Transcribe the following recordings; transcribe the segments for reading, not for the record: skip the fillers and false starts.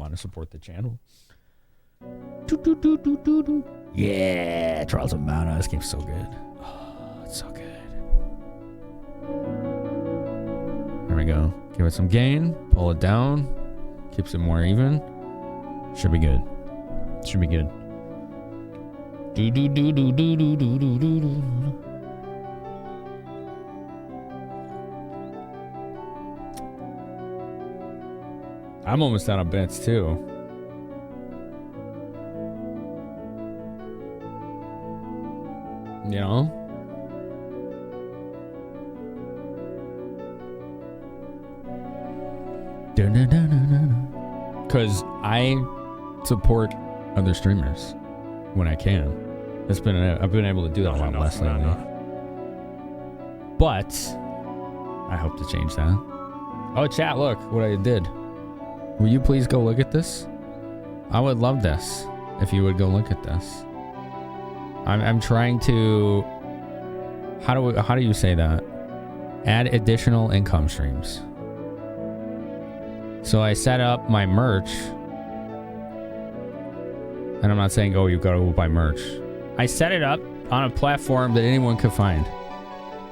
want to support the channel. Yeah, Trials of Mana. This game's so good. Oh, it's so good. There we go. Give it some gain. Pull it down. Keeps it more even. Should be good. Should be good. I'm almost out of bits too. You know? Because I support other streamers when I can. I've been able to do that a lot less lately. But I hope to change that. Oh, chat, look what I did. Will you please go look at this? I would love this if you would go look at this. I'm trying to... How do you say that? Add additional income streams. So I set up my merch. And I'm not saying, oh, you've got to go buy merch. I set it up on a platform that anyone could find.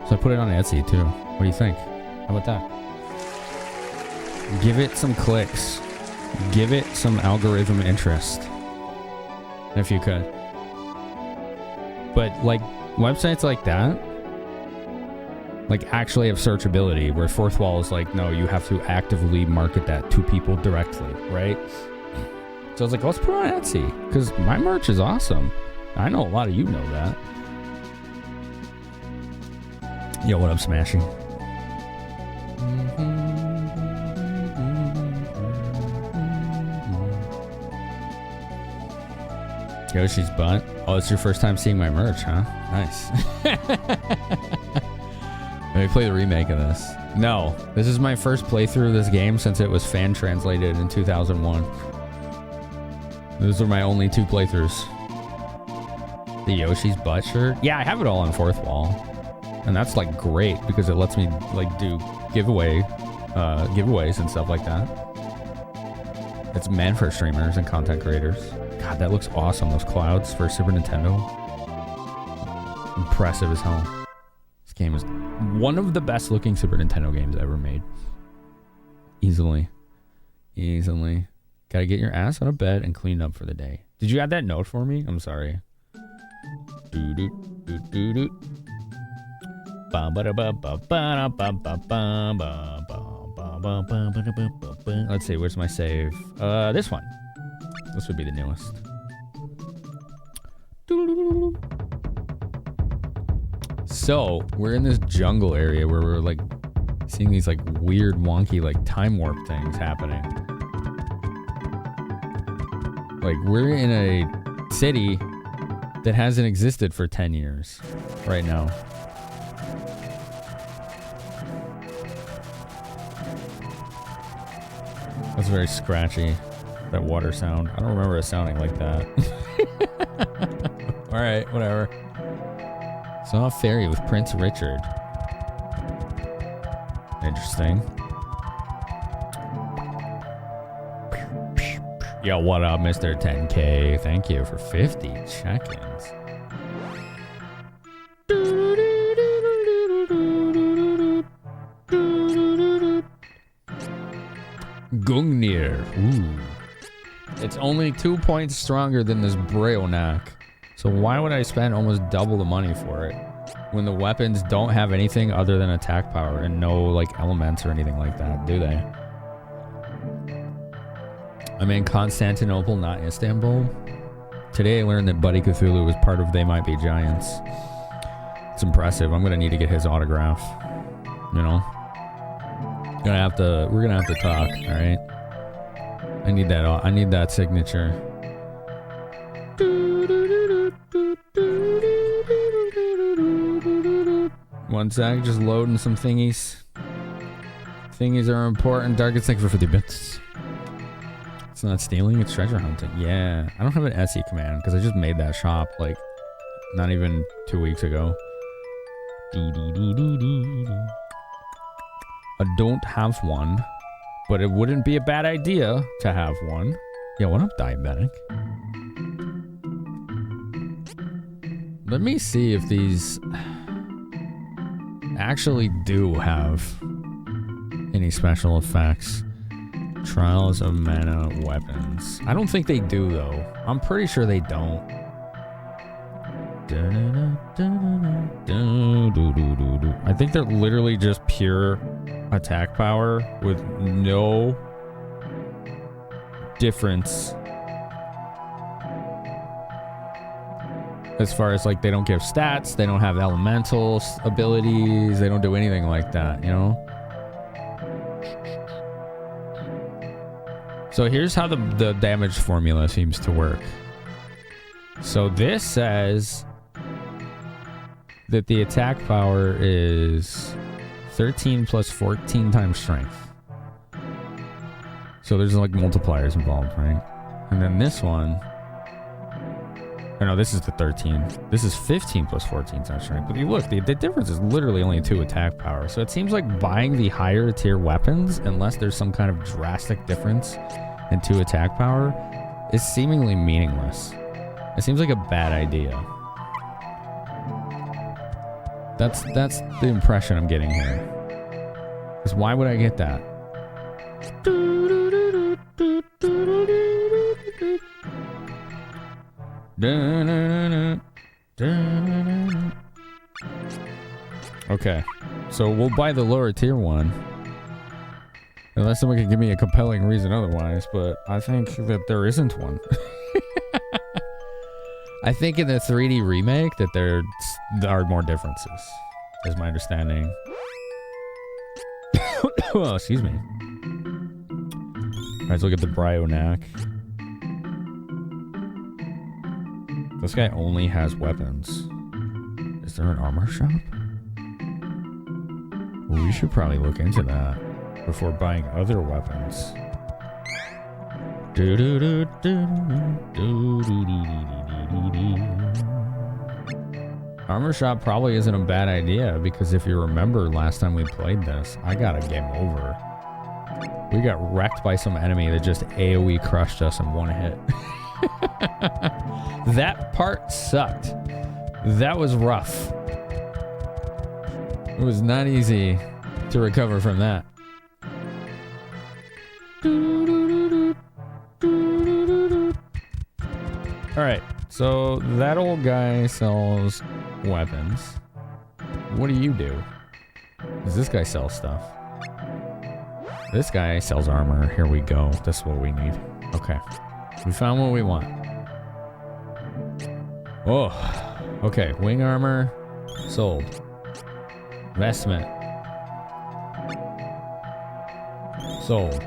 So I put it on Etsy too. What do you think? How about that? Give it some clicks. Give it some algorithm interest. If you could. But like websites like that, like actually have searchability, where Fourth Wall is like, no, you have to actively market that to people directly, right? So I was like, let's put it on Etsy, because my merch is awesome. I know a lot of you know that. Yo, what up, Smashy? Yoshi's butt. Oh, it's your first time seeing my merch, huh? Nice. Let me play the remake of this. No, this is my first playthrough of this game since it was fan translated in 2001. Those are my only 2 playthroughs. The Yoshi's butt shirt? Yeah, I have it all on Fourth Wall. And that's like great because it lets me like do giveaways and stuff like that. It's meant for streamers and content creators. God, that looks awesome. Those clouds for Super Nintendo. Impressive as hell. This game is one of the best looking Super Nintendo games ever made. Easily. Easily. Gotta get your ass out of bed and clean up for the day. Did you add that note for me? I'm sorry. Let's see, where's my save? This one. This would be the newest. So, we're in this jungle area where we're like seeing these like weird, wonky, like time warp things happening. Like, we're in a city that hasn't existed for 10 years right now. That's very scratchy. That water sound. I don't remember it sounding like that. Alright, whatever. Saw a ferry with Prince Richard. Interesting. Yo, what up, Mr. 10K? Thank you for 50 check-ins. Gungnir. Ooh. It's only 2 points stronger than this Breonak. So why would I spend almost double the money for it when the weapons don't have anything other than attack power and no like elements or anything like that, do they? I'm in Constantinople, not Istanbul. Today I learned that Buddy Cthulhu was part of They Might Be Giants. It's impressive. I'm gonna need to get his autograph. You know? We're gonna have to talk, alright? I need that signature. One sec, just loading some thingies. Thingies are important. Darkest, thank you for 50 bits. It's not stealing, it's treasure hunting. Yeah, I don't have an SE command because I just made that shop like not even 2 weeks ago. I don't have one, but it wouldn't be a bad idea to have one. Yeah, what up, diabetic? Let me see if these actually do have any special effects. Trials of Mana weapons. I don't think they do, though. I'm pretty sure they don't. I think they're literally just pure attack power with no difference as far as, like, they don't give stats, they don't have elemental abilities, they don't do anything like that, you know? So here's how the damage formula seems to work. So this says that the attack power is 13 plus 14 times strength. So there's like multipliers involved, right? And then this one, or no, this is the 13. This is 15 plus 14 times strength. But you look, the difference is literally only 2 attack power. So it seems like buying the higher tier weapons, unless there's some kind of drastic difference in 2 attack power, is seemingly meaningless. It seems like a bad idea. That's the impression I'm getting here. Because why would I get that? Okay, so we'll buy the lower tier one. Unless someone can give me a compelling reason otherwise, but I think that there isn't one. I think in the 3D remake that there are more differences, is my understanding. Oh, excuse me. Alright, let's look at the Bryonac. This guy only has weapons. Is there an armor shop? Well, we should probably look into that before buying other weapons. Armor shop probably isn't a bad idea, because if you remember last time we played this, I got a game over. We got wrecked by some enemy that just AoE crushed us in one hit. That part sucked. That was rough. It was not easy to recover from that. Alright, so that old guy sells weapons. What do you do? Does this guy sell stuff? This guy sells armor. Here we go. This is what we need. Okay. We found what we want. Oh. Okay, wing armor. Sold. Vestment. Sold.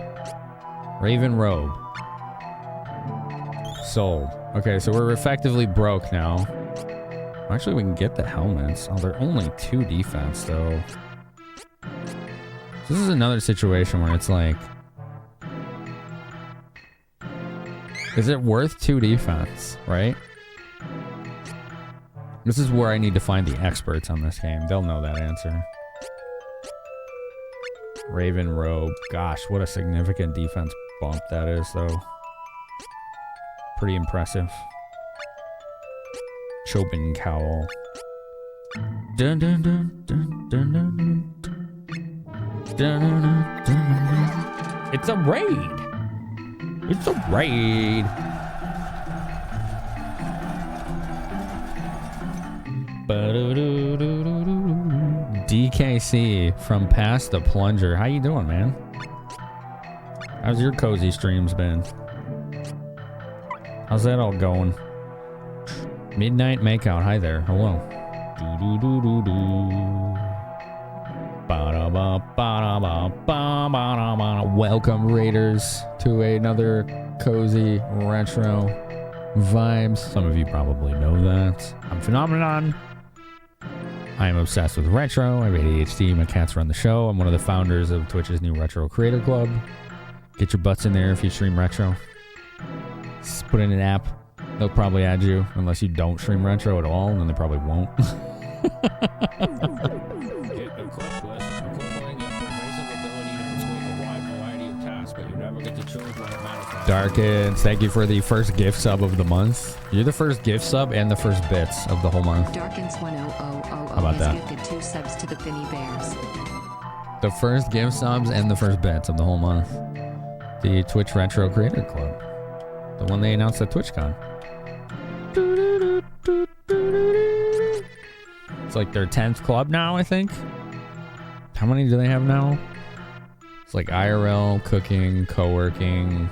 Raven robe. Sold. Okay, so we're effectively broke now. Actually, we can get the helmets. Oh, they're only 2 defense, though. This is another situation where it's like... Is it worth 2 defense, right? This is where I need to find the experts on this game. They'll know that answer. Raven robe. Gosh, what a significant defense bump that is, though. Pretty impressive. Chopin cowl. Dun, dun, dun, dun, dun, dun, dun. Dun, dun, dun, dun. It's a raid. It's a raid. DKC from Past the Plunger. How you doing, man? How's your cozy streams been? How's that all going? Midnight Makeout. Hi there. Hello. Welcome, Raiders, to another cozy retro vibes. Some of you probably know that. I'm Finamenon. I am obsessed with retro. I have ADHD. My cats run the show. I'm one of the founders of Twitch's new Retro Creator Club. Get your butts in there if you stream retro. Just put in an app. They'll probably add you, unless you don't stream retro at all, and then they probably won't. Darkins, thank you for the first gift sub of the month. You're the first gift sub and the first bits of the whole month. Darkins10000 How about that? gifted 2 subs to the Finny Bears. The first gift subs and the first bits of the whole month. The Twitch Retro Creator Club. The one they announced at TwitchCon. It's like their 10th club now, I think. How many do they have now? It's like IRL, cooking, co-working,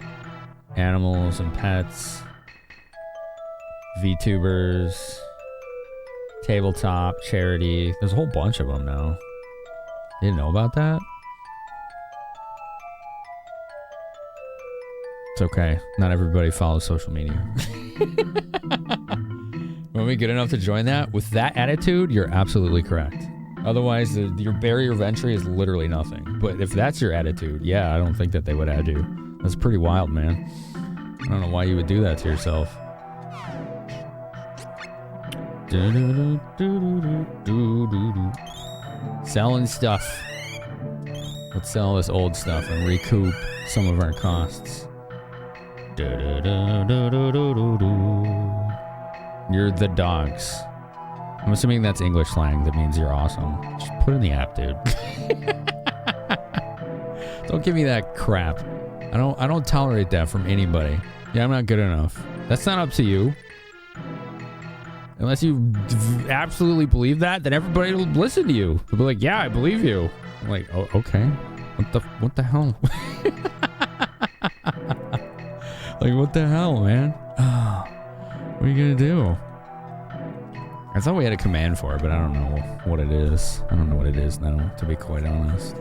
animals and pets, VTubers, tabletop, charity. There's a whole bunch of them now. You didn't know about that? It's okay. Not everybody follows social media. When we good enough to join that, with that attitude, you're absolutely correct. Otherwise, your barrier of entry is literally nothing. But if that's your attitude, yeah, I don't think that they would add you. That's pretty wild, man. I don't know why you would do that to yourself. Selling stuff. Let's sell this old stuff and recoup some of our costs. You're the dogs. I'm assuming that's English slang that means you're awesome. Just put it in the app, dude. Don't give me that crap. I don't tolerate that from anybody. Yeah, I'm not good enough. That's not up to you. Unless you absolutely believe that, then everybody will listen to you. They'll be like, yeah, I believe you. I'm like, oh, okay. What the hell? Like, what the hell, man? What are you gonna do? I thought we had a command for it, but I don't know what it is. I don't know what it is now, to be quite honest.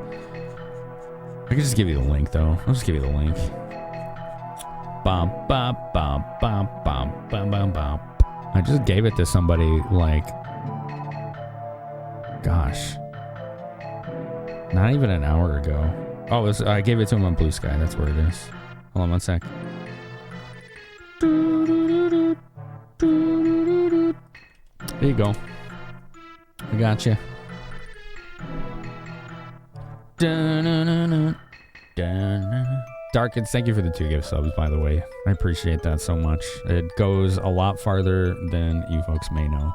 I can just give you the link, though. I'll just give you the link. Bum, bum, bum, bum, bum, bum, bum, bum. I just gave it to somebody, like... Gosh. Not even an hour ago. Oh, I gave it to him on Blue Sky. That's where it is. Hold on one sec. There you go. I got you. Darkins, thank you for the 2 gift subs, by the way. I appreciate that so much. It goes a lot farther than you folks may know.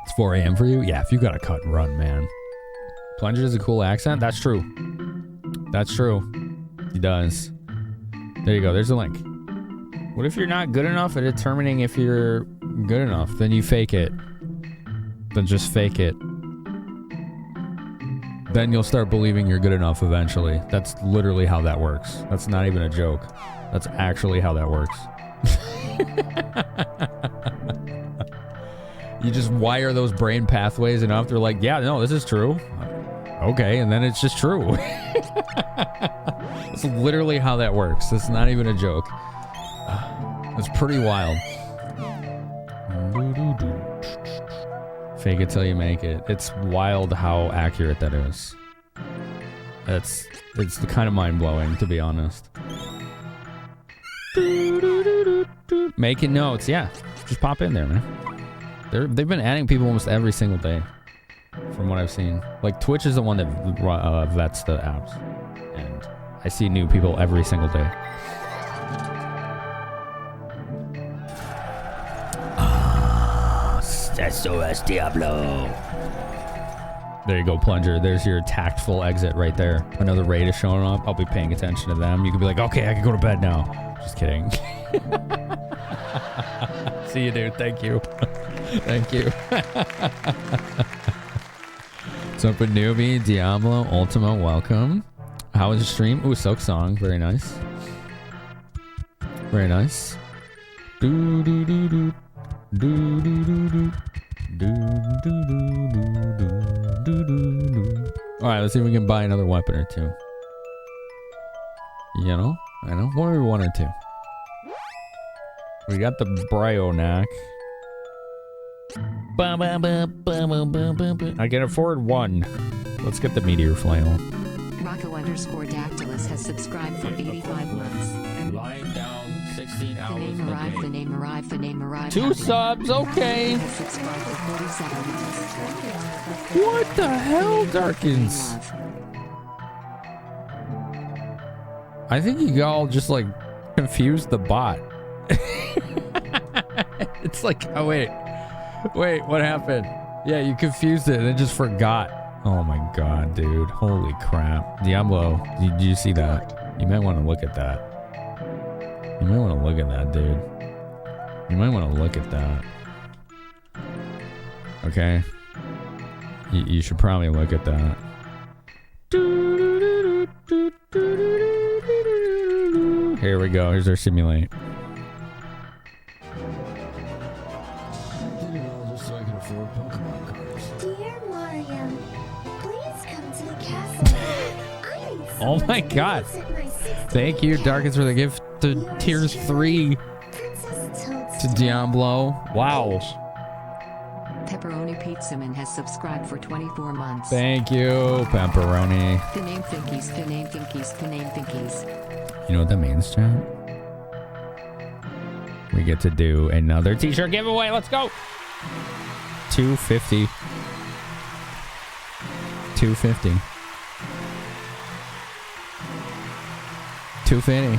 It's 4 a.m. for you? Yeah, if you got to cut and run, man. Plunger has a cool accent? That's true. That's true. He does. There you go. There's a link. What if you're not good enough at determining if you're good enough? Then you fake it. Then just fake it. Then you'll start believing you're good enough eventually. That's literally how that works. That's not even a joke. That's actually how that works. You just wire those brain pathways enough. They're like, yeah, no, this is true. Okay, and then it's just true. That's literally how that works. That's not even a joke. It's pretty wild. Fake it till you make it. It's wild how accurate that is. It's kind of mind-blowing, to be honest. Making notes, yeah. Just pop in there, man. They've been adding people almost every single day, from what I've seen. Like, Twitch is the one that vets the apps. And I see new people every single day. SOS Diablo. There you go, Plunger. There's your tactful exit right there. Another raid is showing up. I'll be paying attention to them. You can be like, okay, I can go to bed now. Just kidding. See you, dude. Thank you. Thank you. What's up with newbie? Diablo, Ultima, welcome. How was the stream? Ooh, Silk Song. Very nice. Very nice. Do do do do. Do do do do. Do do do do do do. Alright, let's see if we can buy another weapon or two. You know? I know. Maybe 1 or 2. We got the Bryonac. I can afford 1. Let's get the Meteor Flail. Rocco_Dactylus has subscribed for 85 months. Lying down 16 hours. The name arrived, the name arrived, the name arrived. 2 subs, okay. Has subscribed for 47 months. What the hell, Darkins? I think you all just like confused the bot. It's like, oh wait, what happened? Yeah, you confused it and it just forgot. Oh my god, dude. Holy crap. Diablo, did you see that? You might want to look at that. You might want to look at that, dude. You might want to look at that. Okay? You should probably look at that. Here we go. Here's our simulate. Dear Mario, please come to the castle. Oh my god. Thank you, Darkins, for the gift to Tier 3 to Diablo. Wow. Pepperoni Pizzaman has subscribed for 24 months. Thank you, Pepperoni. Finame Thinkies, Finame Thinkies, Finame Thinkies. You know what that means, chat? We get to do another t-shirt giveaway. Let's go. 250. 250. 250.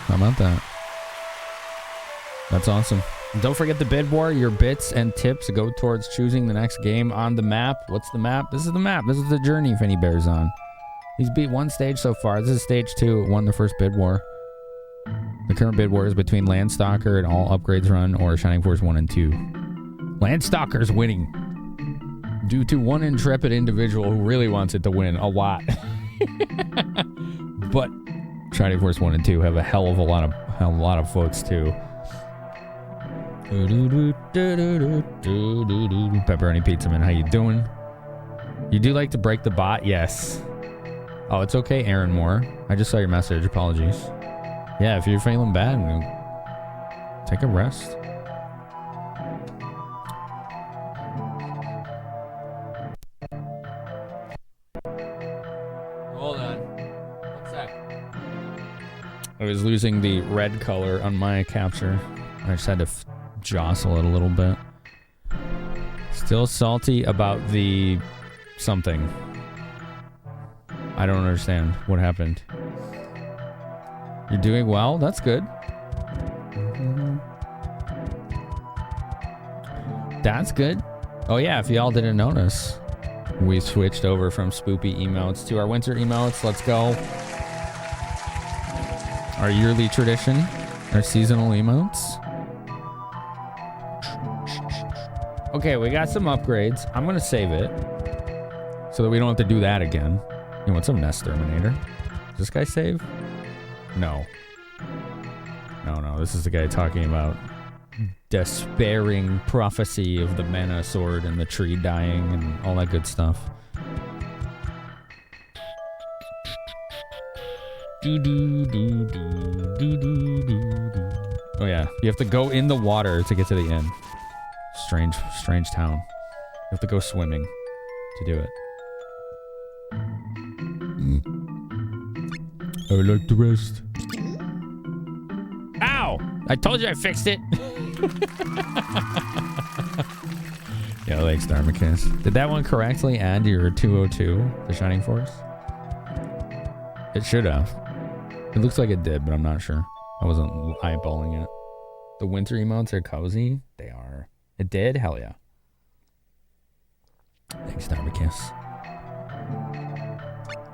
How about that? That's awesome. Don't forget the bid war. Your bits and tips go towards choosing the next game on the map. What's the map? This is the map. This is the journey Finny Bear's on. He's beat one stage so far. This is stage 2. Won the first bid war. The current bid war is between Landstalker and All Upgrades Run or Shining Force 1 and 2. Landstalker's winning due to one intrepid individual who really wants it to win a lot. But Shining Force 1 and 2 have a hell of a lot of votes too. Pepperoni Pizzaman, how you doing? You do like to break the bot? Yes. Oh, it's okay, Aaron Moore. I just saw your message. Apologies. Yeah, if you're feeling bad, take a rest. Hold on. 1 sec. I was losing the red color on my capture. I just had to jostle it a little bit. Still salty about the something. I don't understand what happened. You're doing well? That's good. That's good. Oh yeah, if y'all didn't notice, we switched over from spoopy emotes to our winter emotes. Let's go. Our yearly tradition, our seasonal emotes. Okay, we got some upgrades. I'm gonna save it so that we don't have to do that again. You want some Nest Terminator? Does this guy save? No. No, this is the guy talking about despairing prophecy of the mana sword and the tree dying and all that good stuff. Oh yeah, you have to go in the water to get to the inn. Strange town. You have to go swimming to do it. I would like to rest. Ow! I told you I fixed it. Yeah, like Starmacus. Did that one correctly add your 202, the Shining Force? It should have. It looks like it did, but I'm not sure. I wasn't eyeballing it. The winter emotes are cozy. They are. It did? Hell yeah. Thanks, Starmacus.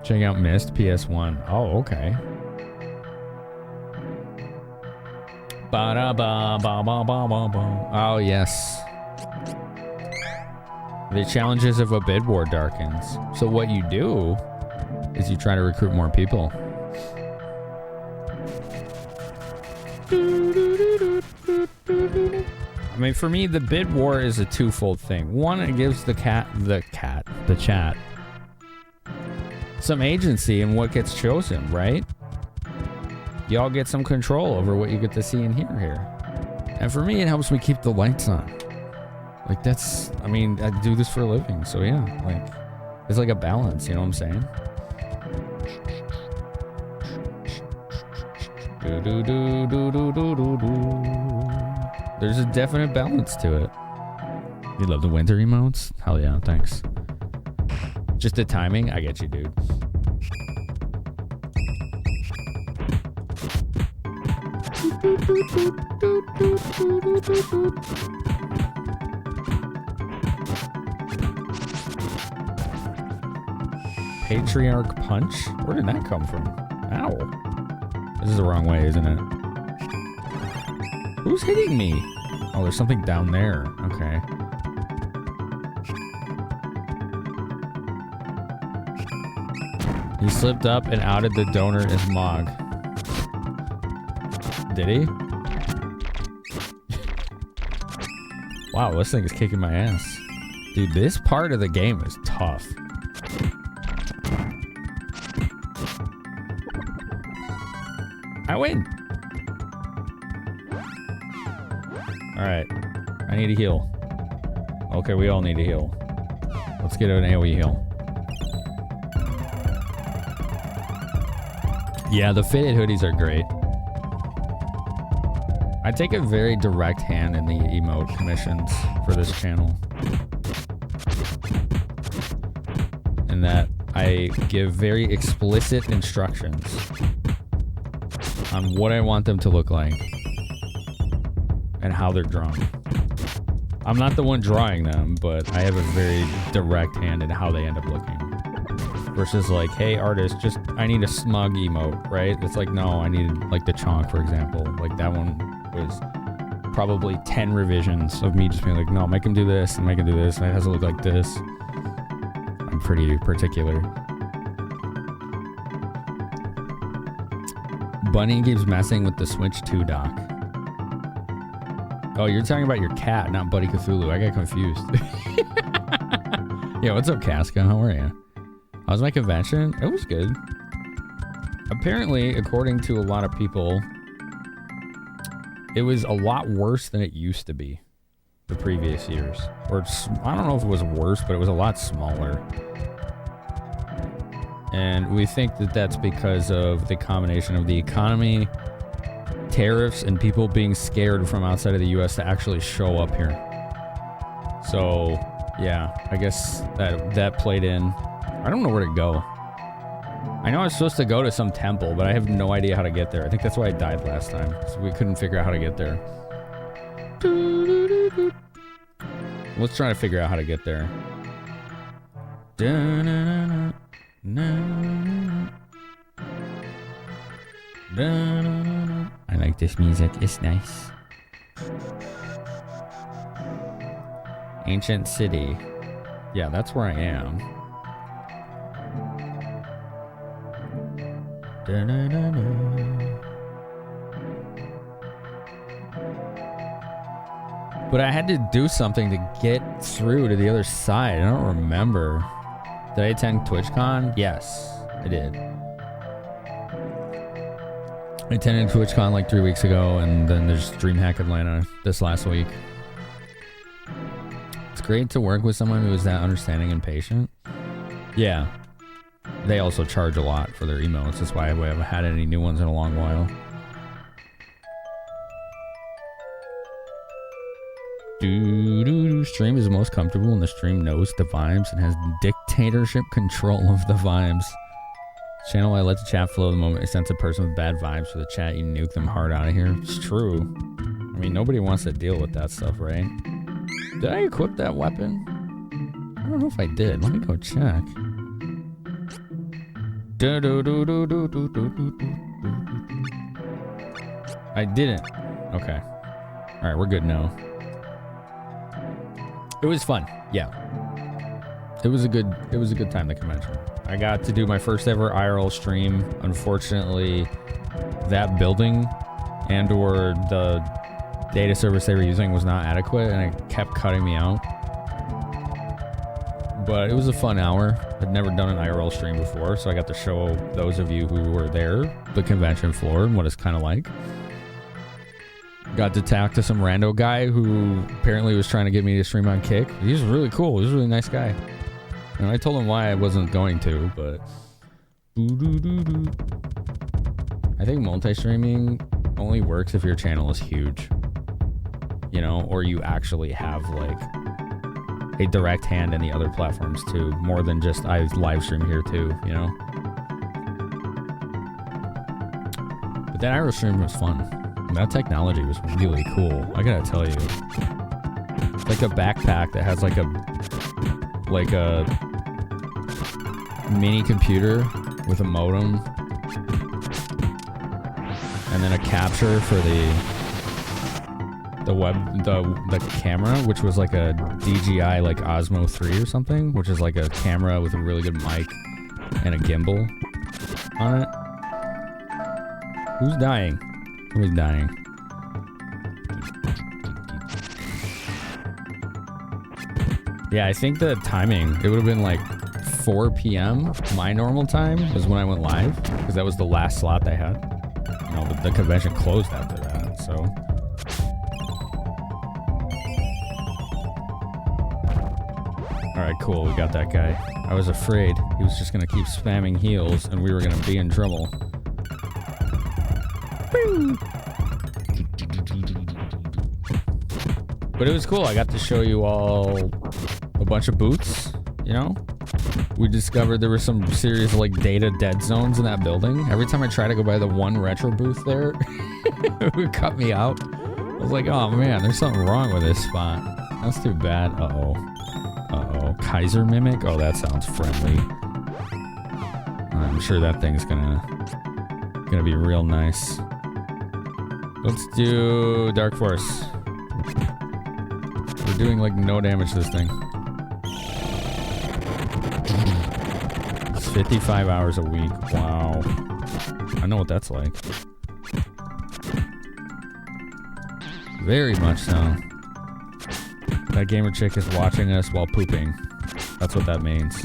Check out Myst PS1. Oh, okay. Oh, yes. The challenges of a bid war darkens. So what you do is you try to recruit more people. I mean, for me, the bid war is a twofold thing. One, it gives the chat, some agency in what gets chosen, right? Y'all get some control over what you get to see and hear here. And for me, it helps me keep the lights on. Like, that's, I mean, I do this for a living, so yeah, like, it's like a balance, you know what I'm saying? There's a definite balance to it. You love the winter emotes? Hell yeah, thanks. Just the timing, I get you, dude. Patriarch Punch? Where did that come from? Ow. This is the wrong way, isn't it? Who's hitting me? Oh, there's something down there. Okay. He slipped up and outed the donor as Mog. Did he? Wow, this thing is kicking my ass. Dude, this part of the game is tough. I win. Alright. I need a heal. Okay, we all need a heal. Let's get an AoE heal. Yeah, the fitted hoodies are great. I take a very direct hand in the emote commissions for this channel. In that I give very explicit instructions on what I want them to look like and how they're drawn. I'm not the one drawing them, but I have a very direct hand in how they end up looking. Versus like, hey artist, just I need a smug emote, right? It's like, no, I need like the chonk, for example. Like that one was probably 10 revisions of me just being like, no, make him do this and make him do this, and it has to look like this. I'm pretty particular. Bunny keeps messing with the Switch 2 dock. Oh, you're talking about your cat, not Buddy Cthulhu. I got confused. Yeah, what's up, Casca? How are you? How was my convention? It was good. Apparently, according to a lot of people, it was a lot worse than it used to be the previous years. Or I don't know if it was worse, but it was a lot smaller. And we think that that's because of the combination of the economy, tariffs, and people being scared from outside of the US to actually show up here. So, yeah, I guess that played in. I don't know where to go. I know I was supposed to go to some temple, but I have no idea how to get there. I think that's why I died last time. So we couldn't figure out how to get there. Let's try to figure out how to get there. I like this music. It's nice. Ancient City. Yeah, that's where I am. But I had to do something to get through to the other side. I don't remember. Did I attend TwitchCon? Yes, I did. I attended TwitchCon like 3 weeks ago, and then there's DreamHack Atlanta this last week. It's great to work with someone who is that understanding and patient. Yeah. They also charge a lot for their emotes. That's why we haven't had any new ones in a long while. Stream is the most comfortable, and the stream knows the vibes and has dictatorship control of the vibes. Channel I let the chat flow the moment I sense a person with bad vibes for the chat, you nuke them hard out of here. It's true. I mean, nobody wants to deal with that stuff, right? Did I equip that weapon? I don't know if I did. Let me go check. I didn't. Okay. Alright, we're good now. It was fun. Yeah. It was a good time, the convention. I got to do my first ever IRL stream. Unfortunately, that building and or the data service they were using was not adequate, and it kept cutting me out. But it was a fun hour. I'd never done an IRL stream before, so I got to show those of you who were there the convention floor and what it's kind of like. Got to talk to some rando guy who apparently was trying to get me to stream on Kick. He's really cool. He's a really nice guy. And I told him why I wasn't going to, but... I think multi-streaming only works if your channel is huge. You know, or you actually have, like, a direct hand in the other platforms too, more than just I live stream here too, you know? But that IRL stream was fun. That technology was really cool. I gotta tell you. It's like a backpack that has like a mini computer with a modem. And then a capture for the camera, which was like a DJI like Osmo 3 or something, which is like a camera with a really good mic and a gimbal on it. Who's dying? Who's dying? Yeah, I think the timing, it would have been like 4 p.m. my normal time is when I went live, because that was the last slot they had. You know, the convention closed after that, so. Alright, cool, we got that guy. I was afraid he was just gonna keep spamming heals and we were gonna be in trouble. But it was cool, I got to show you all a bunch of booths, you know? We discovered there were some serious like data dead zones in that building. Every time I try to go by the one retro booth there, it would cut me out. I was like, oh man, there's something wrong with this spot. That's too bad. Uh-oh. Uh-oh. Kaiser Mimic? Oh, that sounds friendly. I'm sure that thing's gonna be real nice. Let's do Dark Force. We're doing like no damage to this thing. It's 55 hours a week. Wow. I know what that's like. Very much so. That gamer chick is watching us while pooping. That's what that means.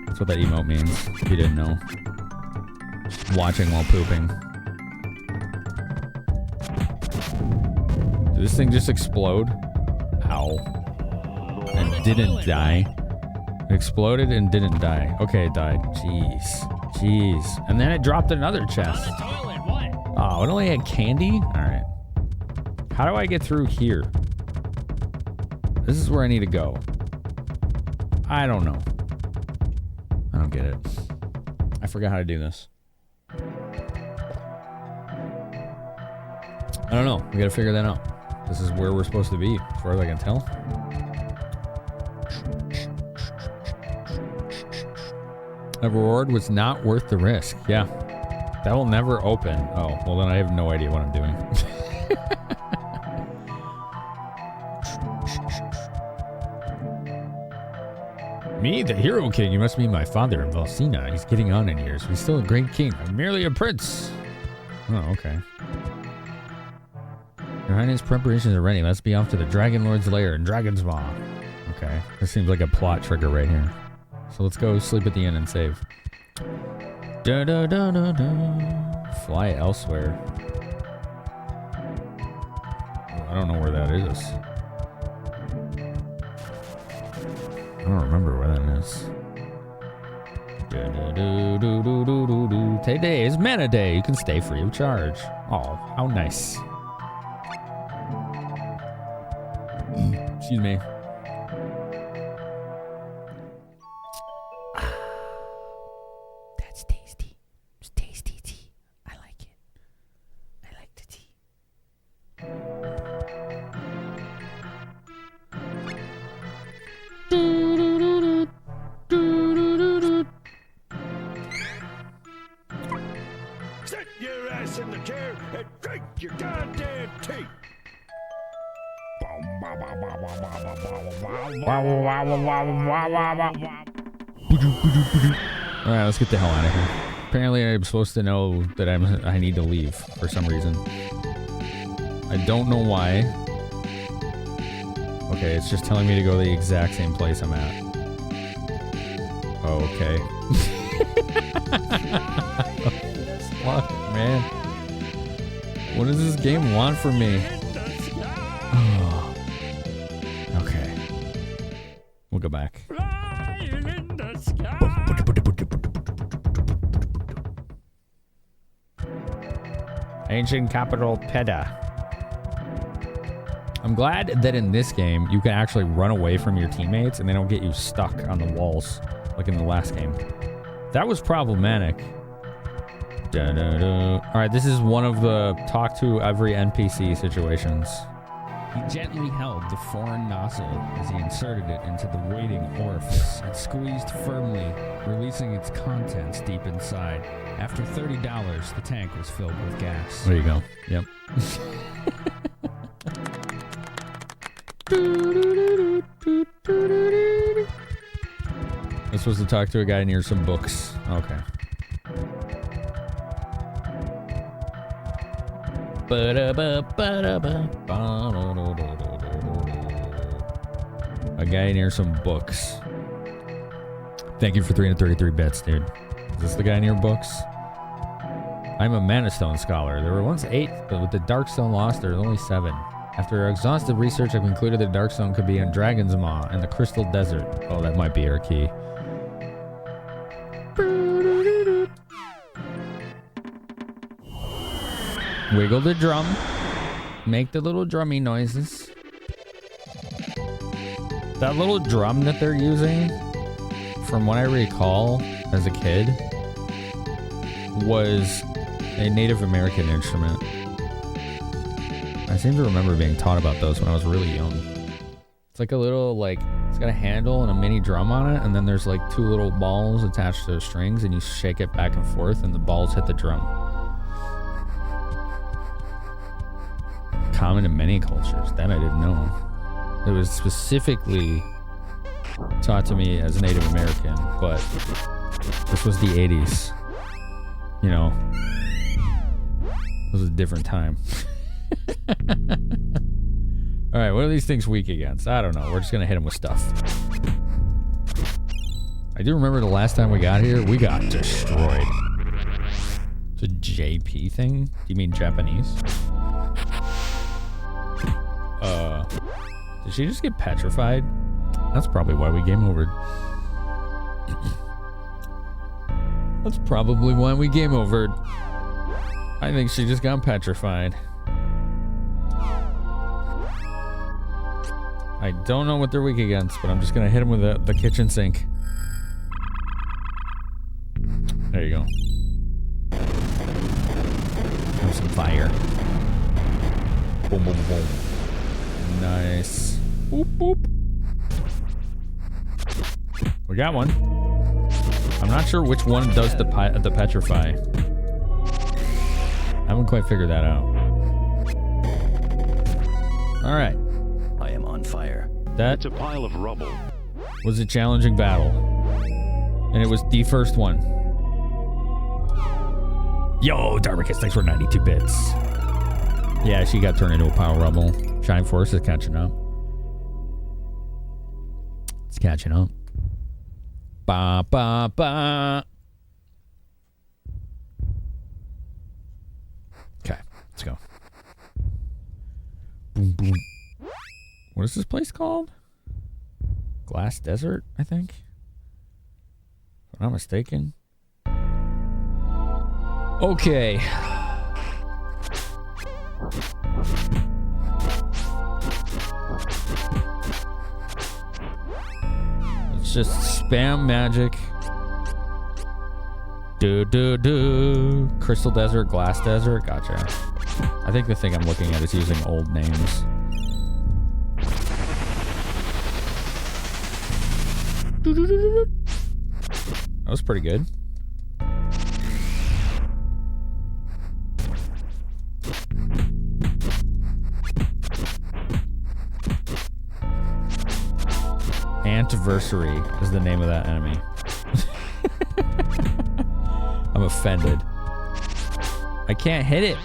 That's what that emote means, if you didn't know. Watching while pooping. Did this thing just explode? Ow. And didn't die. It exploded and didn't die. Okay, it died. Jeez. Jeez. And then it dropped another chest. Oh, it only had candy? Alright. How do I get through here? This is where I need to go. I don't know. I don't get it. I forgot how to do this. I don't know. We gotta figure that out. This is where we're supposed to be, as far as I can tell. The reward was not worth the risk. Yeah. That will never open. Oh, well then I have no idea what I'm doing. Me, the Hero King? You must be my father in Valsina. He's getting on in years. He's still a great king. I'm merely a prince. Oh, okay. Your Highness, preparations are ready. Let's be off to the Dragon Lord's lair in Dragon's Maw. Okay. This seems like a plot trigger right here. So let's go sleep at the inn and save. Da da da da da. Fly elsewhere. I don't know where that is. I don't remember where that is. Today is Mana Day. You can stay free of charge. Oh, how nice. Excuse me. That's tasty. It's tasty tea. I like it. I like the tea. Sit your ass in the chair and drink your goddamn tea. Alright, let's get the hell out of here. Apparently I'm supposed to know that I need to leave for some reason. I don't know why. Okay, it's just telling me to go to the exact same place I'm at. Oh, okay. Fuck, man. What does this game want from me? Oh. Okay. We'll go back. Ancient capital Peda. I'm glad that in this game you can actually run away from your teammates and they don't get you stuck on the walls like in the last game. That was problematic. Alright, this is one of the talk to every NPC situations. He gently held the foreign nozzle as he inserted it into the waiting orifice and squeezed firmly, releasing its contents deep inside. After $30, the tank was filled with gas. There you go. Yep. This was to talk to a guy near some books. Okay. A guy near some books. Thank you for 333 bits, dude. Is this the guy near books? I'm a Manastone scholar. There were once 8, but with the Darkstone lost, there are only 7. After exhaustive research, I concluded the Darkstone could be in Dragon's Maw and the Crystal Desert. Oh, that might be our key. Wiggle the drum. Make the little drummy noises. That little drum that they're using, from what I recall as a kid, was a Native American instrument. I seem to remember being taught about those when I was really young. It's like a little, like, it's got a handle and a mini drum on it, and then there's like 2 little balls attached to the strings, and you shake it back and forth, and the balls hit the drum. Common in many cultures. That I didn't know. It was specifically taught to me as a Native American, but this was the 80s. You know, it was a different time. Alright, what are these things weak against? I don't know. We're just gonna hit them with stuff. I do remember the last time we got here, we got destroyed. It's a JP thing? Do you mean Japanese? Did she just get petrified? That's probably why we game overed. That's probably why we game overed. I think she just got petrified. I don't know what they're weak against, but I'm just gonna hit them with the kitchen sink. There you go. Have some fire. Boom, boom, boom. Nice. Boop, boop. We got one. I'm not sure which one does the petrify. I haven't quite figured that out. Alright. I am on fire. That It's a pile of rubble. was a challenging battle. And it was the first one. Yo, Darmicus, thanks for 92 bits. Yeah, she got turned into a pile of rubble. Shining Force is catching up. It's catching up. Ba ba ba. Okay, let's go. Boom boom. What is this place called? Glass Desert, I think. If I'm not mistaken. Okay. Let's just spam magic. Do. Crystal Desert, Glass Desert. Gotcha. I think the thing I'm looking at is using old names. That was pretty good. Antiversary is the name of that enemy. I'm offended. I can't hit it.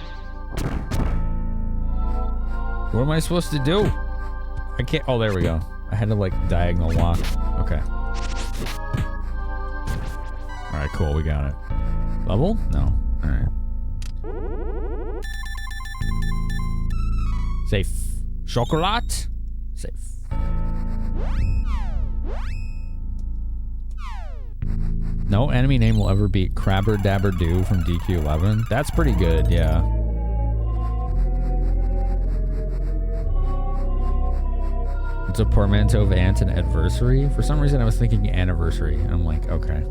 What am I supposed to do? I can't. Oh, there we go. I had to like diagonal walk. Okay. Alright, cool. We got it. Level? No. Alright. Safe. Chocolat? Safe. No enemy name will ever beat Crabber Dabber Doo from DQ11. That's pretty good, yeah. It's a portmanteau of ant and adversary. For some reason I was thinking anniversary. And I'm like, okay.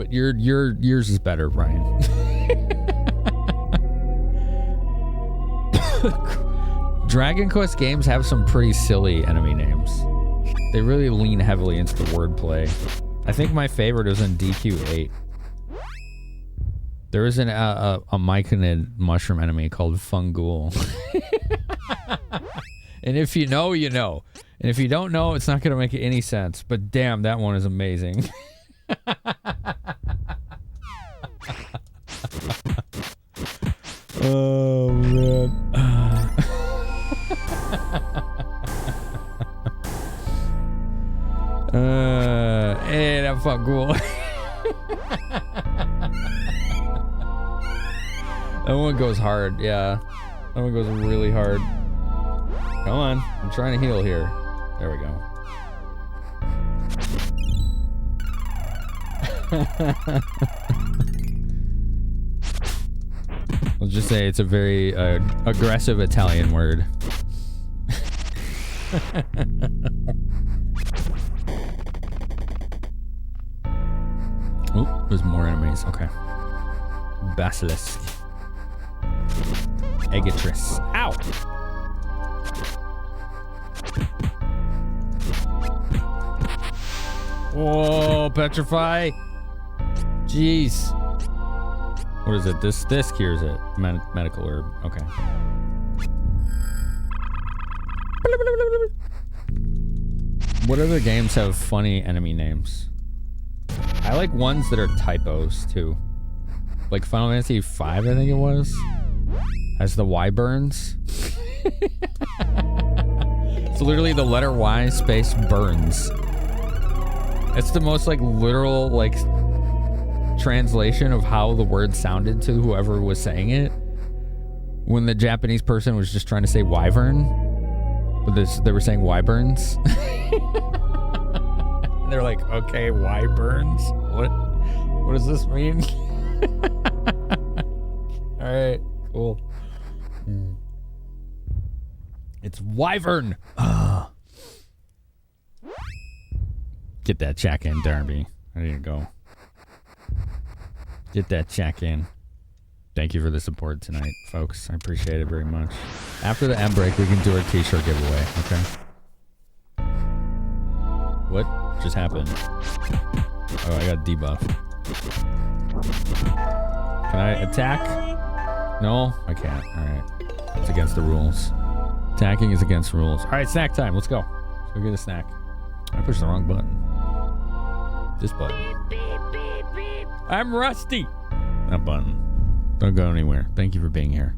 But yours is better, Brian. Dragon Quest games have some pretty silly enemy names. They really lean heavily into the wordplay. I think my favorite is in DQ8. There is a myconid mushroom enemy called Fungool. And if you know, you know. And if you don't know, it's not going to make any sense. But damn, that one is amazing. Oh, man. Hey, that Fungool. That one goes hard, yeah. That one goes really hard. Come on, I'm trying to heal here. There we go. Let's just say it's a very aggressive Italian word. Oh, there's more enemies. Okay. Basilisk. Egatris. Ow! Whoa, petrify! Jeez. What is it? This cures it. Medical herb. Okay. What other games have funny enemy names? I like ones that are typos too. Like Final Fantasy V, I think it was. Has the Wyverns. It's literally the letter Y space burns. It's the most like literal like translation of how the word sounded to whoever was saying it. When the Japanese person was just trying to say wyvern, but they were saying wyverns. They're like, okay, wyverns? What does this mean? All right, cool. It's wyvern. Get that check in, Darby. There you go. Get that check in. Thank you for the support tonight, folks. I appreciate it very much. After the M break, we can do our t-shirt giveaway, okay? What just happened? Oh, I got debuff. Can I attack? No, I can't. All right. It's against the rules. Attacking is against rules. All right, snack time. Let's go. Let's go get a snack. I pushed the wrong button. This button. I'm rusty. That button. Don't go anywhere. Thank you for being here.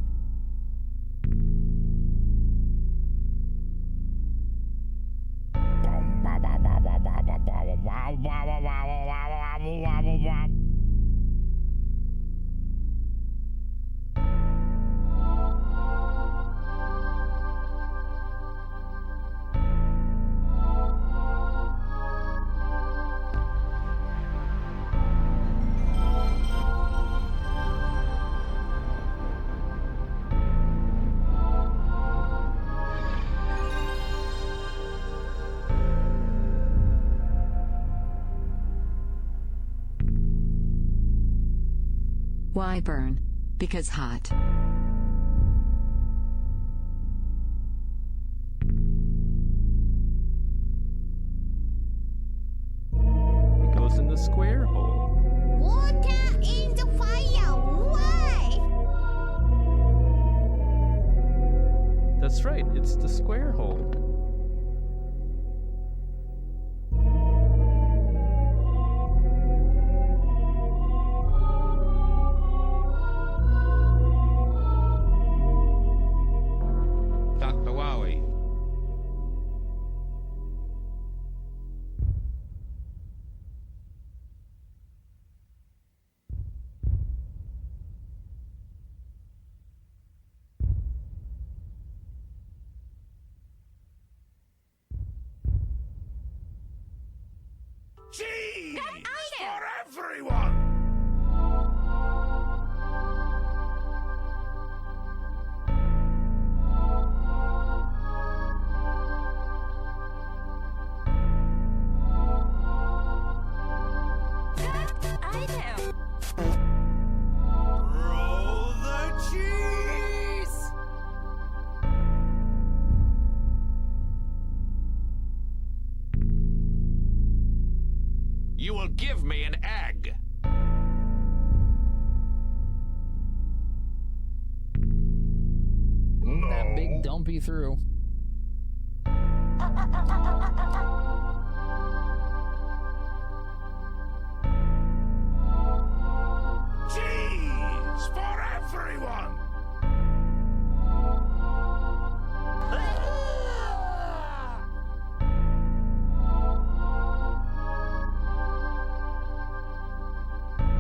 Wyvern. Because hot. It goes in the square hole. Water in the fire. Why? That's right, it's the square hole. give me an egg. That big dumpy through. Cheese for everyone.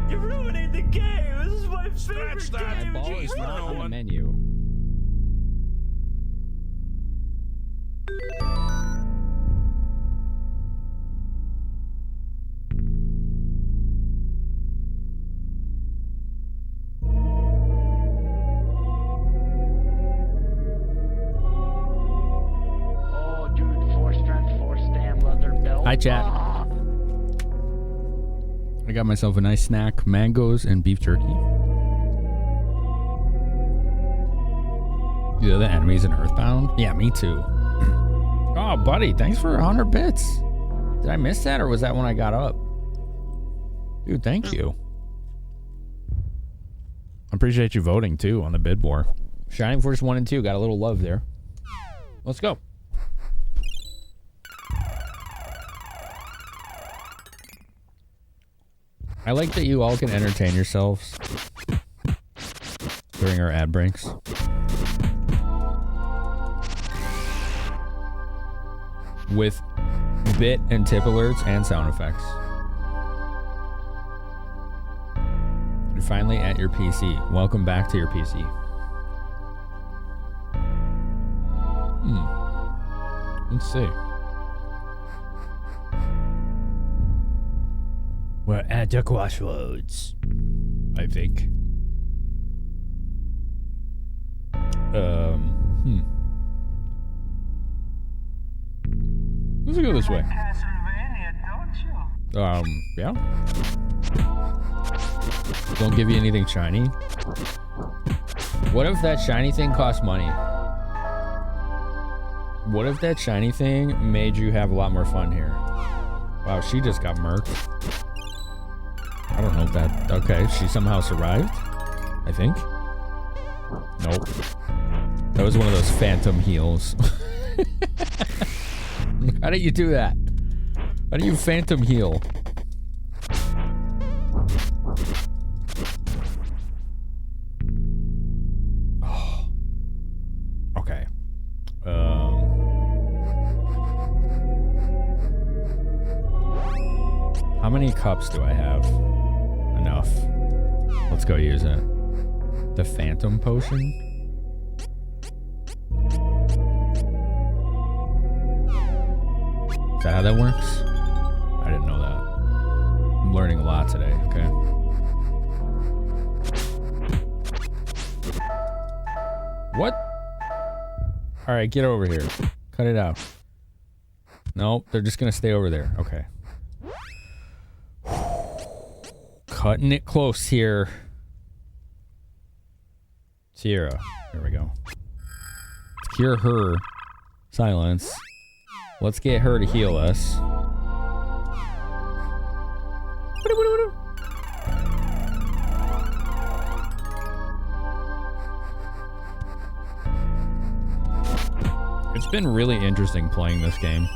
You're ruining the game. This is my favorite Scratch that. game. My ball Jeez, is not on the no. menu. Oh, dude, 4 strength, 4 stam, leather belt. Hi, chat. Ah. I got myself a nice snack, mangoes and beef jerky. You know the enemies in Earthbound? Yeah, me too. Oh, buddy, thanks for 100 bits. Did I miss that, or was that when I got up? Dude, thank you. I appreciate you voting, too, on the bid war. Shining Force 1 and 2, got a little love there. Let's go. I like that you all can entertain yourselves during our ad breaks. With bit and tip alerts and sound effects. You're finally at your PC. Welcome back to your PC. Let's see. We're at the crossroads, I think. Let's go this way. Yeah. Don't give you anything shiny. What if that shiny thing cost money? What if that shiny thing made you have a lot more fun here? Wow, she just got murked. I don't know if that... Okay, she somehow survived, I think. Nope. That was one of those phantom heals. How do you do that? How do you phantom heal? Oh. Okay. How many cups do I have? Enough. Let's go use it. The Phantom Potion? Is that how that works? I didn't know that. I'm learning a lot today, okay? What? Alright, get over here. Cut it out. Nope, they're just gonna stay over there. Okay. Cutting it close here. Sierra. There we go. Let's cure her. Silence. Let's get her to heal us. It's been really interesting playing this game.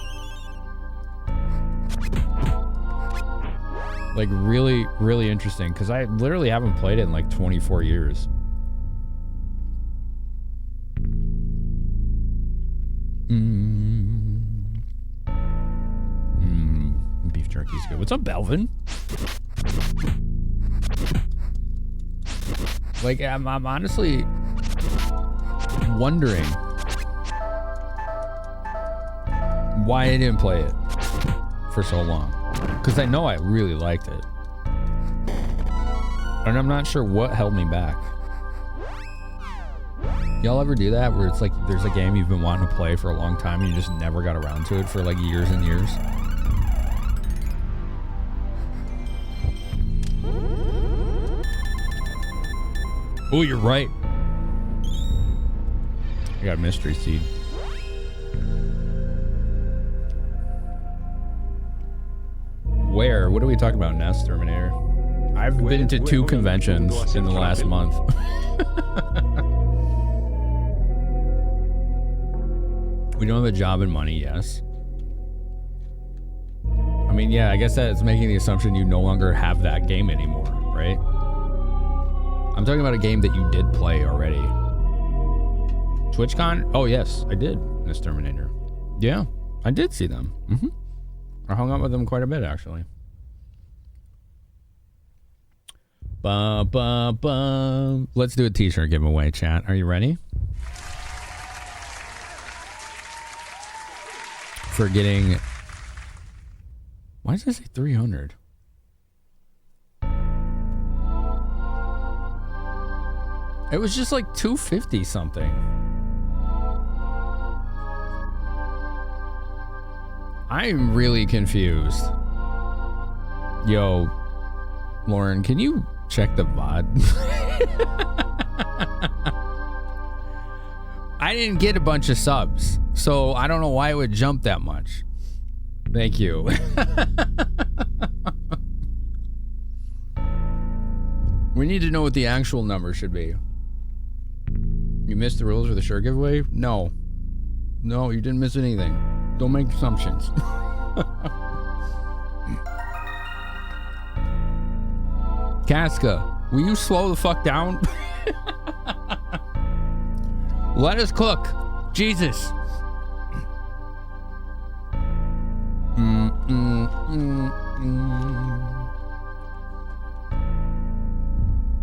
Like, really, really interesting, because I literally haven't played it in like 24 years. Beef jerky's good. What's up, Belvin? Like, I'm honestly wondering why I didn't play it for so long. Because I know I really liked it. And I'm not sure what held me back. Y'all ever do that where it's like there's a game you've been wanting to play for a long time and you just never got around to it for like years and years? Oh, you're right. I got a mystery seed. Where? What are we talking about, Nest Terminator? I've been to 2 conventions in the last month. We don't have a job and money, yes. I mean, yeah, I guess that's making the assumption you no longer have that game anymore, right? I'm talking about a game that you did play already. TwitchCon? Oh, yes, I did, Nest Terminator. Yeah, I did see them. I hung out with them quite a bit, actually. Let's do a t-shirt giveaway, chat. Are you ready? For getting... Why does it say 300? It was just like 250 something. I'm really confused. Yo, Lauren, can you check the VOD? I didn't get a bunch of subs, so I don't know why it would jump that much. Thank you. We need to know what the actual number should be. You missed the rules for the shirt giveaway? No. No, you didn't miss anything. Don't make assumptions. Casca, will you slow the fuck down? Let us cook. Jesus.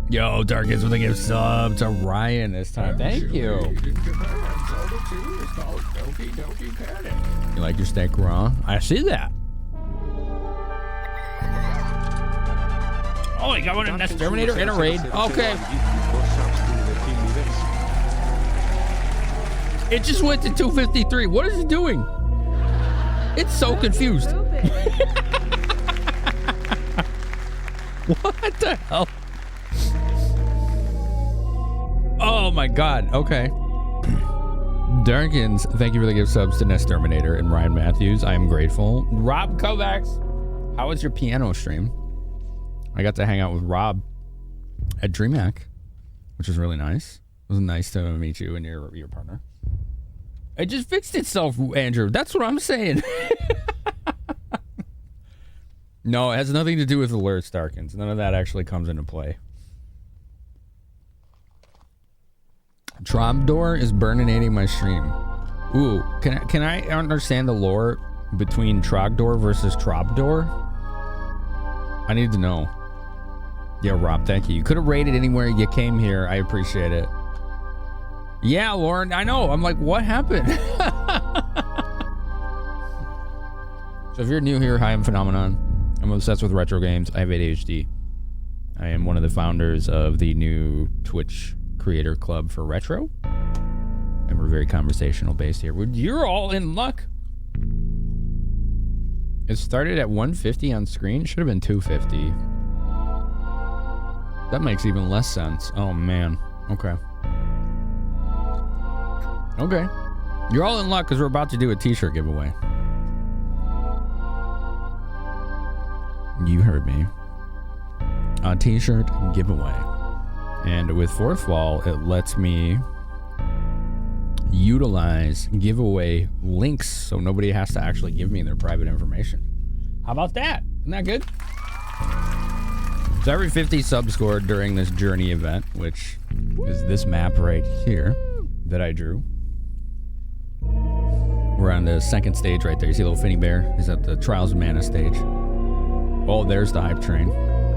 Yo, Darkest with a gift sub to Ryan this time. Thank you. You like your steak raw? I see that. Oh, I got one in Nest Terminator in a raid. Okay. It just went to 253. What is it doing? It's so confused. What the hell? Oh my god. Okay. Darkins, thank you for the gift subs to Nest Terminator and Ryan Matthews. I am grateful. Rob Kovacs, how was your piano stream? I got to hang out with Rob at DreamHack, which was really nice. It was nice to meet you and your partner. It just fixed itself, Andrew. That's what I'm saying. No, it has nothing to do with alerts, Darkins. None of that actually comes into play. Trobdor is burninating my stream. Ooh, can I understand the lore between Trogdor versus Trobdor? I need to know. Yeah, Rob, thank you. You could have rated anywhere you came here. I appreciate it. Yeah, Lauren, I know. I'm like, what happened? So if you're new here, hi, I'm Finamenon. I'm obsessed with retro games. I have ADHD. I am one of the founders of the new Twitch Creator Club for Retro. And we're very conversational based here. You're all in luck. It started at 150 on screen. It should have been 250. That makes even less sense. Oh, man. Okay. Okay. You're all in luck because we're about to do a t-shirt giveaway. You heard me. A t-shirt giveaway. And with Fourth Wall, it lets me utilize giveaway links so nobody has to actually give me their private information. How about that? Isn't that good? So every 50 subs scored during this journey event, which is this map right here that I drew. We're on the second stage right there. You see a little Finny Bear? He's at the Trials of Mana stage. Oh, there's the hype train.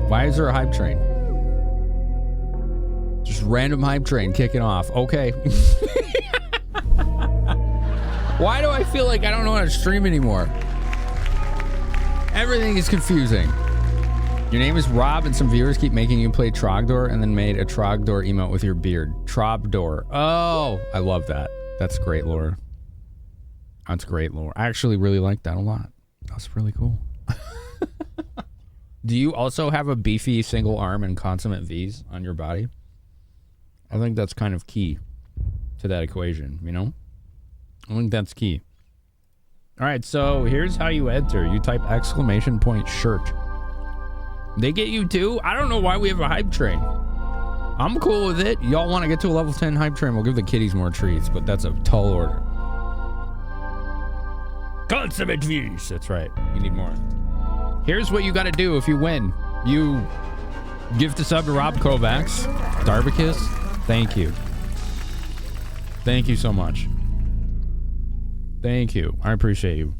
Why is there a hype train? Just random hype train kicking off. Okay. Why do I feel like I don't know how to stream anymore? Everything is confusing. Your name is Rob and some viewers keep making you play Trogdor and then made a Trogdor emote with your beard. Trobdor. Oh, I love that. That's great lore. That's great lore. I actually really like that a lot. That's really cool. Do you also have a beefy single arm and consummate V's on your body? I think that's kind of key to that equation, you know? I think that's key. All right, so here's how you enter. You type !shirt. They get you too? I don't know why we have a hype train. I'm cool with it. Y'all want to get to a level 10 hype train? We'll give the kiddies more treats, but that's a tall order. Consummate views. That's right. You need more. Here's what you got to do if you win. You gift a sub to Rob Kovacs. Darbicus, thank you. Thank you so much. Thank you. I appreciate you.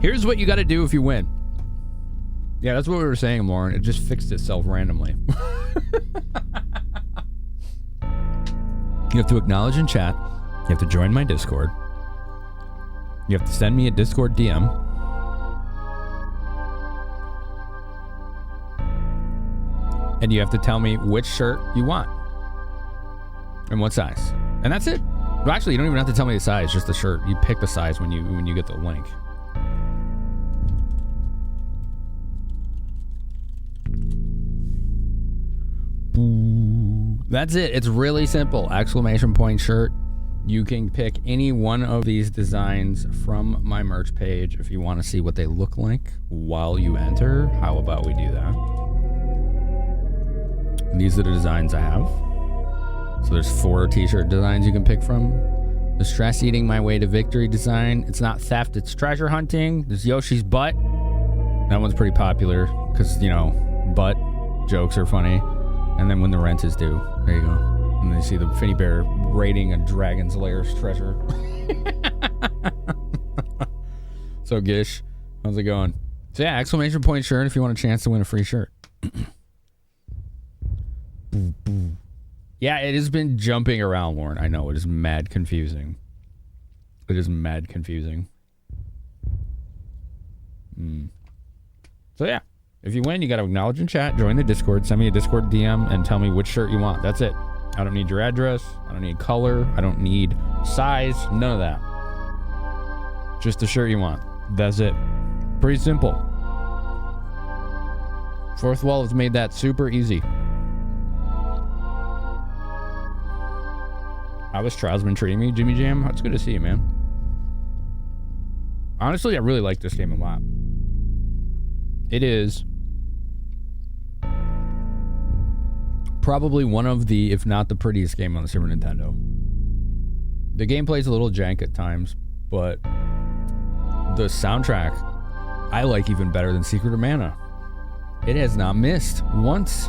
Here's what you got to do if you win. Yeah, that's what we were saying, Lauren. It just fixed itself randomly. You have to acknowledge in chat. You have to join my Discord. You have to send me a Discord DM. And you have to tell me which shirt you want. And what size. And that's it. Well, actually, you don't even have to tell me the size, just the shirt. You pick the size when you get the link. That's it. It's really simple. ! shirt. You can pick any one of these designs from my merch page if you want to see what they look like while you enter. How about we do that? These are the designs I have. So there's 4 t-shirt designs you can pick from. The stress eating my way to victory design. It's not theft, it's treasure hunting. There's Yoshi's butt. That one's pretty popular because, you know, butt jokes are funny. And then when the rent is due, there you go. And then you see the Finny Bear raiding a dragon's lair's treasure. So Gish, how's it going? So yeah, ! shirt if you want a chance to win a free shirt. Yeah, it has been jumping around, Lauren. I know, it is mad confusing. It is mad confusing. So yeah, if you win, you got to acknowledge in chat, join the Discord, send me a Discord DM, and tell me which shirt you want. That's it. I don't need your address. I don't need color. I don't need size. None of that. Just the shirt you want. That's it. Pretty simple. Fourth Wall has made that super easy. How has Trials been treating me, Jimmy Jam? It's good to see you, man. Honestly, I really like this game a lot. It is probably one of the, if not the prettiest game on the Super Nintendo. The gameplay's a little jank at times, but the soundtrack I like even better than Secret of Mana. It has not missed once.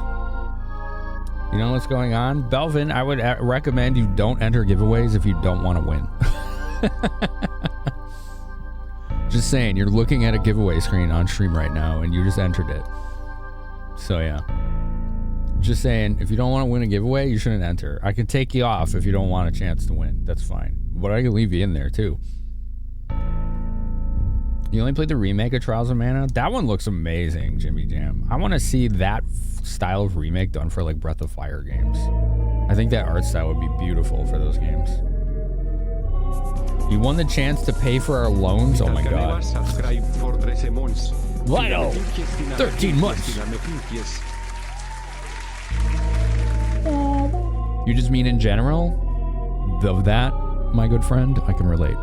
You know what's going on? Belvin, I would recommend you don't enter giveaways if you don't want to win. Just saying, you're looking at a giveaway screen on stream right now and you just entered it. So yeah. Just saying, if you don't want to win a giveaway, you shouldn't enter. I can take you off if you don't want a chance to win. That's fine. But I can leave you in there too. You only played the remake of Trials of Mana? That one looks amazing, Jimmy Jam. I want to see that style of remake done for like Breath of Fire games. I think that art style would be beautiful for those games. You won the chance to pay for our loans? Oh my god. Lino! 13 months! You just mean in general? Of that, my good friend, I can relate.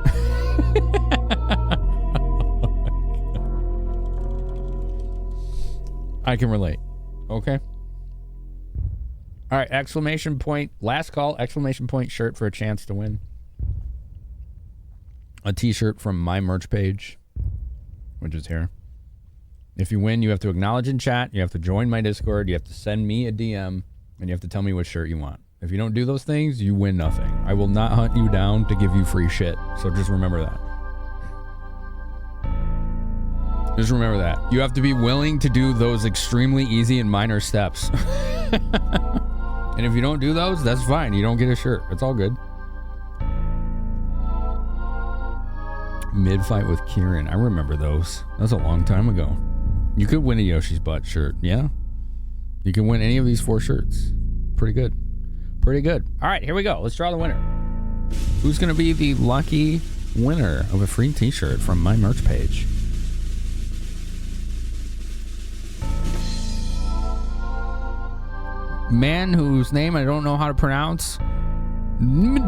I can relate. Okay. All right, ! last call, ! shirt for a chance to win a t-shirt from my merch page, which is here. If you win, you have to acknowledge in chat, you have to join my Discord, you have to send me a DM, and you have to tell me what shirt you want. If you don't do those things, you win nothing. I will not hunt you down to give you free shit. So just remember that. Just remember that. You have to be willing to do those extremely easy and minor steps. And if you don't do those, that's fine. You don't get a shirt. It's all good. Mid-fight with Kieran. I remember those. That's a long time ago. You could win a Yoshi's Butt shirt. Yeah. You can win any of these 4 shirts. Pretty good. Pretty good. All right, here we go. Let's draw the winner. Who's going to be the lucky winner of a free t-shirt from my merch page? Man whose name I don't know how to pronounce.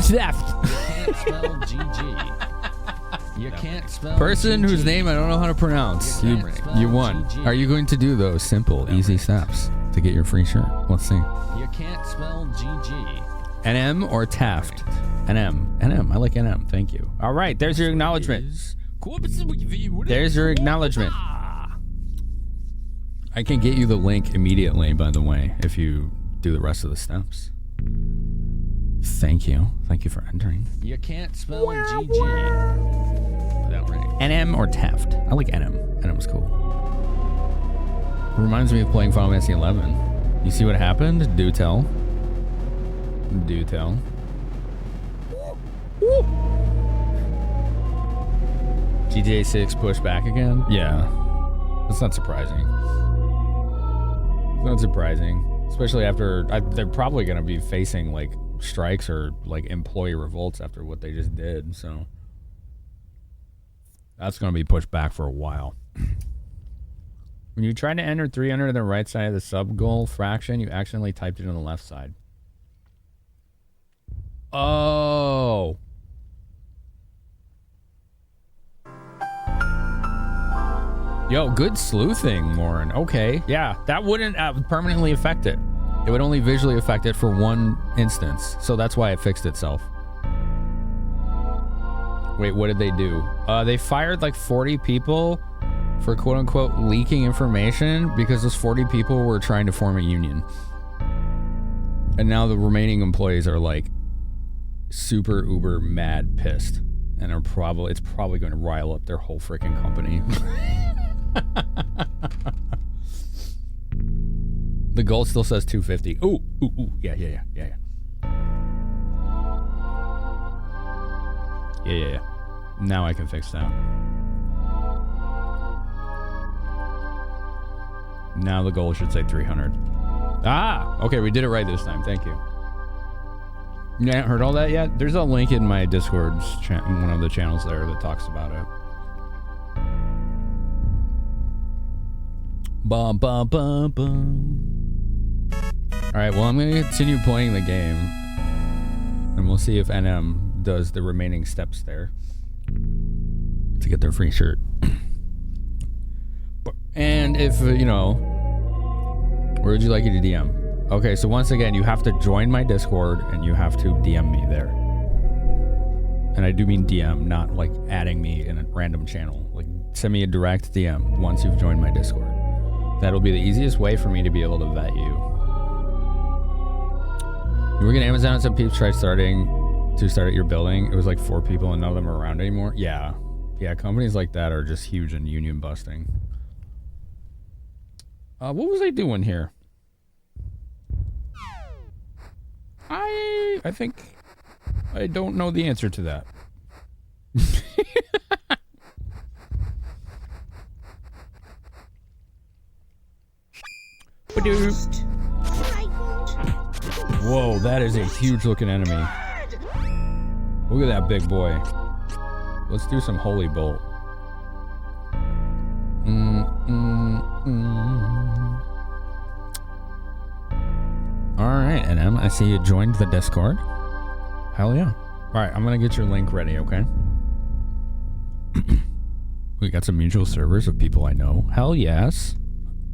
Theft. Can't spell GG. You can't spell Person whose GG. name I don't know how to pronounce. You You, can't spell you won. GG. Are you going to do those simple, easy steps to get your free shirt? Let's see. You can't spell GG. NM or Taft? NM. NM. I like NM. Thank you. All right. There's your acknowledgement. There's your acknowledgement. I can get you the link immediately, by the way, if you do the rest of the steps. Thank you. Thank you for entering. You can't spell GG. Without right. NM or Taft? I like NM. NM's cool. Reminds me of playing Final Fantasy 11. You see what happened? Do tell. Do tell. GTA 6 pushed back again? Yeah. That's not surprising. It's not surprising. Especially after... they're probably going to be facing, like, strikes or, like, employee revolts after what they just did, so... That's going to be pushed back for a while. When you try to enter 300 on the right side of the sub-goal fraction, you accidentally typed it on the left side. Oh. Yo, good sleuthing, Lauren. Okay. Yeah, that wouldn't permanently affect it. It would only visually affect it for one instance. So that's why it fixed itself. Wait, what did they do? They fired like 40 people for quote-unquote leaking information because those 40 people were trying to form a union. And now the remaining employees are like super uber mad pissed and are it's probably going to rile up their whole freaking company. The goal still says 250. Ooh, yeah. Yeah. Now I can fix that. Now the goal should say 300. Ah, okay, we did it right this time. Thank you. You haven't heard all that yet? There's a link in my Discord's one of the channels there that talks about it. Bum, bum, bum, bum. All right, well, I'm going to continue playing the game. And we'll see if NM does the remaining steps there to get their free shirt. And if, you know, where would you like you to DM? Okay, so once again, you have to join my Discord and you have to DM me there. And I do mean DM, not like adding me in a random channel. Like, send me a direct DM once you've joined my Discord. That'll be the easiest way for me to be able to vet you. You work at Amazon and some peeps tried to start at your building. It was like 4 people and none of them are around anymore. Yeah, companies like that are just huge and union busting. What was I doing here? I think I don't know the answer to that. Whoa, that is a huge looking enemy. Look at that big boy. Let's do some holy bolt. Alright, NM, I see you joined the Discord. Hell yeah. Alright, I'm gonna get your link ready, okay? We got some mutual servers of people I know. Hell yes.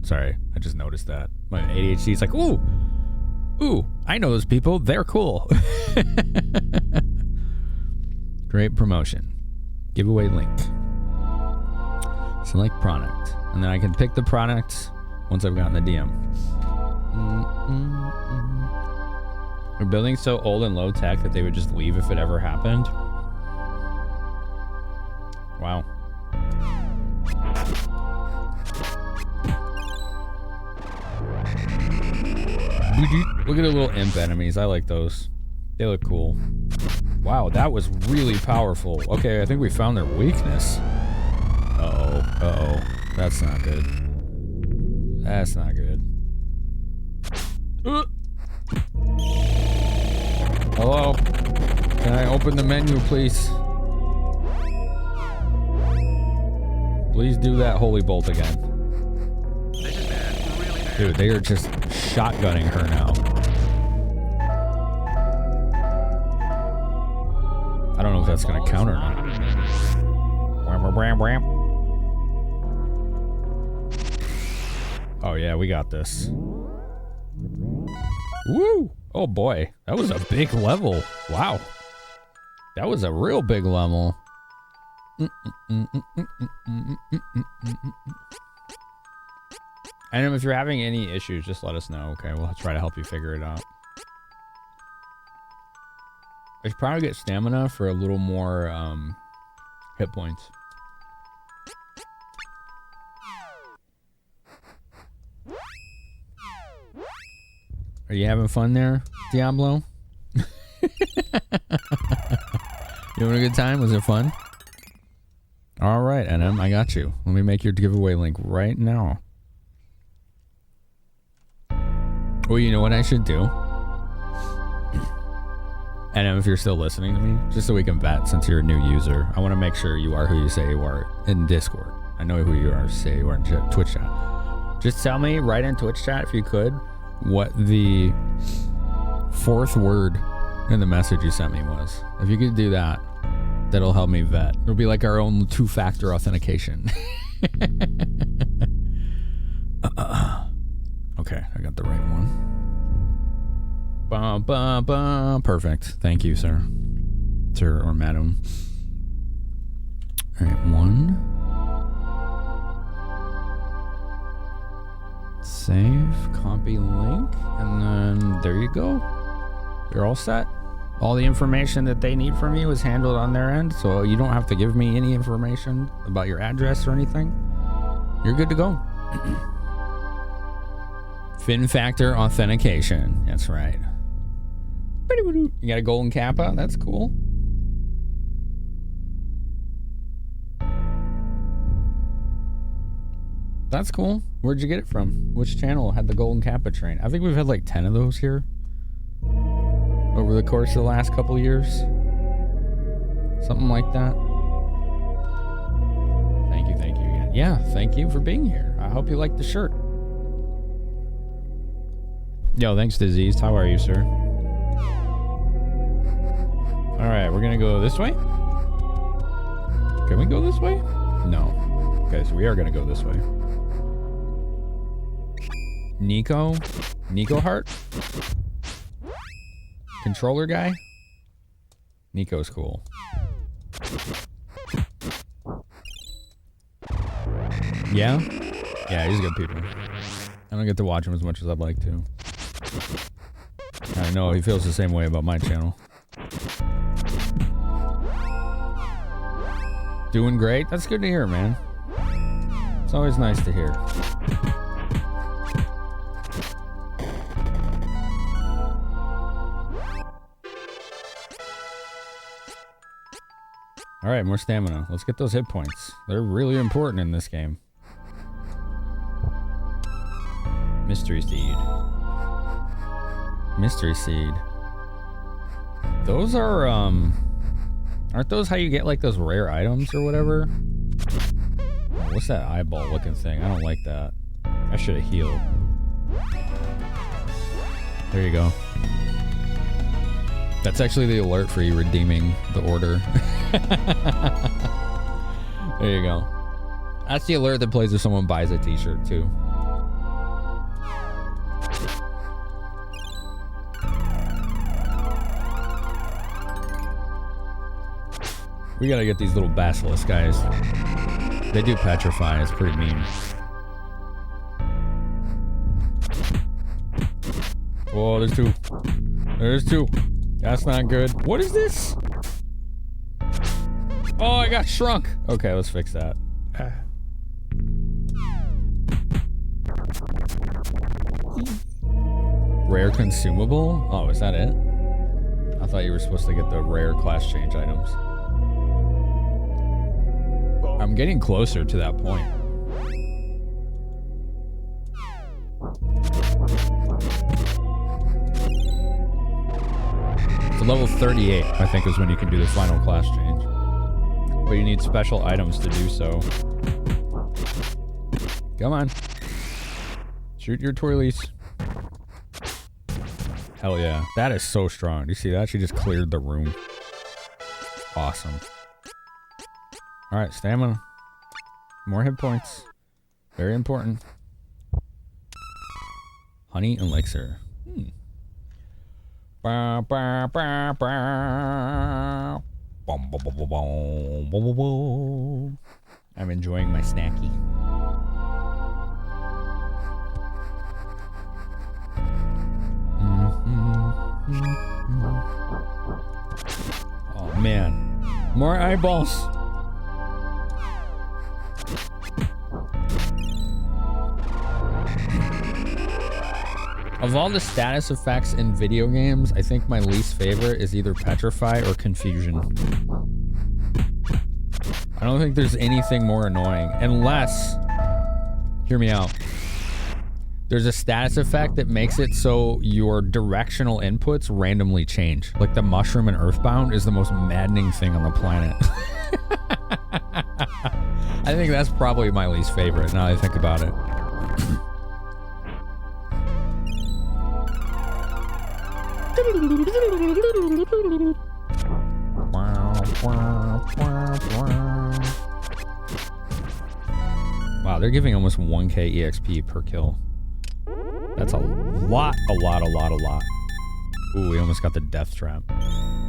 Sorry, I just noticed that. My ADHD is like, ooh, I know those people. They're cool. Great promotion. Giveaway link. Select product. And then I can pick the product once I've gotten the DM. Are buildings so old and low tech that they would just leave if it ever happened? Wow. Look at the little imp enemies. I like those. They look cool. Wow, that was really powerful. Okay, I think we found their weakness. Uh-oh. That's not good. That's not good. Hello? Can I open the menu, please? Please do that holy bolt again. Dude, they are just shotgunning her now. I don't know if that's gonna count or not. Oh yeah, we got this. Woo! Oh boy, that was a big level. Wow. That was a real big level. And if you're having any issues, just let us know, okay? We'll try to help you figure it out. I should probably get stamina for a little more hit points. Are you having fun there, Diablo? You having a good time? Was it fun? All right, NM, I got you. Let me make your giveaway link right now. Well, you know what I should do? NM, if you're still listening to me, just so we can vet since you're a new user, I want to make sure you are who you say you are in Discord. I know who you are, say you are in Twitch chat. Just tell me right in Twitch chat, if you could, what the fourth word in the message you sent me was. If you could do that, that'll help me vet. It'll be like our own two-factor authentication. Okay, I got the right one. Ba, ba, ba. Perfect. Thank you, sir. Sir or madam. All right, 1. Save, copy link, and then there you go. You're all set. All the information that they need from you is handled on their end, so you don't have to give me any information about your address or anything. You're good to go. Fin Factor Authentication. That's right. You got a golden kappa? That's cool. That's cool. Where'd you get it from? Which channel had the golden kappa train? I think we've had like 10 of those here over the course of the last couple of years. Something like that. Thank you again. Yeah, thank you for being here. I hope you like the shirt. Yo, thanks, Diseased. How are you, sir? Alright, we're gonna go this way? Can we go this way? No. Okay, so we are gonna go this way. Nico Heart? Controller guy? Nico's cool. Yeah? Yeah, he's good people. I don't get to watch him as much as I'd like to. I know he feels the same way about my channel. Doing great? That's good to hear, man. It's always nice to hear. Alright, more stamina. Let's get those hit points. They're really important in this game. Mystery Seed. Mystery Seed. Those are, aren't those how you get, like, those rare items or whatever? Oh, what's that eyeball looking thing? I don't like that. I should have healed. There you go. That's actually the alert for you redeeming the order. There you go. That's the alert that plays if someone buys a t-shirt, too. We gotta get these little basilisk guys. They do petrify. It's pretty mean. Oh, there's two. There's two. That's not good. What is this? Oh, I got shrunk. Okay, let's fix that. Rare consumable? Oh, is that it? I thought you were supposed to get the rare class change items. I'm getting closer to that point. So level 38, I think, is when you can do the final class change. But you need special items to do so. Come on. Shoot your twirlies. Hell yeah. That is so strong. Do you see that? She just cleared the room. Awesome. Alright, stamina. More hit points. Very important. Honey elixir. Ba, ba, ba, ba. Bum, bum, bum, bum, bum, bum, bum. I'm enjoying my snacky. Oh man, more eyeballs. Of all the status effects in video games, I think my least favorite is either Petrify or Confusion. I don't think there's anything more annoying, unless, hear me out, there's a status effect that makes it so your directional inputs randomly change. Like the mushroom in Earthbound is the most maddening thing on the planet. I think that's probably my least favorite, now that I think about it. Wow, they're giving almost 1k EXP per kill. That's a lot. Ooh, we almost got the death trap.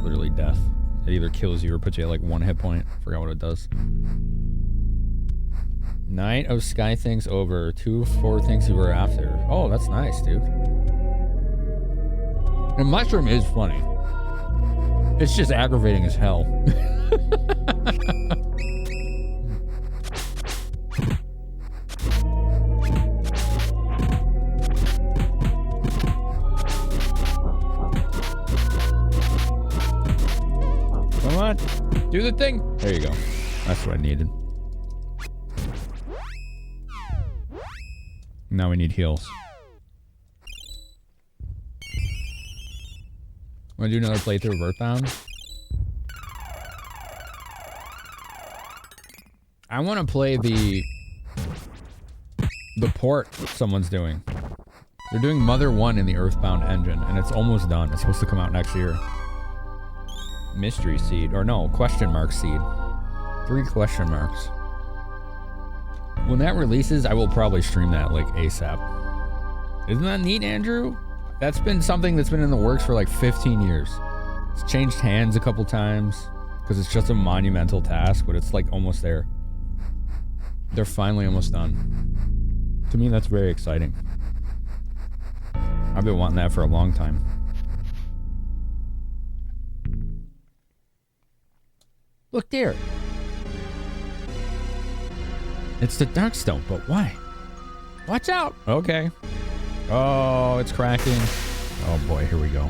Literally death. It either kills you or puts you at like 1 hit point. Forgot what it does. Night of Sky Things over. 2 of 4 things you were after. Oh, that's nice, dude. The mushroom is funny. It's just aggravating as hell. Come on, do the thing. There you go. That's what I needed. Now we need heals. Want to do another playthrough of Earthbound? I want to play the port someone's doing. They're doing Mother 1 in the Earthbound engine, and it's almost done. It's supposed to come out next year. Mystery seed, or no, question mark seed. 3 question marks. When that releases, I will probably stream that like ASAP. Isn't that neat, Andrew? That's been something that's been in the works for like 15 years. It's changed hands a couple times because it's just a monumental task, but it's like almost there. They're finally almost done. To me, that's very exciting. I've been wanting that for a long time. Look there. It's the Darkstone, but why? Watch out. Okay. Oh, it's cracking. Oh boy, here we go.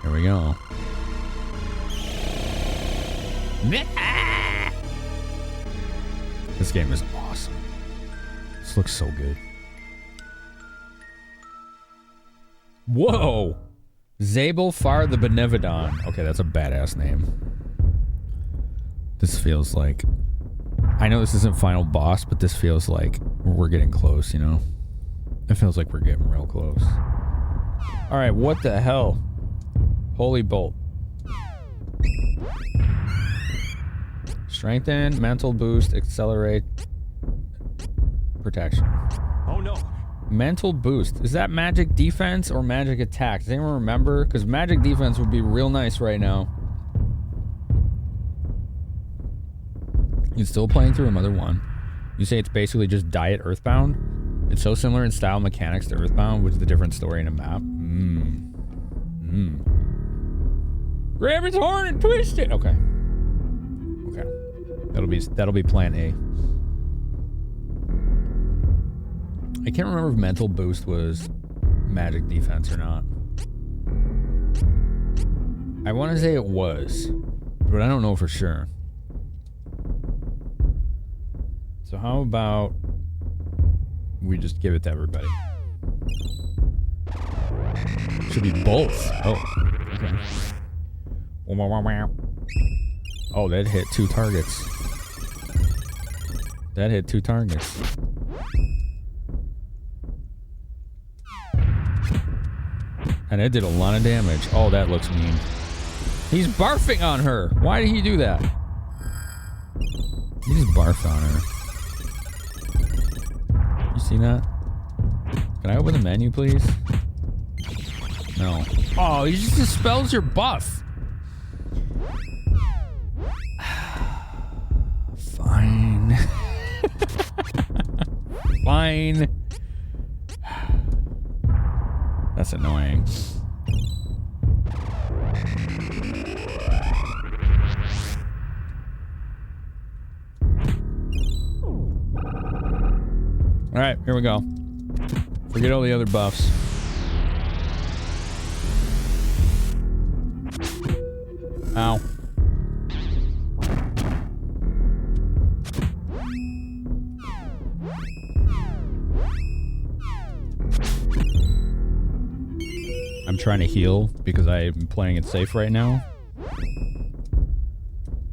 Here we go. This game is awesome. This looks so good. Whoa! Zabel Far the Benevodon. Okay, that's a badass name. This feels like... I know this isn't final boss, but this feels like we're getting close, you know? It feels like we're getting real close. Alright, what the hell? Holy Bolt. Strengthen, mental boost, accelerate, protection. Oh no. Mental boost. Is that magic defense or magic attack? Does anyone remember? Because magic defense would be real nice right now. You're still playing through Mother 1. You say it's basically just Diet Earthbound? It's so similar in style mechanics to Earthbound, which is a different story in a map. Grab its horn and twist it! Okay. Okay. That'll be plan A. I can't remember if mental boost was magic defense or not. I want to say it was, but I don't know for sure. So how about we just give it to everybody? Should be both. Oh, okay. Oh, that hit 2 targets. That hit 2 targets. And it did a lot of damage. Oh, that looks mean. He's barfing on her. Why did he do that? He just barfed on her. You see that? Can I open the menu, please? No. Oh, he just dispels your buff. Fine. Fine. That's annoying. All right, here we go. Forget all the other buffs. Ow. I'm trying to heal because I'm playing it safe right now.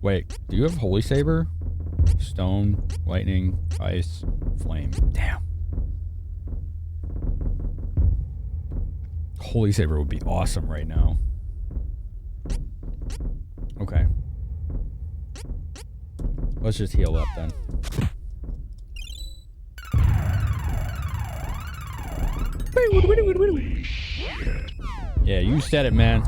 Wait, do you have Holy Saber? Stone, lightning, ice, flame. Damn. Holy Saber would be awesome right now. Okay. Let's just heal up then. Yeah, you said it, man.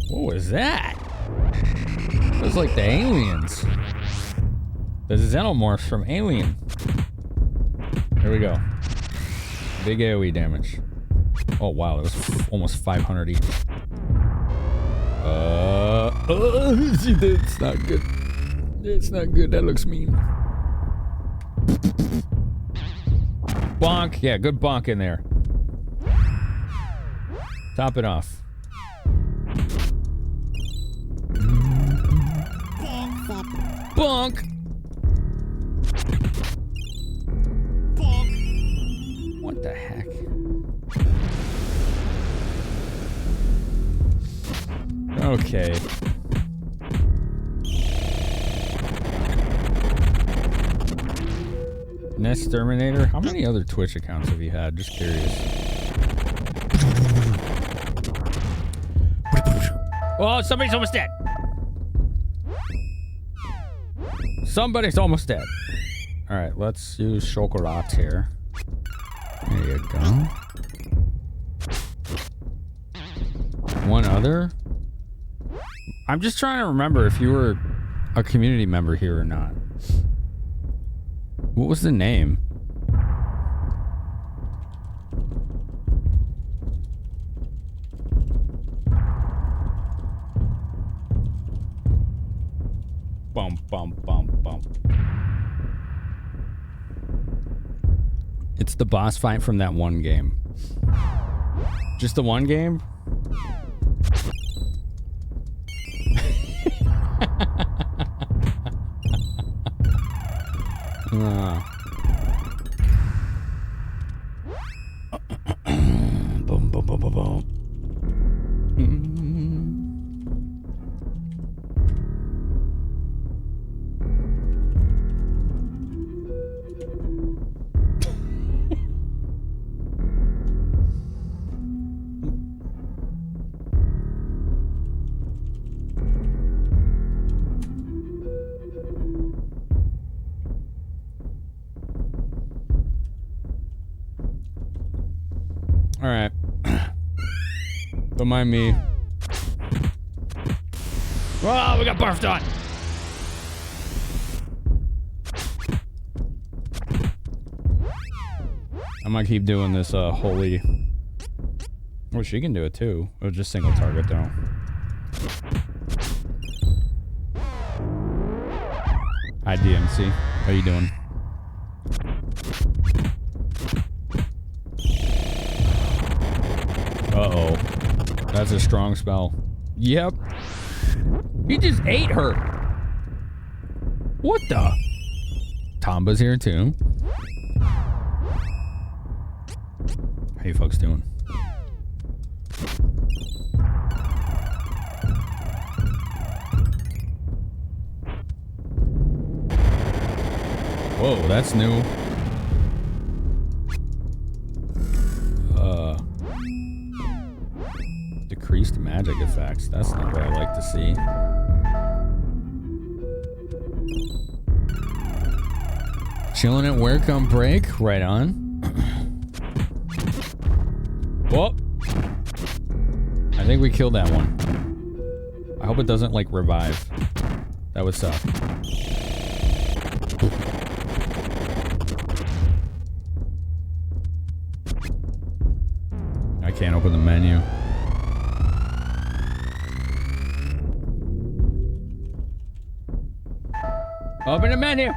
What was that? It was like the aliens. The xenomorphs from Alien. Here we go. Big AoE damage. Oh wow, that was almost 500 each. It's not good. It's not good. That looks mean. Bonk. Yeah, good bonk in there. Top it off. Bonk. What the heck? Okay. SNES Terminator? How many other Twitch accounts have you had? Just curious. Oh, somebody's almost dead. Somebody's almost dead. Alright, let's use chocolate here. There you go. One other? I'm just trying to remember if you were a community member here or not. What was the name? Bum, bum, bum, bum. It's the boss fight from that one game. Just the one game? Boom, boom, boom, boom, boom. All right. Don't mind me. Oh, we got barfed on. I'm gonna keep doing this holy. Oh, she can do it too. It was just single target though. Hi DMC. How you doing? Uh-oh. That's a strong spell. Yep. He just ate her. What the? Tomba's here too. How you folks doing? Whoa, that's new. Decreased magic effects. That's not what I like to see. Chilling at work on break. Right on. Whoa. I think we killed that one. I hope it doesn't, like, revive. That would suck. I can't open the menu. Open the menu!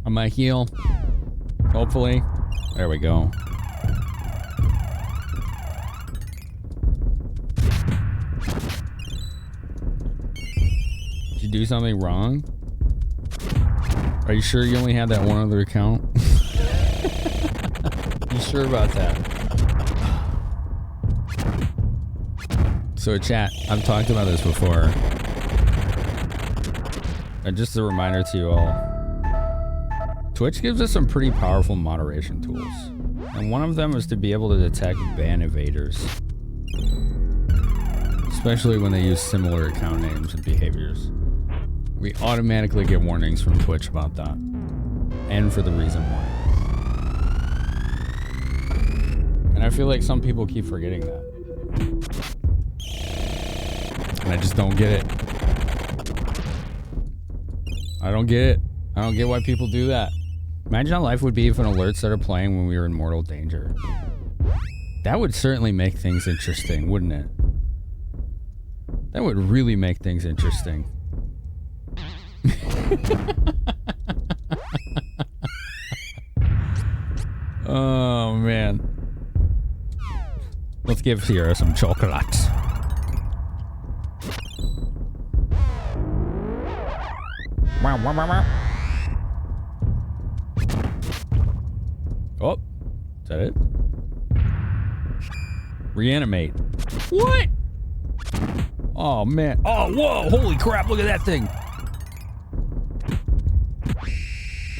On my heel. Hopefully. There we go. Did you do something wrong? Are you sure you only had that one other account? You sure about that? So chat, I've talked about this before. And just a reminder to you all. Twitch gives us some pretty powerful moderation tools. And one of them is to be able to detect ban evaders. Especially when they use similar account names and behaviors. We automatically get warnings from Twitch about that. And for the reason why. And I feel like some people keep forgetting that. And I just don't get it. I don't get it. I don't get why people do that. Imagine how life would be if an alert started playing when we were in mortal danger. That would certainly make things interesting, wouldn't it? That would really make things interesting. Oh, man. Let's give Sierra some chocolate. Wow, wow, wow, wow. Oh, is that it? Reanimate. What? Oh, man. Oh, whoa. Holy crap. Look at that thing.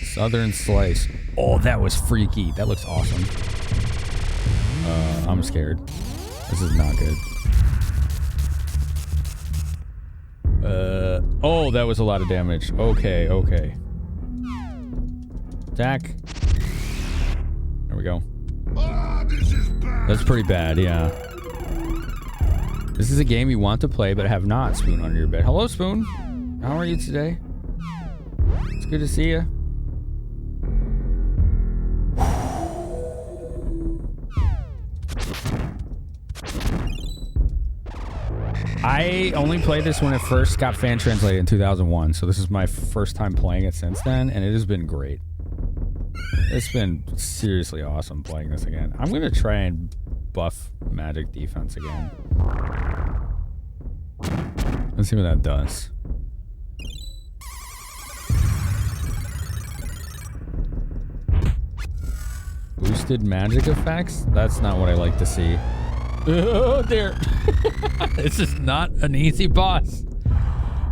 Southern Slice. Oh, that was freaky. That looks awesome. I'm scared. This is not good. Oh, that was a lot of damage. Okay, okay. Attack. There we go. That's pretty bad, yeah. This is a game you want to play but have not, Spoon, under your bed. Hello, Spoon. How are you today? It's good to see you. I only played this when it first got fan translated in 2001, so this is my first time playing it since then, and it has been great. It's been seriously awesome playing this again. I'm gonna try and buff magic defense again. Let's see what that does. Boosted magic effects? That's not what I like to see. Oh dear. This is not an easy boss.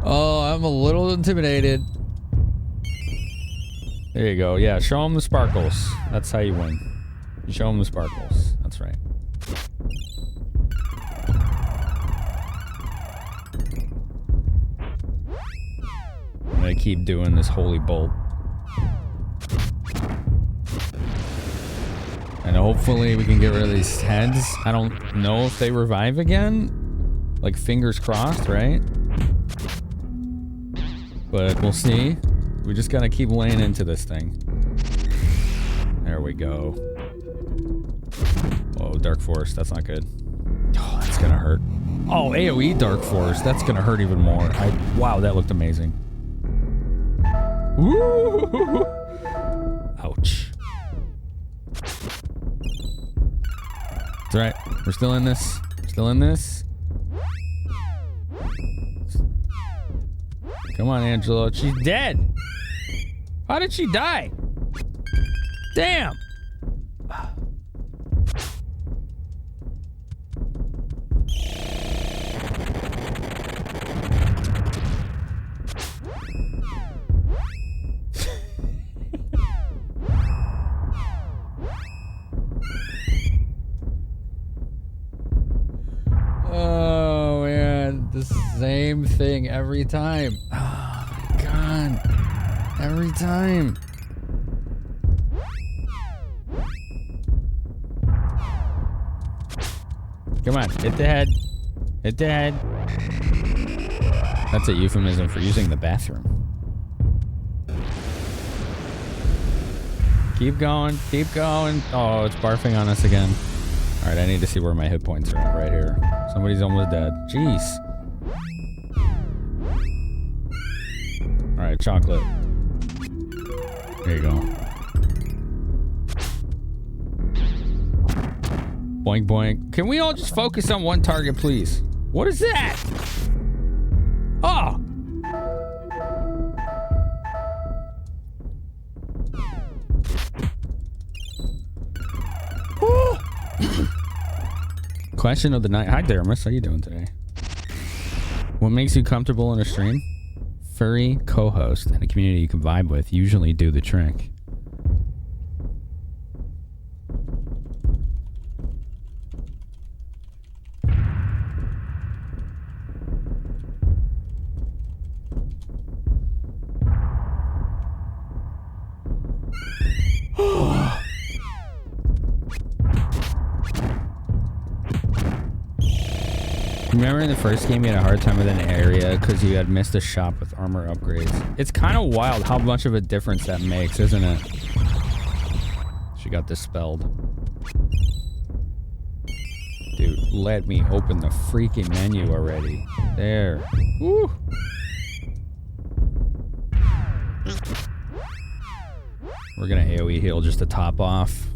Oh, I'm a little intimidated. There you go. Yeah, show him the sparkles. That's how you win. You show him the sparkles. That's right. I'm gonna keep doing this holy bolt. And hopefully we can get rid of these heads. I don't know if they revive again. Like, fingers crossed, right? But we'll see. We just gotta keep laying into this thing. There we go. Oh, Dark Force. That's not good. Oh, that's gonna hurt. Oh, AoE Dark Force. That's gonna hurt even more. Wow, that looked amazing. Woo! Ouch. That's right. We're still in this. We're still in this. Come on, Angela. She's dead. How did she die? Damn. the same thing every time. Oh my god. Every time. Come on, hit the head. Hit the head. That's a euphemism for using the bathroom. Keep going, keep going. Oh, it's barfing on us again. All right, I need to see where my hit points are at right here. Somebody's almost dead. Jeez. All right, chocolate. There you go. Boink, boink. Can we all just focus on one target, please? What is that? Oh! Question of the night. Hi, Dermis. How you doing today? What makes you comfortable in a stream? Furry co-host and a community you can vibe with usually do the trick. Remember in the first game you had a hard time with an area because you had missed a shop with armor upgrades. It's kind of wild how much of a difference that makes, isn't it? She got dispelled. Dude, let me open the freaking menu already. There. Woo! We're gonna AoE heal just to top off.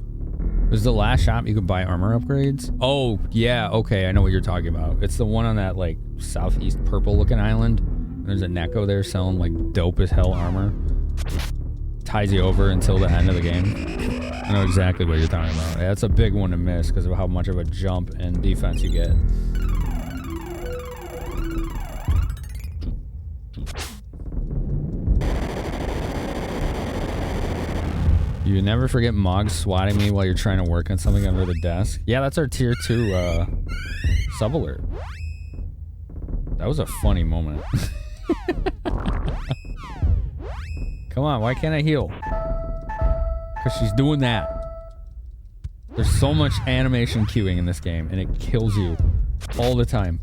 Was the last shop you could buy armor upgrades? Oh, yeah, okay, I know what you're talking about. It's the one on that, like, southeast purple-looking island. There's a Neko there selling, like, dope-as-hell armor. Ties you over until the end of the game. I know exactly what you're talking about. Yeah, that's a big one to miss because of how much of a jump and defense you get. You never forget Mog swatting me while you're trying to work on something under the desk. Yeah, that's our tier 2 sub alert. That was a funny moment. Come on, why can't I heal? Because she's doing that. There's so much animation queuing in this game, and it kills you all the time.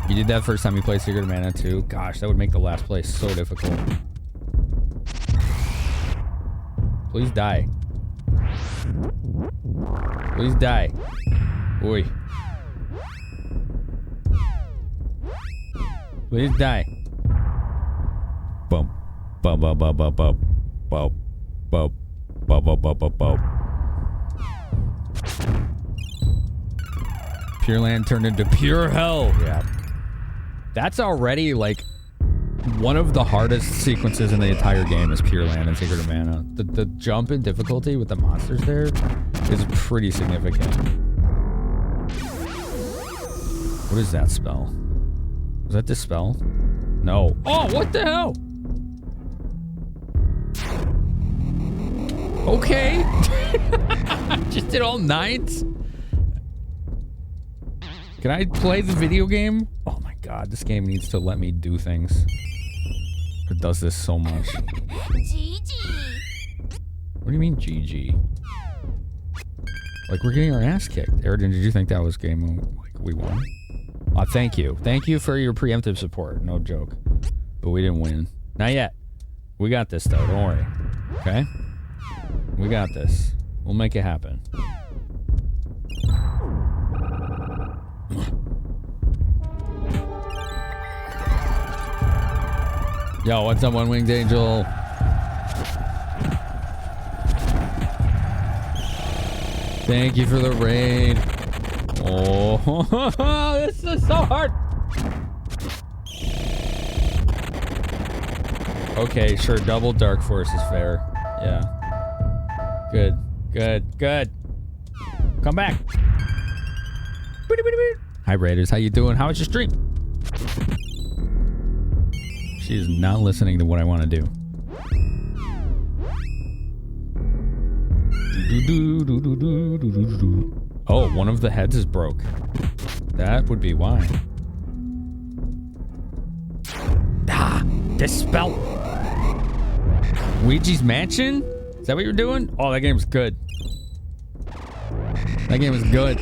You did that first time you played Secret of Mana too? Gosh, that would make the last play so difficult. Please die. Please die. Oi. Please die. Bump. Bump, bump, bump, bump, bump. Bump. Bump. Bump, bump, bump, bump, bump. Pure Land turned into pure hell. Yeah. That's already like one of the hardest sequences in the entire game is Pure Land and Secret of Mana. The jump in difficulty with the monsters there is pretty significant. What is that spell? Was that Dispel? No. Oh, what the hell? Okay. Just did all nines? Can I play the video game? Oh my god, this game needs to let me do things. It does this so much. GG. What do you mean GG? Like we're getting our ass kicked. Eridan, did you think that was game like we won? Thank you. Thank you for your preemptive support. No joke. But we didn't win. Not yet. We got this though, don't worry. Okay? We got this. We'll make it happen. Yo, what's up, One Winged Angel? Thank you for the raid. Oh, this is so hard. Okay, sure, double Dark Force is fair. Yeah. Good, good, good. Come back. Hi, Raiders. How you doing? How was your stream? She is not listening to what I want to do. Oh, one of the heads is broke. That would be why. Ah, dispel. Ouija's Mansion? Is that what you're doing? Oh, that game was good. That game was good.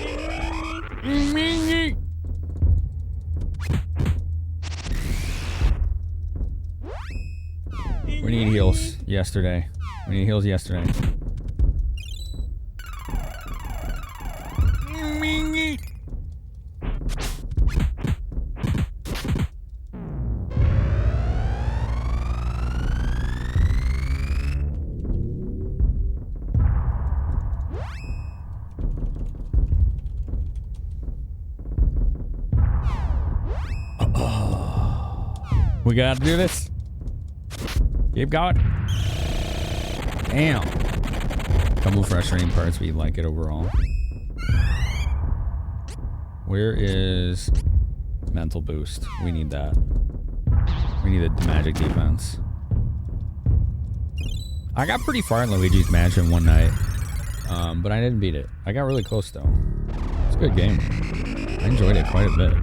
We need heals yesterday. We need heals yesterday. We gotta do this. Keep going. Damn. Couple frustrating parts, but you like it overall. Where is mental boost? We need that. We need the magic defense. I got pretty far in Luigi's Mansion one night, but I didn't beat it. I got really close though. It's a good game. I enjoyed it quite a bit.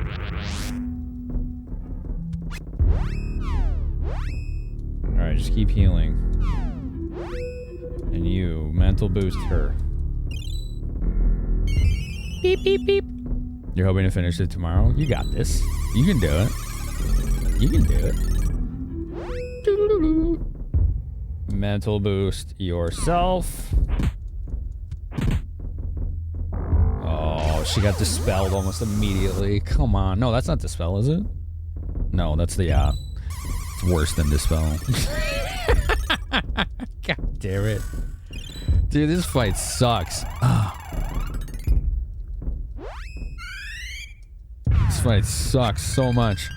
Alright, just keep healing. And you, mental boost her. Beep, beep, beep. You're hoping to finish it tomorrow? You got this. You can do it. You can do it. Doo-doo-doo-doo. Mental boost yourself. Oh, she got dispelled almost immediately. Come on. No, that's not dispel, is it? No, that's the, it's worse than dispel. God damn it. Dude, this fight sucks. This fight sucks so much.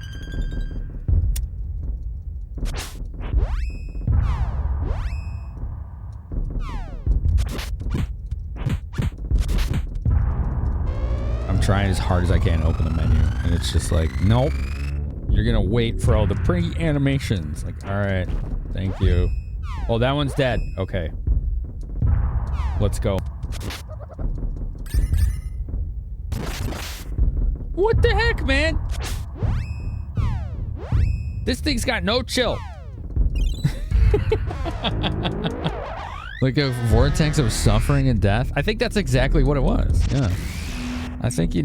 I'm trying as hard as I can to open the menu, and it's just like, nope. You're gonna wait for all the pretty animations. Like, alright, thank you. Oh, that one's dead. Okay. Let's go. What the heck, man? This thing's got no chill. Like a vortex of suffering and death. I think that's exactly what it was. Yeah. I think you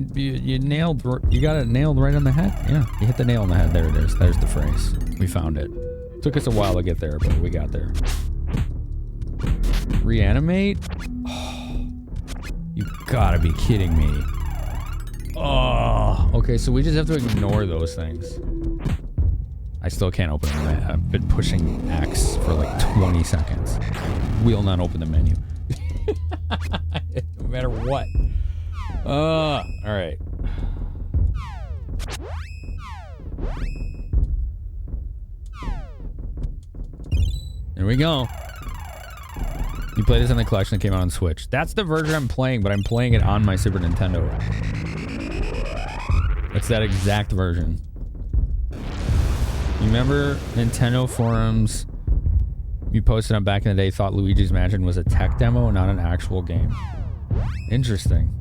nailed, you got it nailed right on the head. Yeah, you hit the nail on the head. There it is. There's the phrase. We found it. Took us a while to get there, but we got there. Reanimate? Oh, you gotta be kidding me. Oh, okay, so we just have to ignore those things. I still can't open them. I've been pushing X for like 20 seconds. Will not open the menu. No matter what. All right. There we go. You play this in the collection that came out on Switch. That's the version I'm playing, but I'm playing it on my Super Nintendo. It's that exact version. You remember Nintendo forums you posted on back in the day thought Luigi's Mansion was a tech demo, not an actual game. Interesting.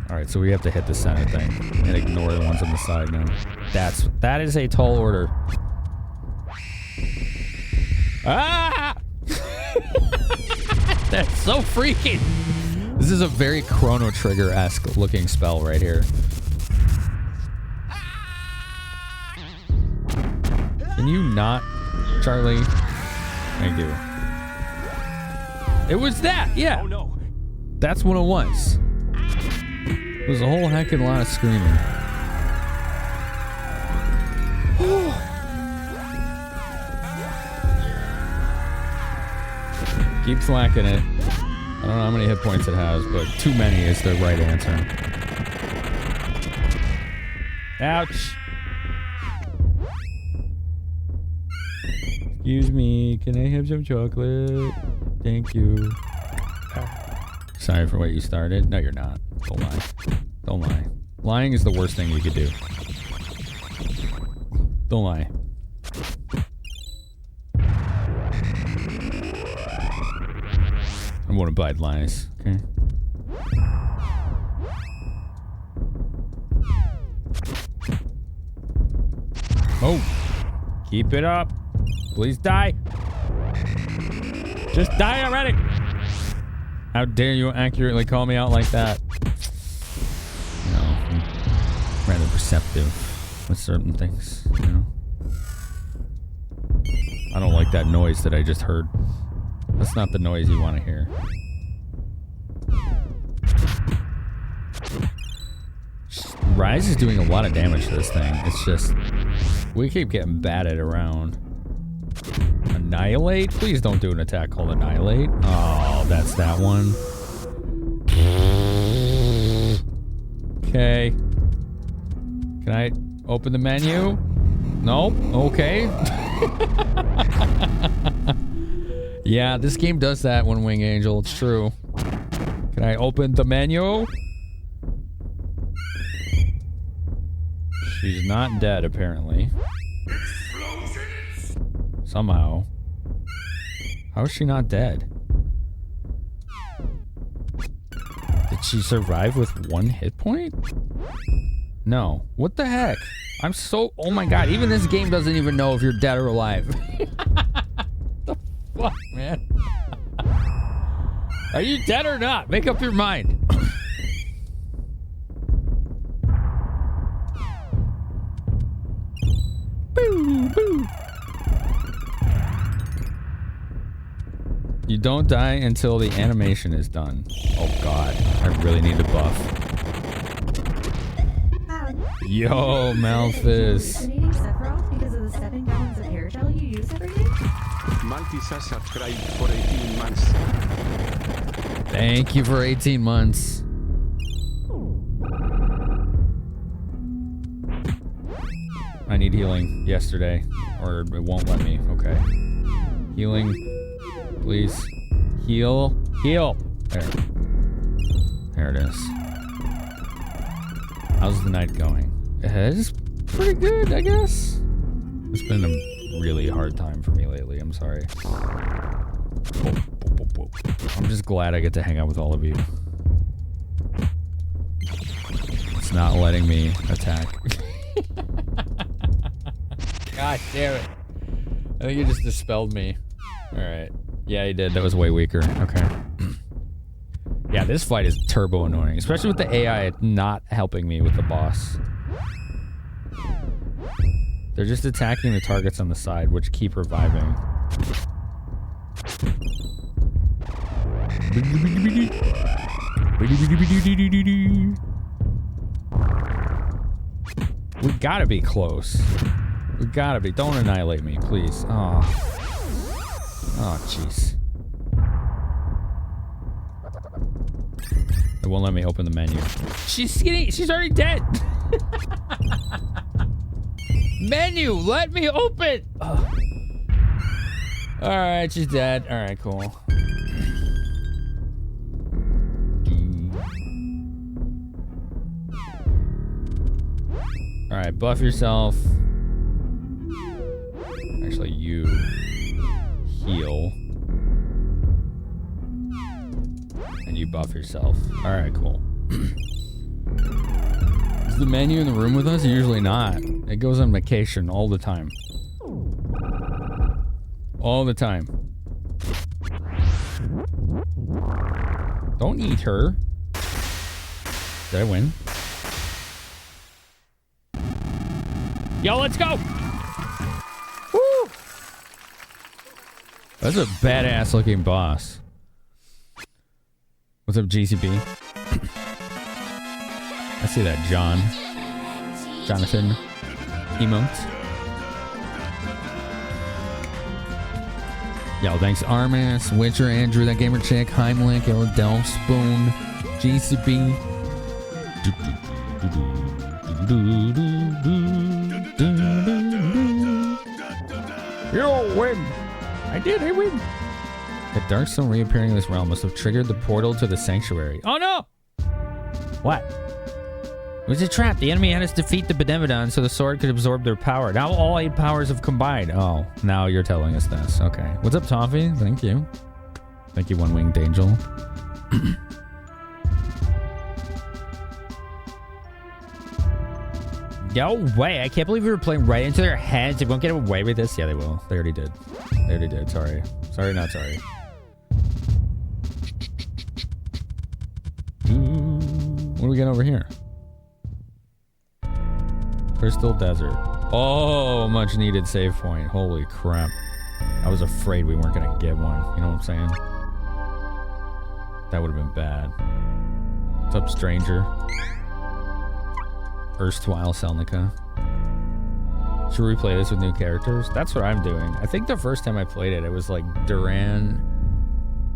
Alright, so we have to hit the center thing and ignore the ones on the side now. That is a tall order. Ah! That's so freaking. This is a very Chrono Trigger-esque looking spell right here. Can you not, Charlie? Thank you. It was that, yeah. Oh no. That's what it was. It was a whole heckin' lot of screaming. Keep flacking it. I don't know how many hit points it has, but too many is the right answer. Ouch. Excuse me, can I have some chocolate? Thank you. Sorry for what you started. No, you're not. Don't lie. Don't lie. Lying is the worst thing you could do. Don't lie. I won't abide lies. Okay. Oh, keep it up. Please die. Just die already. How dare you accurately call me out like that? No, I'm rather perceptive with certain things, you know? I don't like that noise that I just heard. That's not the noise you want to hear. Rise is doing a lot of damage to this thing. It's just... we keep getting batted around. Annihilate? Please don't do an attack called Annihilate. Oh, that's that one. Okay. Can I open the menu? Nope. Okay. Yeah, this game does that when Wing Angel. It's true. Can I open the menu? She's not dead, apparently. Somehow. How is she not dead? Did she survive with 1 hit point? No. What the heck? I'm so... oh my god, even this game doesn't even know if you're dead or alive. The fuck, man? Are you dead or not? Make up your mind. Boo, boo. You don't die until the animation is done. Oh god, I really need to buff. Yo, Malphus. Eliminating Sephiroth because of the 7 gallons of hair gel you use every day? Malphus has subscribed for 18 months. Thank you for 18 months. I need healing yesterday, or it won't let me. Okay. Healing. Please. Heal. Heal. There. There it is. How's the night going? It's pretty good, I guess. It's been a really hard time for me lately. I'm sorry. I'm just glad I get to hang out with all of you. It's not letting me attack. God damn it. I think you just dispelled me. Alright. Yeah, he did. That was way weaker. Okay. Yeah, this fight is turbo annoying. Especially with the AI not helping me with the boss. They're just attacking the targets on the side, which keep reviving. We gotta be close. We gotta be. Don't annihilate me, please. Oh. Oh, jeez. It won't let me open the menu. She's skinny. She's already dead. Menu, let me open. Oh. All right, she's dead. All right, cool. All right, buff yourself. Actually, you heal. And you buff yourself. All right, cool. Is the menu in the room with us? Usually not. It goes on vacation all the time. All the time. Don't eat her. Did I win? Yo, let's go! Woo! That's a badass looking boss. What's up, GCB? I see that, Jonathan emote. Yo, thanks Armas, Witcher, Andrew, that gamer chick, Heimlich, Delph, Spoon, GCB. Yo, win! I win! The Darkstone reappearing in this realm must have triggered the portal to the sanctuary. Oh no! What? It was a trap. The enemy had us defeat the Finamenon so the sword could absorb their power. Now all 8 powers have combined. Oh, now you're telling us this. Okay. What's up, Toffee? Thank you. Thank you, One Winged Angel. No way. I can't believe we were playing right into their heads. They won't get away with this. Yeah, they will. They already did. They already did. Sorry. Sorry, not sorry. What do we got over here? Crystal Desert. Oh, much needed save point. Holy crap. I was afraid we weren't going to get one. You know what I'm saying? That would have been bad. What's up, stranger? Erstwhile Selnica. Should we play this with new characters? That's what I'm doing. I think the first time I played it, it was like Duran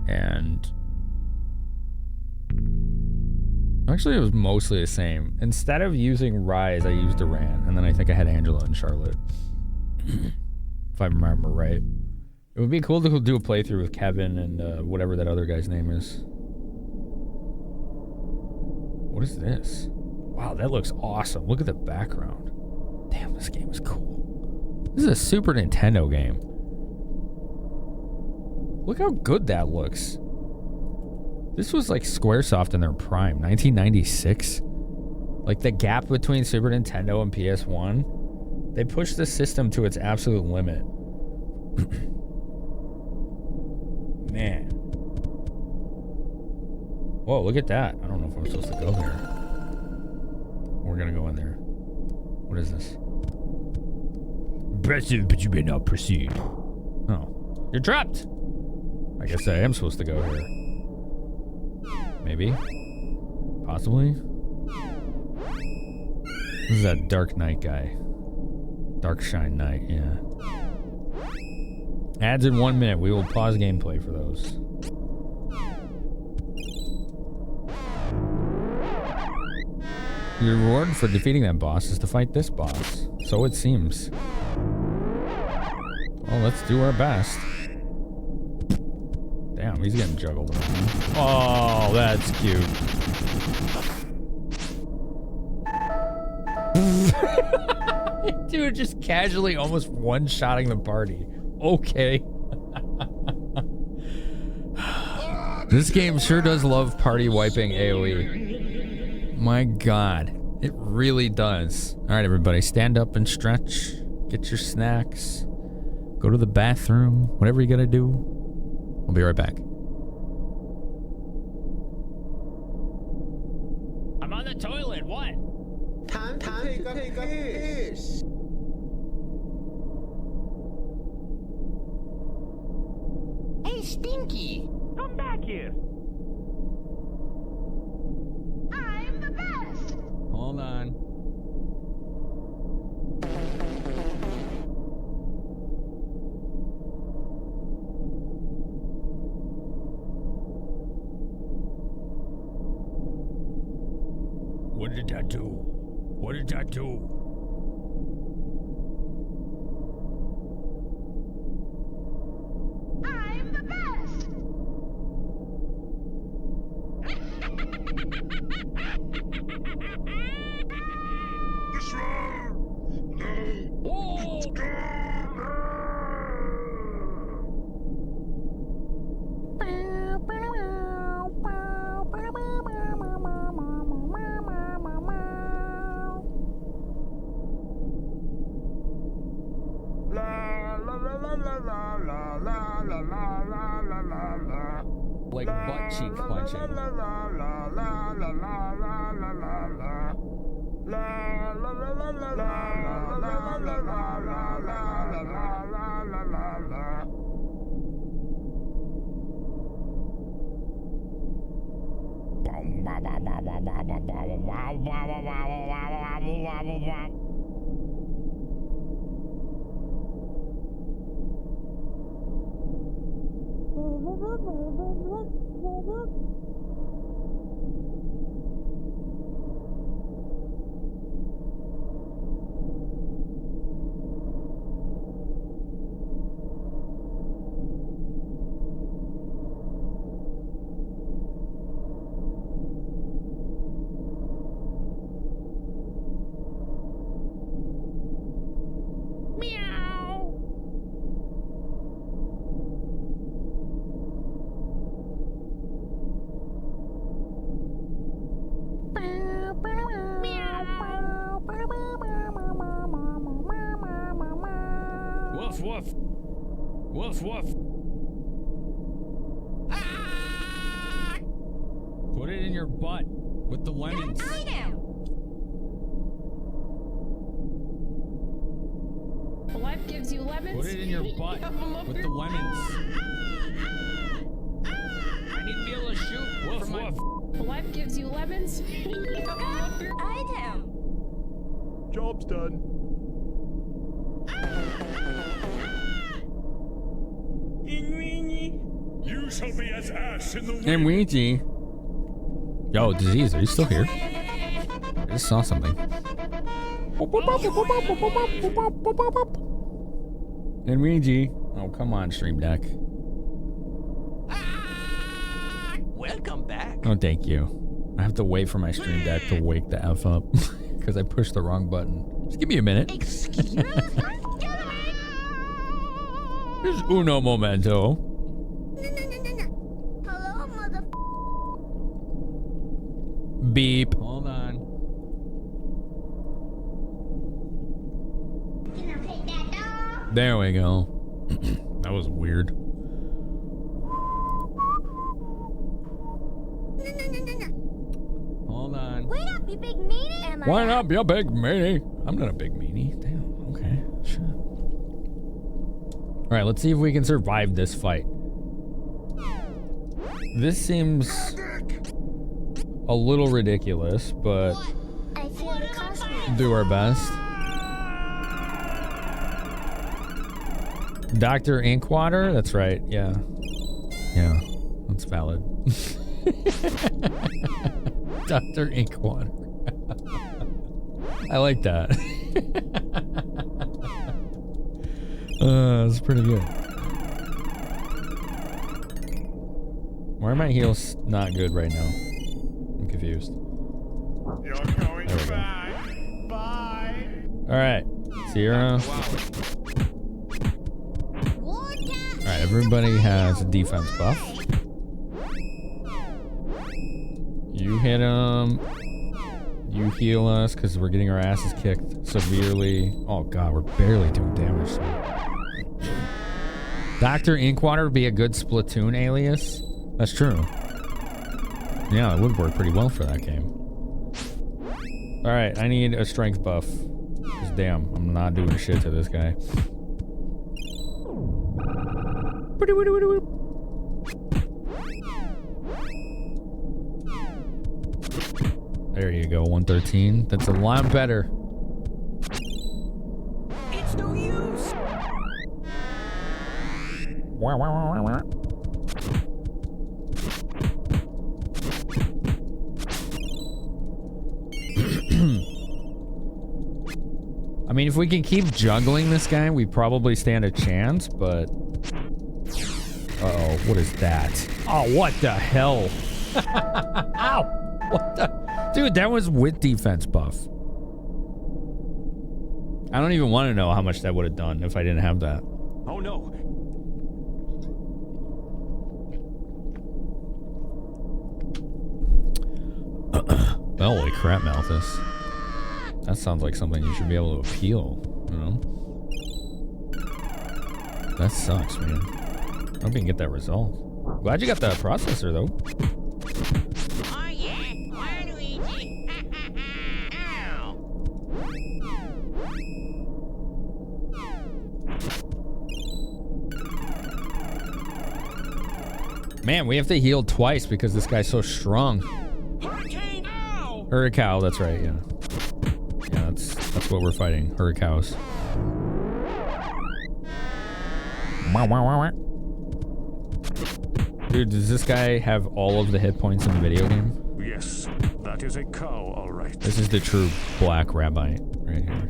and... Actually, it was mostly the same. Instead of using Rise, I used Duran. And then I think I had Angela and Charlotte. If I remember right. It would be cool to do a playthrough with Kevin and whatever that other guy's name is. What is this? Wow, that looks awesome. Look at the background. Damn, this game is cool. This is a Super Nintendo game. Look how good that looks. This was like Squaresoft in their prime. 1996. Like the gap between Super Nintendo and PS1. They pushed the system to its absolute limit. Man. Whoa, look at that. I don't know if I'm supposed to go there. We're gonna go in there. What is this? Impressive, but you may not proceed. Oh. You're trapped! I guess I am supposed to go here. Maybe? Possibly? This is that Dark Knight guy. Dark Shine Knight, yeah. Ads in 1 minute. We will pause gameplay for those. Your reward for defeating that boss is to fight this boss. So it seems. Well, let's do our best. Damn, he's getting juggled around. Oh, that's cute. Dude, just casually almost one-shotting the party. Okay. This game sure does love party wiping AoE. My God, it really does. All right, everybody, stand up and stretch. Get your snacks. Go to the bathroom. Whatever you gotta do. I'll be right back. I'm on the toilet. What? Time to take a piss. Hey, Stinky! Come back here. I'm the best! Hold on. What did that do? What did that do? I'm the best! This road! No! Whoa! Like butt cheek punching. Woof woof. Woof woof. Put it in your butt with the lemons. Life gives you lemons. Put it in your butt with the lemons. I need to be able to shoot. Woof woof. Life gives you lemons. Item. Job's done. You shall be as ash in the wind. And Ouija. Yo, Disease, are you still here? I just saw something. And Ouija. Oh, come on, Stream Deck. Welcome back. Oh, thank you. I have to wait for my Stream Deck to wake the F up because I pushed the wrong button. Just give me a minute. Excuse me? Here's uno momento. Hello, mother. Beep. Hold on. Can I take that dog? There we go. That was weird. Hold on. Wait up, you big meanie. Am I Why up, you big meanie? I'm not a big meanie. Damn. Okay. Shit. All right, let's see if we can survive this fight. This seems a little ridiculous, but I feel the costume. do our best. Dr. Inkwater? That's right. Yeah. Yeah. That's valid. Dr. Inkwater. I like that. That's pretty good. Why are my heels not good right now? I'm confused. You're going There we go. back. Bye. Alright. Sierra. Alright, everybody has a defense buff. You hit him. You heal us because we're getting our asses kicked severely. Oh god, we're barely doing damage. Dr. Inkwater would be a good Splatoon alias. That's true. Yeah, it would work pretty well for that game. Alright, I need a strength buff. Because damn, I'm not doing shit to this guy. There you go, 113. That's a lot better. It's no use. I mean, if we can keep juggling this guy, we probably stand a chance, but... Uh-oh, what is that? Oh, what the hell? Ow! What the... Dude, that was with defense buff. I don't even want to know how much that would have done if I didn't have that. Oh no. Holy crap, Malthus. That sounds like something you should be able to appeal, you know? That sucks, man. I hope you can get that resolved. Glad you got that processor, though. Oh yeah, Waluigi. Ow. Man, we have to heal twice because this guy's so strong. Hurricane! Ow! Hurricane, that's right, yeah. Yeah, that's what we're fighting. Hurricanes. Dude, does this guy have all of the hit points in the video game? Yes, that is a cow, all right. This is the true black rabbit right here.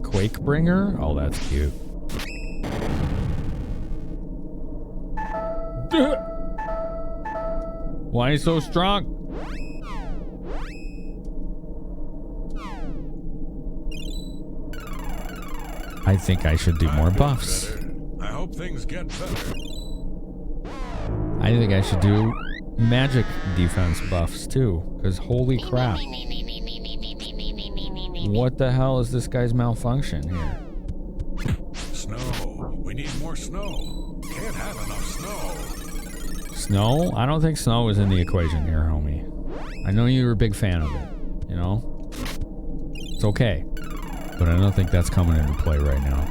Quakebringer? Oh, that's cute. Why are you so strong? I think I should do more buffs. I hope things get better. I think I should do magic defense buffs too, because holy crap. What the hell is this guy's malfunction here? Snow snow. Can't have enough snow. Snow? I don't think snow is in the equation here, homie. I know you're a big fan of it, you know? It's okay. But I don't think that's coming into play right now.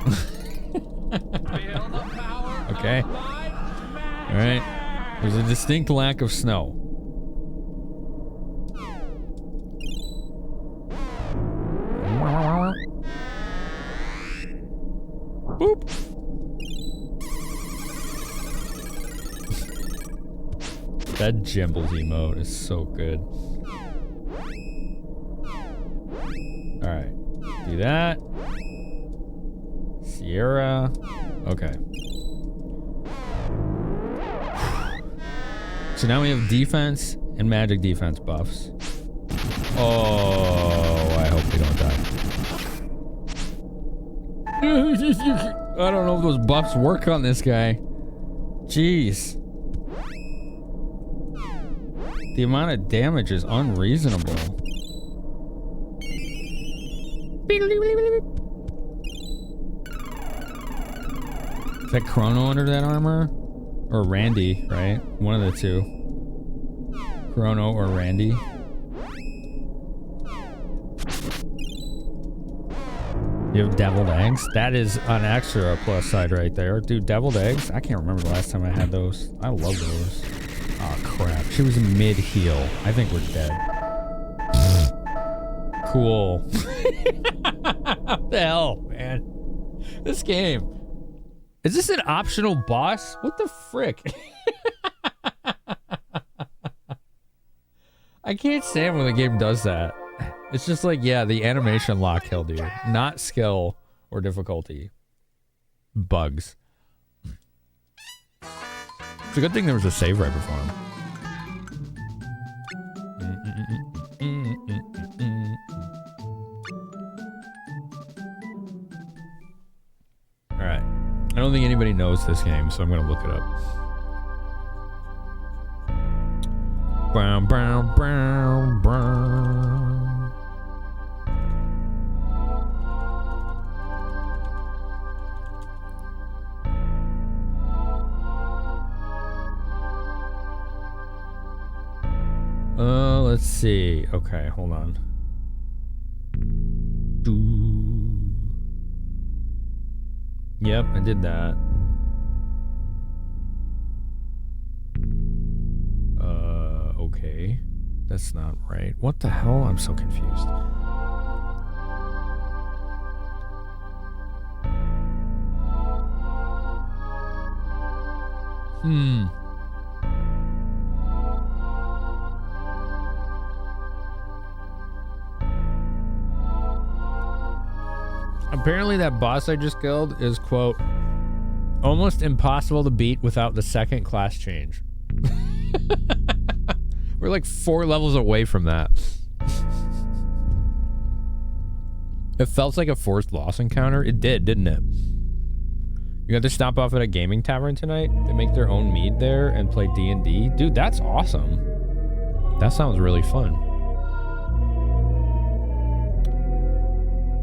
Okay. Alright. There's a distinct lack of snow. Boop. That Jimbles emote is so good. Alright. Do that. Sierra. Okay. So now we have defense and magic defense buffs. Oh, I hope we don't die. I don't know if those buffs work on this guy. Jeez. The amount of damage is unreasonable. Is that Chrono under that armor? Or Randy, right? One of the two. Chrono or Randy. You have deviled eggs? That is an extra plus side right there. Dude, deviled eggs? I can't remember the last time I had those. I love those. Oh, crap. She was mid-heal. I think we're dead. Cool. What the hell, man? This game. Is this an optional boss? What the frick? I can't stand when the game does that. It's just like, yeah, the animation lock killed you. Not skill or difficulty. Bugs. It's a good thing there was a save right before him. Alright. I don't think anybody knows this game, so I'm gonna look it up. Brown, brown, brown, brown. Let's see. Okay, hold on. Yep, I did that. Okay. That's not right. What the hell? I'm so confused. Apparently that boss I just killed is, quote, almost impossible to beat without the second class change. We're like 4 levels away from that. It felt like a forced loss encounter. It did, didn't it? You got to stop off at a gaming tavern tonight. They make their own mead there and play D&D. Dude, that's awesome. That sounds really fun.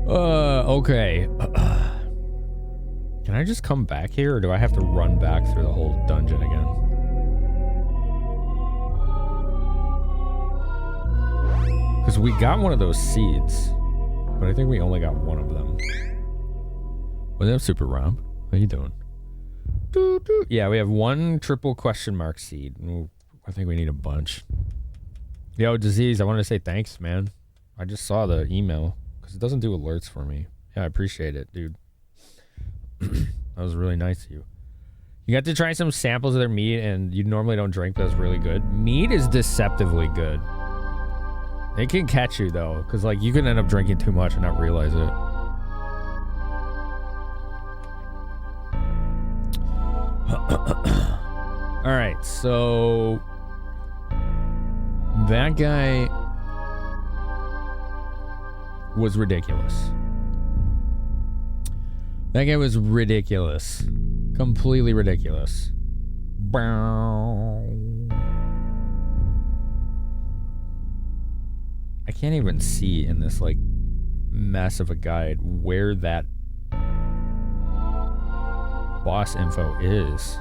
Okay. Can I just come back here, or do I have to run back through the whole dungeon again? Because we got one of those seeds, but I think we only got one of them. What's up, Super Rob? How you doing? Yeah, we have 1 triple question mark seed. Ooh, I think we need a bunch. Yo, Disease, I wanted to say thanks, man. I just saw the email. Because it doesn't do alerts for me. Yeah, I appreciate it, dude. That was really nice of you. You got to try some samples of their mead, and you normally don't drink, but it's really good. Mead is deceptively good. It can catch you, though, because, like, you can end up drinking too much and not realize it. Alright, so... that guy... was ridiculous. That guy was ridiculous. Completely ridiculous. I can't even see in this, like, mess of a guide where that boss info is.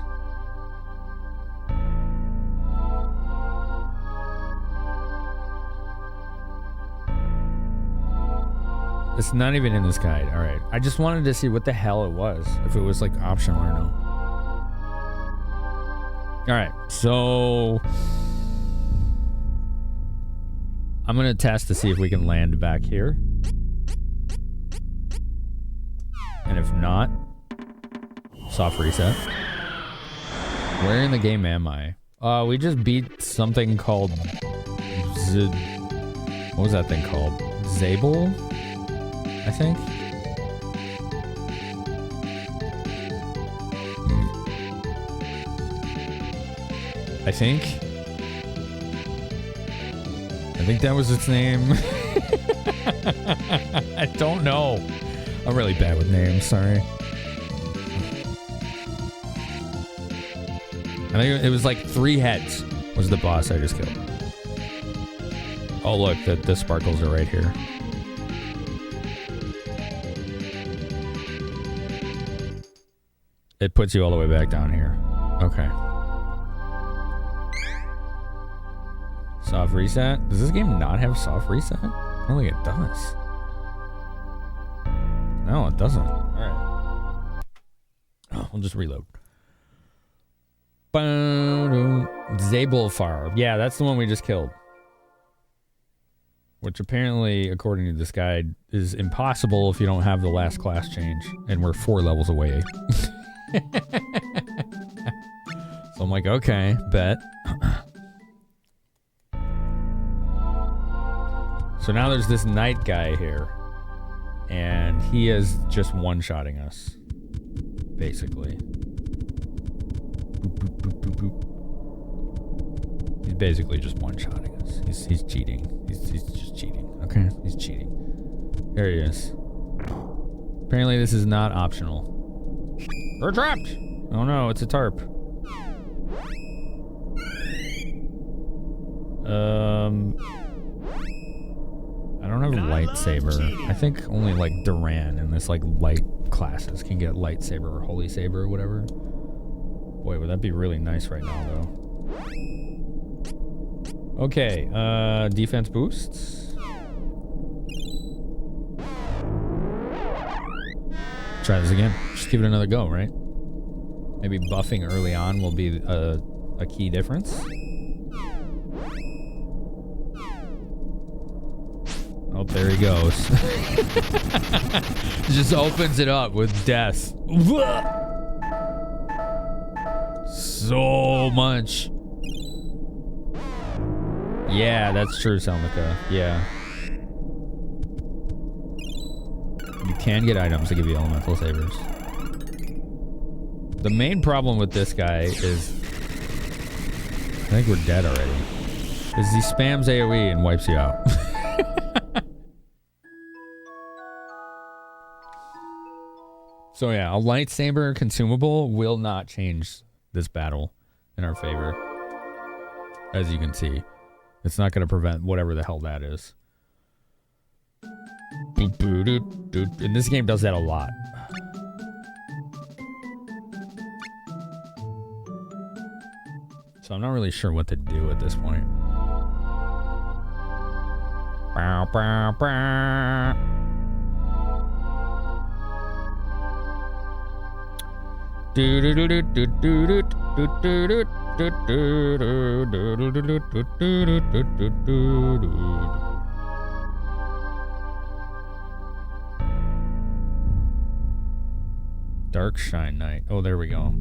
It's not even in this guide. All right. I just wanted to see what the hell it was. If it was like optional or no. All right. So I'm going to test to see if we can land back here. And if not, soft reset. Where in the game am I? We just beat something called what was that thing called? Zabel? I think. I think that was its name. I don't know. I'm really bad with names, sorry. I think it was like 3 heads was the boss I just killed. Oh look, the sparkles are right here. It puts you all the way back down here. Okay. Soft reset? Does this game not have soft reset? I don't think it does. No, it doesn't. Alright. Oh, we'll just reload. Zabelfar. Yeah, that's the one we just killed. Which apparently, according to this guide, is impossible if you don't have the last class change. And we're 4 levels away. So I'm like, okay, bet. So now there's this knight guy here. And he is just one-shotting us. Basically. Boop, boop, boop, boop, boop. He's basically just one-shotting us. He's cheating. He's just cheating. Okay? He's cheating. There he is. Apparently this is not optional. We're trapped! Oh no, it's a tarp. I don't have a lightsaber. I think only like Duran and this like light classes can get lightsaber or holy saber or whatever. Boy, would that be really nice right now though. Okay, defense boosts. Try this again. Just give it another go, right? Maybe buffing early on will be a key difference. Oh, there he goes. Just opens it up with death. So much. Yeah, that's true, Selnica. Yeah. You can get items that give you elemental sabers. The main problem with this guy is... I think we're dead already. Is he spams AoE and wipes you out. So yeah, a lightsaber consumable will not change this battle in our favor. As you can see. It's not going to prevent whatever the hell that is. And this game does that a lot. So I'm not really sure what to do at this point. Bow, bow, bow. Dark Shine Knight. Oh, there we go.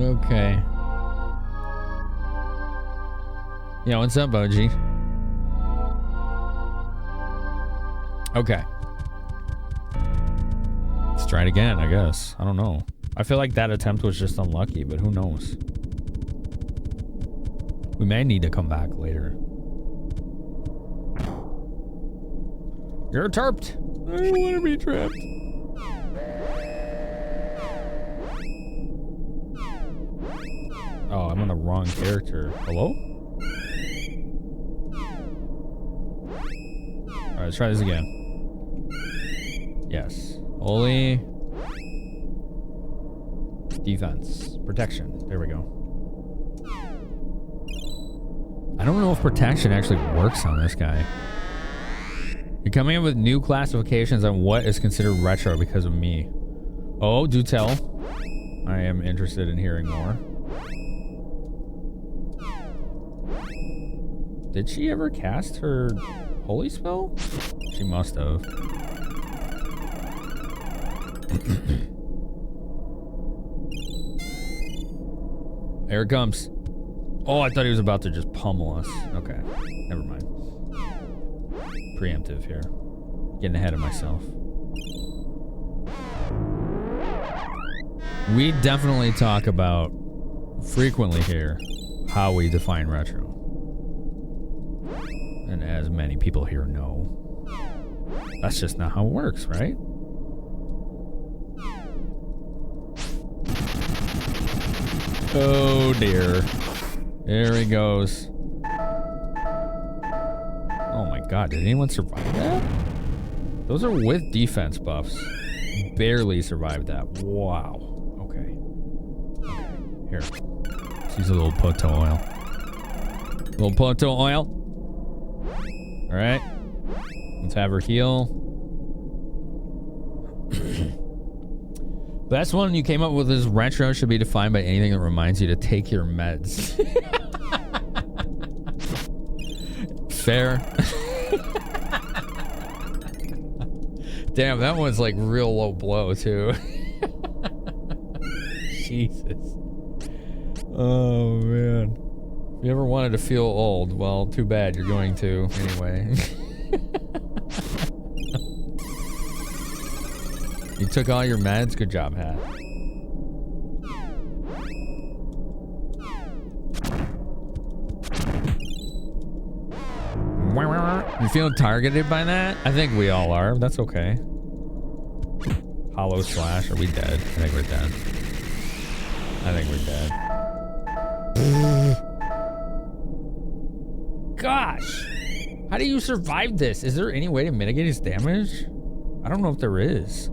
Okay. Yeah, what's up, Boji? Okay. Let's try it again, I guess. I don't know. I feel like that attempt was just unlucky, but who knows? We may need to come back later. You're tarped. I don't want to be trapped. Oh, I'm on the wrong character. Hello? Alright, let's try this again. Yes. Holy. Defense. Protection. There we go. I don't know if protection actually works on this guy. You're coming up with new classifications on what is considered retro because of me. Oh, do tell. I am interested in hearing more. Did she ever cast her holy spell? She must have. Here it comes. Oh, I thought he was about to just pummel us. Okay, never mind. Preemptive here. Getting ahead of myself. We definitely talk about frequently here how we define retro. And as many people here know, that's just not how it works, right? Oh dear. There he goes. Oh my god, did anyone survive that? Those are with defense buffs. Barely survived that. Wow. Okay. Okay. Here. Let's use a little poto oil. Little poto oil. Alright. Let's have her heal. Best one you came up with is retro should be defined by anything that reminds you to take your meds. Fair. Damn, that one's like real low blow too. Jesus. Oh man. If you ever wanted to feel old, well, too bad, you're going to anyway. You took all your meds? Good job, Hat. You feeling targeted by that? I think we all are. That's okay. Hollow slash. Are we dead? I think we're dead. I think we're dead. Gosh! How do you survive this? Is there any way to mitigate his damage? I don't know if there is.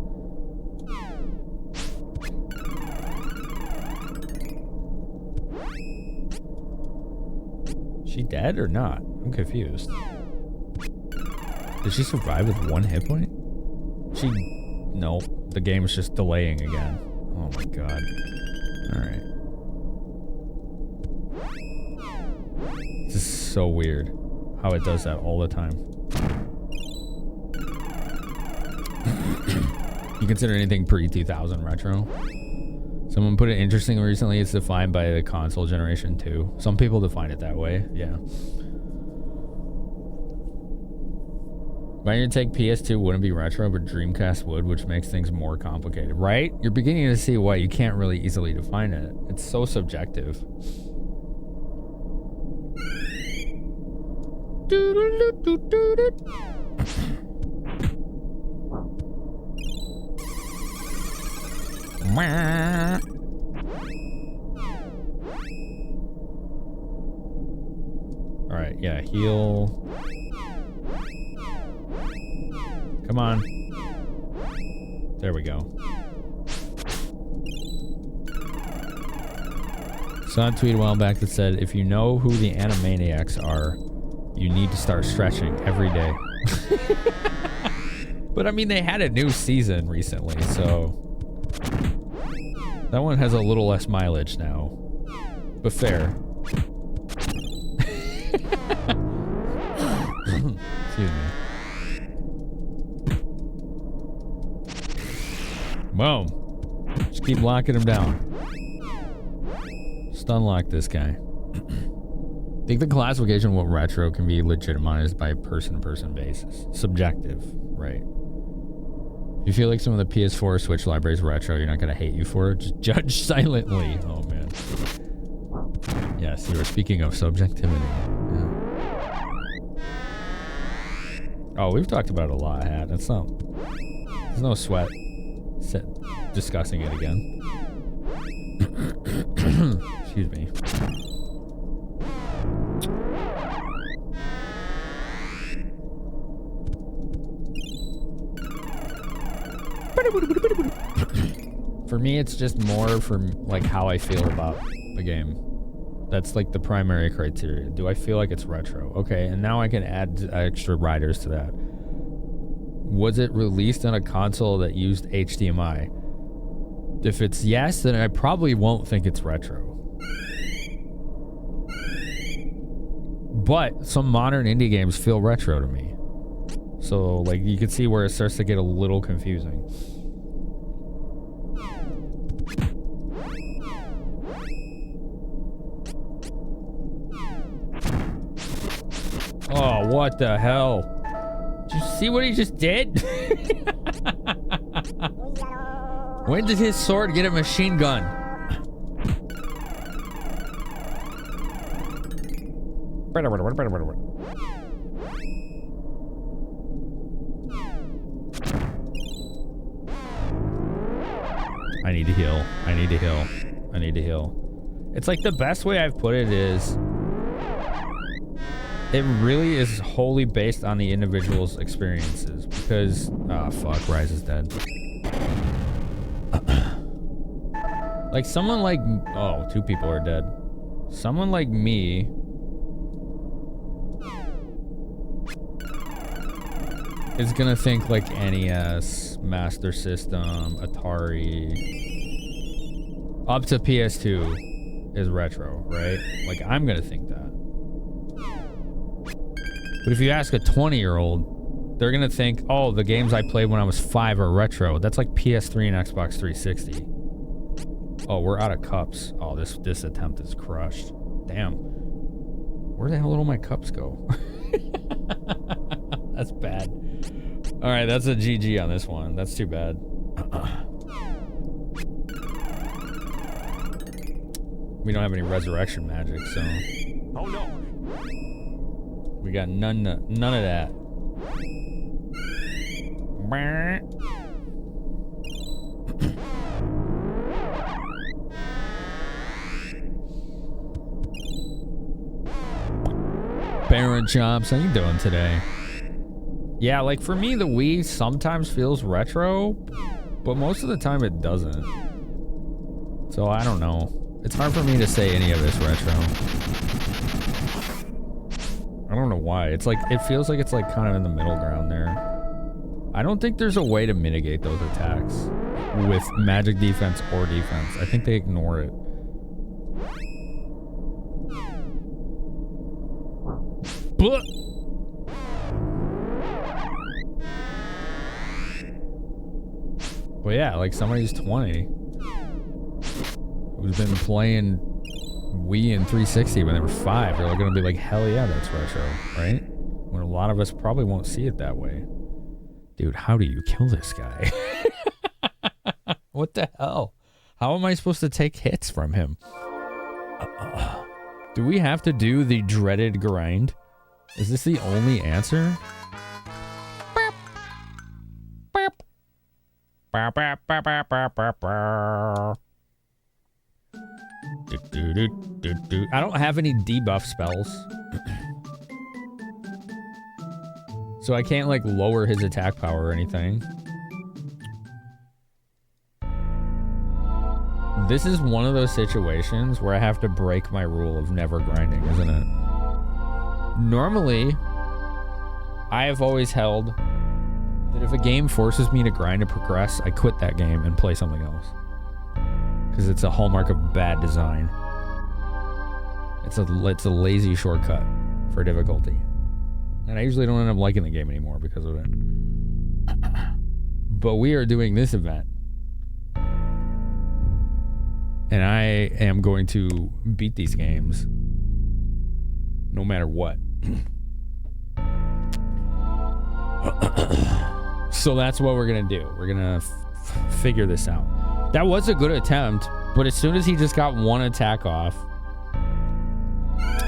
She dead or not? I'm confused. Did she survive with 1 hit point? She... No. The game is just delaying again. Oh my god. Alright. This is so weird. How it does that all the time. You consider anything pre-2000 retro? Someone put it interesting recently. It's defined by the console generation too. Some people define it that way. Yeah. Why you take PS2 wouldn't be retro, but Dreamcast would, which makes things more complicated, right? You're beginning to see why you can't really easily define it. It's so subjective. All right, yeah, heal. Come on. There we go. Saw a tweet a while back that said, if you know who the Animaniacs are, you need to start stretching every day. But I mean, they had a new season recently, so that one has a little less mileage now. But fair. Excuse me. Boom. Just keep locking him down. Just unlock this guy. I think the classification of what retro can be legitimized by a person-to-person basis. Subjective, right? If you feel like some of the PS4 Switch libraries are retro, you're not going to hate you for it. Just judge silently. Oh, man. Yes, you were speaking of subjectivity. Yeah. Oh, we've talked about it a lot, Hat. That's not... There's no sweat. Discussing it again. Excuse Excuse me. For me, it's just more from like how I feel about the game. That's like the primary criteria. Do I feel like it's retro? Okay, and now I can add extra riders to that. Was it released on a console that used HDMI? If it's yes, then I probably won't think it's retro. But some modern indie games feel retro to me. So like you can see where it starts to get a little confusing. Oh, what the hell? Did you see what he just did? When did his sword get a machine gun? I need to heal. I need to heal. I need to heal. It's like the best way I've put it is it really is wholly based on the individual's experiences because fuck, Rise is dead. Like someone like, oh, 2 people are dead. Someone like me is gonna think like NES, Master System, Atari, up to PS2 is retro, right? Like I'm gonna think that. But if you ask a 20-year-old, they're gonna think, oh, the games I played when I was 5 are retro. That's like PS3 and Xbox 360. Oh, we're out of cups. Oh, this attempt is crushed. Damn. Where the hell did all my cups go? That's bad. All right, that's a GG on this one. That's too bad. We don't have any resurrection magic, so. Oh no. We got none of that. Baron Chops, how you doing today? Yeah, like for me, the Wii sometimes feels retro, but most of the time it doesn't. So I don't know. It's hard for me to say any of this retro. I don't know why. It's like, it feels like it's like kind of in the middle ground there. I don't think there's a way to mitigate those attacks with magic defense or defense. I think they ignore it. But yeah, like somebody who's 20 who's been playing Wii and 360 when they were 5, they're gonna be like, hell yeah, that's retro, right? When a lot of us probably won't see it that way. Dude, how do you kill this guy? What the hell? How am I supposed to take hits from him? Do we have to do the dreaded grind? Is this the only answer? I don't have any debuff spells. So I can't like lower his attack power or anything. This is one of those situations where I have to break my rule of never grinding, isn't it? Normally, I have always held that if a game forces me to grind and progress, I quit that game and play something else. Because it's a hallmark of bad design. It's a lazy shortcut for difficulty. And I usually don't end up liking the game anymore because of it. But we are doing this event. And I am going to beat these games no matter what. So that's what we're going to do. We're going to figure this out. That was a good attempt, but as soon as he just got one attack off,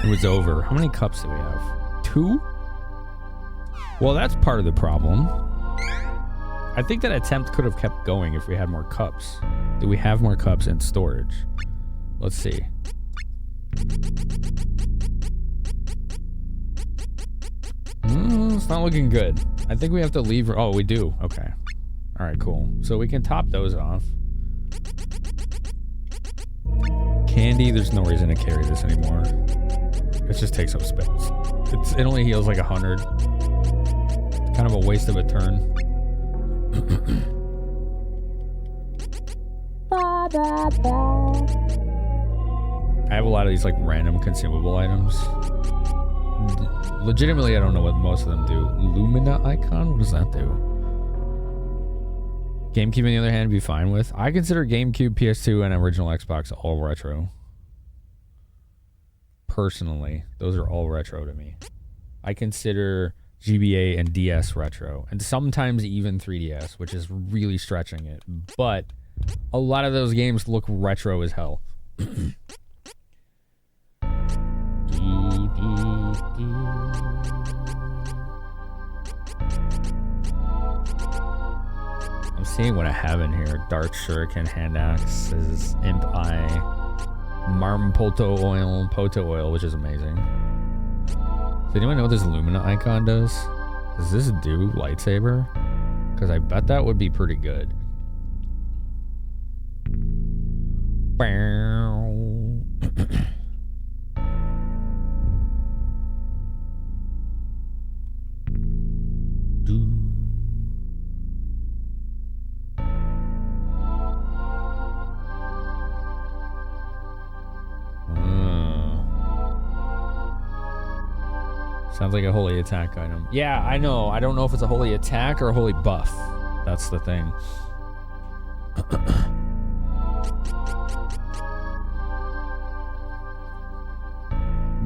it was over. How many cups do we have? 2? Well, that's part of the problem. I think that attempt could have kept going if we had more cups. Do we have more cups in storage? Let's see. It's not looking good. I think we have to leave. Oh, we do. Okay. All right, cool. So we can top those off. Candy, there's no reason to carry this anymore. It just takes up space. It only heals like 100. It's kind of a waste of a turn. I have a lot of these like random consumable items. Legitimately, I don't know what most of them do. Lumina icon? What does that do? GameCube, on the other hand, be fine with. I consider GameCube, PS2, and original Xbox all retro. Personally, those are all retro to me. I consider GBA and DS retro, and sometimes even 3DS, which is really stretching it. But a lot of those games look retro as hell. I'm seeing what I have in here. Dart Shuriken, Hand Axes, Imp Eye, Marm Poto Oil, which is amazing. Does anyone know what this Lumina icon does? Does this do lightsaber? Because I bet that would be pretty good. Sounds like a holy attack item. Yeah, I know. I don't know if it's a holy attack or a holy buff. That's the thing.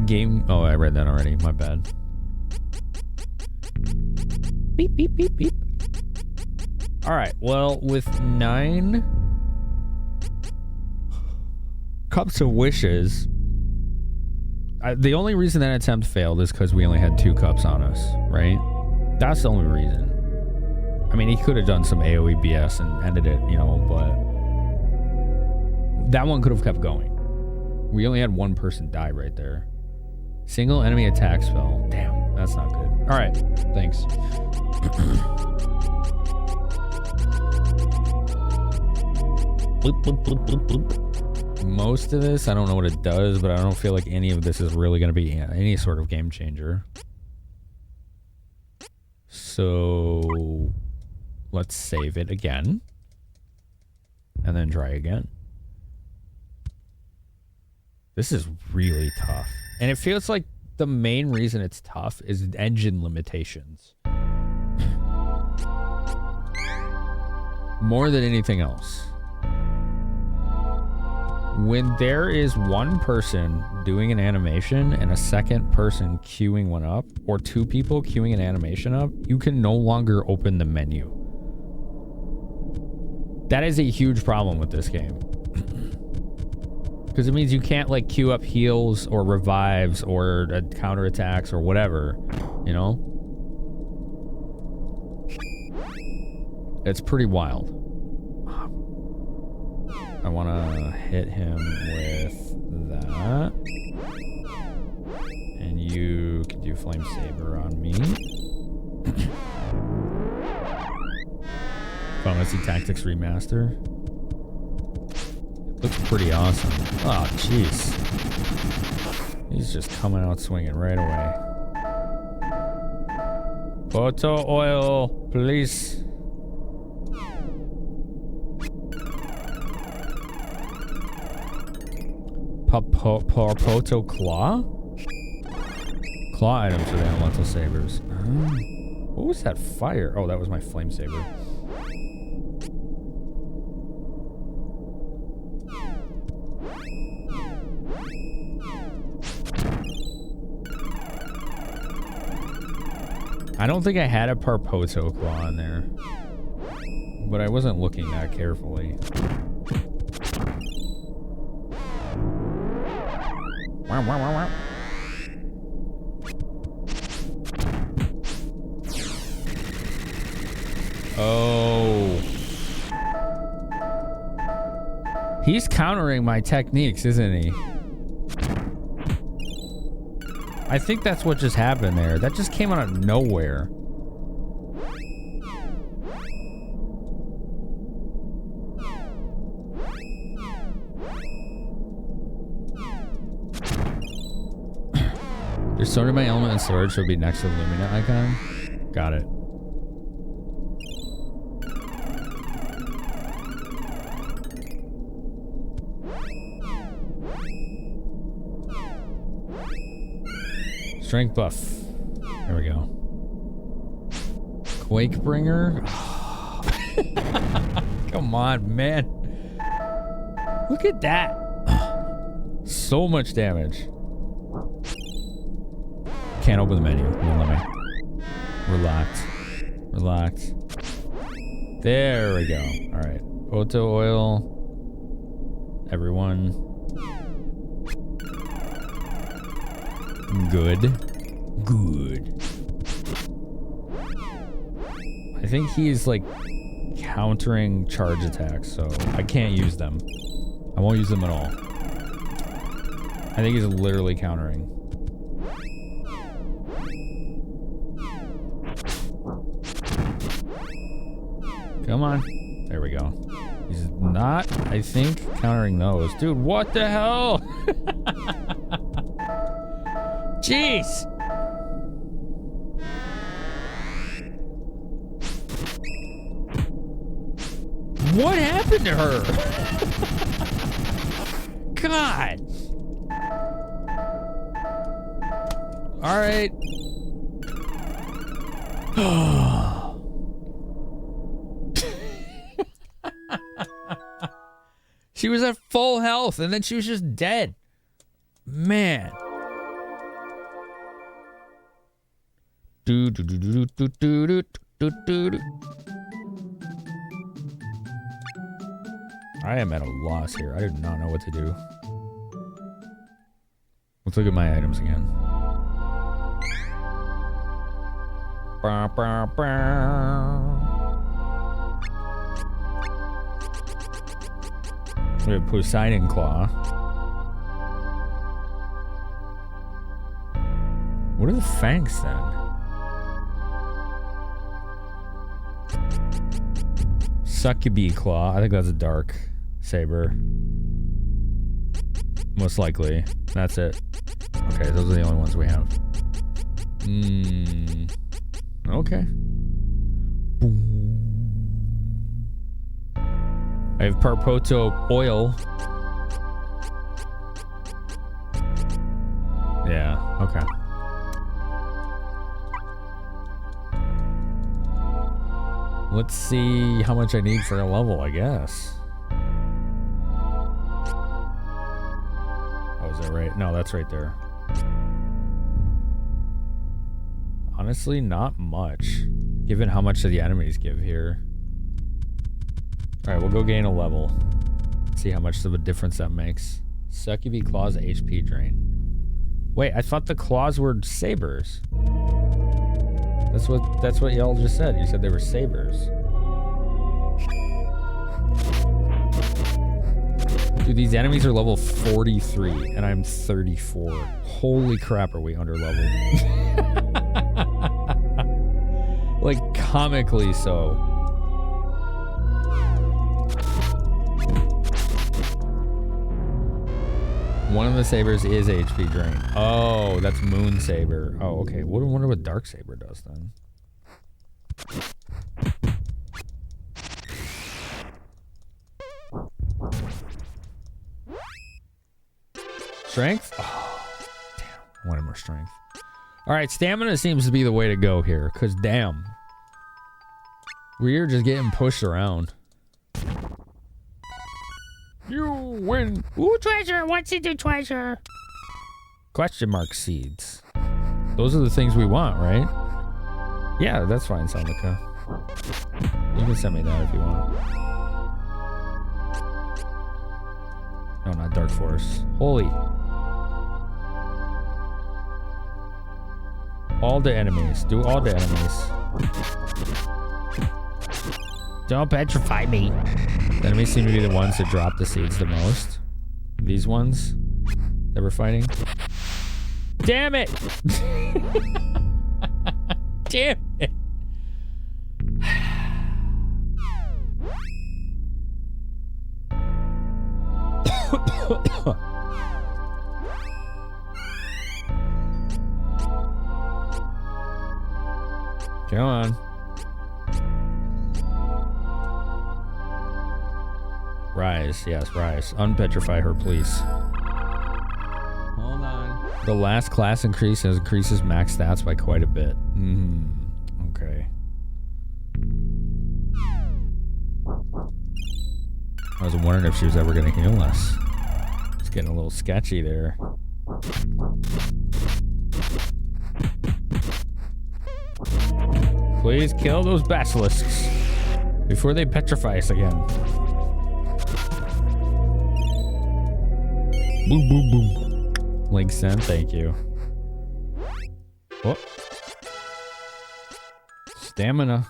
Game. Oh, I read that already. My bad. Beep, beep, beep, beep. All right. Well, with 9 cups of wishes, the only reason that attempt failed is because we only had 2 cups on us, right? That's the only reason. I mean, he could have done some AoE BS and ended it, you know, but that one could have kept going. We only had 1 person die right there. Single enemy attack spell. Damn, that's not good. All right, thanks. Bloop, bloop, bloop, bloop, bloop. Most of this, I don't know what it does, but I don't feel like any of this is really going to be any sort of game changer. So let's save it again and then try again. This is really tough. And it feels like the main reason it's tough is engine limitations. More than anything else. When there is one person doing an animation and a second person queuing one up, or 2 people queuing an animation up, you can no longer open the menu. That is a huge problem with this game. Because it means you can't like queue up heals or revives or counterattacks or whatever, you know? It's pretty wild. I want to hit him with that. And you can do Flame Saber on me. Final Fantasy Tactics Remaster. Looks pretty awesome. Oh, jeez. He's just coming out swinging right away. Photo oil, please. Poto claw? Claw items for the elemental sabers. What was that fire? Oh, that was my flame saber. I don't think I had a Parpoto claw in there, but I wasn't looking that carefully. Oh. He's countering my techniques, isn't he? I think that's what just happened there. That just came out of nowhere. Your sorted by element and storage should be next to the Lumina icon. Got it. Strength buff. There we go. Quakebringer. Come on, man. Look at that. So much damage. Can't open the menu. Won't let me. We're locked. We're locked. There we go. All right. Photo oil. Everyone. Good. Good. I think he's like countering charge attacks, so I can't use them. I won't use them at all. I think he's literally countering. Come on. There we go. He's not, I think, countering those. Dude, what the hell? Jeez. What happened to her? God. All right. She was at full health and then she was just dead. Man. I am at a loss here. I do not know what to do. Let's look at my items again. We have Poseidon Claw. What are the fangs then? Succubee Claw. I think that's a dark saber. Most likely. That's it. Okay, those are the only ones we have. Okay. I have Parpoto Oil. Yeah, okay. Let's see how much I need for a level, I guess. Oh, is that right? No, that's right there. Honestly, not much, given how much the enemies give here. Alright, we'll go gain a level. See how much of a difference that makes. Succubee Claws HP drain. Wait, I thought the claws were sabers. That's what y'all just said. You said they were sabers. Dude, these enemies are level 43 and I'm 34. Holy crap, are we under leveled? Like comically so. One of the sabers is HP drain. Oh, that's Moon Saber. Oh, okay. I wonder what Dark Saber does then. Strength? Oh, damn. I wanted more strength. All right, stamina seems to be the way to go here, because damn. We're just getting pushed around. You win. Ooh, treasure. What's in the treasure? Question mark seeds. Those are the things we want, right? Yeah, that's fine, Sonica. You can send me that if you want. No, not Dark Force. Holy. All the enemies. Do all the enemies. Don't petrify me. The enemies seem to be the ones that drop the seeds the most. These ones that we're fighting. Damn it! Damn it! Come on. Rise, yes, rise. Unpetrify her, please. Hold on. The last class increases max stats by quite a bit. Okay. I was wondering if she was ever going to heal us. It's getting a little sketchy there. Please kill those basilisks before they petrify us again. Boom, boom, boom. Link sent, thank you. Oh. Stamina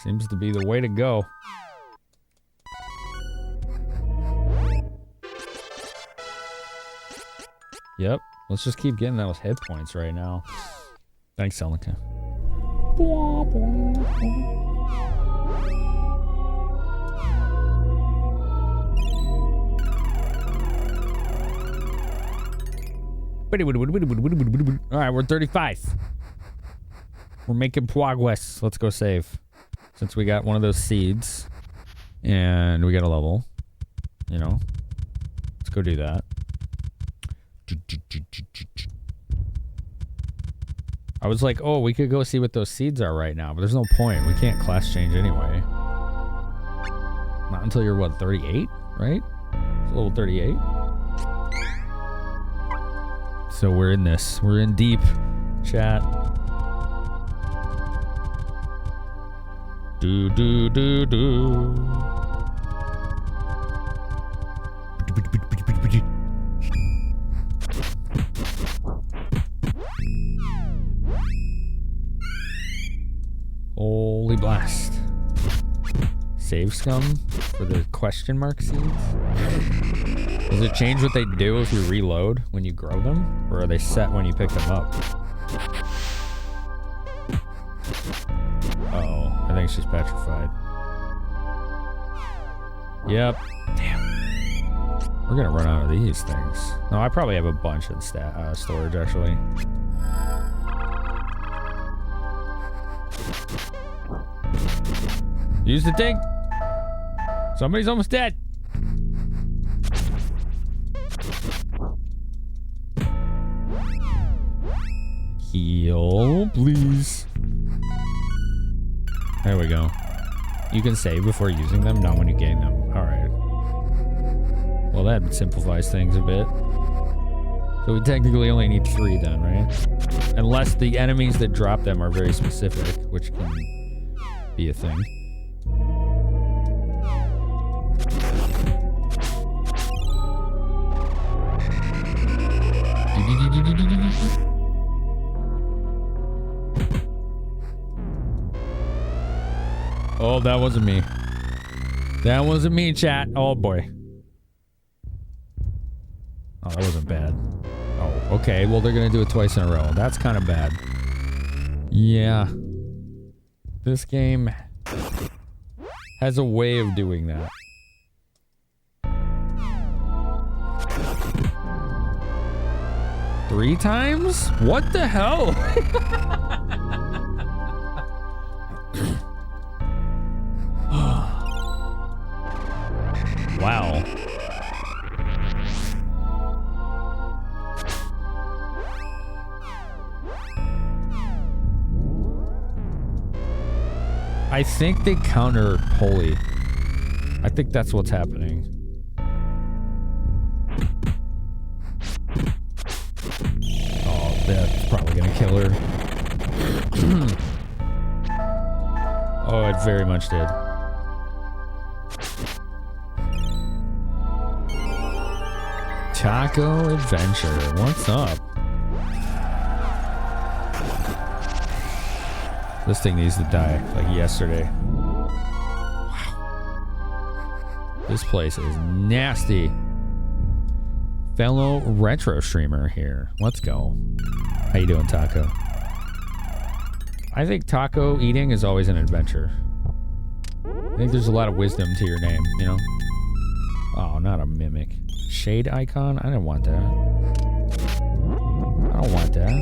seems to be the way to go. Yep, let's just keep getting those hit points right now. Thanks, Celica. Alright, we're 35. We're making progress. Let's go save. Since we got one of those seeds. And we got a level. You know. Let's go do that. I was like, oh, we could go see what those seeds are right now. But there's no point. We can't class change anyway. Not until you're, what, 38? Right? It's level 38. So we're in this. We're in deep, chat. Do do do do. Holy blast. Save scum for the question mark seeds? Does it change what they do if you reload when you grow them? Or are they set when you pick them up? Uh-oh, I think she's petrified. Yep. Damn. We're gonna run out of these things. No, I probably have a bunch in storage, actually. Use the thing! Somebody's almost dead! Heal, please. There we go. You can save before using them, not when you gain them. Alright. Well, that simplifies things a bit. So we technically only need 3 then, right? Unless the enemies that drop them are very specific, which can be a thing. Oh, that wasn't me. That wasn't me, chat. Oh, boy. Oh, that wasn't bad. Oh, okay. Well, they're going to do it twice in a row. That's kind of bad. Yeah. This game has a way of doing that. Three times? What the hell? Wow. I think they counter holy. I think that's what's happening. Oh, that's probably gonna kill her. Oh, it very much did. Taco Adventure, what's up? This thing needs to die, like yesterday. Wow. This place is nasty. Fellow retro streamer here. Let's go. How you doing, Taco? I think taco eating is always an adventure. I think there's a lot of wisdom to your name, you know? Oh, not a mimic. Shade icon? I don't want that. I don't want that.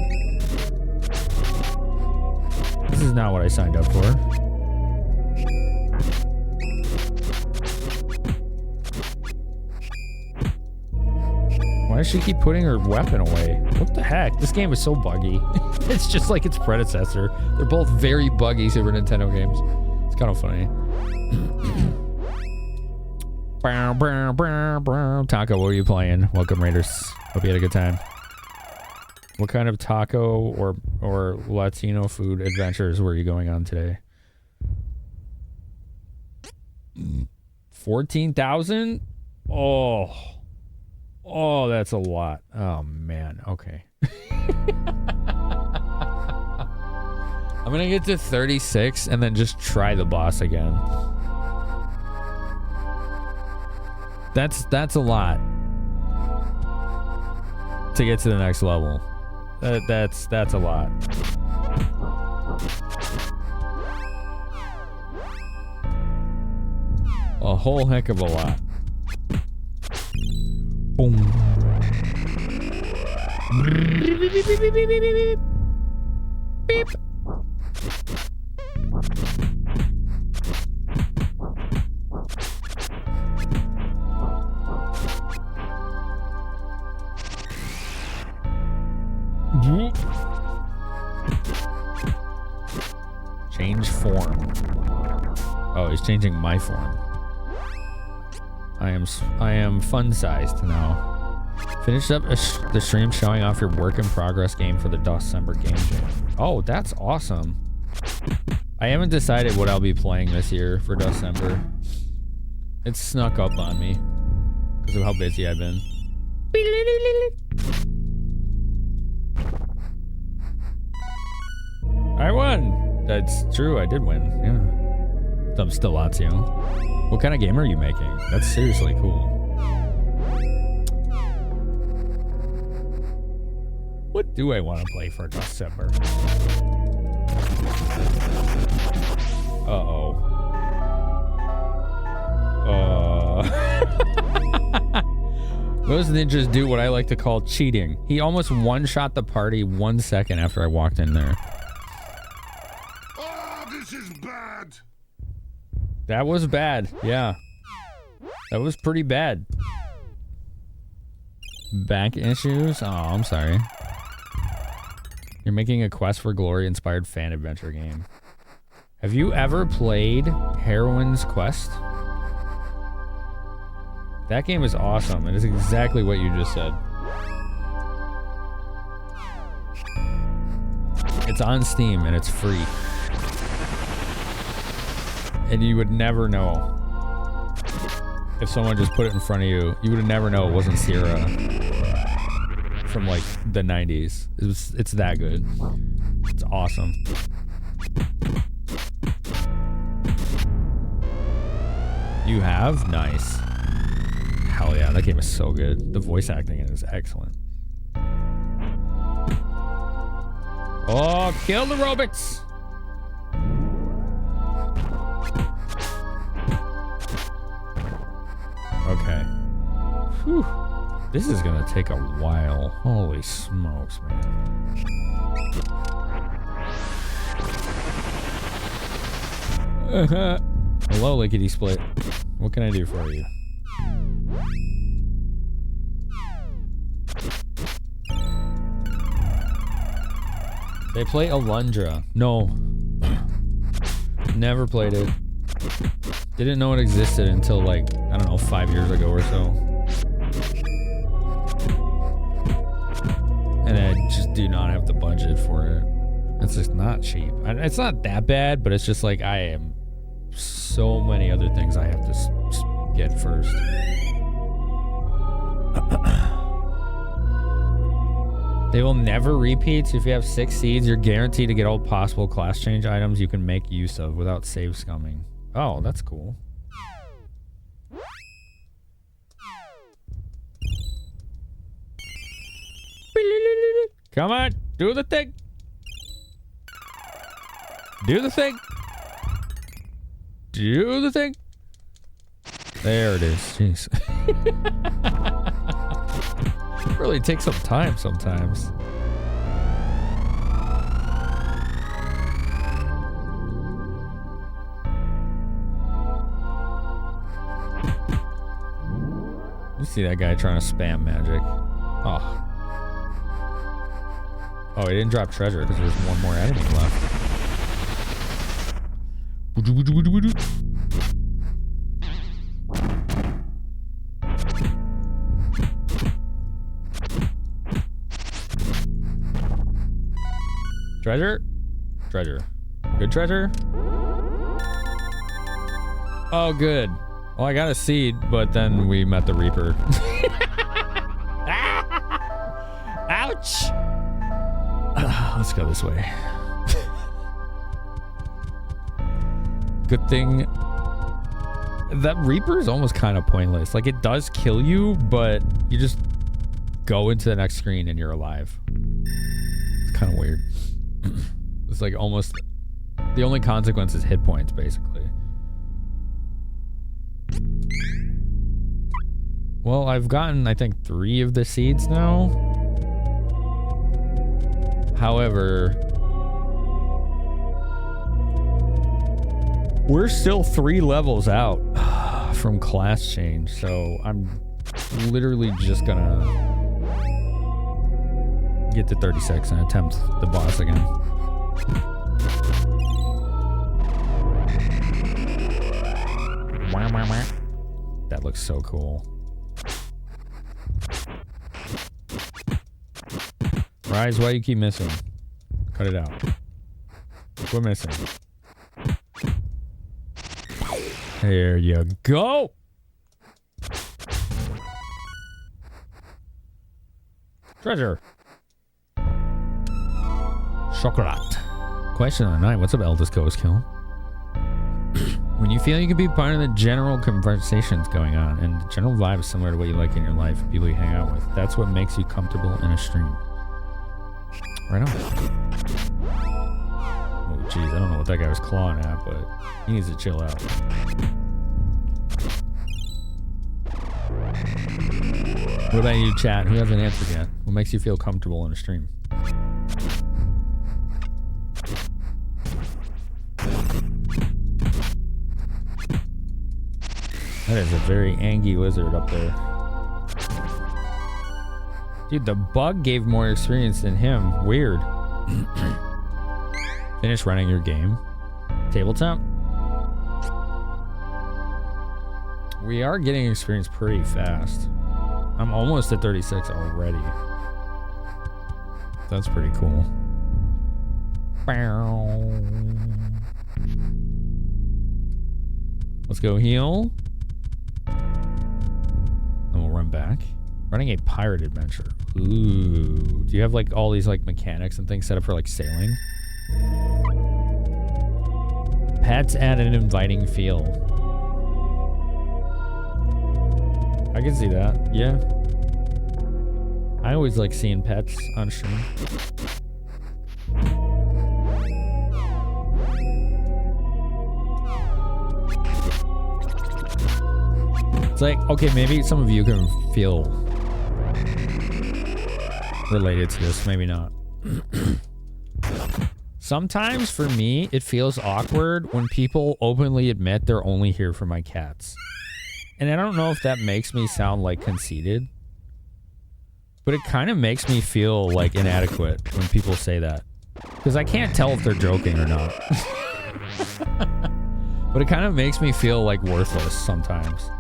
This is not what I signed up for. Why does she keep putting her weapon away? What the heck? This game is so buggy. It's just like its predecessor. They're both very buggy Super Nintendo games. It's kind of funny. Taco, what are you playing? Welcome, Raiders. Hope you had a good time. What kind of taco or Latino food adventures were you going on today? 14,000? Oh, that's a lot. Oh, man. Okay. I'm going to get to 36 and then just try the boss again. That's a lot to get to the next level. That's a lot. A whole heck of a lot. Boom. Beep. Change form. Oh, he's changing my form. I am fun-sized now. Finish up the stream showing off your work in progress game for the December game jam. Oh, that's awesome. I haven't decided what I'll be playing this year for December. It's snuck up on me because of how busy I've been. I won. That's true. I did win. Yeah. I'm still Lazio. What kind of game are you making? That's seriously cool. What do I want to play for December? Uh-oh. Those ninjas do what I like to call cheating. He almost one-shot the party 1 second after I walked in there. Oh, this is bad. That was bad, yeah. That was pretty bad. Back issues? Oh, I'm sorry. You're making a Quest for Glory inspired fan adventure game. Have you ever played Heroine's Quest? That game is awesome. It is exactly what you just said. It's on Steam and it's free. And you would never know. If someone just put it in front of you, you would never know it wasn't Sierra from like the 90s. It's that good. It's awesome. You have? Nice. Hell yeah, that game is so good. The voice acting in it is excellent. Oh, kill the robots! Okay. Whew. This is gonna take a while. Holy smokes, man. Hello, Lickety Split. What can I do for you? They play Alundra. No. Never played it. Didn't know it existed until like, I don't know, 5 years ago or so. And I just do not have the budget for it. It's just not cheap. It's not that bad, but it's just like I am so many other things I have to get first. They will never repeat. So if you have 6 seeds, you're guaranteed to get all possible class change items you can make use of without save scumming. Oh, that's cool. Come on, do the thing. Do the thing. Do the thing. There it is. Jeez. Really takes some time sometimes. You see that guy trying to spam magic. Oh. Oh, he didn't drop treasure because there's one more enemy left. Treasure? Treasure. Good treasure? Oh, good. Well, I got a seed, but then we met the Reaper. Ouch! Let's go this way. Good thing that Reaper is almost kind of pointless. Like, it does kill you, but you just go into the next screen and you're alive. It's kind of weird. It's like almost the only consequence is hit points, basically. Well, I've gotten, I think, 3 of the seeds now. However, we're still 3 levels out from class change, so I'm literally just gonna get to 36 and attempt the boss again. That looks so cool. Rise, why you keep missing? Cut it out. We're missing. There you go. Treasure. Chocolate. Question of the night. What's up, Eldest Ghost Kill? When you feel you can be part of the general conversations going on, and the general vibe is similar to what you like in your life, people you hang out with, that's what makes you comfortable in a stream. Right on. Oh, jeez. I don't know what that guy was clawing at, but he needs to chill out. What about you, chat? Who hasn't answered yet? What makes you feel comfortable in a stream? That is a very angry lizard up there. Dude, the bug gave more experience than him. Weird. Finish running your game. Tabletop? We are getting experience pretty fast. I'm almost at 36 already. That's pretty cool. Let's go heal. And we'll run back. Running a pirate adventure. Ooh. Do you have like all these like mechanics and things set up for like sailing? Pets add an inviting feel. I can see that. Yeah. I always like seeing pets on stream. It's like, okay, maybe some of you can feel related to this, maybe not. Sometimes for me, it feels awkward when people openly admit they're only here for my cats. And I don't know if that makes me sound like conceited, but it kind of makes me feel like inadequate when people say that. Because I can't tell if they're joking or not. But it kind of makes me feel like worthless sometimes.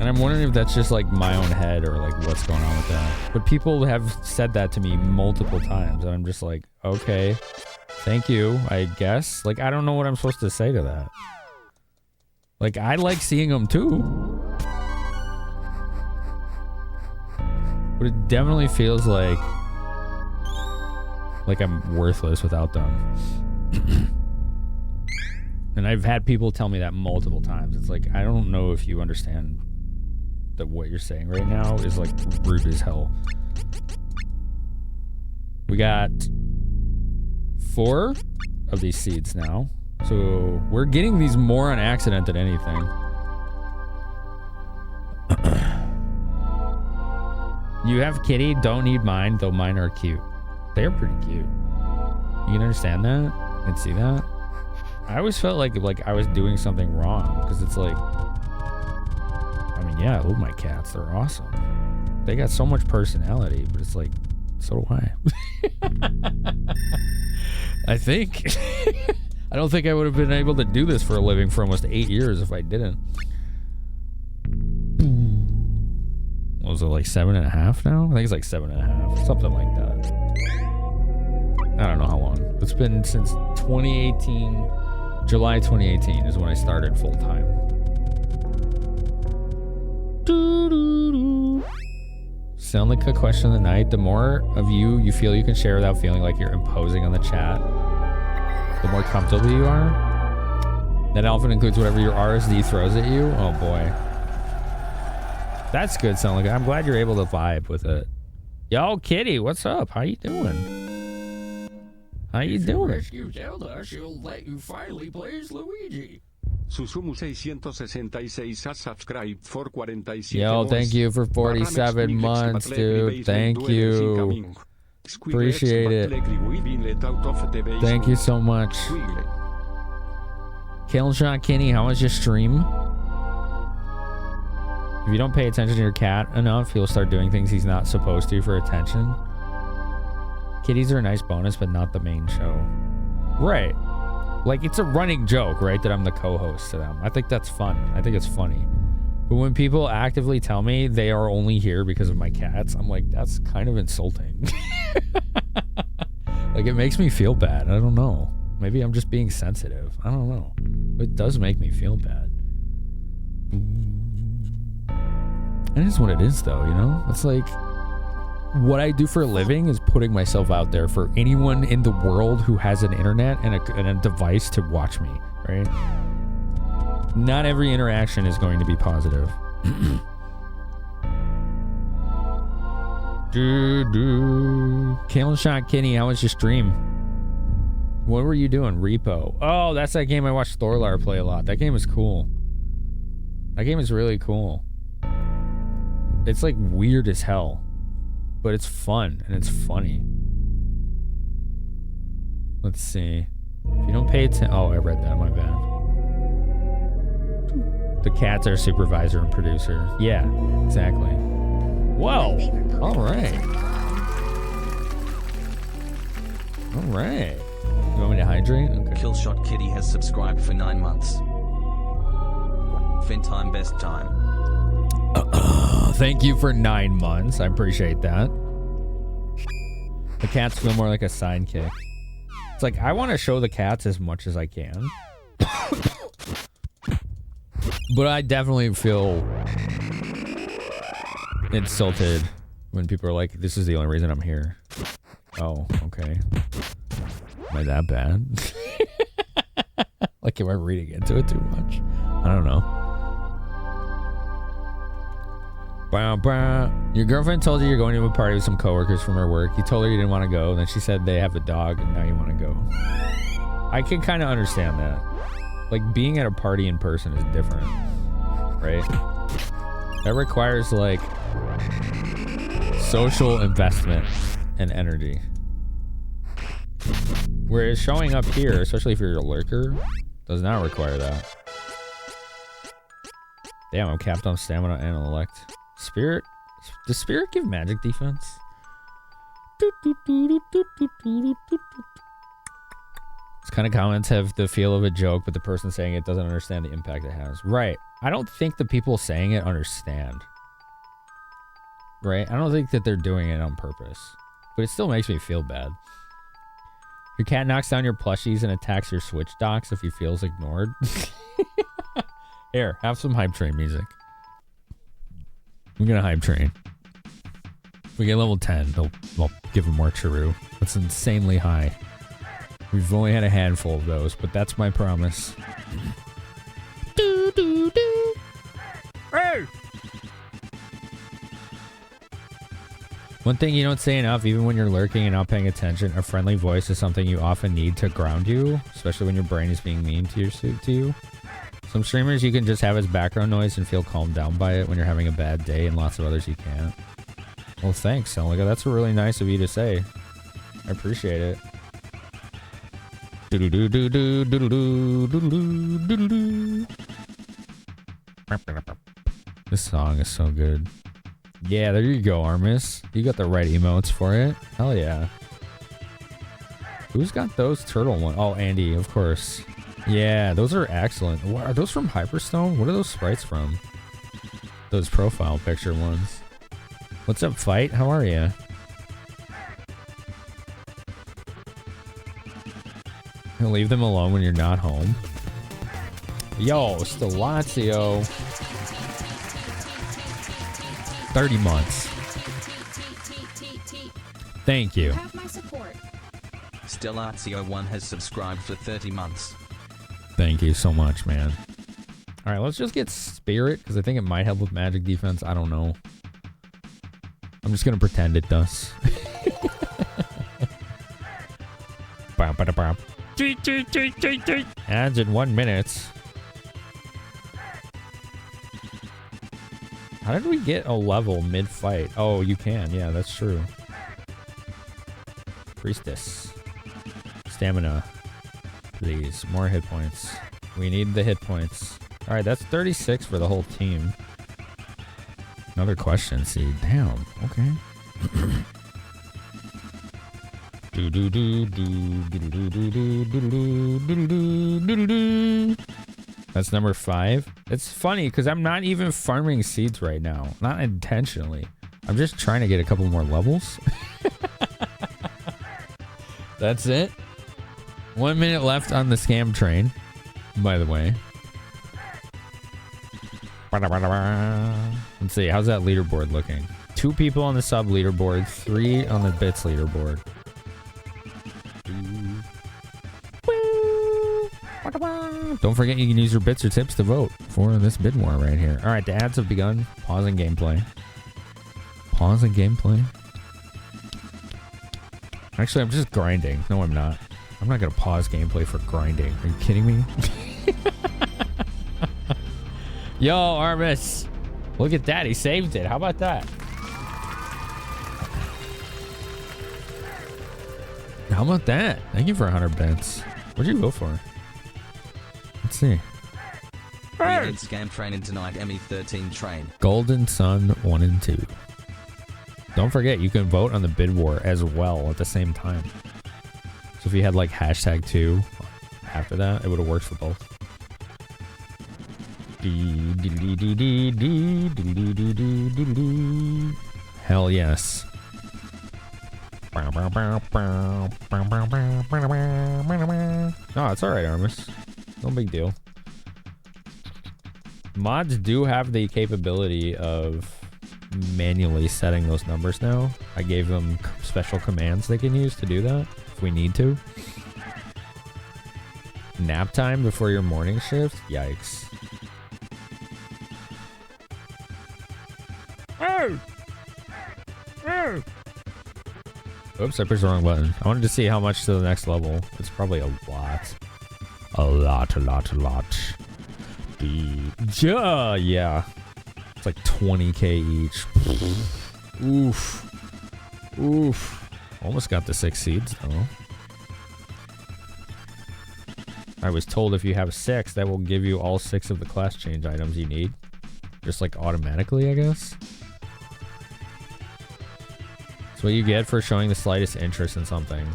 And I'm wondering if that's just like my own head or like what's going on with that. But people have said that to me multiple times and I'm just like, okay, thank you, I guess. Like, I don't know what I'm supposed to say to that. Like, I like seeing them too. But it definitely feels like I'm worthless without them. And I've had people tell me that multiple times. It's like, I don't know if you understand that what you're saying right now is like rude as hell. We got 4 of these seeds now. So we're getting these more on accident than anything. You have kitty, don't need mine, though mine are cute. They're pretty cute. You can understand that? You can see that? I always felt like I was doing something wrong, because it's like, I mean, yeah, I love my cats. They're awesome. They got so much personality, but it's like, so do I. I think. I don't think I would have been able to do this for a living for almost 8 years if I didn't. What was it, like 7.5 now? I think it's like 7.5, something like that. I don't know how long. It's been since 2018. July 2018 is when I started full time. Sound like a question of the night. The more of you feel you can share without feeling like you're imposing on the chat, the more comfortable you are. That often includes whatever your RSD throws at you. Oh boy. That's good, Sound Like. I'm glad you're able to vibe with it. Yo, Kitty, what's up? How you doing? How you doing? Rescue Zelda, she'll let you finally play as Luigi. Susumu 666 has subscribed for 47 Yo, thank you for 47 months, dude. Thank you. Appreciate it. Thank you so much. Killshot Kenny, how was your stream? If you don't pay attention to your cat enough, he'll start doing things he's not supposed to for attention. Kitties are a nice bonus, but not the main show. Right. Like, it's a running joke, right, that I'm the co-host to them. I think that's fun. I think it's funny. But when people actively tell me they are only here because of my cats, I'm like, that's kind of insulting. Like, it makes me feel bad. I don't know. Maybe I'm just being sensitive. I don't know. It does make me feel bad. It is what it is, though, you know? It's like, what I do for a living is putting myself out there for anyone in the world who has an internet and a device to watch me, right? Not every interaction is going to be positive. Kalen Shot Kenny, how was your stream? What were you doing? Repo. Oh, that's that game I watched Thorlar play a lot. That game is cool. That game is really cool. It's like weird as hell, but it's fun and it's funny. Let's see. If you don't pay attention, oh, I read that. My bad. The cats are supervisor and producer. Yeah, exactly. Whoa. All right. All right. You want me to hydrate? Okay. Killshot Kitty has subscribed for 9 months. Fin time, best time. Thank you for 9 months. I appreciate that. The cats feel more like a sidekick. It's like, I want to show the cats as much as I can. But I definitely feel insulted when people are like, this is the only reason I'm here. Oh, okay. Am I that bad? Like, am I reading into it too much? I don't know. Your girlfriend told you you're going to a party with some coworkers from her work. You told her you didn't want to go, and then she said they have a dog, and now you want to go. I can kind of understand that. Like, being at a party in person is different, right? That requires, like, social investment and energy. Whereas showing up here, especially if you're a lurker, does not require that. Damn, I'm capped on stamina and elect. Spirit? Does Spirit give magic defense? This kind of comments have the feel of a joke, but the person saying it doesn't understand the impact it has. Right. I don't think the people saying it understand. Right? I don't think that they're doing it on purpose. But it still makes me feel bad. Your cat knocks down your plushies and attacks your Switch docks if he feels ignored. Here, have some hype train music. I'm gonna hype train. If we get level 10, they'll give him more Chiru. That's insanely high. We've only had a handful of those, but that's my promise. Do do do. Hey! One thing you don't say enough, even when you're lurking and not paying attention, a friendly voice is something you often need to ground you, especially when your brain is being mean to you. Some streamers you can just have as background noise and feel calmed down by it when you're having a bad day, and lots of others you can't. Well, thanks, Celica. That's really nice of you to say. I appreciate it. This song is so good. Yeah, there you go, Armis. You got the right emotes for it. Hell yeah. Who's got those turtle ones? Oh, Andy, of course. Yeah, those are excellent. What, are those from Hyperstone? What are those sprites from? Those profile picture ones. What's up, Fight? How are you? Leave them alone when you're not home. Yo, Stellazio. 30 months. Thank you. Stellazio1 has subscribed for 30 months. Thank you so much, man. All right, let's just get Spirit, because I think it might help with magic defense. I don't know. I'm just going to pretend it does. Ads in 1 minute. How did we get a level mid-fight? Oh, you can. Yeah, that's true. Priestess. Stamina. Please. More hit points. We need the hit points. Alright, that's 36 for the whole team. Another question, see. Damn. Okay. That's number 5. It's funny because I'm not even farming seeds right now. Not intentionally. I'm just trying to get a couple more levels. That's it. 1 minute left on the scam train, by the way. Let's see. How's that leaderboard looking? 2 people on the sub leaderboard, 3 on the bits leaderboard. Don't forget you can use your bits or tips to vote for this bid war right here. All right, the ads have begun. Pausing gameplay. Pausing gameplay. Actually, I'm just grinding. No, I'm not. I'm not going to pause gameplay for grinding. Are you kidding me? Yo, Armis. Look at that. He saved it. How about that? How about that? Thank you for 100 bits. What'd you go for? Let's see. We need scam training tonight, ME13 train. Golden Sun 1 and 2. Don't forget, you can vote on the bid war as well at the same time. So if you had like #2 after that, it would have worked for both. Hell yes. Oh, it's alright, Armis. No big deal. Mods do have the capability of manually setting those numbers now. I gave them special commands they can use to do that if we need to. Nap time before your morning shift? Yikes. Oops, I pushed the wrong button. I wanted to see how much to the next level. It's probably a lot. A lot. Yeah. It's like 20k each. Oof. Almost got the 6 seeds though. I was told if you have 6, that will give you all 6 of the class change items you need. Just like automatically, I guess. That's what you get for showing the slightest interest in something.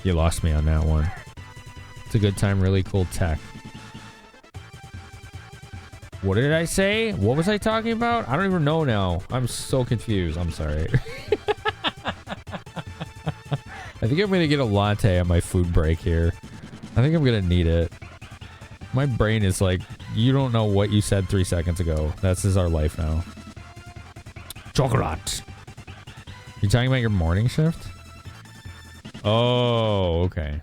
You lost me on that one. It's a good time, really cool tech. What did I say? What was I talking about? I don't even know now. I'm so confused. I'm sorry. I think I'm going to get a latte on my food break here. I think I'm going to need it. My brain is like, you don't know what you said 3 seconds ago. This is our life now. Chocolate. You talking about your morning shift? Oh, okay.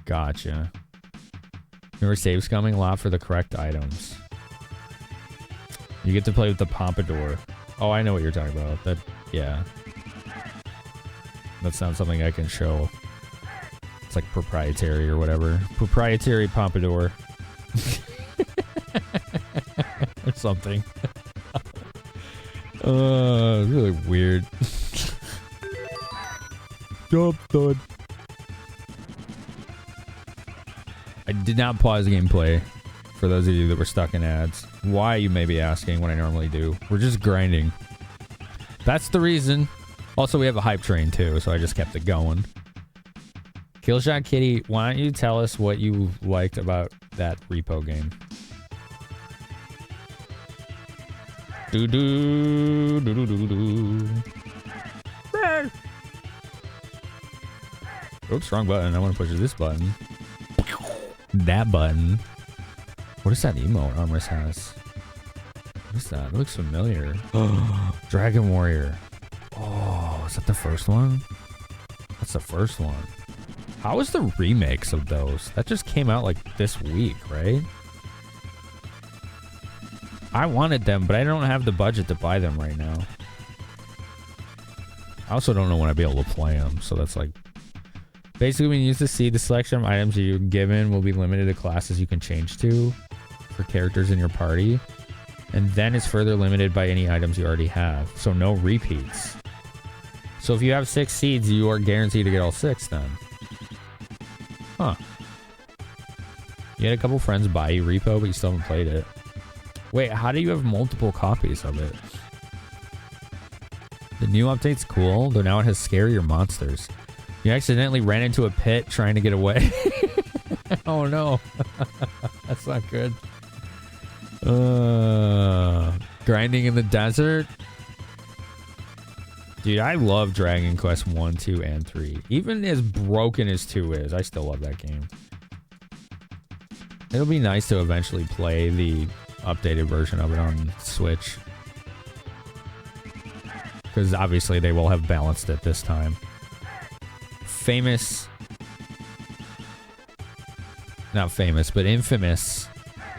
Gotcha. Remember saves coming a lot for the correct items. You get to play with the pompadour. Oh, I know what you're talking about. That, yeah. That's not something I can show. It's like proprietary or whatever. Proprietary pompadour. Or something. Really weird. Job done. I did not pause gameplay. For those of you that were stuck in ads. Why, you may be asking, what I normally do. We're just grinding. That's the reason. Also, we have a hype train too, so I just kept it going. Killshot Kitty, why don't you tell us what you liked about that repo game? Do do do do do do. Oops, wrong button. I want to push this button. That button. What is that emote Armorous has? What is that? It looks familiar. Dragon Warrior. Oh, is that the first one? That's the first one. How is the remakes of those? That just came out like this week, right? I wanted them, but I don't have the budget to buy them right now. I also don't know when I'll be able to play them, so that's like... Basically, when you use the seed, the selection of items you're given will be limited to classes you can change to for characters in your party, and then it's further limited by any items you already have, so no repeats. So if you have 6 seeds, you are guaranteed to get all 6 then. Huh. You had a couple friends buy you repo, but you still haven't played it. Wait, how do you have multiple copies of it? The new update's cool, though now it has scarier monsters. You accidentally ran into a pit trying to get away. Oh no. That's not good. Grinding in the desert? Dude, I love Dragon Quest 1, 2, and 3. Even as broken as 2 is, I still love that game. It'll be nice to eventually play the updated version of it on Switch. Because obviously they will have balanced it this time. Infamous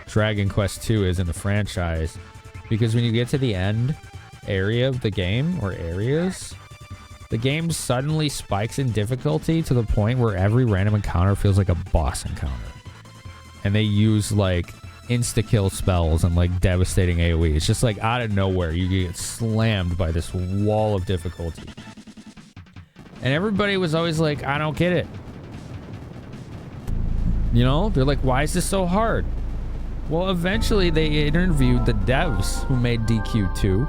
Dragon Quest 2 is in the franchise. Because when you get to the end area of the game, or areas, the game suddenly spikes in difficulty to the point where every random encounter feels like a boss encounter. And they use like insta-kill spells and like devastating AoE. It's just like out of nowhere, you get slammed by this wall of difficulty. And everybody was always like, I don't get it. You know, they're like, why is this so hard? Well, eventually they interviewed the devs who made DQ2,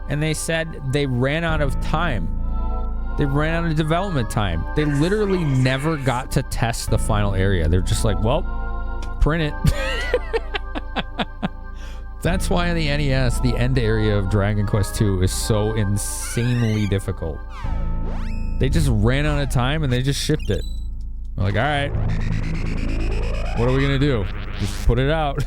and they said they ran out of time. They ran out of development time. They literally never got to test the final area. They're just like, well, print it. That's why on the NES, the end area of Dragon Quest 2 is so insanely difficult. They just ran out of time and they just shipped it. I'm like, all right, what are we gonna do? Just put it out.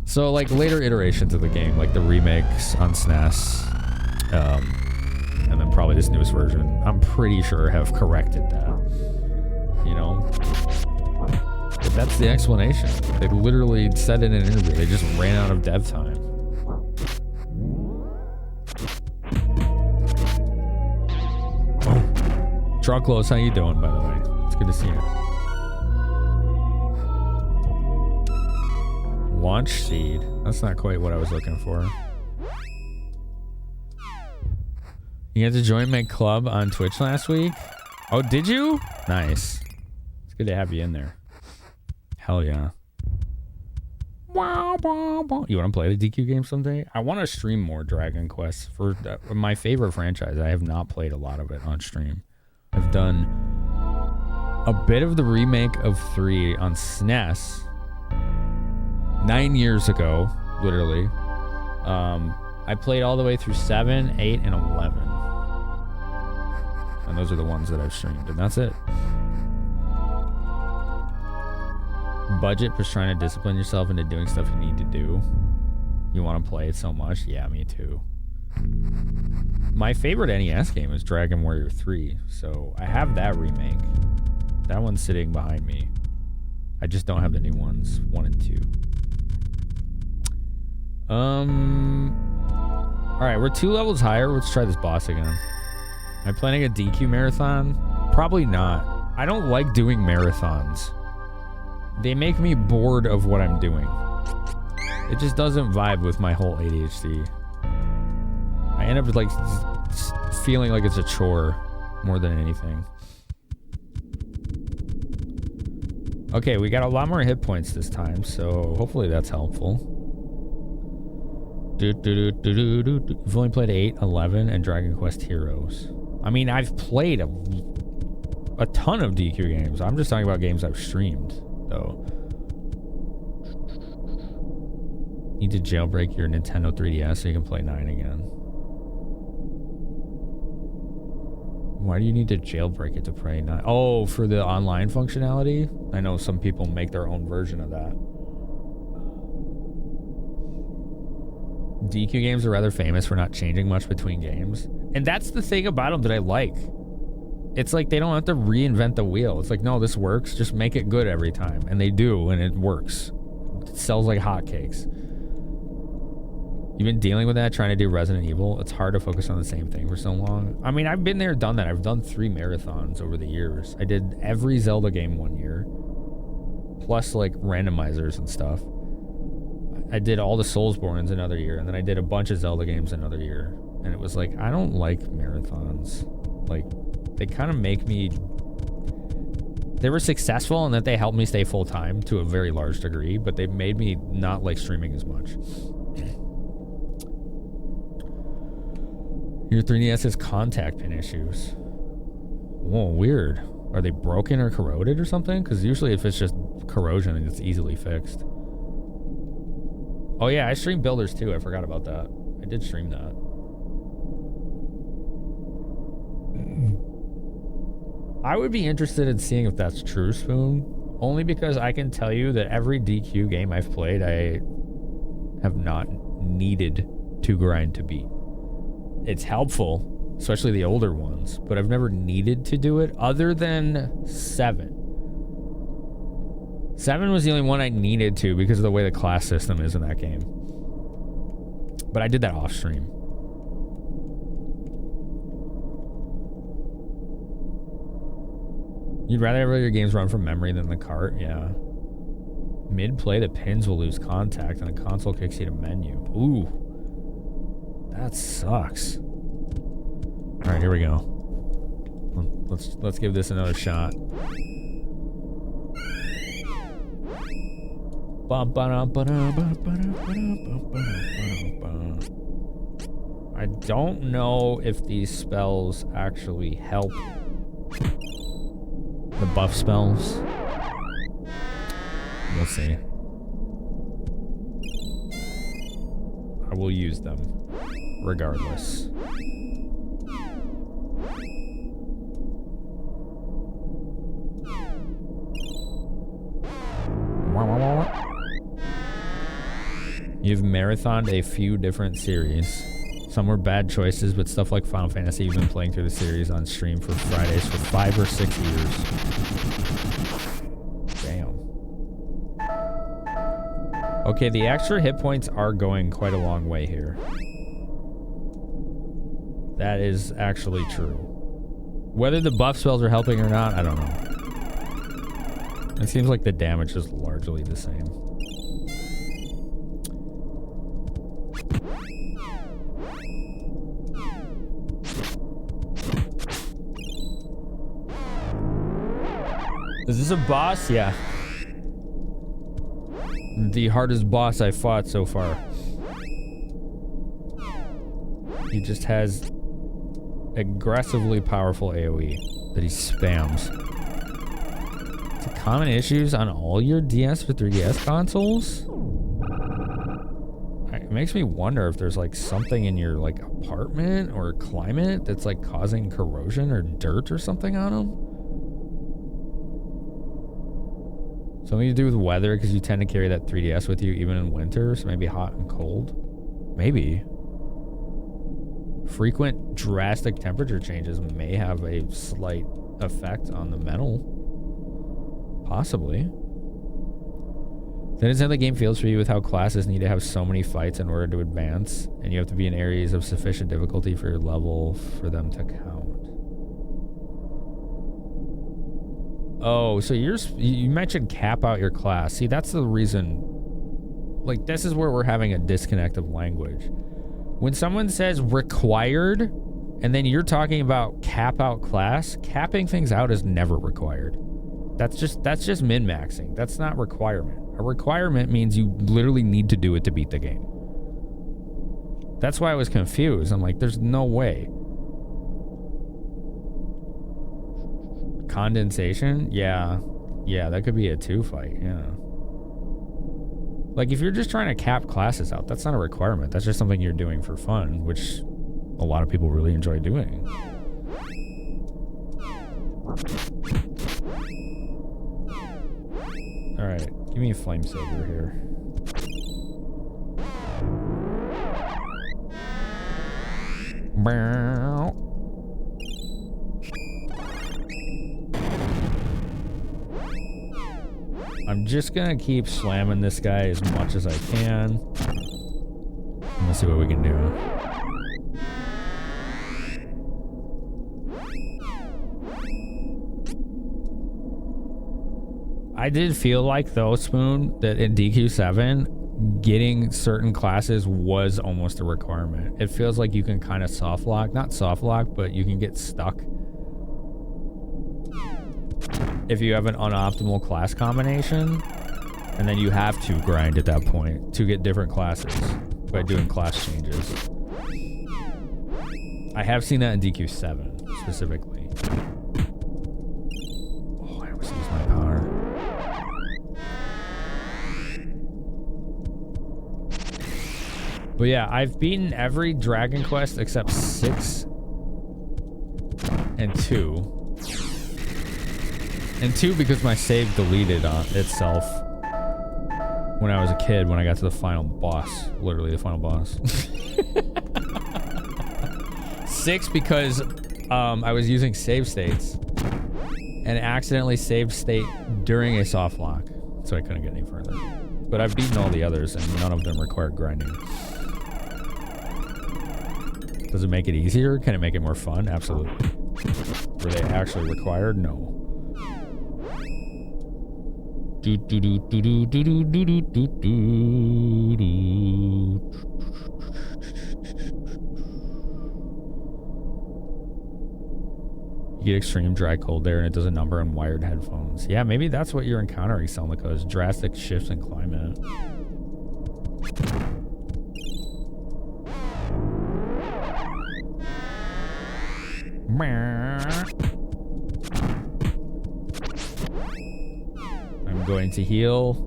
So like later iterations of the game, like the remakes on SNES, and then probably this newest version, I'm pretty sure have corrected that. You know? But that's the explanation. They literally said in an interview, they just ran out of dev time. Trucklos, how you doing, by the way? It's good to see you. Launch seed. That's not quite what I was looking for. You had to join my club on Twitch last week? Oh, did you? Nice. It's good to have you in there. Hell yeah. You want to play the DQ game someday? I want to stream more Dragon Quest. For my favorite franchise, I have not played a lot of it on stream. I've done a bit of the remake of 3 on SNES 9 years ago, literally. I played all the way through 7, 8, and 11. And those are the ones that I've streamed, and that's it. Budget was trying to discipline yourself into doing stuff you need to do. You want to play it so much? Yeah, me too. My favorite NES game is Dragon Warrior 3, so I have that remake. That one's sitting behind me. I just don't have the new ones, 1 and 2. Alright, we're 2 levels higher. Let's try this boss again. Am I planning a DQ marathon? Probably not. I don't like doing marathons. They make me bored of what I'm doing. It just doesn't vibe with my whole ADHD. I end up with like feeling like it's a chore more than anything. Okay, we got a lot more hit points this time, so hopefully that's helpful. We've only played 8, 11, and Dragon Quest Heroes. I mean, I've played a ton of DQ games. I'm just talking about games I've streamed, though. Need to jailbreak your Nintendo 3DS so you can play 9 again. Why do you need to jailbreak it to play 9? Oh, for the online functionality? I know some people make their own version of that. DQ games are rather famous for not changing much between games. And that's the thing about them that I like. It's like they don't have to reinvent the wheel. It's like, no, this works. Just make it good every time. And they do, and it works. It sells like hotcakes. You've been dealing with that, trying to do Resident Evil. It's hard to focus on the same thing for so long. I mean, I've been there, done that. I've done 3 marathons over the years. I did every Zelda game 1 year. Plus, like, randomizers and stuff. I did all the Soulsborns another year. And then I did a bunch of Zelda games another year. And it was like, I don't like marathons. Like, they kind of make me... They were successful in that they helped me stay full-time to a very large degree. But they made me not like streaming as much. Your 3DS has contact pin issues. Whoa, weird. Are they broken or corroded or something? Because usually if it's just corrosion, it's easily fixed. Oh yeah, I stream Builders too. I forgot about that. I did stream that. I would be interested in seeing if that's true, Spoon. Only because I can tell you that every DQ game I've played, I have not needed to grind to beat. It's helpful, especially the older ones, but I've never needed to do it other than 7. 7 was the only one I needed to because of the way the class system is in that game. But I did that off stream. You'd rather have your games run from memory than the cart? Yeah. Mid-play, the pins will lose contact and the console kicks you to menu. Ooh. That sucks. All right, here we go. Let's give this another shot. I don't know if these spells actually help the buff spells. We'll see. I will use them regardless. You've marathoned a few different series. Some were bad choices, but stuff like Final Fantasy, you've been playing through the series on stream for Fridays for 5 or 6 years. Damn. Okay, the extra hit points are going quite a long way here. That is actually true. Whether the buff spells are helping or not, I don't know. It seems like the damage is largely the same. Is this a boss? Yeah. The hardest boss I fought so far. He just has aggressively powerful AoE that he spams. It's a common issues on all your DS or 3DS consoles. It makes me wonder if there's like something in your like apartment or climate that's like causing corrosion or dirt or something on them. Something to do with weather because you tend to carry that 3DS with you even in winter, so maybe hot and cold. Maybe. Frequent drastic temperature changes may have a slight effect on the metal. Possibly. Then it's how the game feels for you with how classes need to have so many fights in order to advance, and you have to be in areas of sufficient difficulty for your level for them to count. Oh, so you mentioned cap out your class. See, that's the reason. Like, this is where we're having a disconnect of language. When someone says required, and then you're talking about cap out class, capping things out is never required. That's just min-maxing. That's not requirement. A requirement means you literally need to do it to beat the game. That's why I was confused. I'm like, there's no way. Condensation? Yeah, that could be a 2 fight, yeah. Like, if you're just trying to cap classes out, that's not a requirement. That's just something you're doing for fun, which a lot of people really enjoy doing. Alright, give me a flame saber here. I'm just gonna keep slamming this guy as much as I can. Let's see what we can do. I did feel like, though, Spoon, that in DQ7, getting certain classes was almost a requirement. It feels like you can kind of soft lock. Not soft lock, but you can get stuck if you have an unoptimal class combination. And then you have to grind at that point to get different classes by doing class changes. I have seen that in DQ7, specifically. Oh, I almost used my power. But yeah, I've beaten every Dragon Quest except 6 and 2. And 2 because my save deleted on itself when I was a kid, when I got to the final boss. Literally the final boss. 6 because I was using save states and accidentally saved state during a soft lock, so I couldn't get any further. But I've beaten all the others and none of them required grinding. Does it make it easier? Can it make it more fun? Absolutely. Were they actually required? No. You get extreme dry cold there and it does a number on wired headphones. Yeah, maybe that's what you're encountering, Selnica, is drastic shifts in climate. I'm going to heal.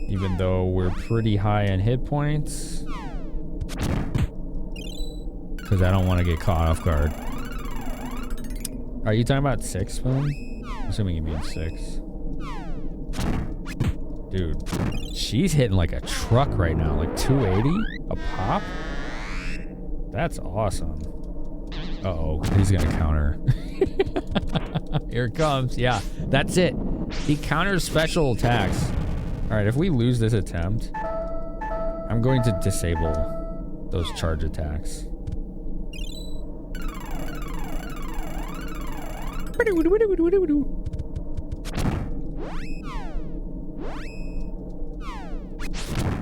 Even though we're pretty high in hit points. Because I don't want to get caught off guard. Are you talking about 6, Spoon? I'm assuming you mean 6. Dude, she's hitting like a truck right now. Like 280 a pop? That's awesome. Uh-oh, he's gonna counter. Here it comes. Yeah, that's it. He counters special attacks. All right, if we lose this attempt, I'm going to disable those charge attacks.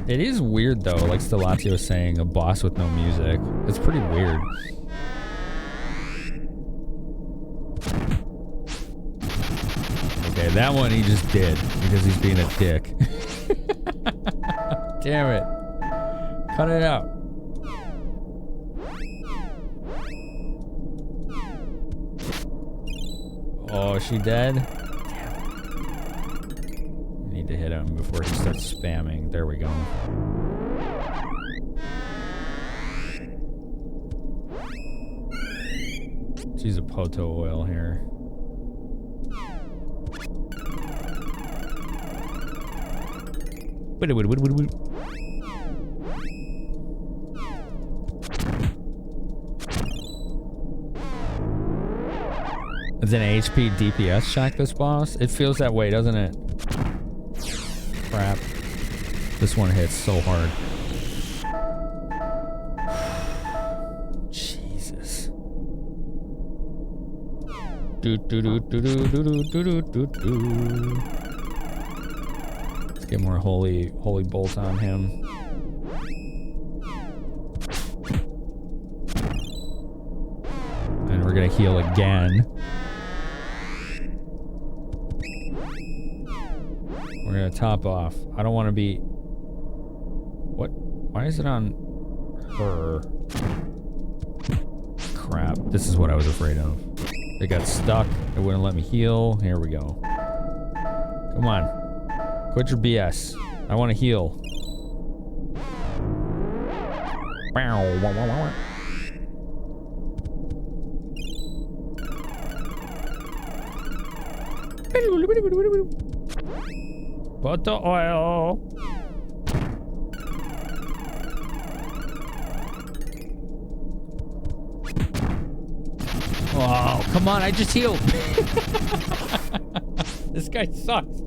It is weird though, like Stellatio was saying, a boss with no music. It's pretty weird. Okay, that one he just did because he's being a dick. Damn it. Cut it out. Oh, is she dead? Damn. We need to hit him before he starts spamming. There we go. She's a Poto oil here. Is it an HP DPS check, this boss? It feels that way, doesn't it? crap. This one hits so hard. Jesus. Let's get more holy bolts on him. And we're gonna heal again. We're gonna top off. I don't want to be... What? Why is it on her? Crap. This is what I was afraid of. It got stuck. It wouldn't let me heal. Here we go. Come on. Quit your BS. I want to heal. Put the oil. Oh, come on, I just healed. This guy sucks.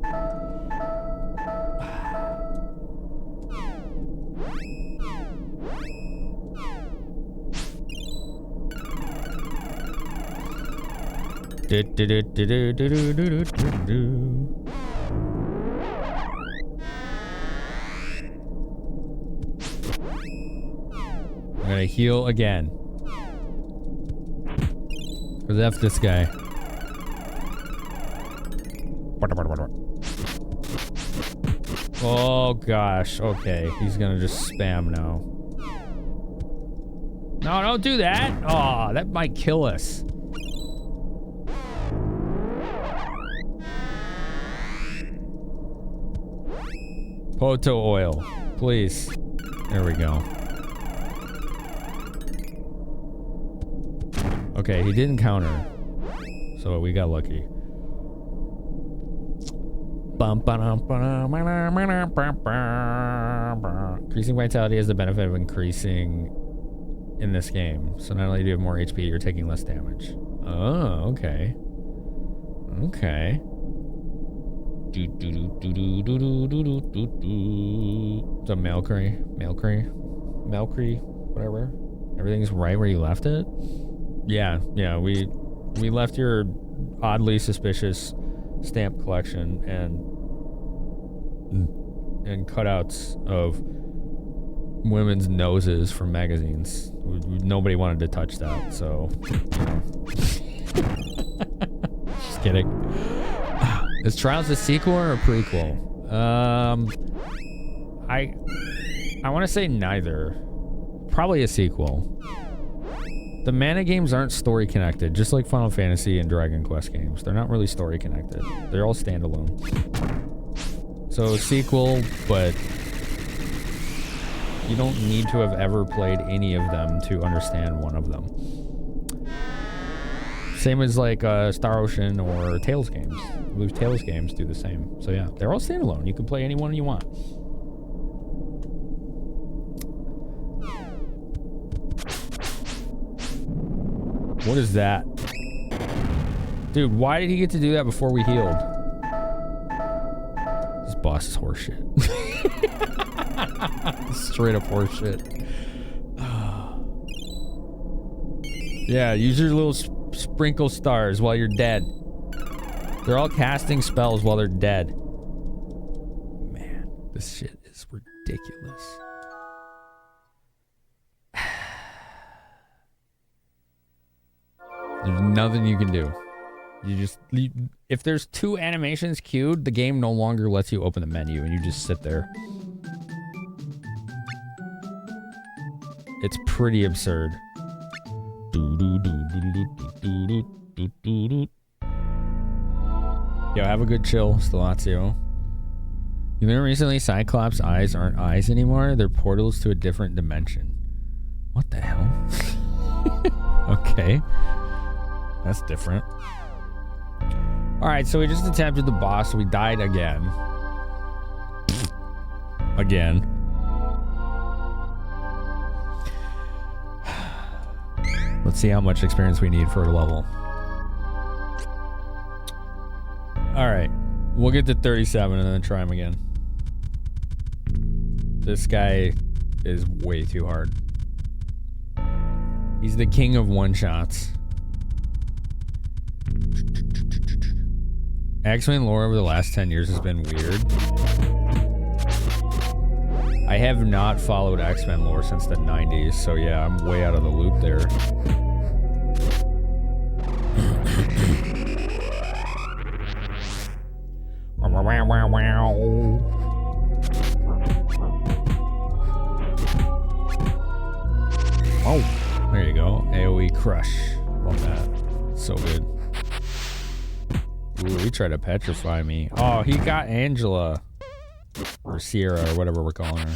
I'm gonna heal again. Cause F this guy. Oh gosh, okay. He's gonna just spam now. No, don't do that. Oh, that might kill us. Poto oil, please. There we go. Okay, he didn't counter, so we got lucky. Increasing vitality has the benefit of increasing in this game. So not only do you have more HP, you're taking less damage. Oh, okay. Okay. It's a Malcree, whatever. Everything's right where you left it? Yeah, we left your oddly suspicious stamp collection and cutouts of women's noses from magazines. Nobody wanted to touch that, so just kidding. Is Trials a sequel or a prequel? I want to say neither. Probably a sequel. The Mana games aren't story connected, just like Final Fantasy and Dragon Quest games. They're not really story connected. They're all standalone. So sequel, but you don't need to have ever played any of them to understand one of them. Same as like Star Ocean or Tales games. I believe Tales games do the same. So yeah, they're all standalone. You can play any one you want. What is that? Dude, why did he get to do that before we healed? This boss is horseshit. Straight up horseshit. Yeah, use your little sprinkle stars while you're dead. They're all casting spells while they're dead. Man, this shit is ridiculous. There's nothing you can do. If there's two animations queued, the game no longer lets you open the menu and you just sit there. It's pretty absurd. Yo, have a good chill, Stelazio. You learned recently Cyclops' eyes aren't eyes anymore. They're portals to a different dimension. What the hell? Okay. That's different. Alright, so we just attempted the boss. We died again. Again. Let's see how much experience we need for a level. Alright. We'll get to 37 and then try him again. This guy is way too hard. He's the king of one-shots. X-Men lore over the last 10 years has been weird. I have not followed X-Men lore since the 90s, so yeah, I'm way out of the loop there. Oh, there you go. AoE crush. Love that. So good. Ooh, he tried to petrify me. Oh, he got Angela. Or Sierra, or whatever we're calling her.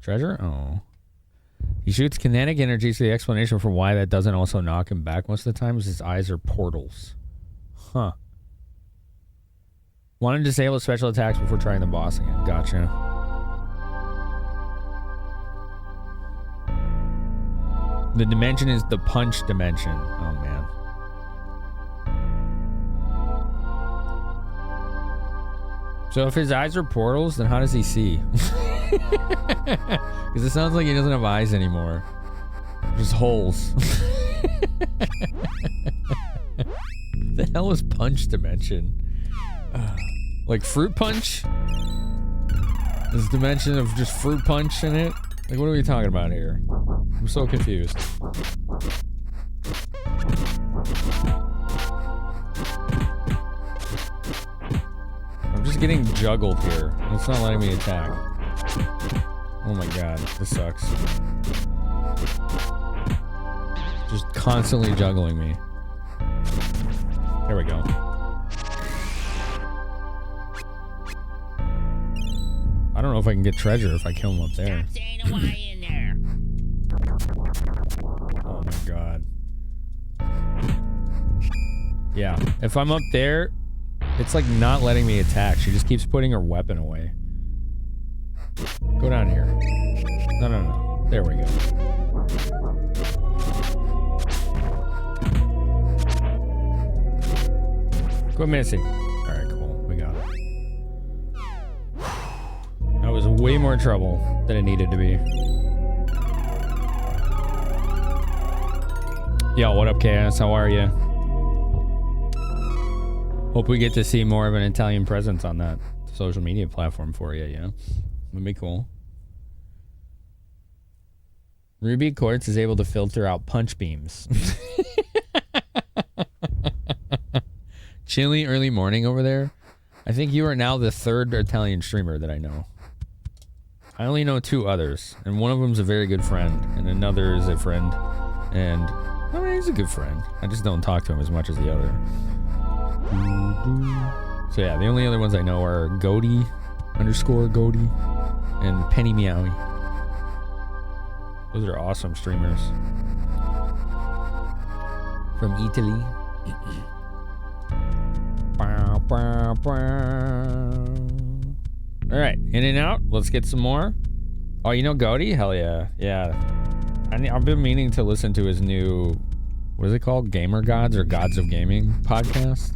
Treasure? Oh. He shoots kinetic energy, so the explanation for why that doesn't also knock him back most of the time is his eyes are portals. Huh. Want to disable special attacks before trying the boss again. Gotcha. The dimension is the punch dimension. Oh, man. So if his eyes are portals, then how does he see? Because it sounds like he doesn't have eyes anymore. Just holes. The hell is punch dimension? Like fruit punch? This dimension of just fruit punch in it? Like, what are we talking about here? I'm so confused. I'm just getting juggled here. It's not letting me attack. Oh my god, this sucks. Just constantly juggling me. There we go. I don't know if I can get treasure if I kill him up there. Oh my god. Yeah, if I'm up there, it's like not letting me attack. She just keeps putting her weapon away. Go down here. No, no, no. There we go. Quit missing. Alright, cool. We got it. That was way more trouble than it needed to be. Yo, what up, Chaos? How are you? Hope we get to see more of an Italian presence on that social media platform for you, yeah? That'd be cool. Ruby Quartz is able to filter out punch beams. Chilly early morning over there. I think you are now the third Italian streamer that I know. I only know two others, and one of them's a very good friend, and another is a friend, and I mean, he's a good friend. I just don't talk to him as much as the other. So yeah, the only other ones I know are Goaty _Goaty and Penny Meowie. Those are awesome streamers from Italy. All right, in and out. Let's get some more. Oh, you know Goaty? Hell yeah, yeah. I've been meaning to listen to his new, what is it called? Gamer Gods or Gods of Gaming podcast.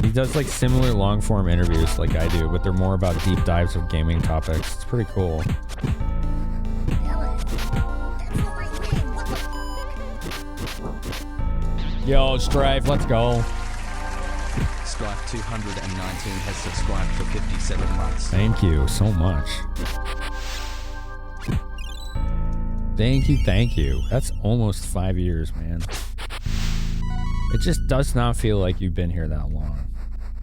He does like similar long form interviews like I do, but they're more about deep dives of gaming topics. It's pretty cool. Yo, Strife, let's go. Strife 219 has subscribed for 57 months. Thank you so much. Thank you, thank you. That's almost 5 years, man. It just does not feel like you've been here that long.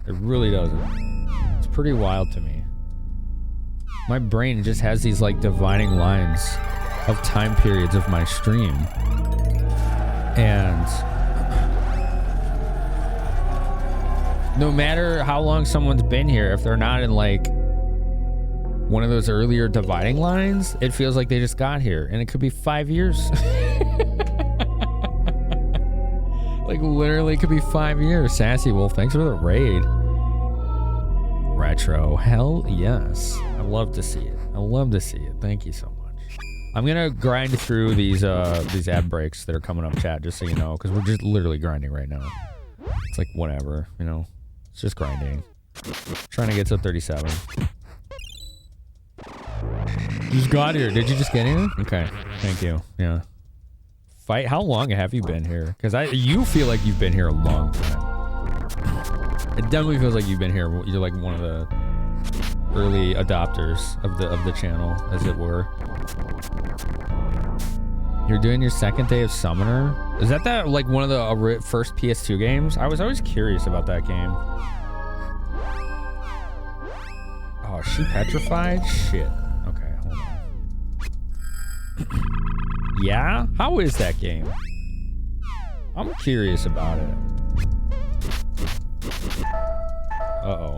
It really doesn't. It's pretty wild to me. My brain just has these like dividing lines of time periods of my stream. And no matter how long someone's been here, if they're not in like one of those earlier dividing lines, it feels like they just got here, and it could be 5 years. Like literally, it could be 5 years. Sassy Wolf, thanks for the raid. Retro, hell yes. I love to see it. I love to see it. Thank you so much. I'm gonna grind through these ad breaks that are coming up, chat, just so you know, because we're just literally grinding right now. It's like whatever, you know. It's just grinding. Trying to get to 37. Just got here. Did you just get here? Okay. Thank you. Yeah. Fight. How long have you been here? Because you feel like you've been here a long time. It definitely feels like you've been here. You're like one of the early adopters of the channel, as it were. You're doing your second day of Summoner? Is that like one of the first PS2 games? I was always curious about that game. Oh, is she petrified? Shit. Okay, hold on. Yeah? How is that game? I'm curious about it. Uh-oh.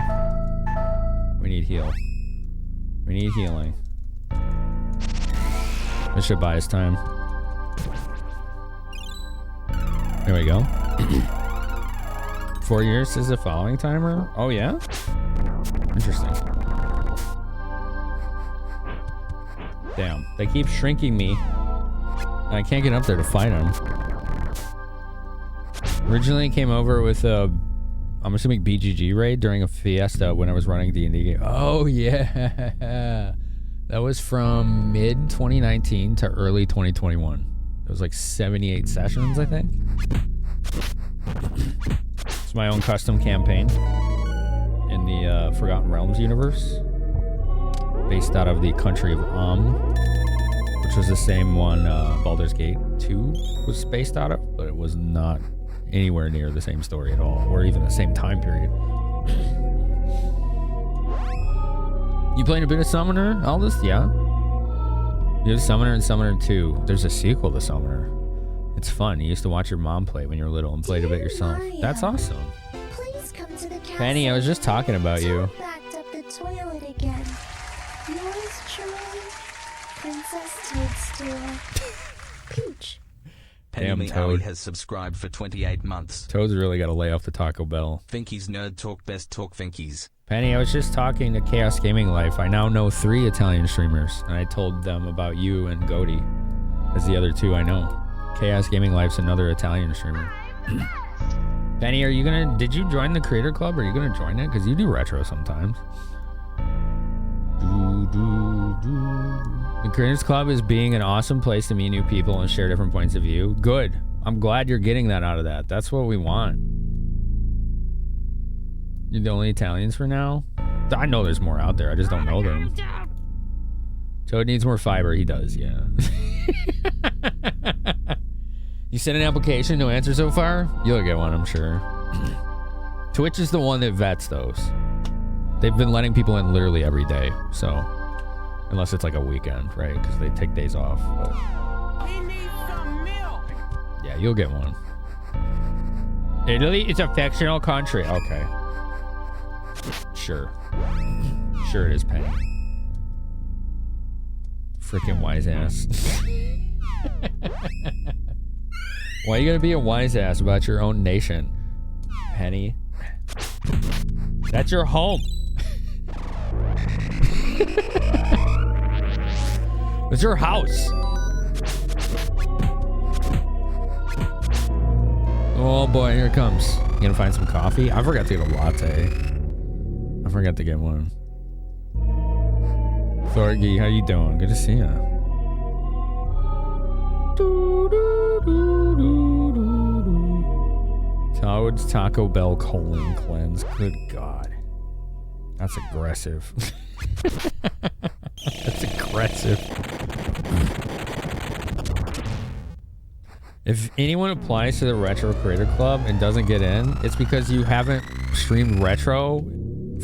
We need heal. We need healing. This should buy us time. There we go. 4 years is the following timer? Oh, yeah? Interesting. Damn. They keep shrinking me. And I can't get up there to fight them. Originally came over with a, I'm assuming BGG raid during a fiesta when I was running D&D game. Oh, yeah. That was from mid 2019 to early 2021. It was like 78 sessions, I think. It's my own custom campaign in the Forgotten Realms universe, based out of the country of which was the same one Baldur's Gate 2 was based out of, but it was not anywhere near the same story at all, or even the same time period. You playing a bit of Summoner, Aldous? Yeah. You have Summoner and Summoner 2. There's a sequel to Summoner. It's fun. You used to watch your mom play when you were little and played a bit yourself. That's awesome. Please come to the castle. Penny, I was just talking about you. Backed up the toilet again. Yours truly, Princess Toadstool. Peach. Penny Damn, Meowie Toad has subscribed for 28 months. Toad's really got to lay off the Taco Bell. Finky's Nerd Talk Best Talk Finkies. Penny, I was just talking to Chaos Gaming Life. I now know 3 Italian streamers, and I told them about you and Goaty as the other 2 I know. Chaos Gaming Life's another Italian streamer. Penny, are you gonna, did you join the Creator Club? Are you gonna join it? Because you do retro sometimes. The Creators Club is being an awesome place to meet new people and share different points of view. Good. I'm glad you're getting that out of that. That's what we want. You're the only Italians for now? I know there's more out there. I just don't know them. Toad needs more fiber. He does, yeah. You sent an application, no answer so far? You'll get one, I'm sure. Twitch is the one that vets those. They've been letting people in literally every day, so unless it's like a weekend, right? Because they take days off. But He needs some milk. yeah, you'll get one. Italy is a fictional country. Okay. Sure. Sure it is, Penny. Freaking wise ass. Why you gotta be a wise ass about your own nation, Penny? That's your home. It's your house. Oh boy, here it comes. You gonna find some coffee? I forgot to get a latte. I forgot to get one. Thorgy, how you doing? Good to see ya. Toad's Taco Bell colon cleanse. Good God. That's aggressive. That's aggressive. If anyone applies to the Retro Creator Club and doesn't get in, it's because you haven't streamed Retro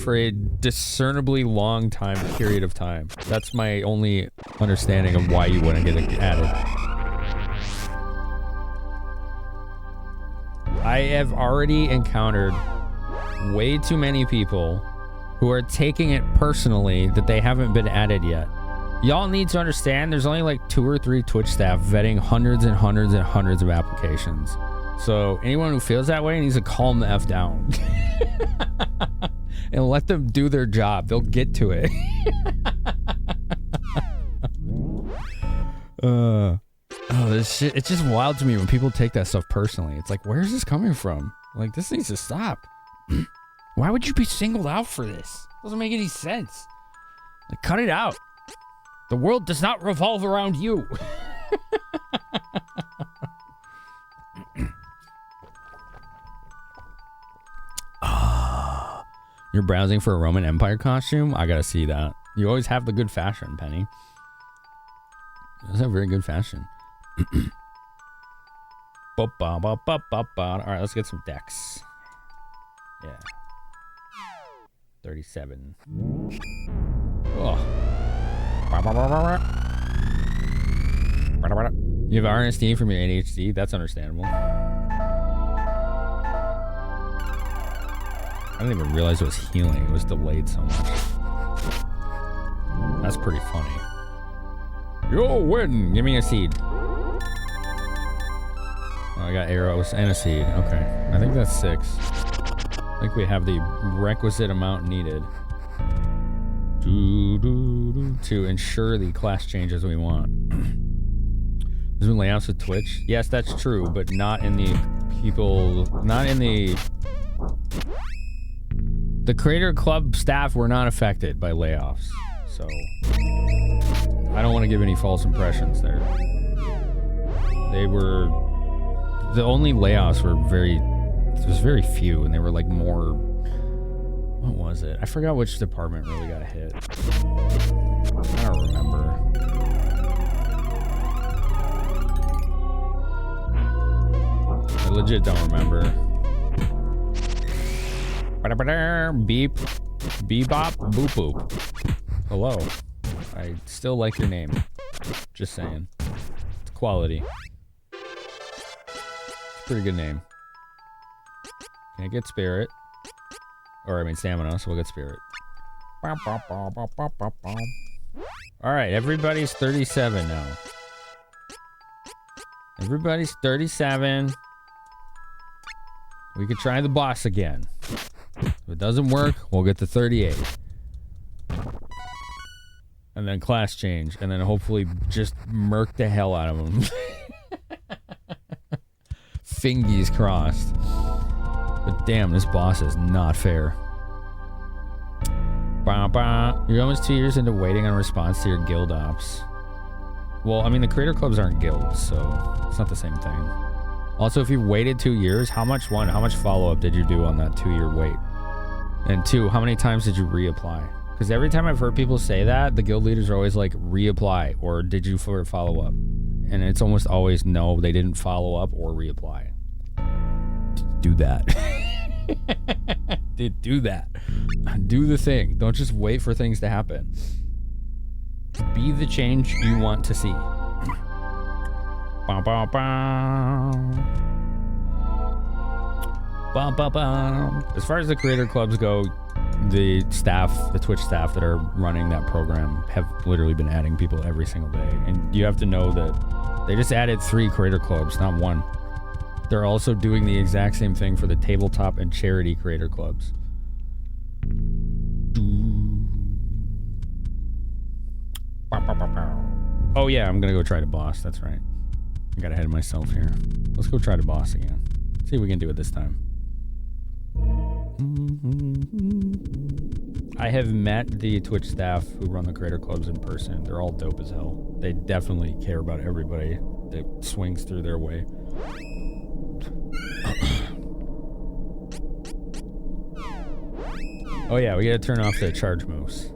for a discernibly long period of time. That's my only understanding of why you wouldn't get added. I have already encountered way too many people who are taking it personally that they haven't been added yet. Y'all need to understand there's only like 2 or 3 Twitch staff vetting hundreds and hundreds and hundreds of applications. So anyone who feels that way needs to calm the F down. And let them do their job. They'll get to it. Oh, this shit. It's just wild to me when people take that stuff personally. It's like, where's this coming from? Like, this needs to stop. Why would you be singled out for this? Doesn't make any sense. Like, cut it out. The world does not revolve around you. You're browsing for a Roman Empire costume? I gotta see that. You always have the good fashion, Penny. That's a very good fashion. Alright, let's get some decks. Yeah. 37. Oh. You have RSD from your ADHD? That's understandable. I didn't even realize it was healing. It was delayed so much. That's pretty funny. You're winning. Give me a seed. Oh, I got arrows and a seed. Okay. I think that's 6. I think we have the requisite amount needed to ensure the class changes we want. There's been layouts with Twitch. Yes, that's true, but not in the people... Not in the... The Creator Club staff were not affected by layoffs, so... I don't want to give any false impressions there. They were... The only layoffs were very... There was very few, and they were like more... What was it? I forgot which department really got hit. I don't remember. I legit don't remember. Beep. Bebop. Boop boop. Hello. I still like your name. Just saying. It's quality. It's a pretty good name. Can I get spirit? Or, I mean, stamina, so we'll get spirit. Alright, everybody's 37 now. Everybody's 37. We could try the boss again. If it doesn't work, we'll get to 38. And then class change, and then hopefully just murk the hell out of them. Fingies crossed. But damn, this boss is not fair. You're almost 2 years into waiting on a response to your guild ops. Well, I mean, the creator clubs aren't guilds, so it's not the same thing. Also, if you waited 2 years, how much follow-up did you do on that 2-year wait? And 2, how many times did you reapply? Because every time I've heard people say that, the guild leaders are always like, reapply, or did you follow up? And it's almost always, no, they didn't follow up or reapply. Do that. Do that. Do the thing. Don't just wait for things to happen. Be the change you want to see. As far as the creator clubs go, the Twitch staff that are running that program have literally been adding people every single day. And you have to know that they just added 3 creator clubs, not 1. They're also doing the exact same thing for the tabletop and charity creator clubs. Oh yeah, I'm gonna go try the boss. That's right. I got ahead of myself here. Let's go try the boss again. See if we can do it this time. I have met the Twitch staff who run the creator clubs in person. They're all dope as hell. They definitely care about everybody that swings through their way. Oh yeah, we gotta turn off the charge moves.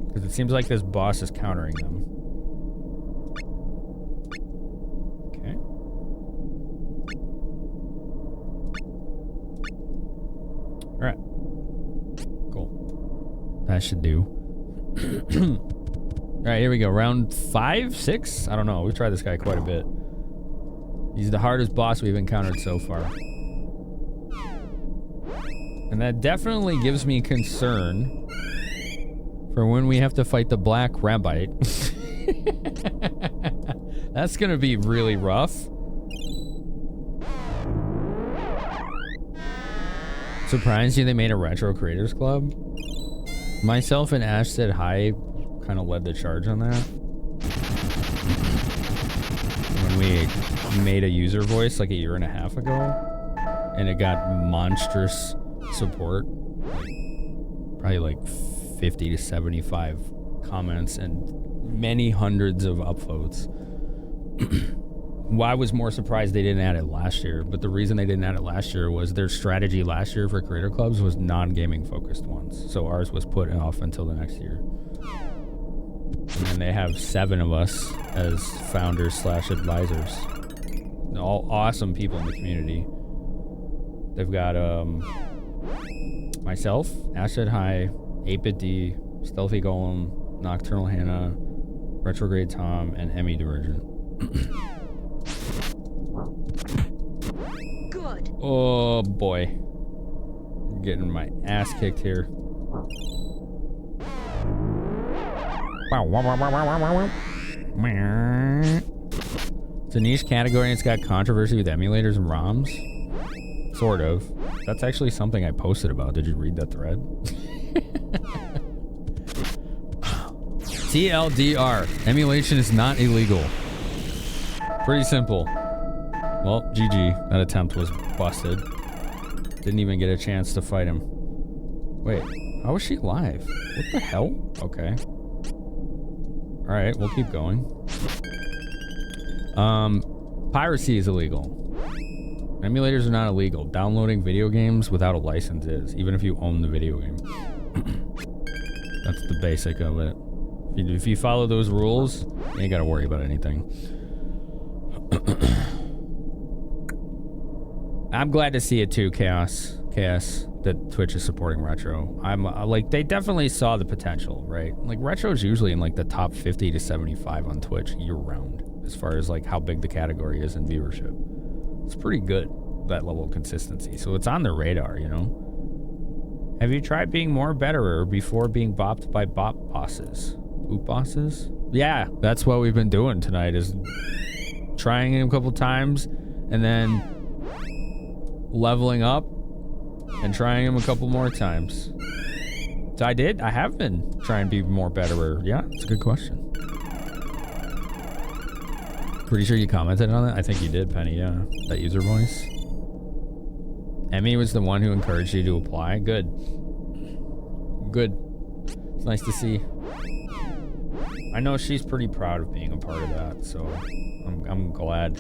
Because it seems like this boss is countering them. Okay. Alright. Cool. That should do. Alright, here we go. Round 5? 6? I don't know. We've tried this guy quite a bit. He's the hardest boss we've encountered so far. And that definitely gives me concern for when we have to fight the Black Rabbite. That's gonna be really rough. Surprised you they made a retro creators club? Myself and Ash Said Hi kind of led the charge on that. When we made a user voice like a year and a half ago, and it got monstrous support. Probably like 50 to 75 comments and many hundreds of upvotes. Well, I was more surprised they didn't add it last year, but the reason they didn't add it last year was their strategy last year for creator clubs was non-gaming focused ones. So ours was put off until the next year. And then they have 7 of us as founders / advisors. All awesome people in the community. They've got myself, Ashad High, 8-Bit D, Stealthy Golem, Nocturnal Hannah, Retrograde Tom, and Emmy Divergent. Good. Oh boy. I'm getting my ass kicked here. It's a niche category and it's got controversy with emulators and ROMs. Sort of. That's actually something I posted about. Did you read that thread? TLDR. Emulation is not illegal. Pretty simple. Well, GG. That attempt was busted. Didn't even get a chance to fight him. Wait, how is she alive? What the hell? Okay. Alright, we'll keep going. Piracy is illegal. Emulators are not illegal. Downloading video games without a license is, even if you own the video game. That's the basic of it. If you follow those rules, you ain't gotta worry about anything. I'm glad to see it too, Chaos, that Twitch is supporting retro. I'm like, they definitely saw the potential, right? Like, retro is usually in like the top 50 to 75 on Twitch year round, as far as like how big the category is in viewership. It's pretty good, that level of consistency. So it's on the radar, you know? Have you tried being more betterer before being bopped by bop bosses? Boop bosses? Yeah, that's what we've been doing tonight, is trying him a couple times and then leveling up and trying him a couple more times. So I have been trying to be more betterer. Yeah, it's a good question. Pretty sure you commented on it. I think you did, Penny. Yeah, that user voice. Emmy was the one who encouraged you to apply. Good. Good. It's nice to see. I know she's pretty proud of being a part of that, so I'm glad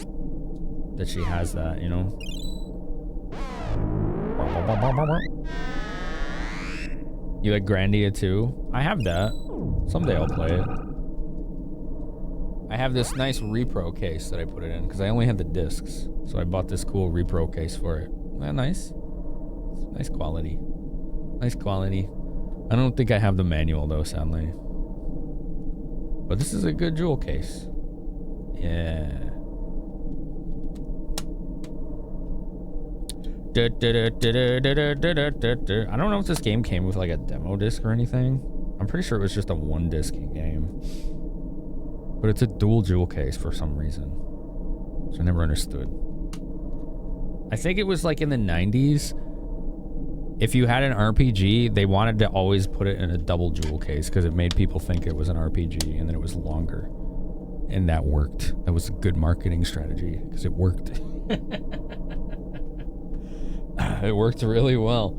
that she has that, you know? You like Grandia too? I have that. Someday I'll play it. I have this nice repro case that I put it in because I only had the discs. So I bought this cool repro case for it. Isn't that nice? Nice quality. Nice quality. I don't think I have the manual though, sadly. But this is a good jewel case. Yeah. I don't know if this game came with like a demo disc or anything. I'm pretty sure it was just a 1-disc game. But it's a dual jewel case for some reason, which I never understood. I think it was like in the 90s. If you had an RPG, they wanted to always put it in a double jewel case because it made people think it was an RPG and then it was longer. And that worked. That was a good marketing strategy because it worked. It worked really well.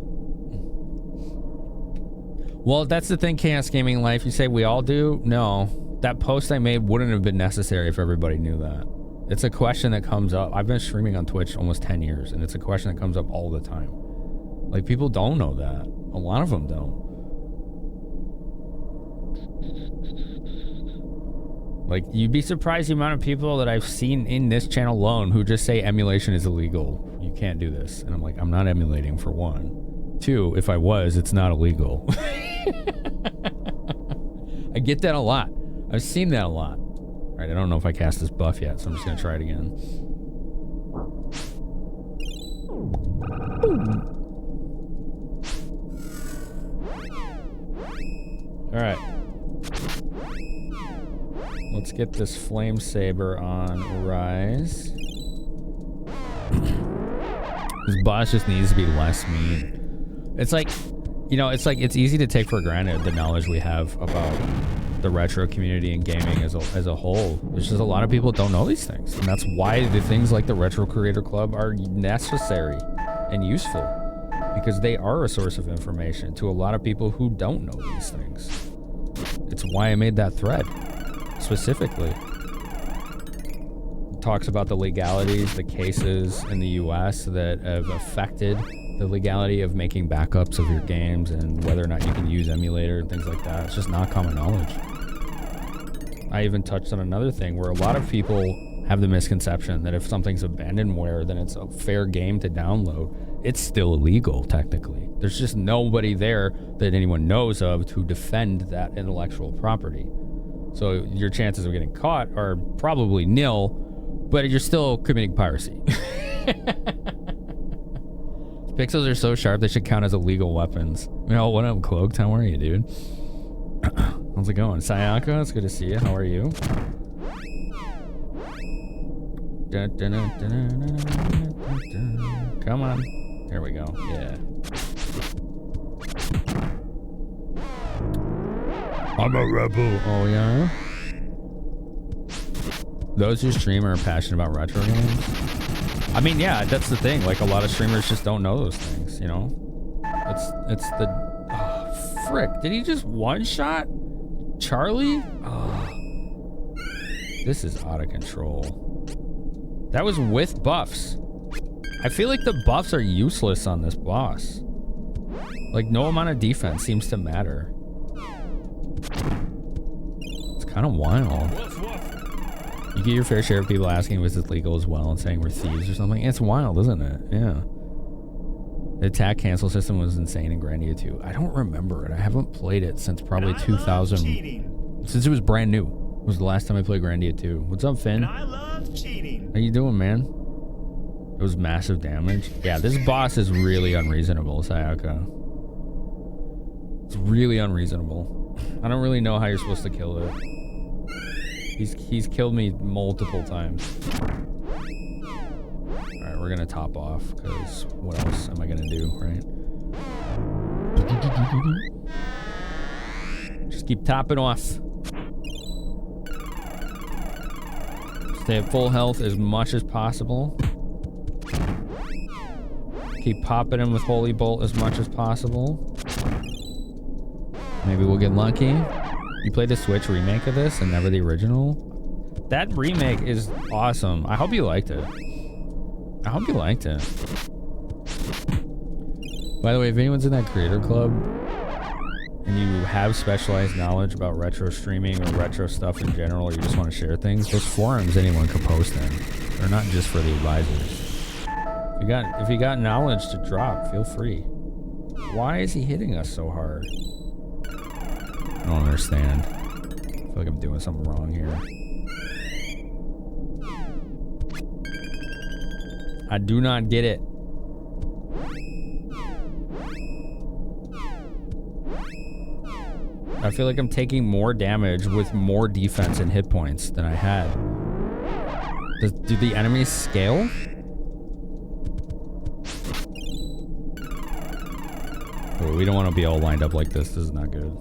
Well, that's the thing, Chaos Gaming Life. You say we all do? No. That post I made wouldn't have been necessary if everybody knew that. It's a question that comes up. I've been streaming on Twitch almost 10 years, and it's a question that comes up all the time. Like, people don't know that. A lot of them don't. Like, you'd be surprised the amount of people that I've seen in this channel alone who just say emulation is illegal. You can't do this. And I'm like, I'm not emulating, for one. 2, if I was, it's not illegal. I get that a lot. I've seen that a lot. All right, I don't know if I cast this buff yet, so I'm just going to try it again. All right. Let's get this flame saber on Rise. This boss just needs to be less mean. It's like, you know, it's easy to take for granted the knowledge we have about the retro community and gaming as a whole. There's just a lot of people don't know these things, and that's why the things like the Retro Creator Club are necessary and useful. because they are a source of information to a lot of people who don't know these things. It's why I made that thread, specifically. It talks about the legalities, the cases in the US that have affected the legality of making backups of your games and whether or not you can use emulator and things like that. It's just not common knowledge. I even touched on another thing where a lot of people have the misconception that if something's abandonware, then it's a fair game to download. It's still illegal, technically. There's just nobody there that anyone knows of to defend that intellectual property. So your chances of getting caught are probably nil, but you're still committing piracy. Pixels are so sharp they should count as illegal weapons. Well, what up, Cloaked? How are you, dude? How's it going? Sayaka, it's good to see you. How are you? Come on. There we go. Yeah. I'm a rebel. Oh, yeah? Those who stream are passionate about retro games. I mean, yeah, that's the thing. Like, a lot of streamers just don't know those things, you know? It's the... Oh, frick. Did he just one-shot Charlie? Oh. This is out of control. That was with buffs. I feel like the buffs are useless on this boss. Like, no amount of defense seems to matter. It's kind of wild. You get your fair share of people asking if it's legal as well and saying we're thieves or something. It's wild, isn't it? Yeah. The attack cancel system was insane in Grandia 2. I don't remember it. I haven't played it since probably 2000. Since it was brand new. It was the last time I played Grandia 2. What's up, Finn? And I love cheating. How you doing, man? It was massive damage. Yeah, this boss is really unreasonable, Sayaka. It's really unreasonable. I don't really know how you're supposed to kill it. He's killed me multiple times. Alright, we're gonna top off, because what else am I gonna do, right? Just keep topping off. Stay at full health as much as possible. Keep popping him with Holy Bolt as much as possible. Maybe we'll get lucky. You played the Switch remake of this and never the original? That remake is awesome. I hope you liked it. I hope you liked it. By the way, if anyone's in that creator club and you have specialized knowledge about retro streaming or retro stuff in general, or you just want to share things, those forums anyone can post in. They're not just for the advisors. If you got knowledge to drop, feel free. Why is he hitting us so hard? I don't understand. I feel like I'm doing something wrong here. I do not get it. I feel like I'm taking more damage with more defense and hit points than I had. Do the enemies scale? Oh, we don't want to be all lined up like this. This is not good.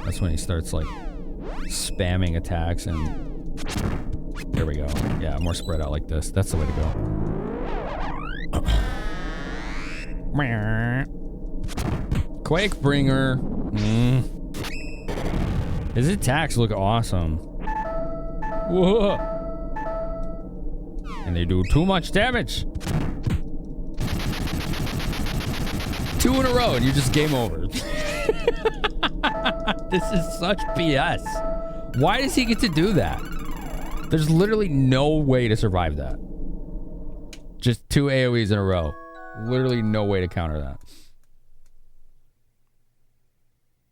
That's when he starts like spamming attacks and there we go. Yeah, more spread out like this. That's the way to go. Quakebringer. His attacks look awesome. Whoa. And they do too much damage. 2 in a row and you just game over. This is such BS. Why does he get to do that? There's literally no way to survive that. Just 2 AoEs in a row. Literally no way to counter that.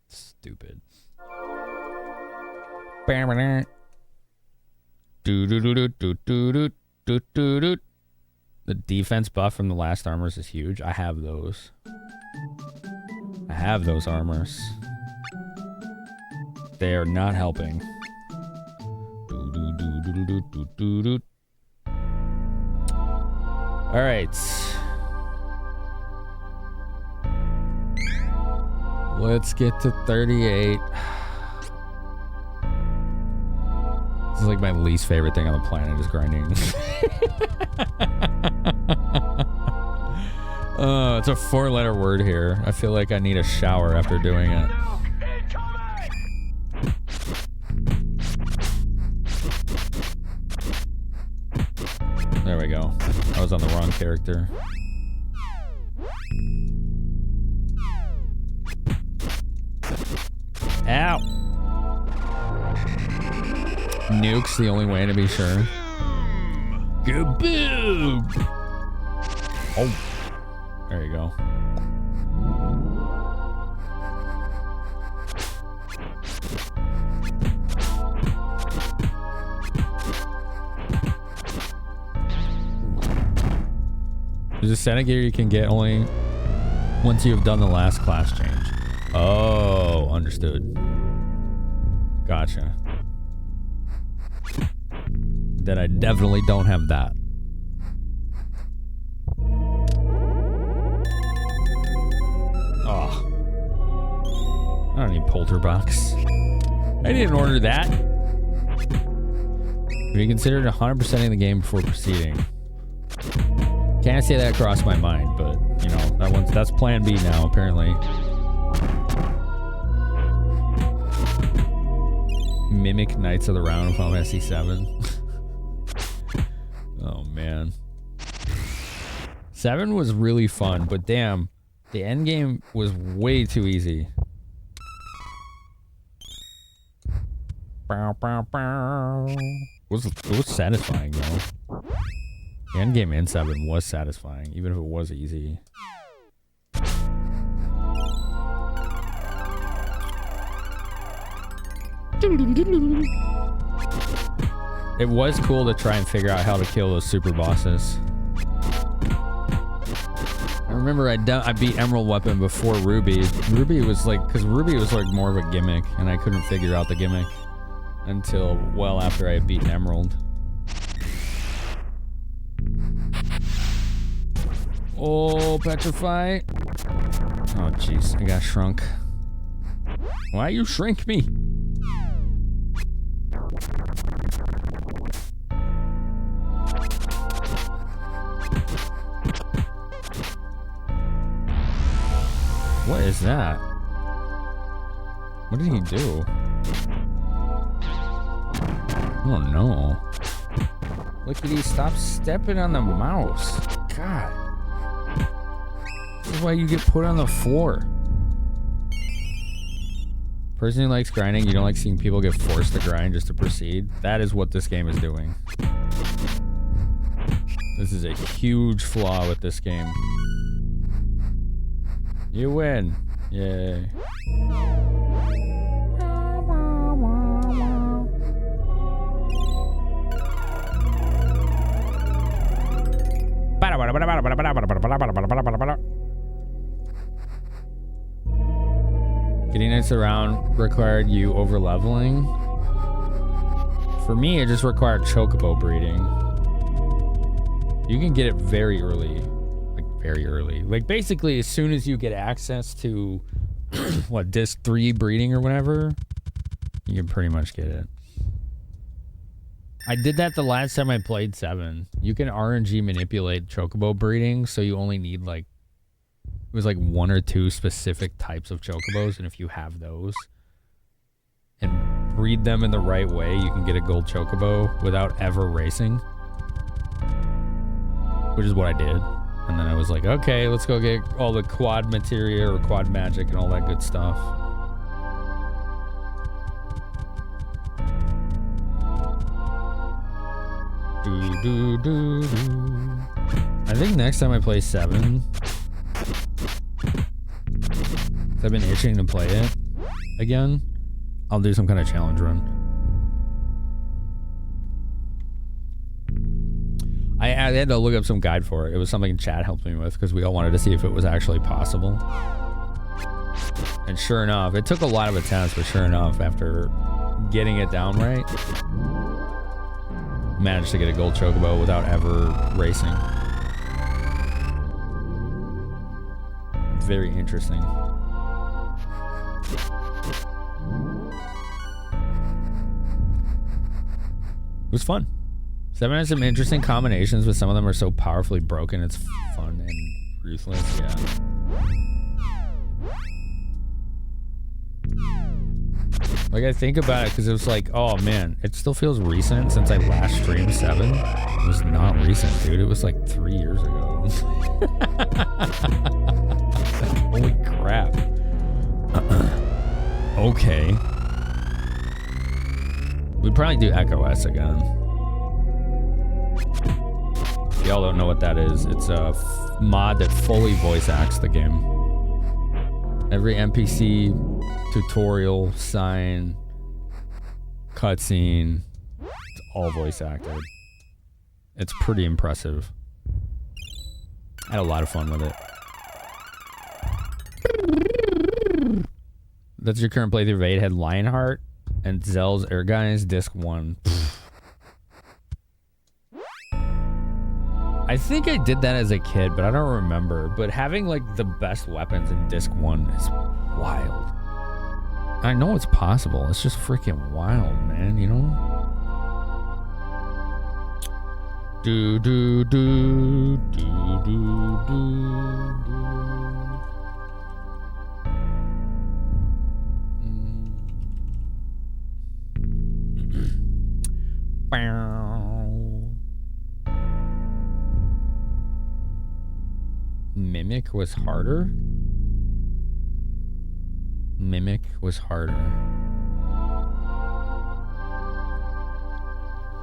Stupid. The defense buff from the last armors is huge. I have those. I have those armors. They are not helping. All right. Let's get to 38. This is like my least favorite thing on the planet is grinding. What's a 4-letter word here? I feel like I need a shower after doing it. There we go. I was on the wrong character. Ow! Nuke's the only way to be sure. Kaboom! Oh. There you go. There's a set of gear you can get only once you have done the last class change. Oh, understood. Gotcha. Then I definitely don't have that. Oh. I don't need Polterbox. I didn't order that. Have you considered 100%ing the game before proceeding? Can't say that crossed my mind, but you know, that's plan B now, apparently. Mimic Knights of the Round from SC7. Oh man. 7 was really fun, but damn, the end game was way too easy. It was satisfying though. The end game in 7 was satisfying, even if it was easy. It was cool to try and figure out how to kill those super bosses. I remember I beat Emerald Weapon before Ruby. Ruby was like more of a gimmick, and I couldn't figure out the gimmick until well after I had beaten Emerald. Oh, petrify. Oh, jeez. I got shrunk. Why you shrink me? What is that? What did he do? Oh, no. Look at he stop stepping on the mouse. God. This is why you get put on the floor. Person who likes grinding, you don't like seeing people get forced to grind just to proceed. That is what this game is doing. This is a huge flaw with this game. You win. Yay. Getting Knights around required you over leveling. For me, it just required chocobo breeding. You can get it very early. Like, very early. Like, basically, as soon as you get access to, what, disc 3 breeding or whatever, you can pretty much get it. I did that the last time I played 7. You can RNG manipulate chocobo breeding, so you only need, like, it was like 1 or 2 specific types of chocobos, and if you have those and breed them in the right way, you can get a gold chocobo without ever racing. Which is what I did. And then I was like, okay, let's go get all the quad materia or quad magic and all that good stuff. I think next time I play 7, I've been itching to play it again, I'll do some kind of challenge run. I had to look up some guide for it. It was something Chad helped me with because we all wanted to see if it was actually possible. And sure enough, it took a lot of attempts, but sure enough, after getting it down right, managed to get a gold chocobo without ever racing. Very interesting. It was fun. 7 has some interesting combinations, but some of them are so powerfully broken, it's fun and Ruthless, yeah. Like, I think about it because it was like, oh man, it still feels recent since I last streamed 7. It was not recent, dude. It was like 3 years ago. Holy crap. Okay. We'd probably do Echo S again. Y'all don't know what that is. It's a mod that fully voice acts the game. Every NPC, tutorial, sign, cutscene, it's all voice acted. It's pretty impressive. I had a lot of fun with it. That's your current playthrough of 8. Had Lionheart and Zell's Air Guys Disc 1. I think I did that as a kid, but I don't remember. But having like the best weapons in Disc 1 is wild. I know it's possible. It's just freaking wild, man, you know? Do do do do do do do. Mimic was harder? Mimic was harder.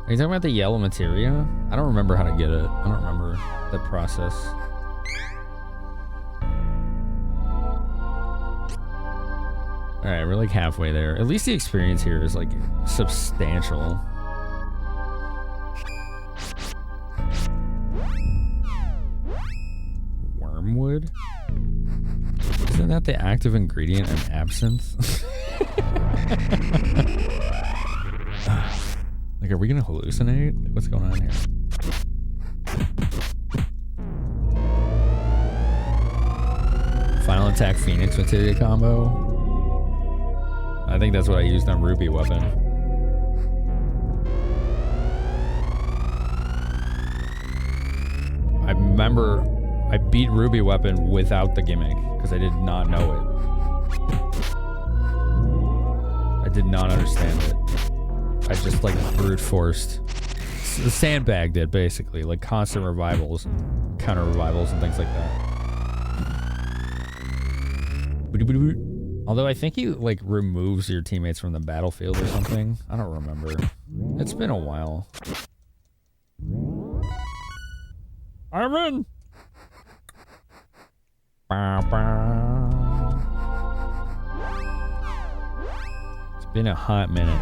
Are you talking about the yellow materia? I don't remember how to get it. I don't remember the process. Alright, we're like halfway there. At least the experience here is like substantial. Wormwood? Isn't that the active ingredient in absinthe? Like, are we gonna hallucinate? What's going on here? Final attack Phoenix materia combo. I think that's what I used on Ruby weapon. I remember I beat Ruby weapon without the gimmick because I did not know it. I did not understand it. I just like brute forced. The sandbagged it basically, like constant revivals and counter revivals and things like that. Although I think he like removes your teammates from the battlefield or something. I don't remember. It's been a while. I'm in. It's been a hot minute.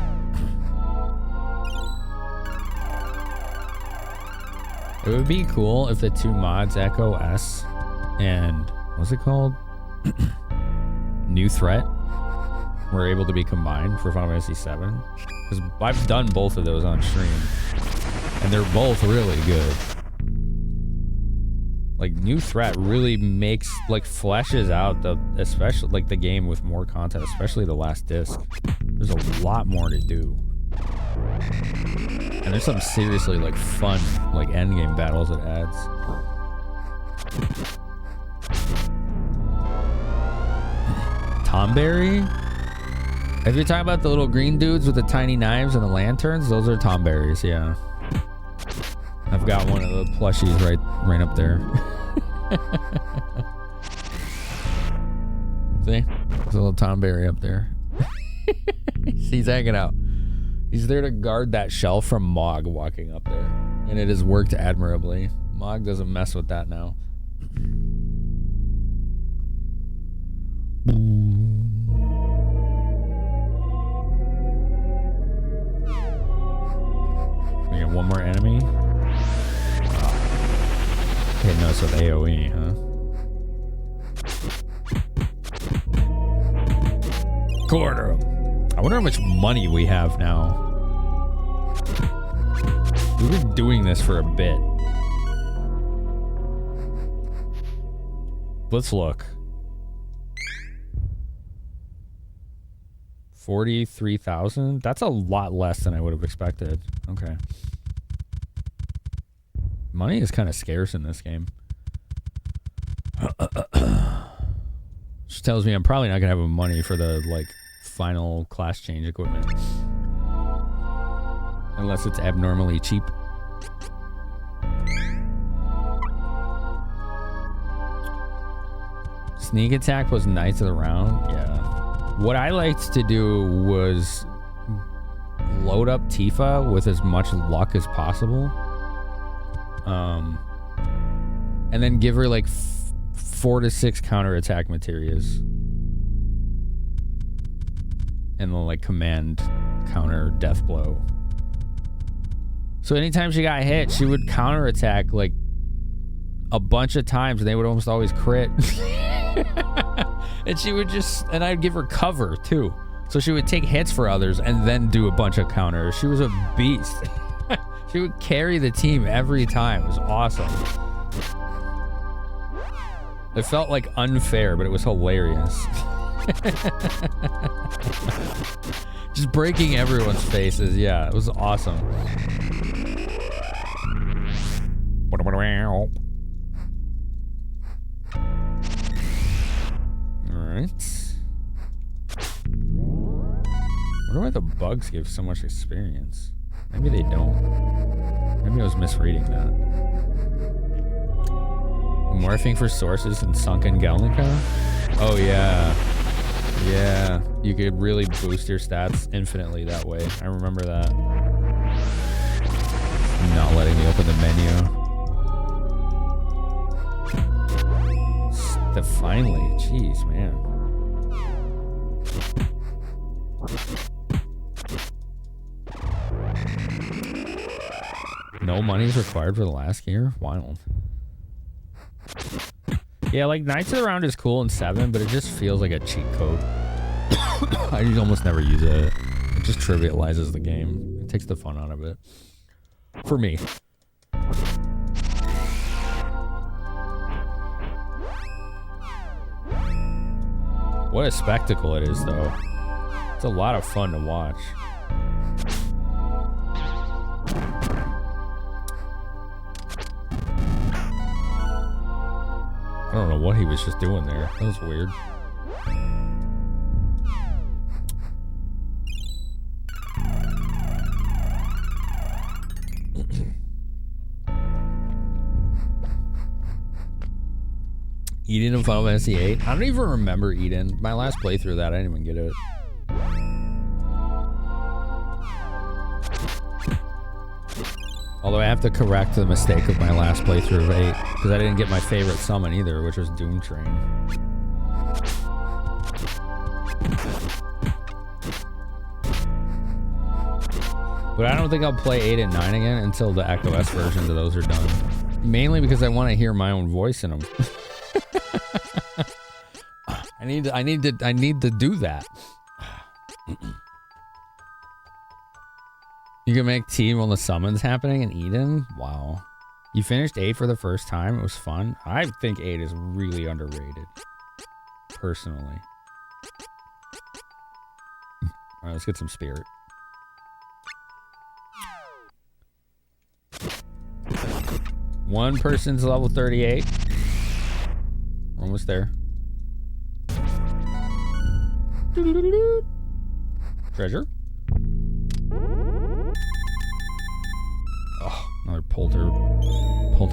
It would be cool if the two mods, Echo S and what's it called? New Threat, were able to be combined for Final Fantasy VII. Because I've done both of those on stream, and they're both really good. Like New Threat really makes, like, fleshes out the, especially like the game with more content, especially the last disc. There's a lot more to do. And there's some seriously like fun like endgame battles it adds. Tomberry? If you're talking about the little green dudes with the tiny knives and the lanterns, those are Tomberries, yeah. I've got one of the plushies right up there. See? There's a little Tomberry up there. He's hanging out. He's there to guard that shelf from Mog walking up there. And it has worked admirably. Mog doesn't mess with that now. We got one more enemy. Okay, no, so with AoE, huh? Quarter him. I wonder how much money we have now. We've been doing this for a bit. Let's look. 43,000? That's a lot less than I would have expected. Okay. Money is kind of scarce in this game. Which tells me I'm probably not gonna have money for the like final class change equipment. Unless it's abnormally cheap. Sneak attack was Knights of the Round. Yeah. What I liked to do was load up Tifa with as much luck as possible. And then give her like 4 to 6 counterattack materials. And then like command counter death blow. So anytime she got hit, she would counterattack like a bunch of times and they would almost always crit. And she would just, and I'd give her cover too. So she would take hits for others and then do a bunch of counters. She was a beast. She would carry the team every time. It was awesome. It felt like unfair, but it was hilarious. Just breaking everyone's faces. Yeah, it was awesome. Alright. I wonder why the bugs give so much experience. Maybe they don't. Maybe I was misreading that. Morphing for sources in Sunken Galnica? Oh yeah. Yeah. You could really boost your stats infinitely that way. I remember that. Not letting me open the menu. Finally. Jeez, man. No money's required for the last gear? Wild. Yeah, like Knights of the Round is cool in 7, but it just feels like a cheat code. I just almost never use it. It just trivializes the game. It takes the fun out of it. For me. What a spectacle it is, though. It's a lot of fun to watch. I don't know what he was just doing there. That was weird. Eden in Final Fantasy VIII? I don't even remember Eden. My last playthrough of that, I didn't even get it. Although I have to correct the mistake of my last playthrough of 8, because I didn't get my favorite summon either, which was Doom Train. But I don't think I'll play 8 and 9 again until the Echo S versions of those are done. Mainly because I want to hear my own voice in them. I need to do that. You can make team on the summons happening in Eden? Wow. You finished 8 for the first time? It was fun? I think 8 is really underrated. Personally. Alright, let's get some spirit. One person's level 38. Almost there. Treasure? Oh, another polter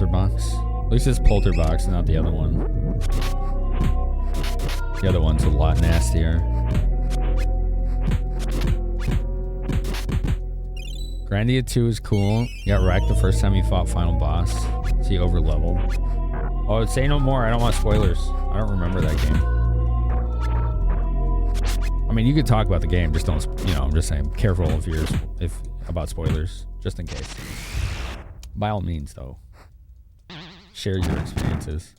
box. At least it's polter box, not the other one. The other one's a lot nastier. Grandia 2 is cool. You got wrecked the first time you fought final boss. So you over leveled. Oh, say no more. I don't want spoilers. I don't remember that game. I mean, you could talk about the game, just don't, you know, I'm just saying, careful if about spoilers, just in case. By all means, though, share your experiences.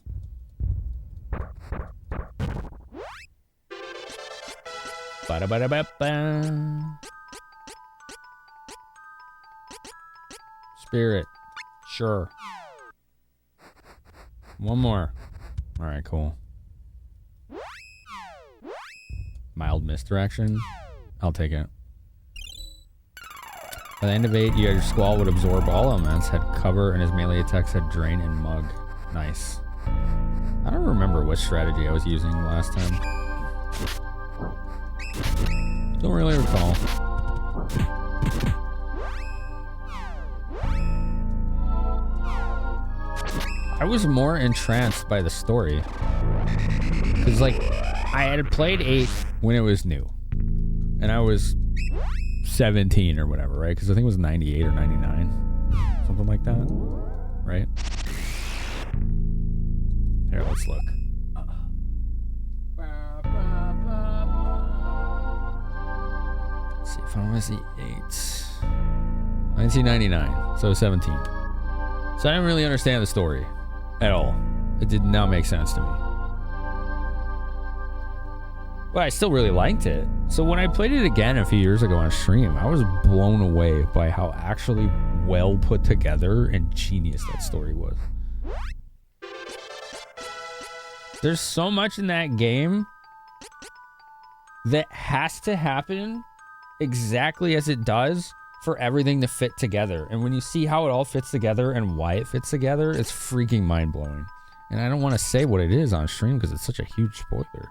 Ba-da-ba-da-ba-ba. Spirit, sure. One more. All right, cool. Mild misdirection. I'll take it. By the end of 8, your Squall would absorb all elements, had cover, and his melee attacks had Drain and Mug. Nice. I don't remember what strategy I was using last time. Don't really recall. I was more entranced by the story. Because, like, I had played 8 when it was new. And I was 17 or whatever, right? Because I think it was 98 or 99. Something like that. Right? Here, let's look. Let's see, Final Fantasy 8. 1999, so 17. So I didn't really understand the story at all. It did not make sense to me. But I still really liked it. So when I played it again a few years ago on stream, I was blown away by how actually well put together and genius that story was. There's so much in that game that has to happen exactly as it does for everything to fit together. And when you see how it all fits together and why it fits together, it's freaking mind-blowing. And I don't want to say what it is on stream because it's such a huge spoiler.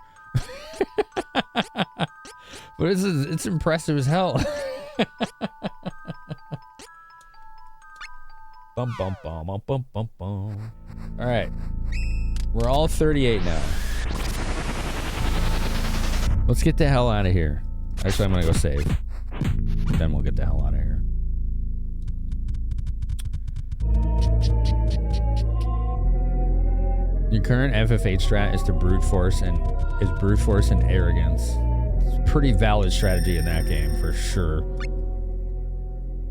But it's impressive as hell. Bum, bum, bum, bum, bum, bum, bum. All right. We're all 38 now. Let's get the hell out of here. Actually, I'm going to go save. Then we'll get the hell out of here. Your current FF8 strat is to brute force and arrogance. It's a pretty valid strategy in that game for sure.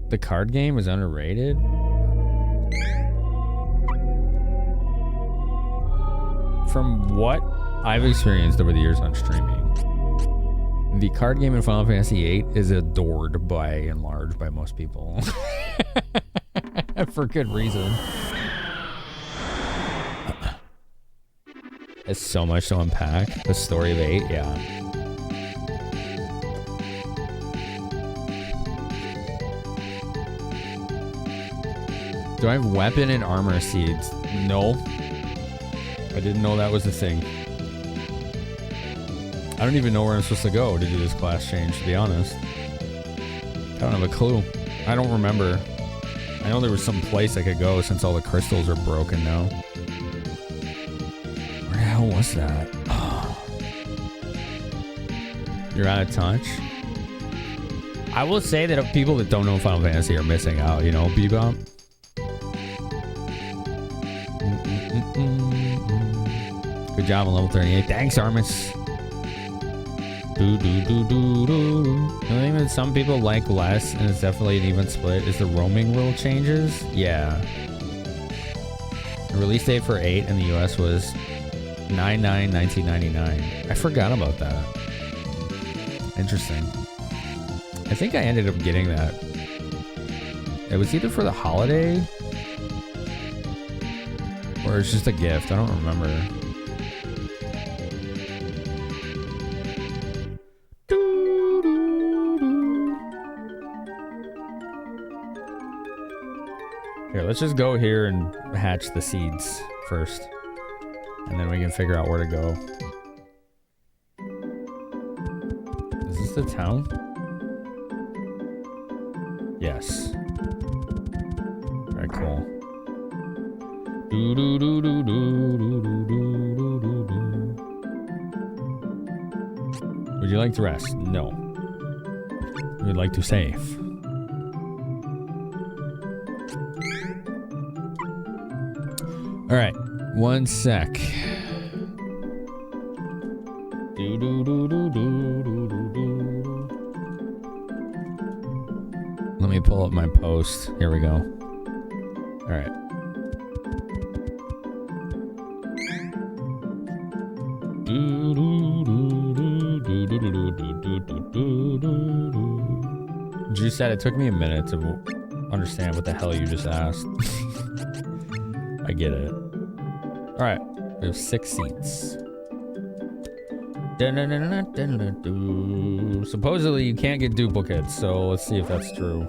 The card game is underrated. From what I've experienced over the years on streaming, the card game in Final Fantasy VIII is adored by and large by most people. For good reason. It's so much to unpack. The story of 8, yeah. Do I have weapon and armor seeds? No. I didn't know that was a thing. I don't even know where I'm supposed to go to do this class change, to be honest. I don't have a clue. I don't remember. I know there was some place I could go since all the crystals are broken now. Where the hell was that? Oh. You're out of touch? I will say that people that don't know Final Fantasy are missing out, you know, Bebop? Good job on level 38. Thanks, Armis. The only thing that some people like less, and it's definitely an even split, is the roaming rule changes. Yeah. The release date for 8 in the US was 9/9/1999. I forgot about that. Interesting. I think I ended up getting that. It was either for the holiday or it's just a gift. I don't remember. Here, let's just go here and hatch the seeds first. And then we can figure out where to go. Is this the town? Yes. Alright, cool. Would you like to rest? No. We'd like to save. Alright, one sec. Let me pull up my post. Here we go. Alright. You said it took me a minute to understand what the hell you just asked. I get it. Alright, we have 6 seats. Supposedly you can't get duplicates, so let's see if that's true.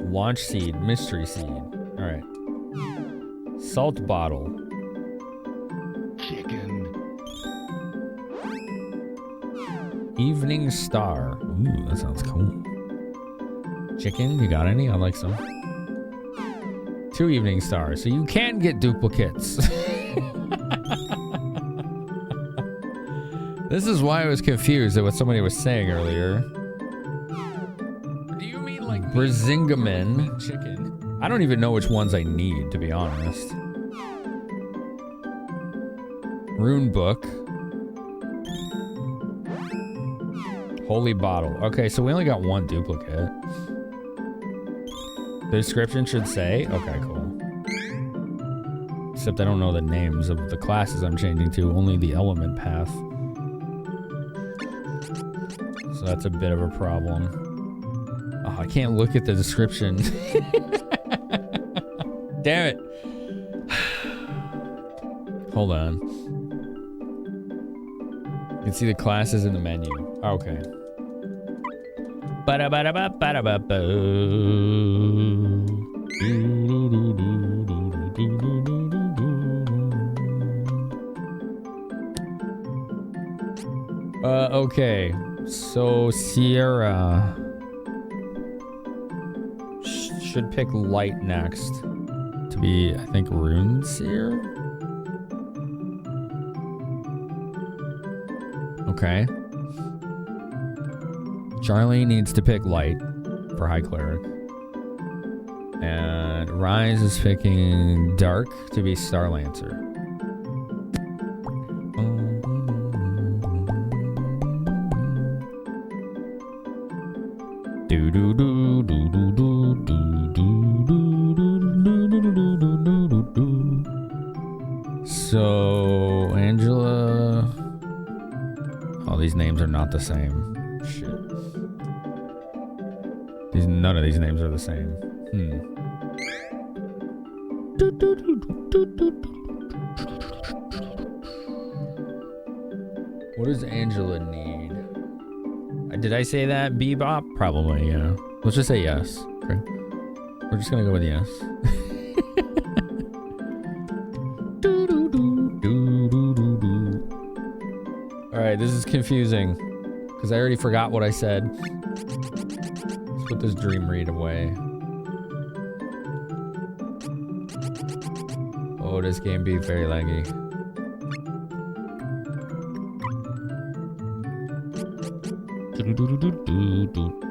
Launch seed, mystery seed. Alright. Salt bottle. Evening Star. Ooh, that sounds cool. Chicken, you got any? I'd like some. 2 Evening Stars, so you can get duplicates. This is why I was confused at what somebody was saying earlier. Do you mean like Brazingamen. chicken? I don't even know which ones I need, to be honest. Rune Book. Holy Bottle. Okay, so we only got 1 duplicate. The description should say, okay, cool. Except I don't know the names of the classes I'm changing to, only the element path. So that's a bit of a problem. Oh, I can't look at the description. Damn it. Hold on. You can see the classes in the menu. Okay. Okay. So Sierra should pick light next to be, I think, Rune Seer. Okay. Charlie needs to pick light for High Cleric. And Rise is picking dark to be Star Lancer. So Angela. Oh, these names are not the same. Shit. None of these names are the same. What does Angela need? Did I say that? Bebop? Probably, yeah. Let's just say yes. Okay. We're just gonna go with yes. Alright, this is confusing. Because I already forgot what I said. Let's put this dream read away. Oh, this game be very laggy.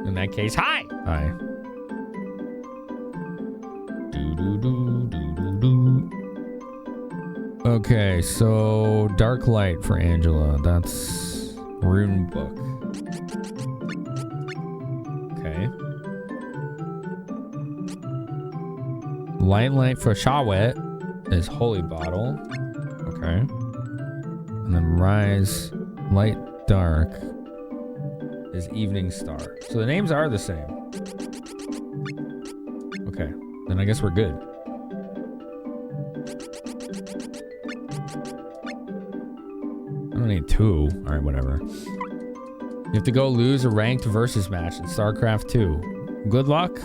In that case, hi! Hi. Okay, so Dark Light for Angela. That's Rune Book. Okay. Light for Shawet is Holy Bottle. Okay. And then Rise, Light, Dark is Evening Star. So the names are the same. Okay. Then I guess we're good. I don't need 2. Alright, whatever. You have to go lose a ranked versus match in StarCraft 2. Good luck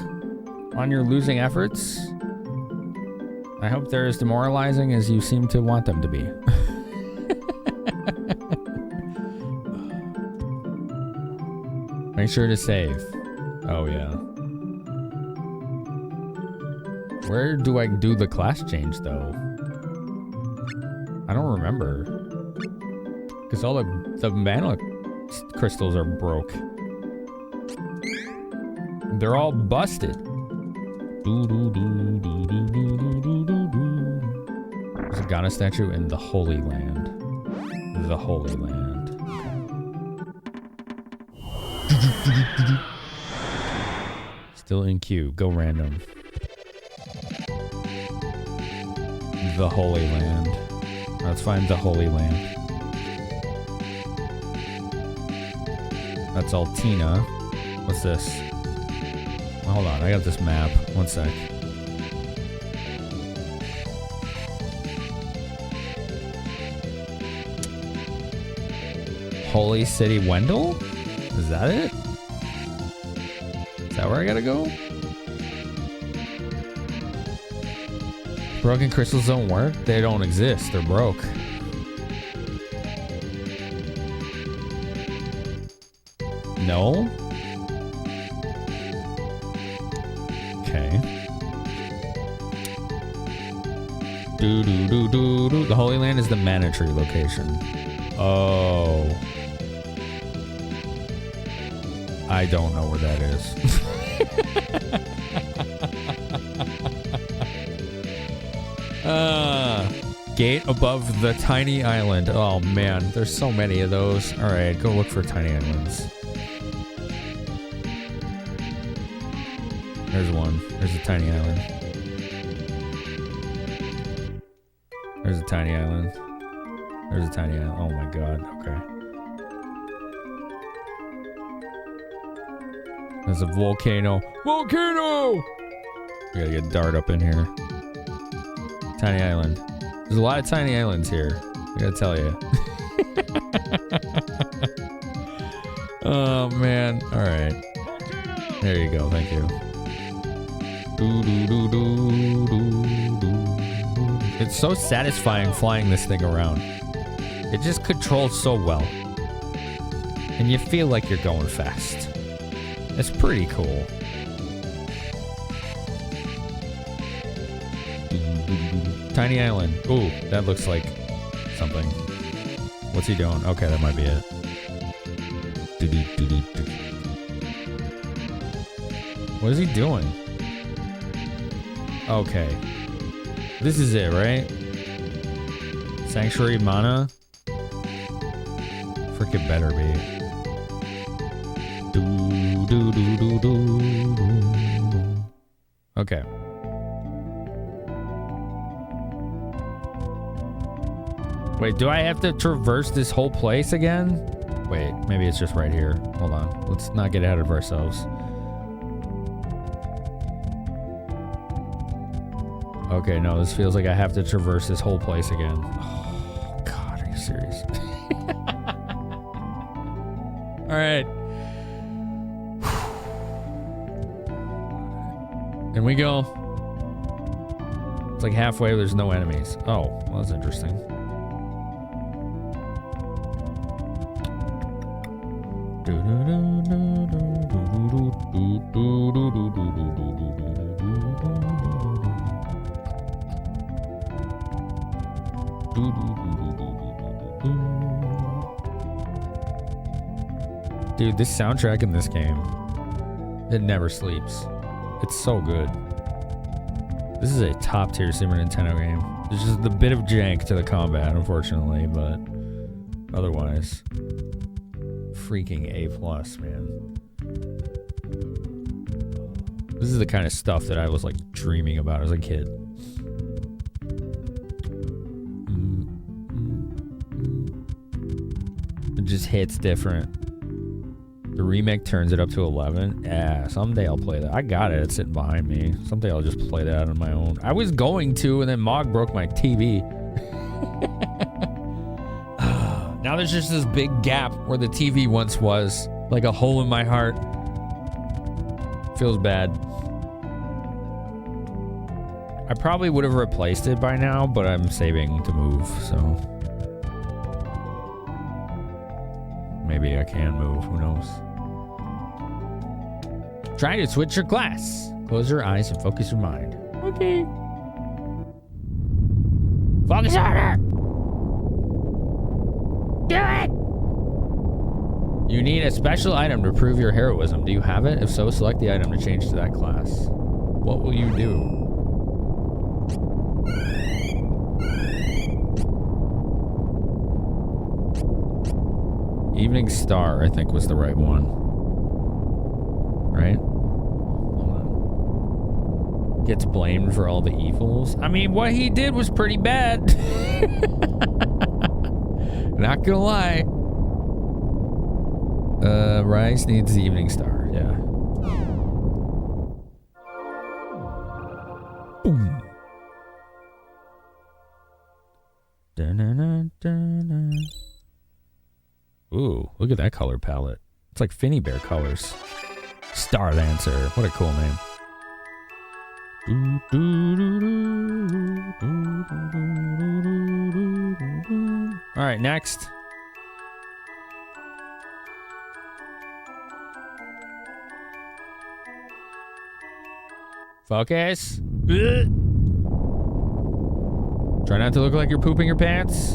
on your losing efforts. I hope they're as demoralizing as you seem to want them to be. Make sure to save. Oh, yeah. Where do I do the class change, though? I don't remember. Because all the mana crystals are broke. They're all busted. There's a Ghana statue in the Holy Land. The Holy Land. Still in queue. Go random. The Holy Land. Let's find the Holy Land. That's Altina. What's this? Hold on, I got this map. One sec. Holy City Wendell? Is that it? Is that where I gotta go? Broken crystals don't work? They don't exist. They're broke. No? Okay. The Holy Land is the Mana Tree location. Oh. I don't know where that is. Gate above the tiny island. Oh man, there's so many of those. Alright, go look for tiny islands. There's one. There's a tiny island. There's a tiny island. There's a tiny island. Oh my god, okay. There's a volcano. Volcano! We gotta get Dart up in here. Tiny island. There's a lot of tiny islands here. I gotta tell you. Oh man. Alright. There you go. Thank you. It's so satisfying flying this thing around. It just controls so well. And you feel like you're going fast. It's pretty cool. Tiny island. Ooh, that looks like something. What's he doing? Okay, that might be it. What is he doing? Okay. This is it, right? Sanctuary mana? Frickin' better be. Okay. Wait, do I have to traverse this whole place again? Wait, maybe it's just right here. Hold on. Let's not get ahead of ourselves. Okay, no, this feels like I have to traverse this whole place again. Oh, God, are you serious? All right. In we go. It's like halfway, there's no enemies. Oh, well, that's interesting. Dude, this soundtrack in this game, it never sleeps. It's so good. This is a top tier Super Nintendo game. There's just a bit of jank to the combat, unfortunately, but otherwise, freaking A+, man. This is the kind of stuff that I was like dreaming about as a kid. It just hits different. The remake turns it up to 11. Yeah, someday I'll play that. I got it. It's sitting behind me. Someday I'll just play that on my own. I was going to, and then Mog broke my TV. Now there's just this big gap where the TV once was. Like a hole in my heart. Feels bad. I probably would have replaced it by now, but I'm saving to move, so... Maybe I can move, who knows? Try to switch your class. Close your eyes and focus your mind. Okay. Focus harder! Do it! You need a special item to prove your heroism. Do you have it? If so, select the item to change to that class. What will you do? Evening Star, I think, was the right one. Right? Hold on. Gets blamed for all the evils. I mean, what he did was pretty bad. Not gonna lie. Rise needs the Evening Star, yeah. Boom. Da-na-na-da-na. Ooh, look at that color palette. It's like Finny Bear colors. Star Dancer. What a cool name. Alright, next. Focus. Ugh. Try not to look like you're pooping your pants.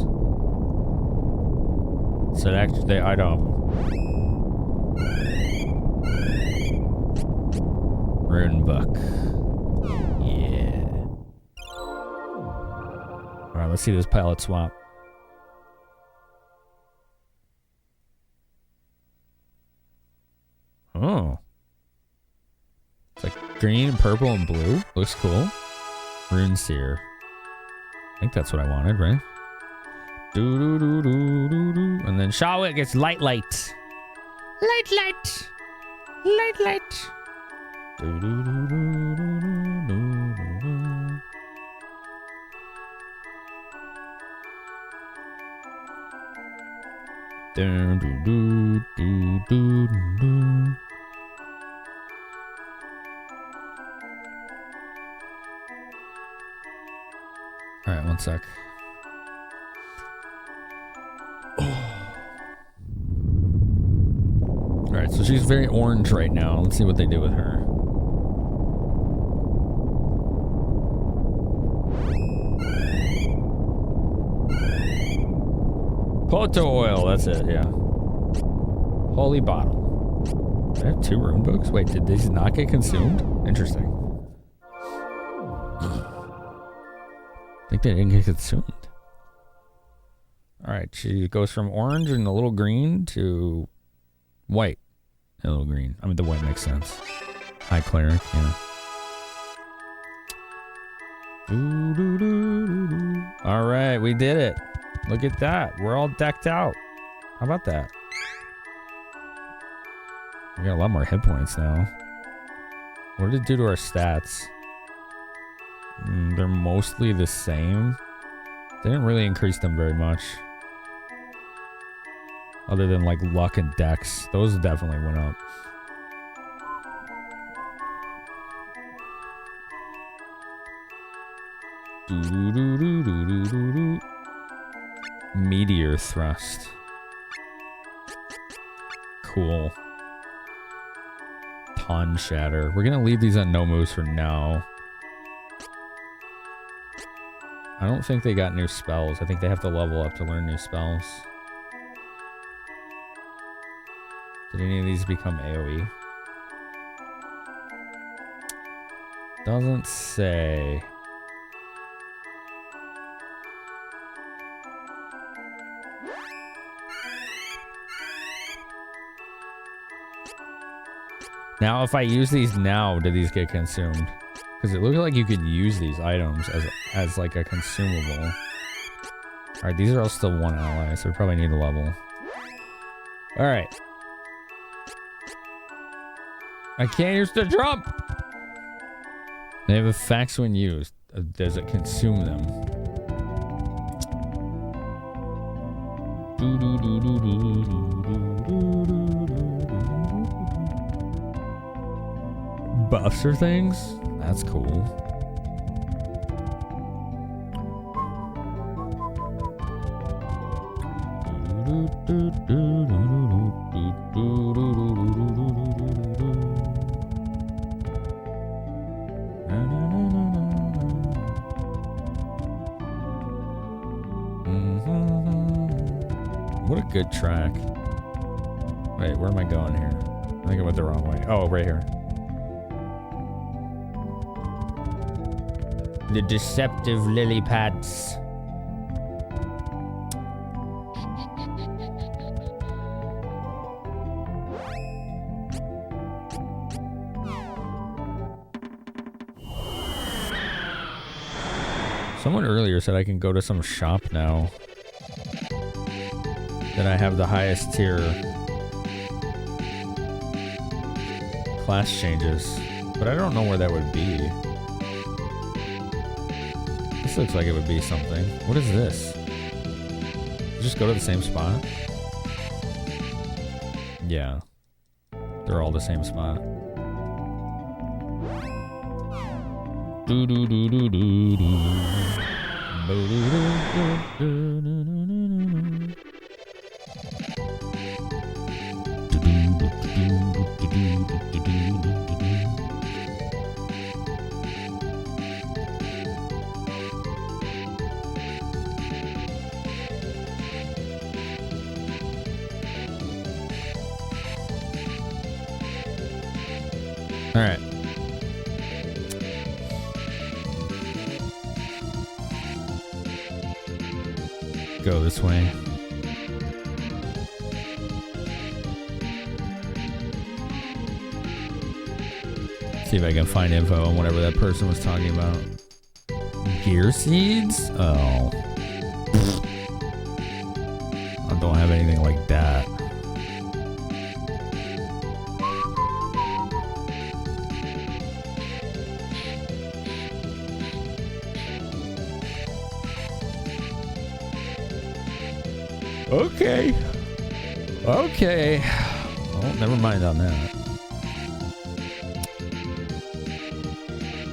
Select the item. Rune book. Yeah. Alright, let's see this palette swap. Oh. It's like green and purple and blue. Looks cool. Rune Seer. I think that's what I wanted, right? Do do do do do do. And then Shawit gets light. Light. Do do do do do do do. Do do do do do do. All right, one sec. All right, so she's very orange right now. Let's see what they do with her. Poto oil, that's it, yeah. Holy bottle. I have 2 rune books? Wait, did these not get consumed? Interesting. I think they didn't get consumed. Alright, she goes from orange and a little green to white and a little green. I mean, the white makes sense. High cleric, yeah. Alright, we did it. Look at that. We're all decked out. How about that? We got a lot more hit points now. What did it do to our stats? They're mostly the same. Didn't really increase them very much. Other than like luck and dex. Those definitely went up. Meteor thrust. Cool. Pawn shatter. We're gonna leave these on no moves for now. I don't think they got new spells. I think they have to level up to learn new spells. Did any of these become AoE? Doesn't say. Now, if I use these now, do these get consumed? Because it looks like you could use these items as like a consumable. Alright, these are all still 1 ally, so we probably need a level. Alright. I can't use the drum! They have effects when used. Does it consume them? Buffs or things? That's cool. What a good track. Wait, where am I going here? I think I went the wrong way. Oh, right here. The deceptive lily pads. Someone earlier said I can go to some shop now. That I have the highest tier class changes. But I don't know where that would be. This looks like it would be something. What is this? Just go to the same spot? Yeah. They're all the same spot. Do do do do do do. Do do do do do do. All right. Go this way. See if I can find info on whatever that person was talking about. Gear seeds? Oh. I don't have anything like that. Okay. Okay. Well, never mind on that.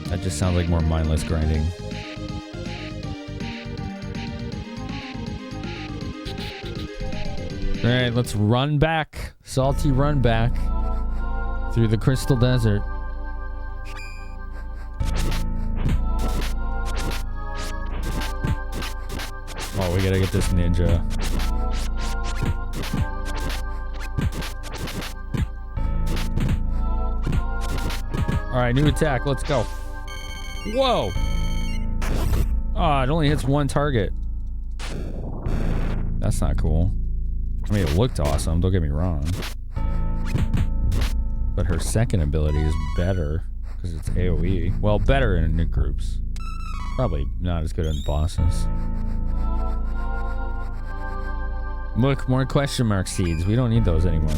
That just sounds like more mindless grinding. Alright, let's run back. Salty run back. Through the Crystal Desert. Oh, we gotta get this ninja. Alright, new attack. Let's go. Whoa! Oh, it only hits one target. That's not cool. I mean, it looked awesome, don't get me wrong. But her second ability is better, because it's AoE. Well, better in new groups. Probably not as good in bosses. Look, more question mark seeds. We don't need those anymore.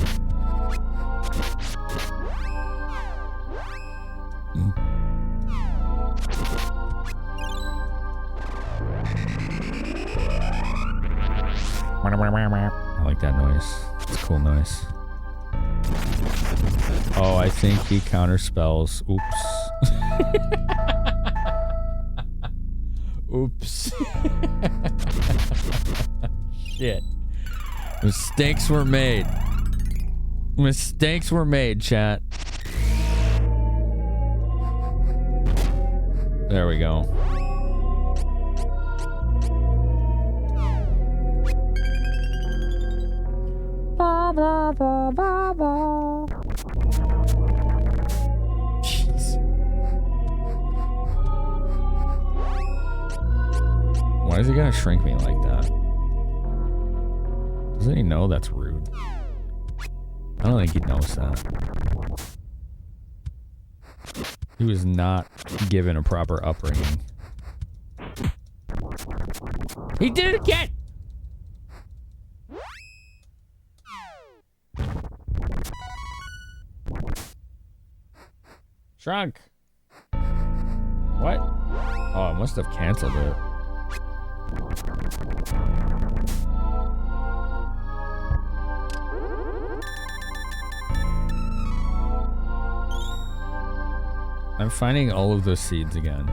I like that noise. It's a cool noise. Oh, I think he counterspells. Oops. Oops. Shit. Mistakes were made. Mistakes were made, chat. There we go. Jeez. Why is he gonna shrink me like that? Doesn't he know that's rude? I don't think he knows that. He was not given a proper upbringing. He did it again! Shrunk. What? Oh, I must have canceled it. I'm finding all of those seeds again.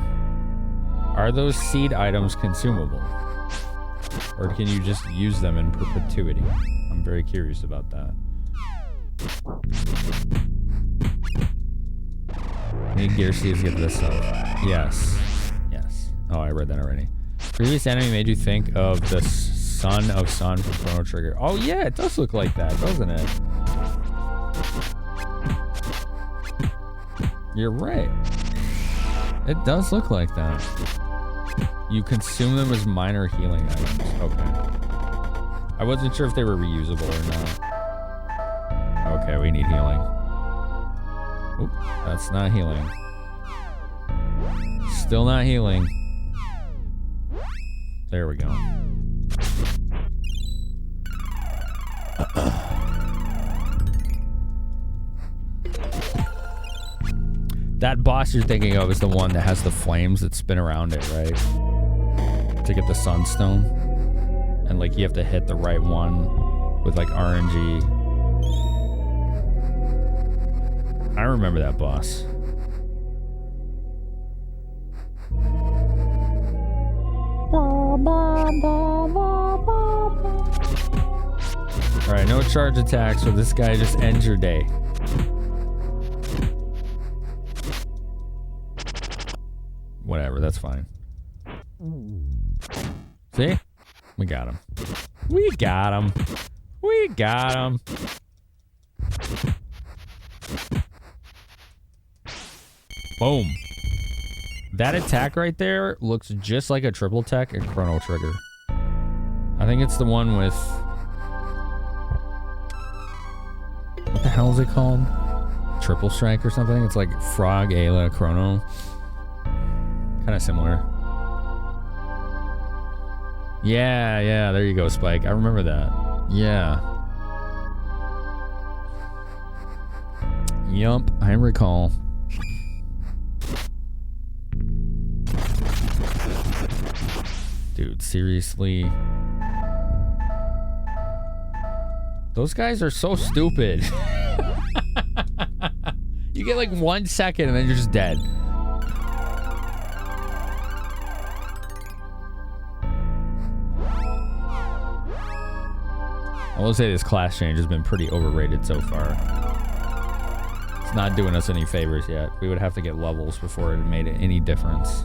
Are those seed items consumable? Or can you just use them in perpetuity? I'm very curious about that. Need gear seeds to get this up. Yes. Yes. Oh, I read that already. Previous enemy made you think of the Son of Sun from Chrono Trigger. Oh yeah, it does look like that, doesn't it? You're right. It does look like that. You consume them as minor healing items. Okay. I wasn't sure if they were reusable or not. Okay, we need healing. Oop, that's not healing. Still not healing. There we go. That boss you're thinking of is the one that has the flames that spin around it, right? To get the sunstone. And like you have to hit the right one with like RNG. I remember that boss. Alright, no charge attacks, so this guy just ends your day. Whatever, that's fine. See? We got him. We got him. We got him. Boom. That attack right there looks just like a triple tech and Chrono Trigger. I think it's the one with... What the hell is it called? Triple Strike or something? It's like Frog, Ayla, Chrono. Kind of similar. Yeah, there you go, Spike. I remember that. Yeah. Yup, I recall. Dude, seriously. Those guys are so stupid. You get like 1 second and then you're just dead. I will say this class change has been pretty overrated so far. It's not doing us any favors yet. We would have to get levels before it made any difference.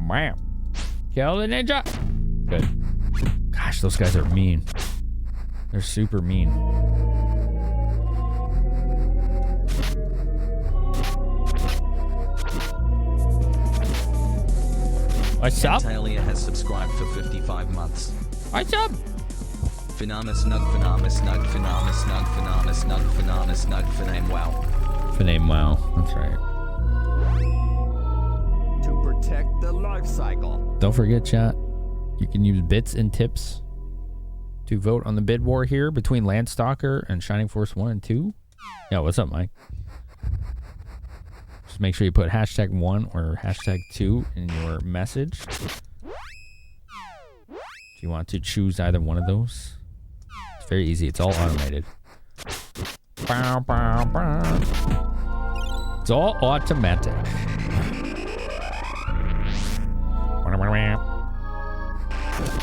Bam. Kill the ninja. Good. Gosh, those guys are mean. They're super mean. What's up? Talia has subscribed for 55 months. What's up? Finamis nug, finamis nug, finamis nug, finamis nug, finamis nug, finame wow. Finame wow. That's right. To protect the life cycle. Don't forget, chat. You can use bits and tips to vote on the bid war here between Landstalker and Shining Force 1 and 2. Yeah, what's up, Mike? Just make sure you put hashtag 1 or hashtag 2 in your message. If you want to choose either one of those. It's very easy. It's all automated. It's all automatic.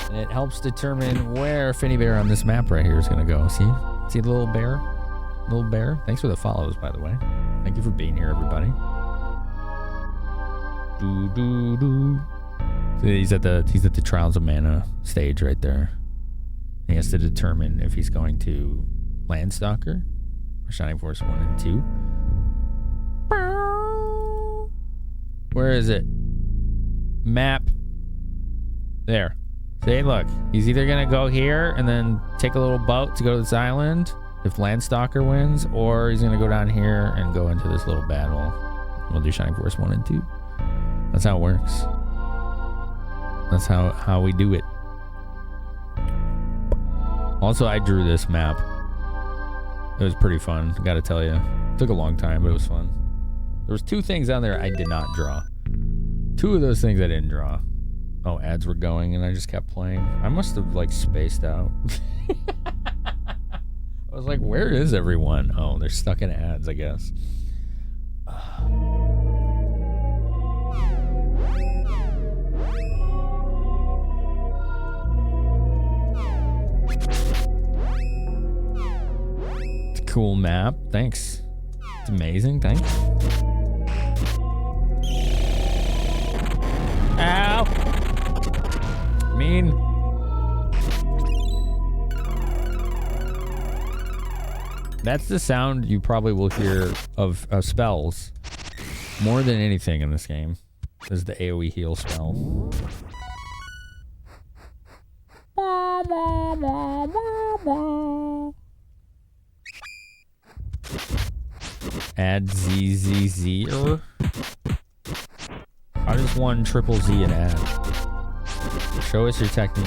And it helps determine where Finny Bear on this map right here is going to go. See? See the little bear? Little bear? Thanks for the follows, by the way. Thank you for being here, everybody. So he's at the Trials of Mana stage right there. He has to determine if he's going to Landstalker or Shining Force 1 and 2. Where is it? Map. There. See, look. He's either going to go here and then take a little boat to go to this island if Landstalker wins, or he's going to go down here and go into this little battle. We'll do Shining Force 1 and 2. That's how it works. That's how we do it. Also, I drew this map. It was pretty fun, gotta tell you. It took a long time, but it was fun. There was 2 things on there I did not draw. 2 of those things I didn't draw. Oh, ads were going and I just kept playing. I must have like spaced out. I was like, where is everyone? Oh, they're stuck in ads, I guess. It's a cool map. Thanks. It's amazing. Thanks. Ow! Mean. That's the sound you probably will hear of spells more than anything in this game. Is the AoE heal spell. Add ZZZ. How does one triple Z an ad? Show us your technique.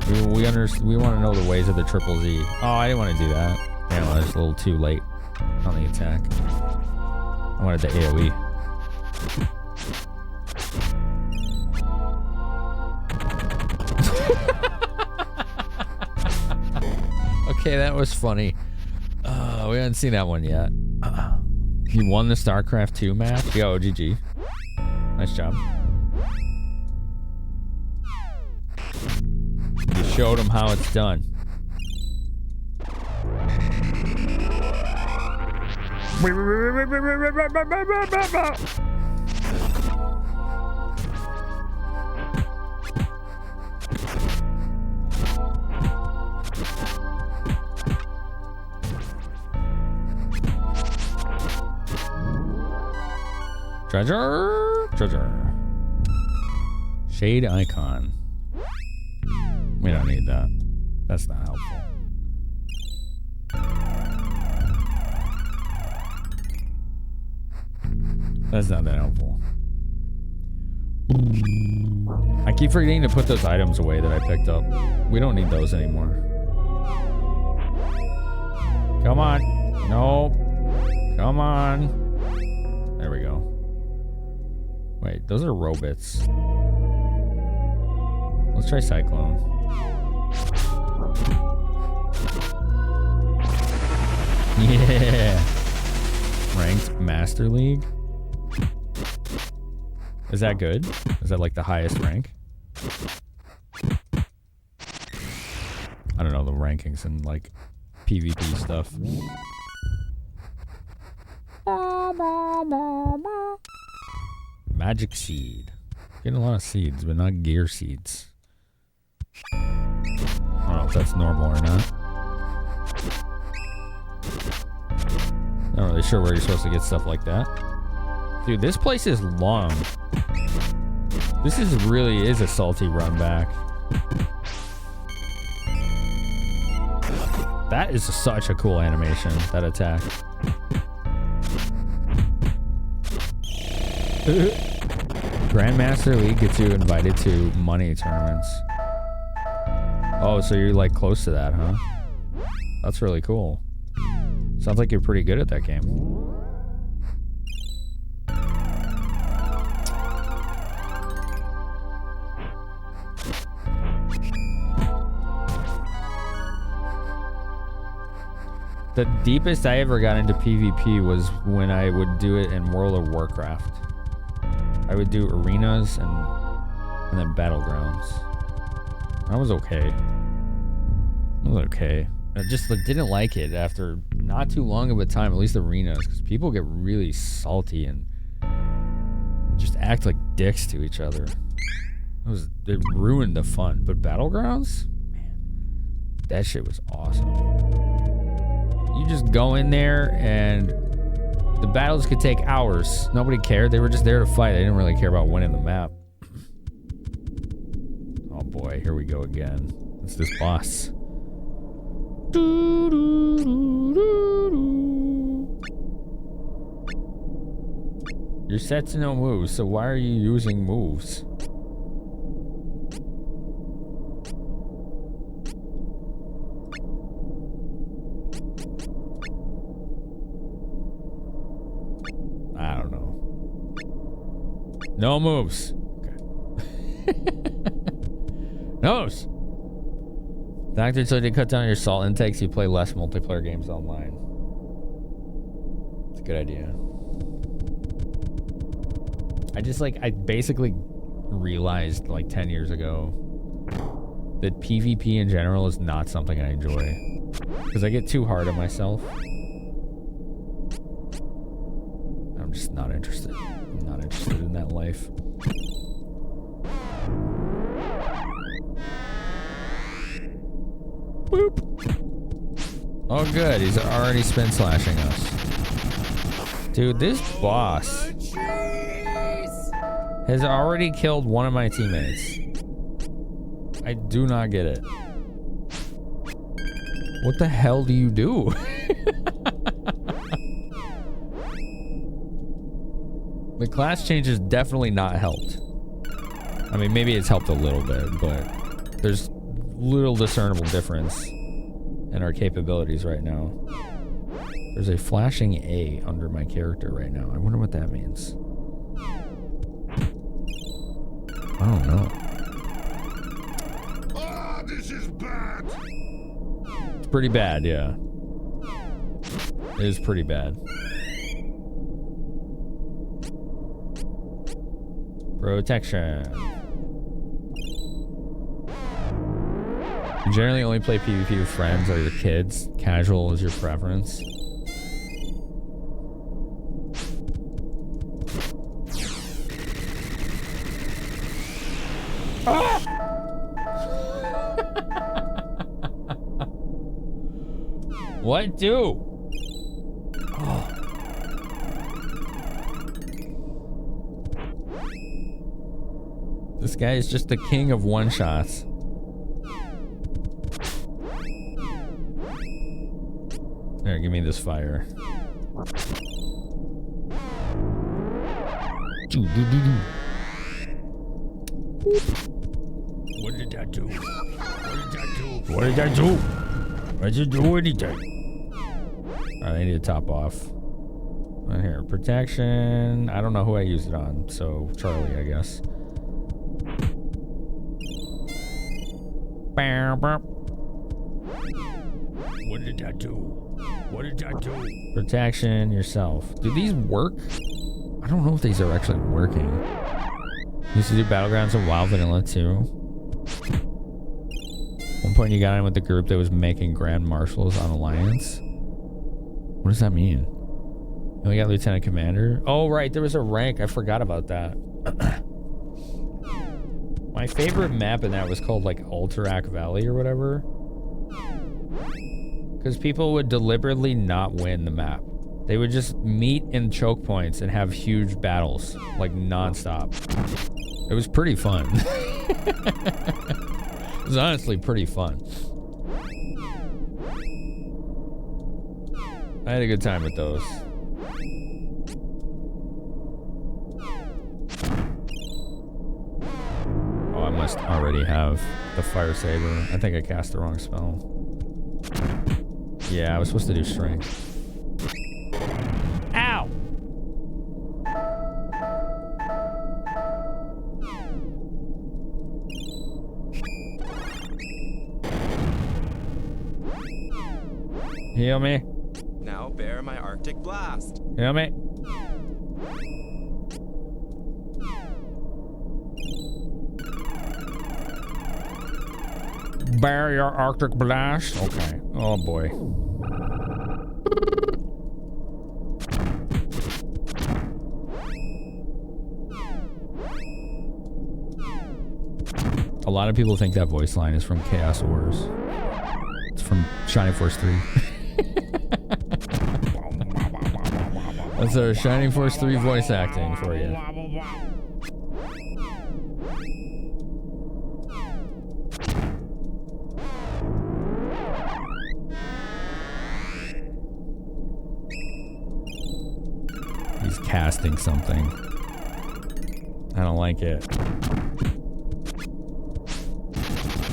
We want to know the ways of the triple Z. Oh, I didn't want to do that. Yeah, well, it's a little too late on the attack. I wanted the AoE. Okay, that was funny. We haven't seen that one yet. You won the StarCraft 2 match? Yo, GG. Nice job. You showed him how it's done. Treasure. Treasure. Shade icon. We don't need that. That's not helpful. That's not that helpful. I keep forgetting to put those items away that I picked up. We don't need those anymore. Come on. No. Come on. There we go. Wait, those are robots. Let's try Cyclone. Yeah. Ranked Master League. Is that good? Is that like the highest rank? I don't know the rankings and like PvP stuff. Magic seed. Getting a lot of seeds, but not gear seeds. I don't know if that's normal or not. Not really sure where you're supposed to get stuff like that. Dude, this place is long. This really is a salty run back. That is such a cool animation, that attack. Grandmaster League gets you invited to money tournaments. Oh, so you're like close to that, huh? That's really cool. Sounds like you're pretty good at that game. The deepest I ever got into PvP was when I would do it in World of Warcraft. I would do arenas and then battlegrounds. I was okay. I was okay. I just didn't like it after not too long of a time, at least arenas, because people get really salty and just act like dicks to each other. It ruined the fun. But battlegrounds? Man, that shit was awesome. You just go in there and the battles could take hours. Nobody cared. They were just there to fight. They didn't really care about winning the map. Oh boy, here we go again. It's this boss. You're set to no moves, so why are you using moves? I don't know. No moves. Okay. No moves. Doctor told you to cut down your salt intakes. You play less multiplayer games online. It's a good idea. I basically realized like 10 years ago that PvP in general is not something I enjoy. Because I get too hard on myself. I'm just not interested. I'm not interested in that life. Boop. Oh good, he's already spin slashing us. Dude, this boss has already killed one of my teammates. I do not get it. What the hell do you do? The class change has definitely not helped. I mean, maybe it's helped a little bit, but there's little discernible difference in our capabilities right now. There's a flashing A under my character right now. I wonder what that means. I don't know. Oh, this is bad. It's pretty bad, yeah. It is pretty bad. Protection. You generally only play PvP with friends or your kids. Casual is your preference. Ah! What do? Oh. This guy is just the king of one-shots. There, give me this fire. What did that do? What did that do? What did that do? Why did you do anything? Alright, I need to top off. Right here, protection. I don't know who I used it on, so Charlie, I guess. What did that do? What did that do? Protection, yourself. Do these work? I don't know if these are actually working. Used to do Battlegrounds and WoW Vanilla too. One point you got in with the group that was making Grand Marshals on Alliance. What does that mean? You only got Lieutenant Commander? Oh, right. There was a rank. I forgot about that. My favorite map in that was called like Alterac Valley or whatever. Because people would deliberately not win the map. They would just meet in choke points and have huge battles, like nonstop. It was pretty fun. It was honestly pretty fun. I had a good time with those. Oh, I must already have the fire saber. I think I cast the wrong spell. Yeah, I was supposed to do strength. Ow! Heal me. Now bear my Arctic blast. Heal me. Bear your Arctic blast. Okay. Oh boy. A lot of people think that voice line is from Chaos Wars. It's from Shining Force 3. That's our Shining Force 3 voice acting for you. He's casting something. I don't like it.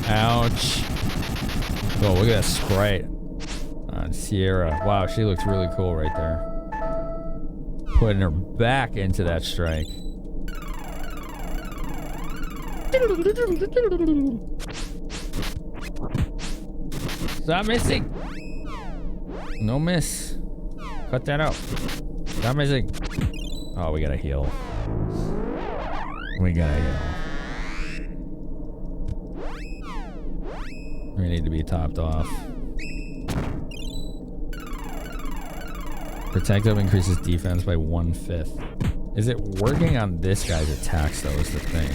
Ouch. Oh, look at that sprite on Sierra. Wow, she looks really cool right there. Putting her back into that strike. Stop missing. No miss. Cut that out. Stop missing. Oh, we gotta heal. We gotta heal. We need to be topped off. Protective increases defense by 1/5. Is it working on this guy's attacks though is the thing.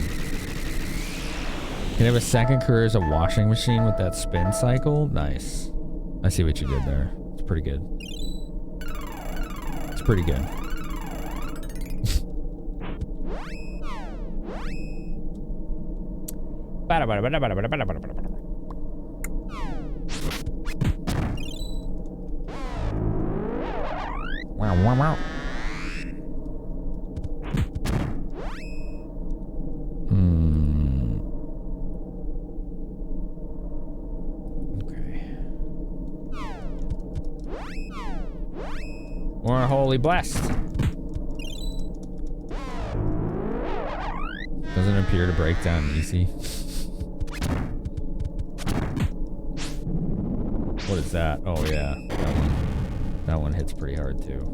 Can have a second career as a washing machine with that spin cycle? Nice. I see what you did there. It's pretty good. It's pretty good. Wow. Okay. More holy blessed. Doesn't appear to break down easy. What is that? Oh yeah, that one. That one hits pretty hard too.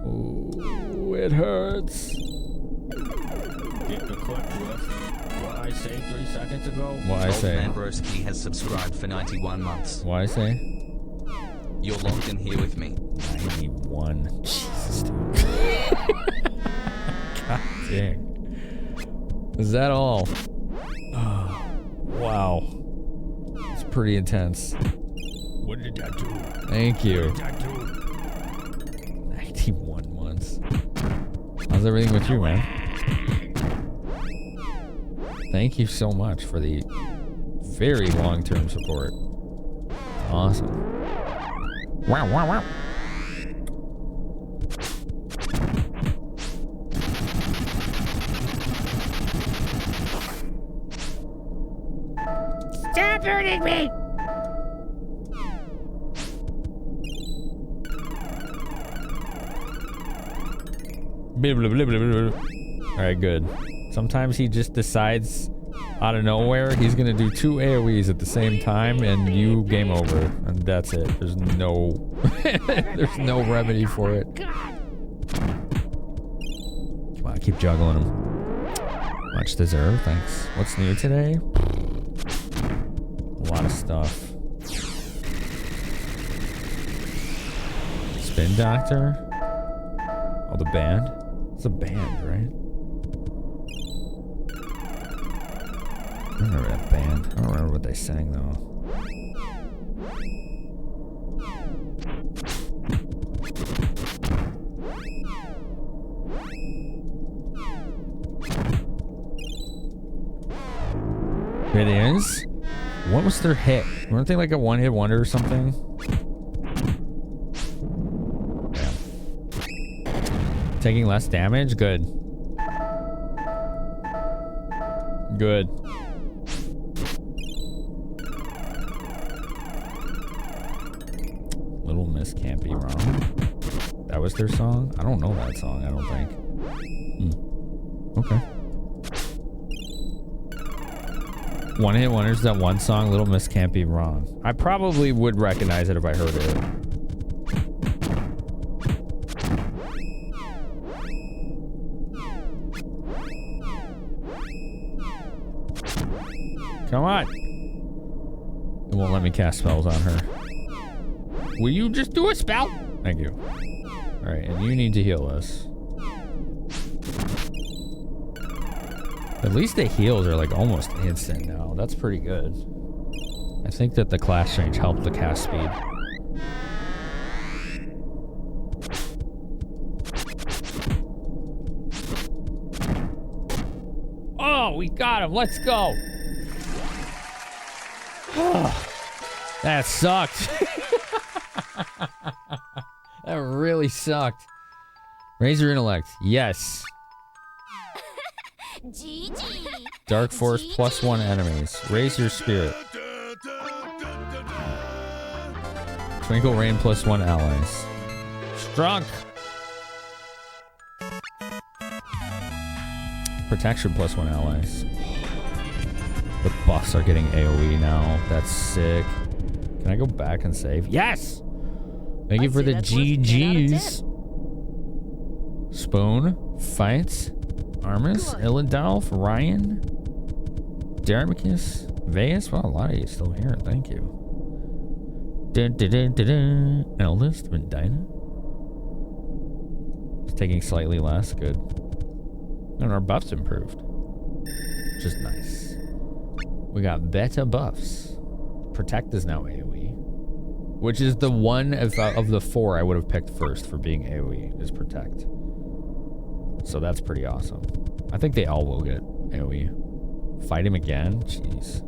Ooh, it hurts. Get the clip with what I say 3 seconds ago. What I say? Mandroski has subscribed for 91 months. What I say? You're locked in here with me. 91. Jesus, dude. God dang. Is that all? Oh, wow. It's pretty intense. What did that do? Thank you. What did that do? 91 months. How's everything with you, man? Thank you so much for the very long-term support. Awesome. Wow, wow, wow. Stop hurting me! Alright, good. Sometimes he just decides out of nowhere he's gonna do 2 AoEs at the same time and you game over. And that's it. There's no there's no remedy for it. Come on, keep juggling him. Much deserved, thanks. What's new today? A lot of stuff. Spin Doctor? Oh, the band? It's a band, right? I don't remember that band. I don't remember what they sang, though. It is? What was their hit? Weren't they like a one-hit wonder or something? Yeah. Taking less damage? Good. Good. Little Miss Can't Be Wrong. That was their song? I don't know that song, I don't think. Okay. One hit wonders, that one song, Little Miss Can't Be Wrong. I probably would recognize it if I heard it. Come on. It won't let me cast spells on her. Will you just do a spell? Thank you. Alright, and you need to heal us. At least the heals are like almost instant now. That's pretty good. I think that the class change helped the cast speed. Oh, we got him. Let's go. That sucked. That really sucked. Raise your intellect. Yes. Dark Force +1 enemies. Raise your spirit. Twinkle Rain +1 allies. Strunk. Protection +1 allies. The buffs are getting AoE now. That's sick. Can I go back and save? Yes! Thank you for the GGs. Spoon. Fights. Armus. Illidolf. Ryan. Darmicus. Veus. Well, a lot of you still here. Thank you. Eldest. Medina. It's taking slightly less. Good. And our buffs improved. Which is nice. We got beta buffs. Protect is now AoE. Which is the one of the 4 I would have picked first for being AoE, is Protect. So that's pretty awesome. I think they all will get AoE. Fight him again? Jeez.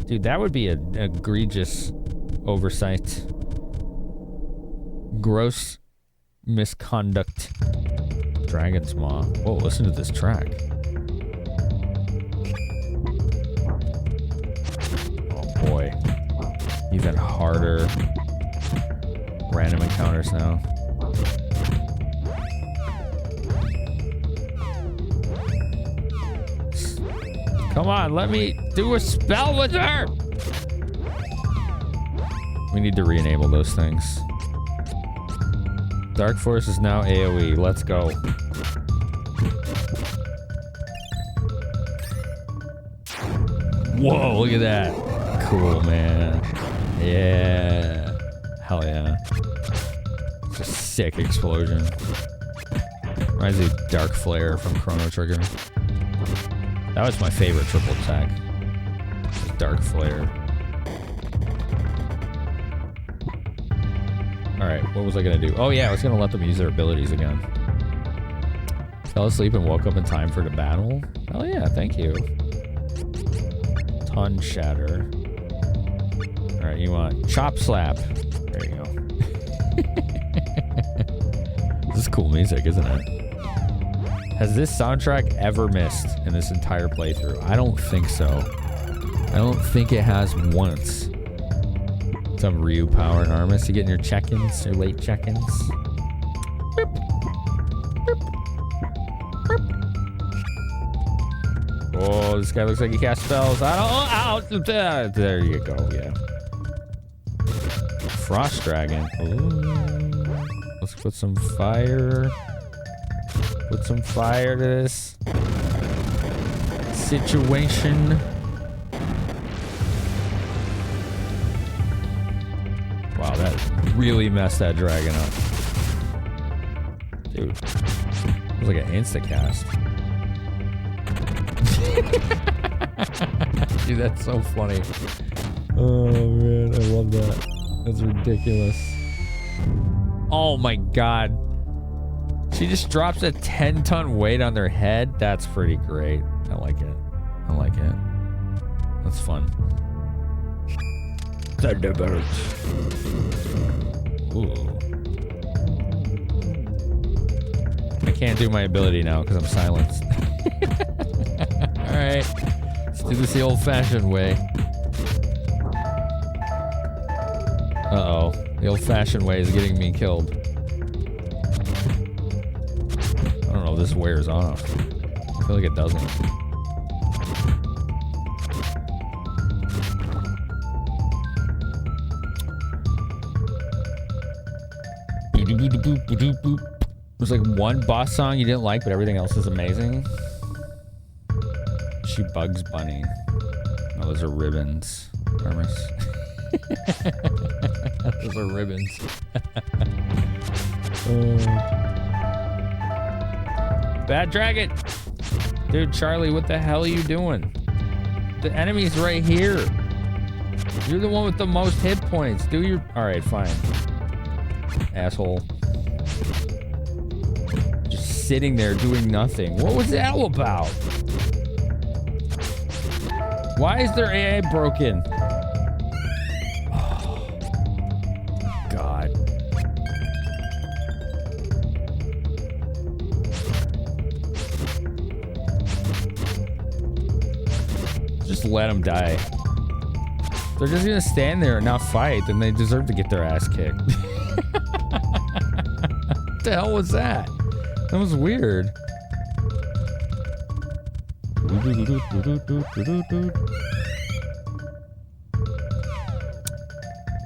Dude, that would be an egregious oversight. Gross misconduct. Dragon's Maw. Whoa, listen to this track. Oh boy. Even harder. Random encounters now. Come on, let me do a spell with her! We need to re-enable those things. Dark Force is now AoE. Let's go. Whoa, look at that. Cool, man. Yeah. Hell yeah. It's a sick explosion. Reminds me of Dark Flare from Chrono Trigger. That was my favorite triple attack. Dark Flare. Alright, what was I gonna do? Oh yeah, I was gonna let them use their abilities again. Fell asleep and woke up in time for the battle. Oh yeah, thank you. Ton shatter. All right, you want chop slap? There you go. This is cool music, isn't it? Has this soundtrack ever missed in this entire playthrough? I don't think so. I don't think it has once. Some Ryu power and Armus. You getting your check-ins, your late check-ins? Oh, this guy looks like he casts spells. There you go, yeah. Frost Dragon. Ooh. Let's put some fire. Put some fire to this situation. Wow, that really messed that dragon up. Dude. It was like an insta-cast. Dude, that's so funny. Oh man, I love that. That's ridiculous. Oh my god. She just drops a 10-ton weight on their head. That's pretty great. I like it. I like it. That's fun. Thunderbirds. Ooh. I can't do my ability now because I'm silenced. Alright. Let's do this the old-fashioned way. Uh-oh. The old-fashioned way is getting me killed. I don't know if this wears off. I feel like it doesn't. There's like one boss song you didn't like, but everything else is amazing. She Bugs Bunny. Oh, those are ribbons. Armus. Those are ribbons. Bad dragon! Dude, Charlie, what the hell are you doing? The enemy's right here. You're the one with the most hit points. Do your... Alright, fine. Asshole. Just sitting there doing nothing. What was that all about? Why is their AI broken? Oh, God. Just let them die. They're just gonna stand there and not fight, then they deserve to get their ass kicked. What the hell was that? That was weird.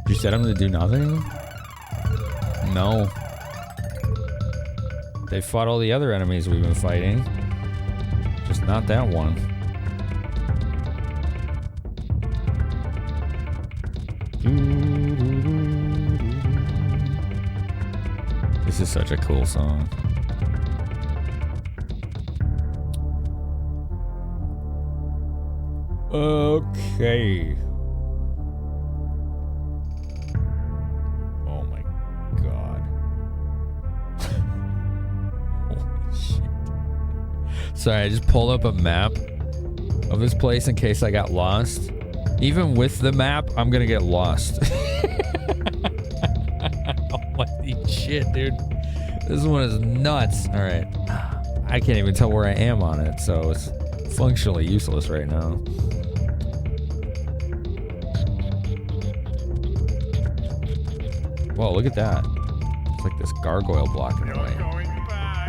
You set them to do nothing? No. They fought all the other enemies we've been fighting. Just not that one. This is such a cool song. Okay. Oh my god. Holy shit. Sorry, I just pulled up a map of this place in case I got lost. Even with the map, I'm gonna get lost. Holy shit, dude. This one is nuts. Alright. I can't even tell where I am on it, so it's functionally useless right now. Whoa, look at that. It's like this gargoyle blocking the way.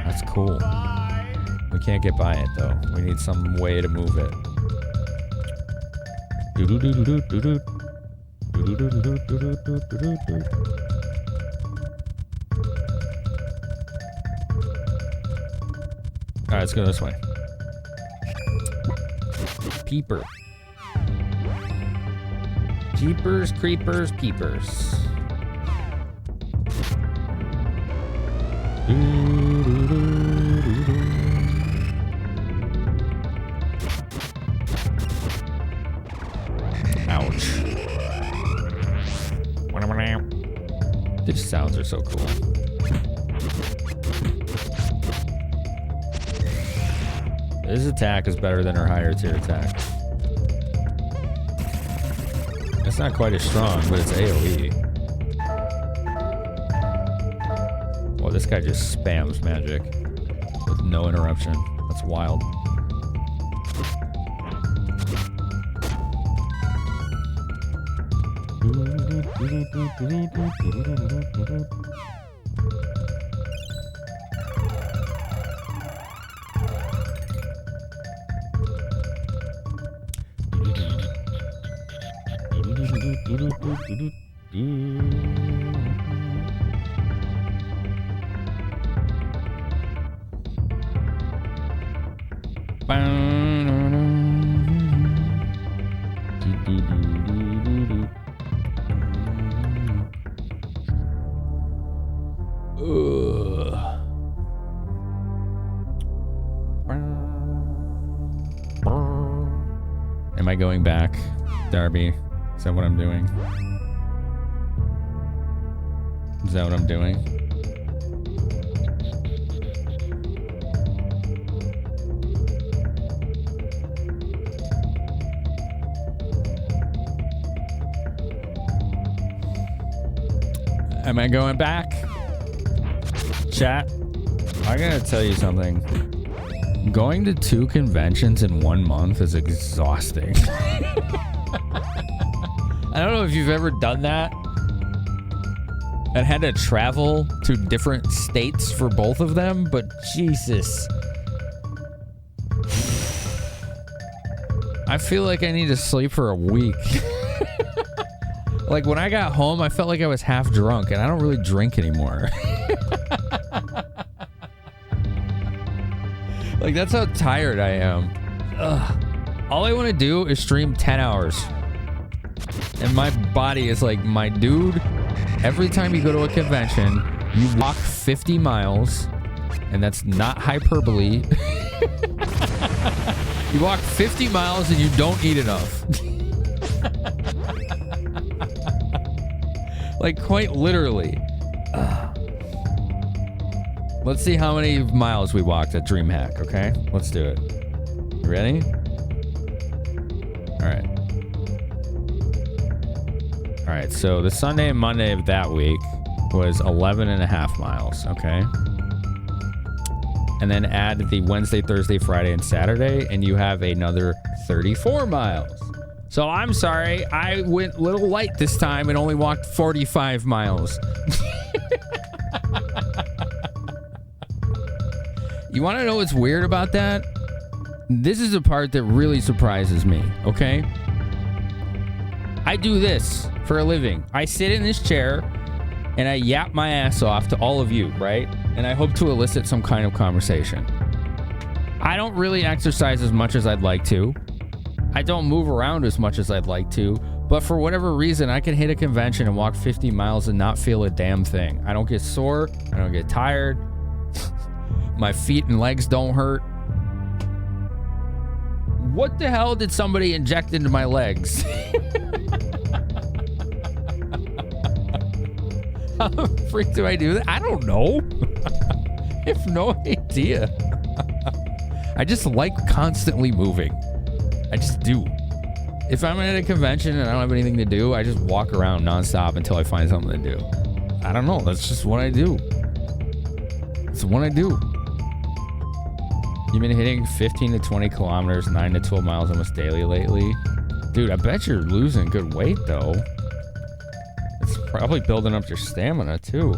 That's cool. We can't get by it, though. We need some way to move it. Alright, let's go this way. Peeper. Jeepers, creepers, peepers. Ouch. These sounds are so cool. His attack is better than her higher tier attack. It's not quite as strong, but it's AoE. Well, this guy just spams magic with no interruption. That's wild. Am I going back, Darby? Is that what I'm doing? Is that what I'm doing? Am I going back? Chat, I gotta tell you something. Going to 2 conventions in 1 month is exhausting. I don't know if you've ever done that and had to travel to different states for both of them, but Jesus. I feel like I need to sleep for a week. Like when I got home, I felt like I was half drunk, and I don't really drink anymore. Like that's how tired I am. Ugh. All I want to do is stream 10 hours. And my body is like, my dude, every time you go to a convention, you walk 50 miles, and that's not hyperbole. You walk 50 miles and you don't eat enough. Like quite literally. Let's see how many miles we walked at DreamHack, okay? Let's do it. You ready? All right. All right, so the Sunday and Monday of that week was 11.5 miles, okay? And then add the Wednesday, Thursday, Friday, and Saturday, and you have another 34 miles. So I'm sorry, I went a little light this time and only walked 45 miles. You want to know what's weird about that? This is the part that really surprises me, okay? I do this for a living. I sit in this chair and I yap my ass off to all of you, right? And I hope to elicit some kind of conversation. I don't really exercise as much as I'd like to. I don't move around as much as I'd like to. But for whatever reason, I can hit a convention and walk 50 miles and not feel a damn thing. I don't get sore. I don't get tired. My feet and legs don't hurt. What the hell did somebody inject into my legs? How the freak do I do that? I don't know. I have no idea. I just like constantly moving. I just do. If I'm at a convention and I don't have anything to do, I just walk around nonstop until I find something to do. I don't know. That's just what I do. It's what I do. You've been hitting 15 to 20 kilometers, 9 to 12 miles almost daily lately. Dude, I bet you're losing good weight, though. It's probably building up your stamina, too.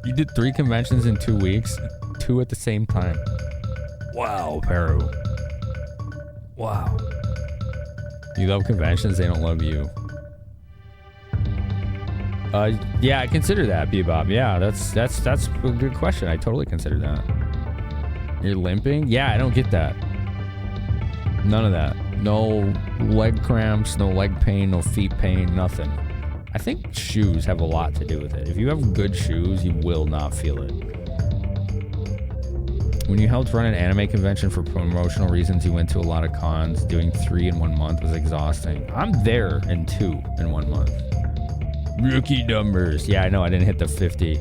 You did 3 conventions in 2 weeks, 2 at the same time. Wow, Peru. Wow. You love conventions, they don't love you. Yeah, I consider that, Bebop. Yeah, that's a good question. I totally consider that. You're limping? Yeah, I don't get that. None of that. No leg cramps, no leg pain, no feet pain, nothing. I think shoes have a lot to do with it. If you have good shoes, you will not feel it. When you helped run an anime convention for promotional reasons, you went to a lot of cons. Doing 3 in 1 month was exhausting. I'm there in 2 in 1 month. Rookie numbers. Yeah, I know. I didn't hit the 50.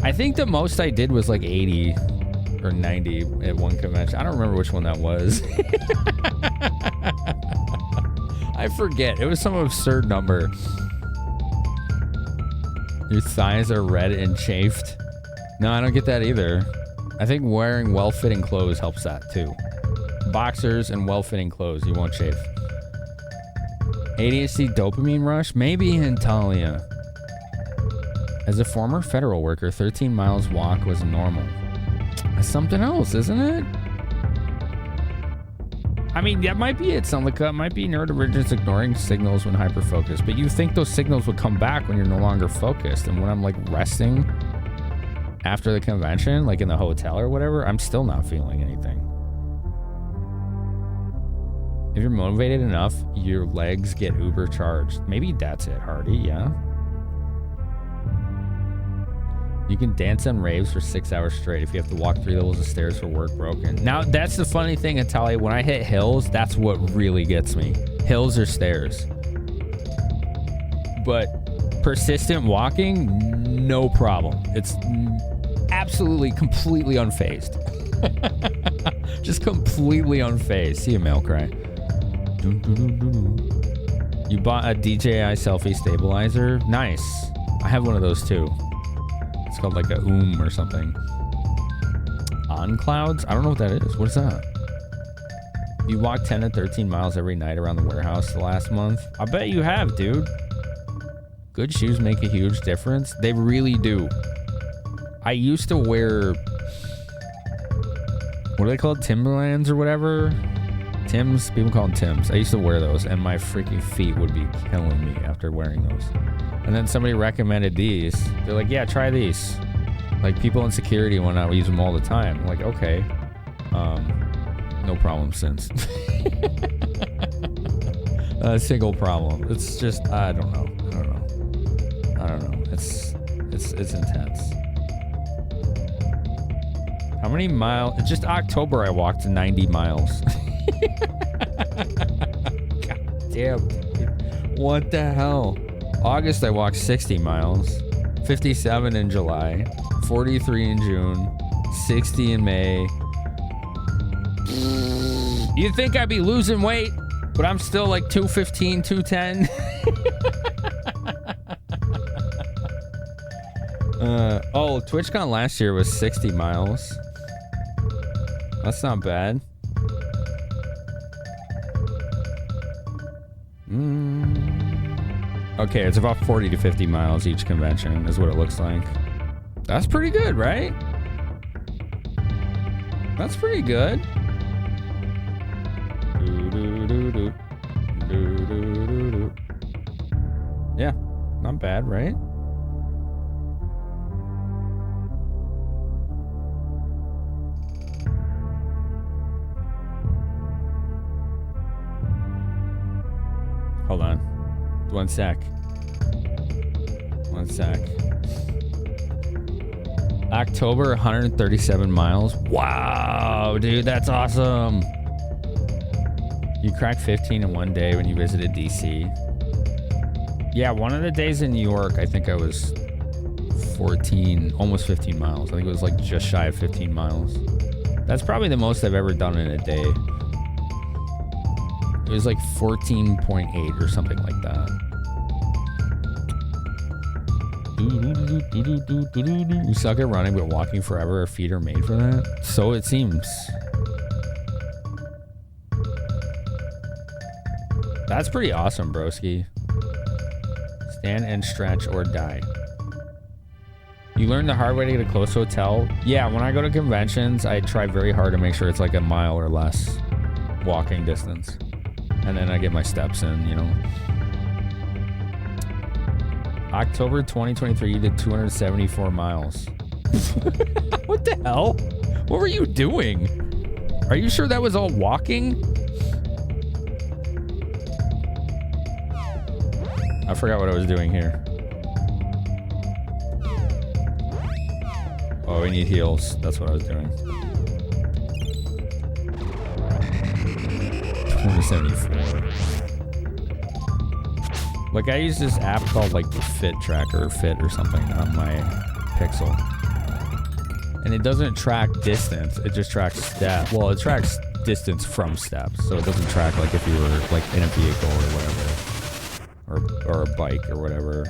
I think the most I did was like 80 or 90 at one convention. I don't remember which one that was. I forget. It was some absurd number. Your thighs are red and chafed. No, I don't get that either. I think wearing well-fitting clothes helps that too. Boxers and well-fitting clothes, you won't chafe. ADHD dopamine rush? Maybe in Talia. As a former federal worker, 13 miles walk was normal. That's something else, isn't it? I mean, that might be it, Sunlica. It might be neurodivergence ignoring signals when hyper-focused. But you think those signals would come back when you're no longer focused. And when I'm like resting after the convention, like in the hotel or whatever, I'm still not feeling anything. If you're motivated enough, your legs get uber charged. Maybe that's it, Hardy, yeah? You can dance on raves for 6 hours straight if you have to walk 3 levels of stairs for work broken. Now, that's the funny thing, Natalia. When I hit hills, that's what really gets me. Hills or stairs. But persistent walking, no problem. It's absolutely, completely unfazed. Just completely unfazed. See a male cry. You bought a DJI selfie stabilizer? Nice. I have one of those too. It's called like a or something. On clouds? I don't know what that is. What is that? You walked 10 to 13 miles every night around the warehouse the last month? I bet you have, dude. Good shoes make a huge difference. They really do. I used to wear... what are they called? Timberlands or whatever? Tims? People call them Tims. I used to wear those, and my freaking feet would be killing me after wearing those. And then somebody recommended these. They're like, yeah, try these. Like, people in security when I use them all the time. I'm like, okay. No problem since. Single problem. It's just, I don't know. It's intense. How many miles? Just October I walked 90 miles. God damn, dude. What the hell? August I walked 60 miles. 57 in July. 43 in June. 60 in May. You'd think I'd be losing weight, but I'm still like 215, 210. Oh, TwitchCon last year was 60 miles. That's not bad. Okay, it's about 40 to 50 miles each convention is what it looks like. That's pretty good, right? That's pretty good. Yeah, not bad, right? Hold on. One sec. October, 137 miles. Wow, dude, that's awesome. You cracked 15 in one day when you visited DC. Yeah, one of the days in New York, I think I was 14, almost 15 miles. I think it was like just shy of 15 miles. That's probably the most I've ever done in a day. It was like 14.8 or something like that. You suck at running, but walking forever. Our feet are made for that. So it seems. That's pretty awesome, broski. Stand and stretch or die. You learn the hard way to get a close hotel. Yeah, when I go to conventions, I try very hard to make sure it's like a mile or less walking distance. And then I get my steps in, you know. October 2023, you did 274 miles. What the hell? What were you doing? Are you sure that was all walking? I forgot what I was doing here. Oh, we need heals. That's what I was doing. 274. Like, I use this app called like the Fit Tracker or Fit or something on my Pixel. And it doesn't track distance, it just tracks step. Well, it tracks distance from steps, so it doesn't track like if you were like in a vehicle or whatever. Or a bike or whatever.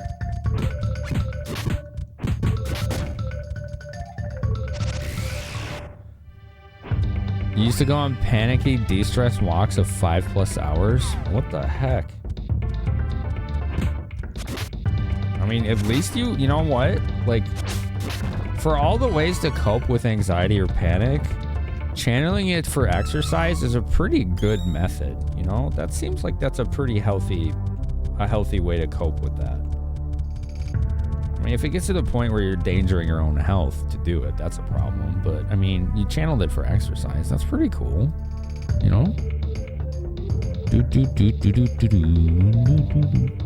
You used to go on panicky, de-stress walks of 5+ hours? What the heck? I mean, at least you know what? Like, for all the ways to cope with anxiety or panic, channeling it for exercise is a pretty good method, you know? That seems like that's a pretty healthy way to cope with that. I mean, if it gets to the point where you're endangering your own health to do it, that's a problem. But, I mean, you channeled it for exercise. That's pretty cool, you know?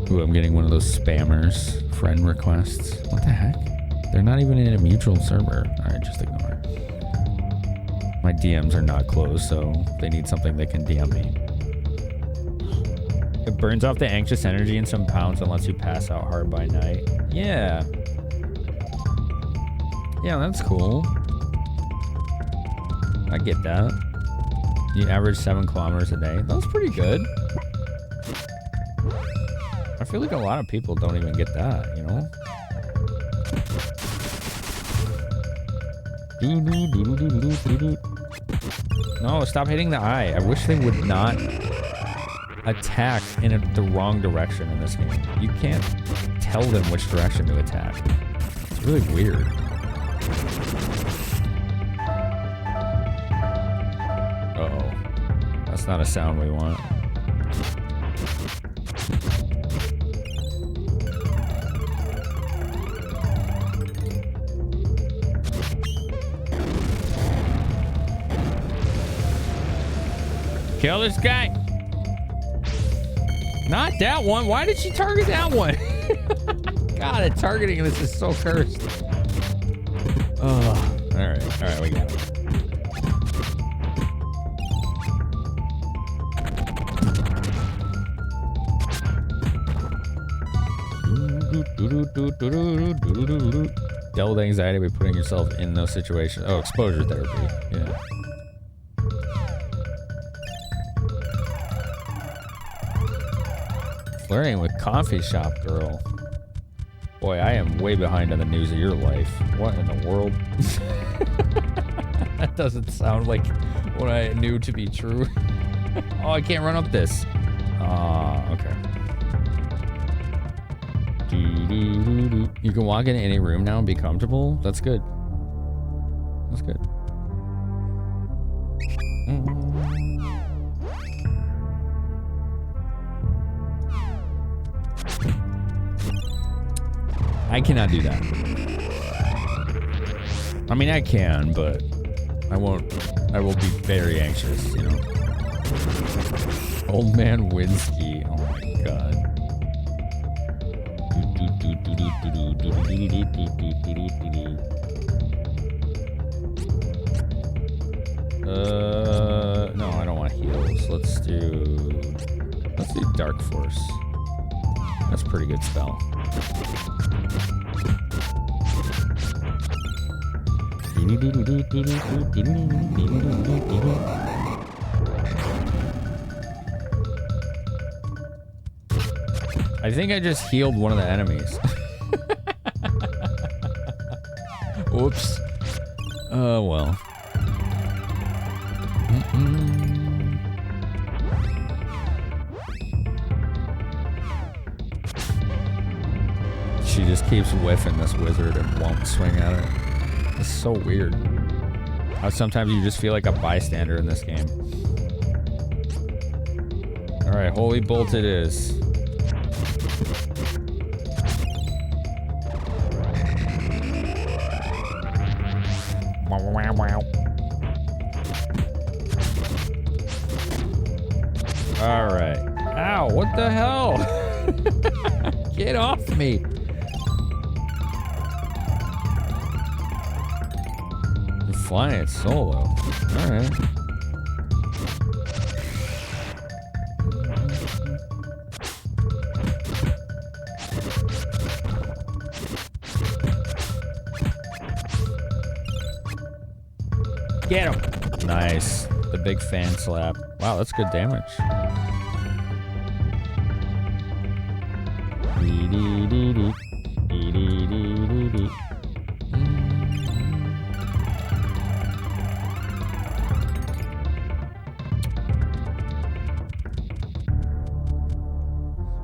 Ooh, I'm getting one of those spammers friend requests. What the heck? They're not even in a mutual server. All right, just ignore it. My DMs are not closed, so they need something they can DM me. It burns off the anxious energy in some pounds and lets you pass out hard by night. Yeah. Yeah, that's cool. I get that. You average 7 kilometers a day. That's pretty good. I feel like a lot of people don't even get that, you know? No, stop hitting the eye. I wish they would not attack in the wrong direction in this game. You can't tell them which direction to attack. It's really weird. Uh-oh. That's not a sound we want. Kill this guy. Not that one. Why did she target that one? God, the targeting this is so cursed. Oh, all right, we got it. Dealt with anxiety by putting yourself in those situations. Oh, exposure therapy. Yeah. Flirting with coffee shop girl. Boy, I am way behind on the news of your life. What in the world? That doesn't sound like what I knew to be true. Oh, I can't run up this. Okay. You can walk into any room now and be comfortable. That's good. That's good. I cannot do that. I mean, I can, but I won't. I will be very anxious, you know. Old man Winsky. Oh my god. No, I don't want heals. Let's do Dark Force. That's a pretty good spell. I think I just healed one of the enemies. Whoops. Oh, well. She just keeps whiffing this wizard and won't swing at it. It's so weird. How sometimes you just feel like a bystander in this game. Alright, Holy Bolt it is. Alright. Ow, what the hell? Get off me. You're flying it solo. Alright. Get him. Nice. The big fan slap. Wow, that's good damage.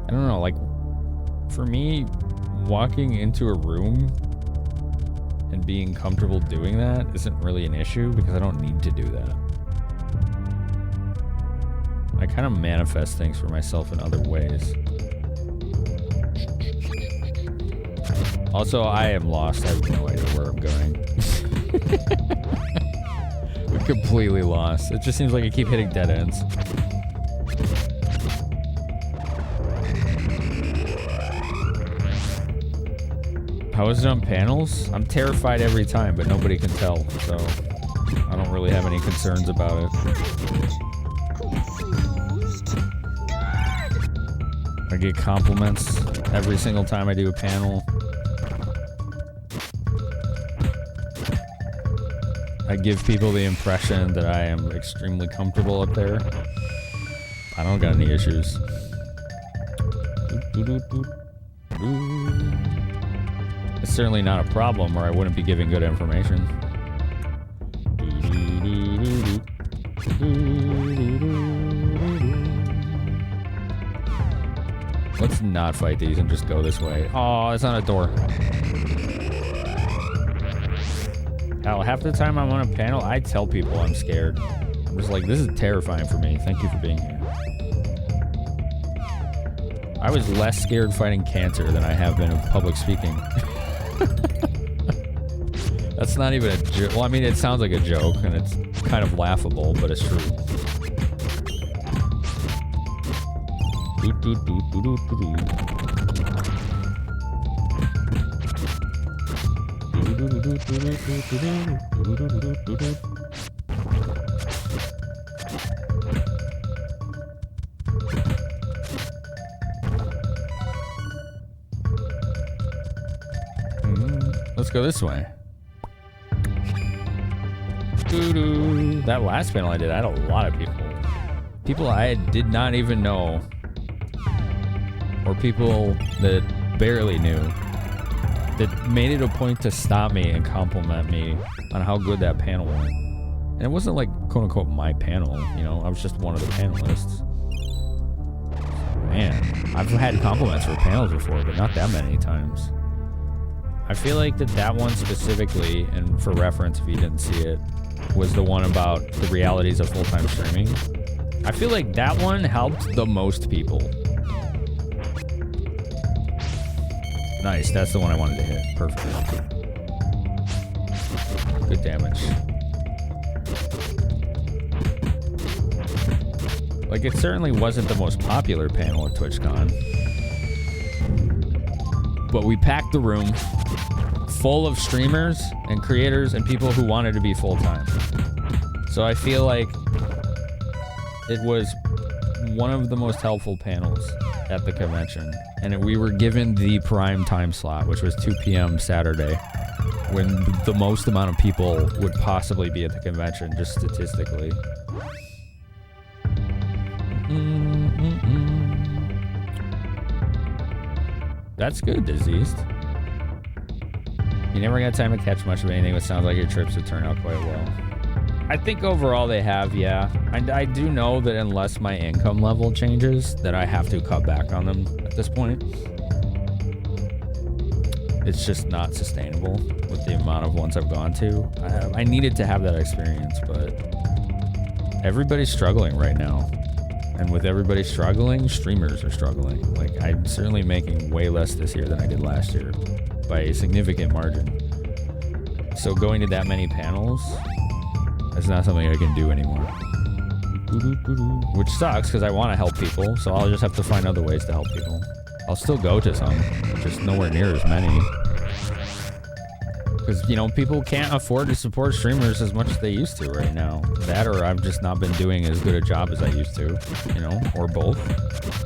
I don't know, like, for me, walking into a room and being comfortable doing that isn't really an issue because I don't need to do that. I kind of manifest things for myself in other ways. Also, I am lost. I have no idea where I'm going. I'm completely lost. It just seems like I keep hitting dead ends. How is it on panels? I'm terrified every time, but nobody can tell, so I don't really have any concerns about it. I get compliments every single time I do a panel. I give people the impression that I am extremely comfortable up there. I don't got any issues. It's certainly not a problem, or I wouldn't be giving good information. Let's not fight these and just go this way. Oh, it's not a door. Hell, half the time I'm on a panel, I tell people I'm scared. I'm just like, this is terrifying for me. Thank you for being here. I was less scared fighting cancer than I have been of public speaking. That's not even a joke. Well, I mean, it sounds like a joke, and it's kind of laughable, but it's true. Let's go this way. That last panel I did, I had a lot of people. People I did not even know. Or people that barely knew. That made it a point to stop me and compliment me on how good that panel went. And it wasn't like, quote unquote, my panel, you know, I was just one of the panelists. Man, I've had compliments for panels before, but not that many times. I feel like that one specifically, and for reference if you didn't see it, was the one about the realities of full-time streaming. I feel like that one helped the most people. Nice, that's the one I wanted to hit. Perfect. Good damage. Like, it certainly wasn't the most popular panel at TwitchCon. But we packed the room full of streamers and creators and people who wanted to be full-time. So I feel like it was one of the most helpful panels at the convention. And we were given the prime time slot, which was 2 p.m. Saturday, when the most amount of people would possibly be at the convention, just statistically. That's good, Diseased. You never got time to catch much of anything, but sounds like your trips have turned out quite well. I think overall they have, yeah. I do know that unless my income level changes, that I have to cut back on them at this point. It's just not sustainable with the amount of ones I've gone to. I needed to have that experience, but everybody's struggling right now. And with everybody struggling, streamers are struggling. Like, I'm certainly making way less this year than I did last year by a significant margin. So going to that many panels, that's not something I can do anymore. Which sucks, because I want to help people, so I'll just have to find other ways to help people. I'll still go to some, just nowhere near as many. Because, you know, people can't afford to support streamers as much as they used to right now. That, or I've just not been doing as good a job as I used to, you know, or both.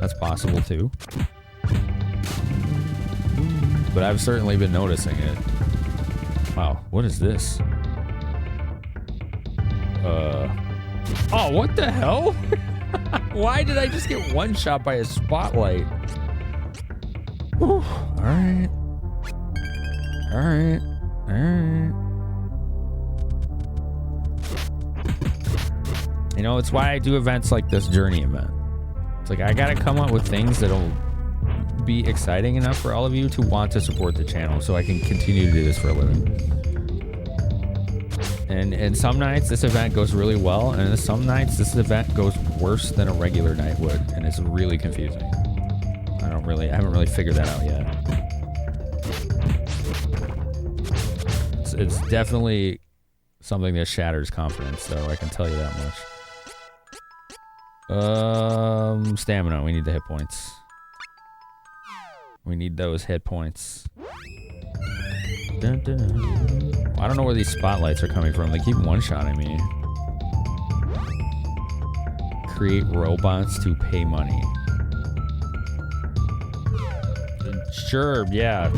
That's possible too. But I've certainly been noticing it. Wow, what is this? Oh, what the hell? Why did I just get one shot by a spotlight? Whew. All right. All right. All right. You know, it's why I do events like this journey event. It's like I gotta come up with things that'll be exciting enough for all of you to want to support the channel so I can continue to do this for a living. And some nights this event goes really well, and some nights this event goes worse than a regular night would, and it's really confusing. I haven't really figured that out yet. It's definitely something that shatters confidence, though, I can tell you that much. Stamina, we need the hit points. We need those hit points. Dun, dun. I don't know where these spotlights are coming from. They keep one-shotting me. Create robots to pay money. Sure, yeah.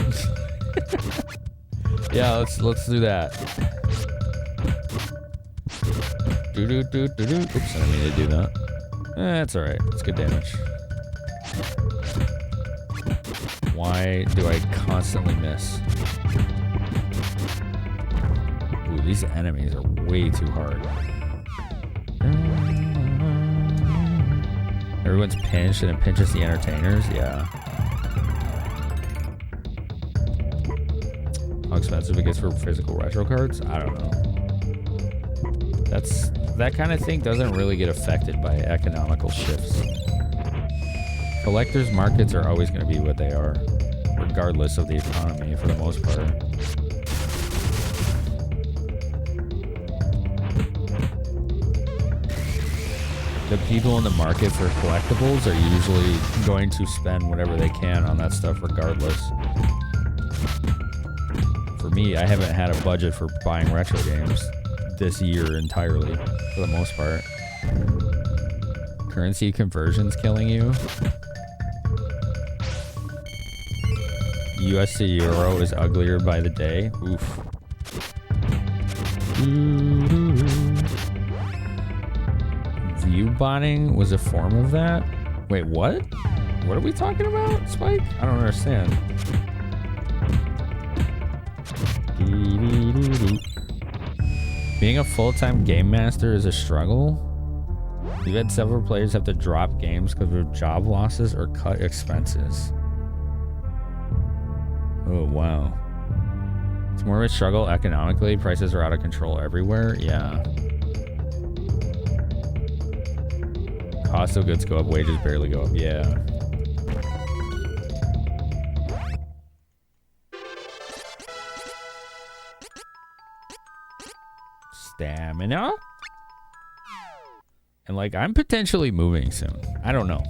Yeah, let's do that. Oops, I didn't mean to do that. That's alright. It's good damage. Why do I constantly miss? Ooh, these enemies are way too hard. Everyone's pinched and it pinches the entertainers? Yeah. How expensive it gets for physical retro cards? I don't know. That kind of thing doesn't really get affected by economical shifts. Collectors' markets are always going to be what they are, regardless of the economy for the most part. The people in the market for collectibles are usually going to spend whatever they can on that stuff regardless. For me, I haven't had a budget for buying retro games this year entirely, for the most part. Currency conversion's killing you. US to Euro is uglier by the day. Oof. View-botting was a form of that? Wait, what? What are we talking about, Spike? I don't understand. Being a full-time game master is a struggle. We've had several players have to drop games because of job losses or cut expenses. Oh, wow. It's more of a struggle economically. Prices are out of control everywhere. Yeah. Cost of goods go up, wages barely go up. Yeah. Stamina? And like, I'm potentially moving soon. I don't know.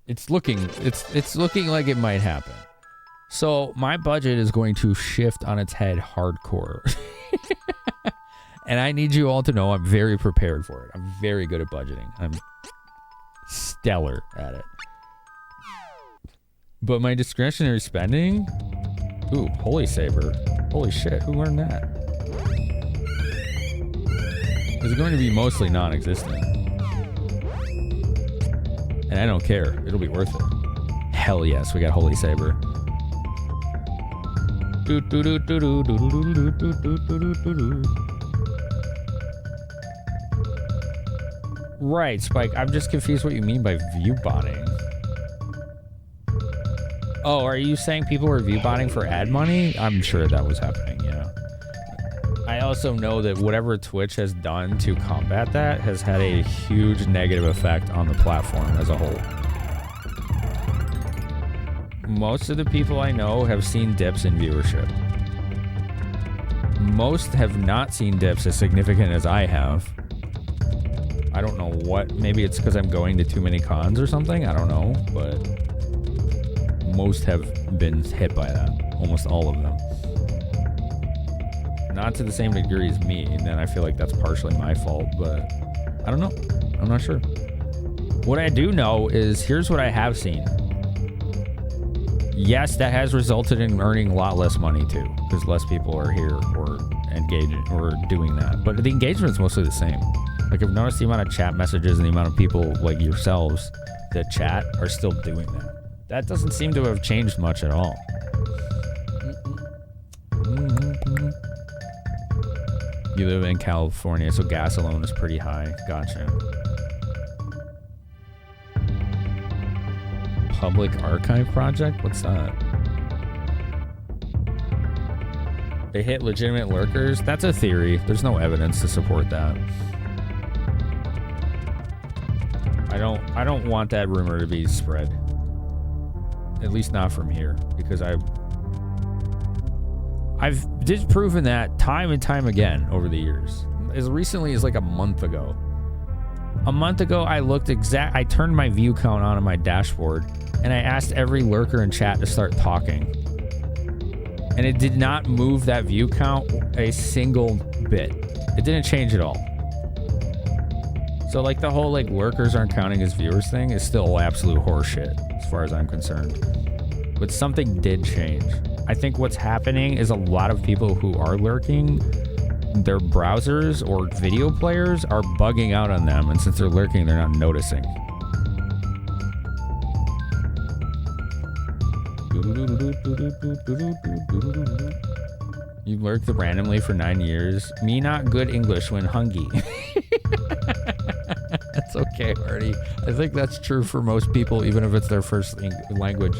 It's looking like it might happen. So my budget is going to shift on its head hardcore. And I need you all to know I'm very prepared for it. I'm very good at budgeting. I'm stellar at it. But my discretionary spending? Ooh, Holy Saber. Holy shit, who learned that? Is going to be mostly non-existent. And I don't care. It'll be worth it. Hell yes, we got Holy Saber. Right, Spike. I'm just confused what you mean by view botting. Oh, are you saying people were view botting for ad money? I'm sure that was happening, yeah. I also know that whatever Twitch has done to combat that has had a huge negative effect on the platform as a whole. Most of the people I know have seen dips in viewership. Most have not seen dips as significant as I have. I don't know what, maybe it's because I'm going to too many cons or something, I don't know, but most have been hit by that, almost all of them. Not to the same degree as me, and then I feel like that's partially my fault, but I don't know, I'm not sure. What I do know is, here's what I have seen. Yes, that has resulted in earning a lot less money too, because less people are here engaging or doing that. But the engagement's mostly the same. Like, I've noticed the amount of chat messages and the amount of people like yourselves that chat are still doing that. That doesn't seem to have changed much at all. You live in California, so gas alone is pretty high. Gotcha. Public Archive Project? What's that? They hit legitimate lurkers? That's a theory. There's no evidence to support that. I don't want that rumor to be spread. At least not from here, because I've disproven that time and time again over the years. As recently as like a month ago. A month ago, I turned my view count on my dashboard, and I asked every lurker in chat to start talking. And it did not move that view count a single bit. It didn't change at all. So like the whole like lurkers aren't counting as viewers thing is still absolute horseshit as far as I'm concerned. But something did change. I think what's happening is a lot of people who are lurking, their browsers or video players are bugging out on them, and since they're lurking, they're not noticing. You lurked randomly for 9 years. Me not good English when hungry. That's okay, Hardy. I think that's true for most people, even if it's their first language.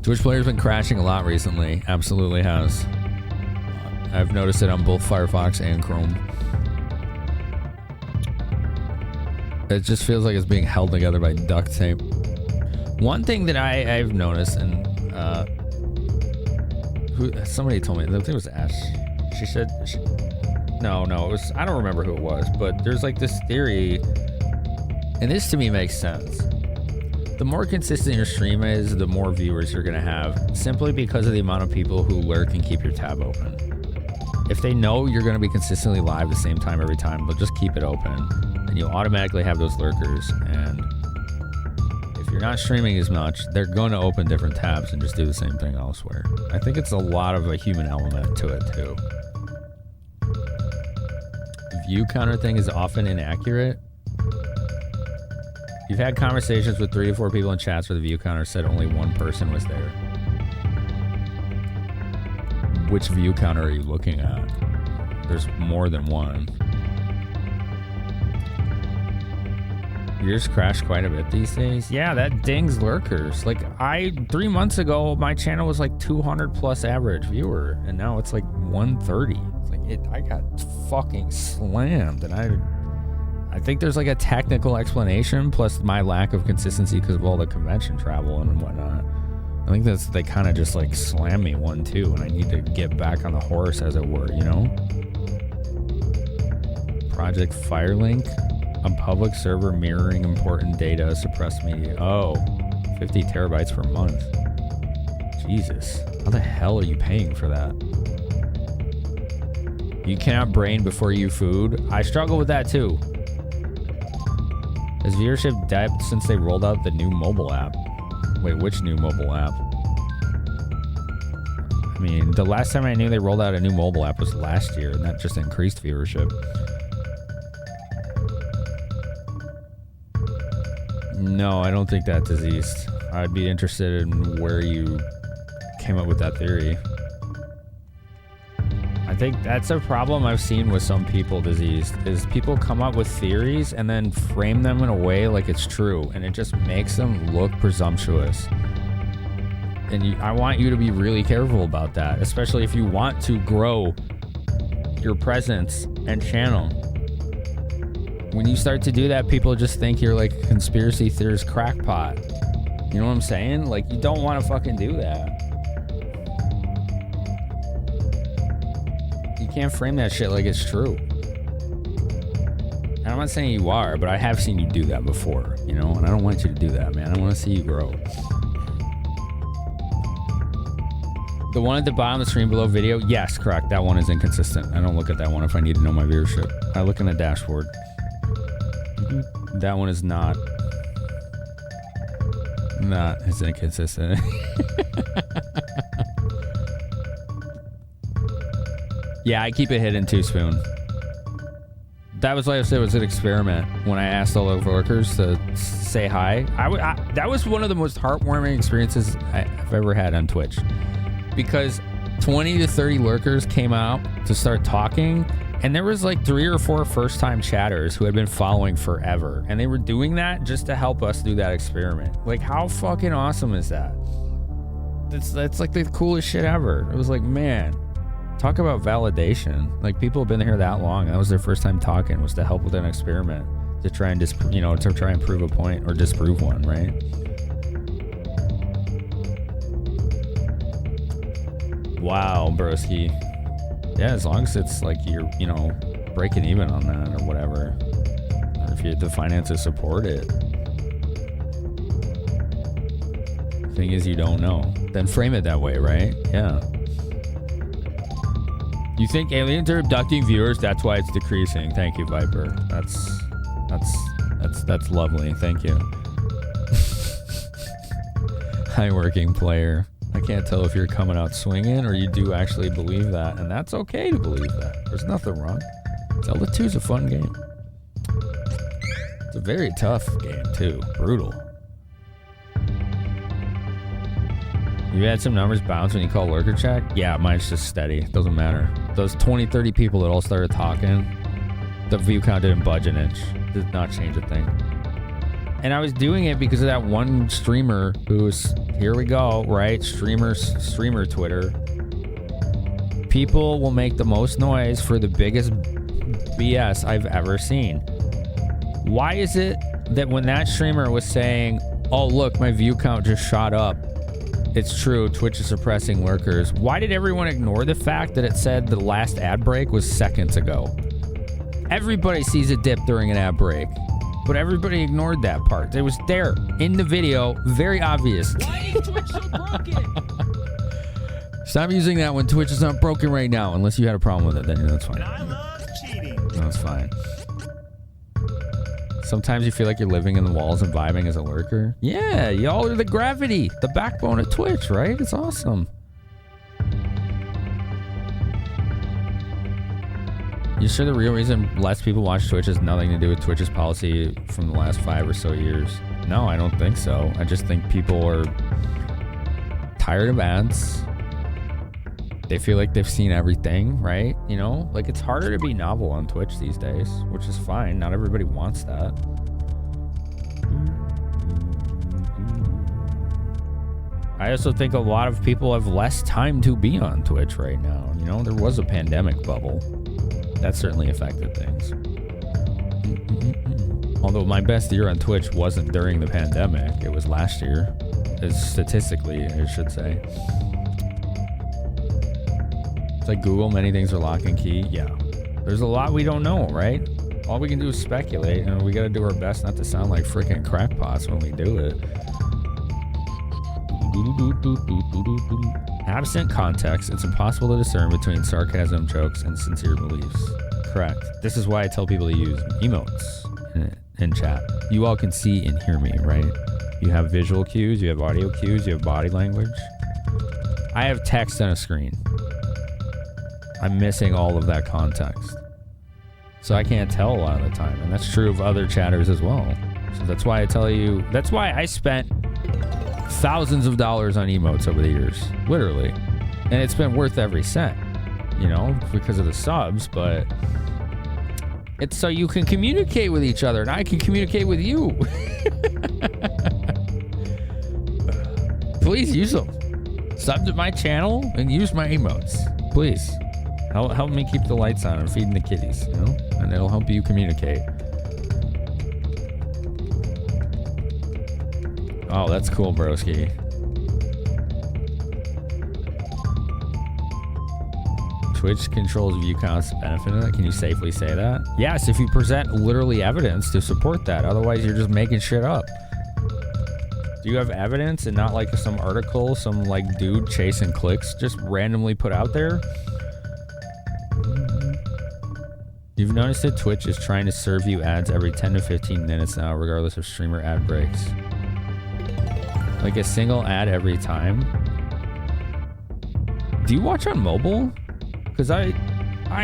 Twitch player's been crashing a lot recently. Absolutely has. I've noticed it on both Firefox and Chrome. It just feels like it's being held together by duct tape. One thing that I've noticed, and somebody told me, I think it was Ash. She said, no, it was, I don't remember who it was, but there's like this theory, and this to me makes sense. The more consistent your stream is, the more viewers you're gonna have, simply because of the amount of people who lurk and keep your tab open. If they know you're gonna be consistently live the same time every time, they'll just keep it open, and you'll automatically have those lurkers. And if you're not streaming as much, they're going to open different tabs and just do the same thing elsewhere. I think it's a lot of a human element to it too. The view counter thing is often inaccurate. You've had conversations with 3 to 4 people in chats where the view counter said only one person was there. Which view counter are you looking at? There's more than one. Yours crash quite a bit these days. Yeah, that dings lurkers. Like 3 months ago, my channel was like 200 plus average viewer, and now it's like 130. It's like I got fucking slammed, and I think there's like a technical explanation plus my lack of consistency because of all the convention travel and whatnot. I think they kind of just like slam me 1-2, and I need to get back on the horse, as it were, you know? Project Firelink. A public server mirroring important data, suppressed media. Oh, 50 terabytes per month. Jesus. How the hell are you paying for that? You cannot brain before you food. I struggle with that too. Has viewership dipped since they rolled out the new mobile app? Wait, which new mobile app? I mean, the last time I knew they rolled out a new mobile app was last year, and that just increased viewership. No, I don't think that diseased. I'd be interested in where you came up with that theory. I think that's a problem I've seen with some people diseased, is people come up with theories and then frame them in a way like it's true, and it just makes them look presumptuous. And I want you to be really careful about that, especially if you want to grow your presence and channel. When you start to do that, people just think you're like a conspiracy theorist crackpot. You know what I'm saying? Like, you don't want to fucking do that. You can't frame that shit like it's true. And I'm not saying you are, but I have seen you do that before, you know? And I don't want you to do that, man. I want to see you grow. The one at the bottom of the stream below video, yes, correct. That one is inconsistent. I don't look at that one if I need to know my viewership. I look in the dashboard. That one is not. Not as inconsistent. Yeah, I keep it hidden too, Spoon. That was like I said, it was an experiment when I asked all the workers to say hi. That was one of the most heartwarming experiences I've ever had on Twitch, because 20 to 30 lurkers came out to start talking, and there was like 3 or 4 first-time chatters who had been following forever, and they were doing that just to help us do that experiment. Like, how fucking awesome is that? That's like the coolest shit ever. It was like, man, talk about validation. Like, people have been here that long. That was their first time talking, was to help with an experiment, to try and to try and prove a point or disprove one, right? Wow, broski. Yeah, as long as it's like you're, breaking even on that or whatever, or if the finances support it. Thing is, you don't know. Then frame it that way, right? Yeah. You think aliens are abducting viewers? That's why it's decreasing. Thank you, Viper. That's lovely. Thank you. High working player. I can't tell if you're coming out swinging or you do actually believe that, and that's okay to believe that. There's nothing wrong. Zelda 2 is a fun game. It's a very tough game too. Brutal. You had some numbers bounce when you call lurker check? Yeah, mine's just steady. Doesn't matter. Those 20, 30 people that all started talking, the view count didn't budge an inch. Did not change a thing. And I was doing it because of that one streamer who's, here we go, right? Streamer Twitter. People will make the most noise for the biggest BS I've ever seen. Why is it that when that streamer was saying, oh, look, my view count just shot up, it's true, Twitch is suppressing lurkers, why did everyone ignore the fact that it said the last ad break was seconds ago? Everybody sees a dip during an ad break, but everybody ignored that part. It was there in the video, very obvious. Why is Twitch so broken? Stop using that when Twitch is not broken right now, unless you had a problem with it, then that's fine. I love cheating. That's fine. Sometimes you feel like you're living in the walls and vibing as a lurker. Yeah, y'all are the gravity, the backbone of Twitch, right? It's awesome. You sure the real reason less people watch Twitch has nothing to do with Twitch's policy from the last 5 or so years? No, I don't think so. I just think people are tired of ads. They feel like they've seen everything, right? Like, it's harder to be novel on Twitch these days, which is fine. Not everybody wants that. I also think a lot of people have less time to be on Twitch right now. There was a pandemic bubble. That certainly affected things. Although my best year on Twitch wasn't during the pandemic. It was last year. Statistically, I should say. Like Google, many things are lock and key. Yeah, there's a lot we don't know, right? All we can do is speculate, and we got to do our best not to sound like freaking crackpots when we do it. Absent context, it's impossible to discern between sarcasm, jokes, and sincere beliefs. Correct. This is why I tell people to use emotes in chat. You all can see and hear me, right? You have visual cues, you have audio cues, you have body language. I have text on a screen. I'm missing all of that context. So I can't tell a lot of the time. And that's true of other chatters as well. So that's why I tell you, that's why I spent thousands of dollars on emotes over the years. Literally. And it's been worth every cent, because of the subs, but it's so you can communicate with each other and I can communicate with you. Please use them. Sub to my channel and use my emotes. Please. Help me keep the lights on and feeding the kitties, and it'll help you communicate. Oh, that's cool, broski. Twitch controls view counts benefit of that. Can you safely say that? Yes, if you present literally evidence to support that. Otherwise, you're just making shit up. Do you have evidence and not like some article, some like dude chasing clicks just randomly put out there? You've noticed that Twitch is trying to serve you ads every 10 to 15 minutes now, regardless of streamer ad breaks. Like a single ad every time. Do you watch on mobile? Because I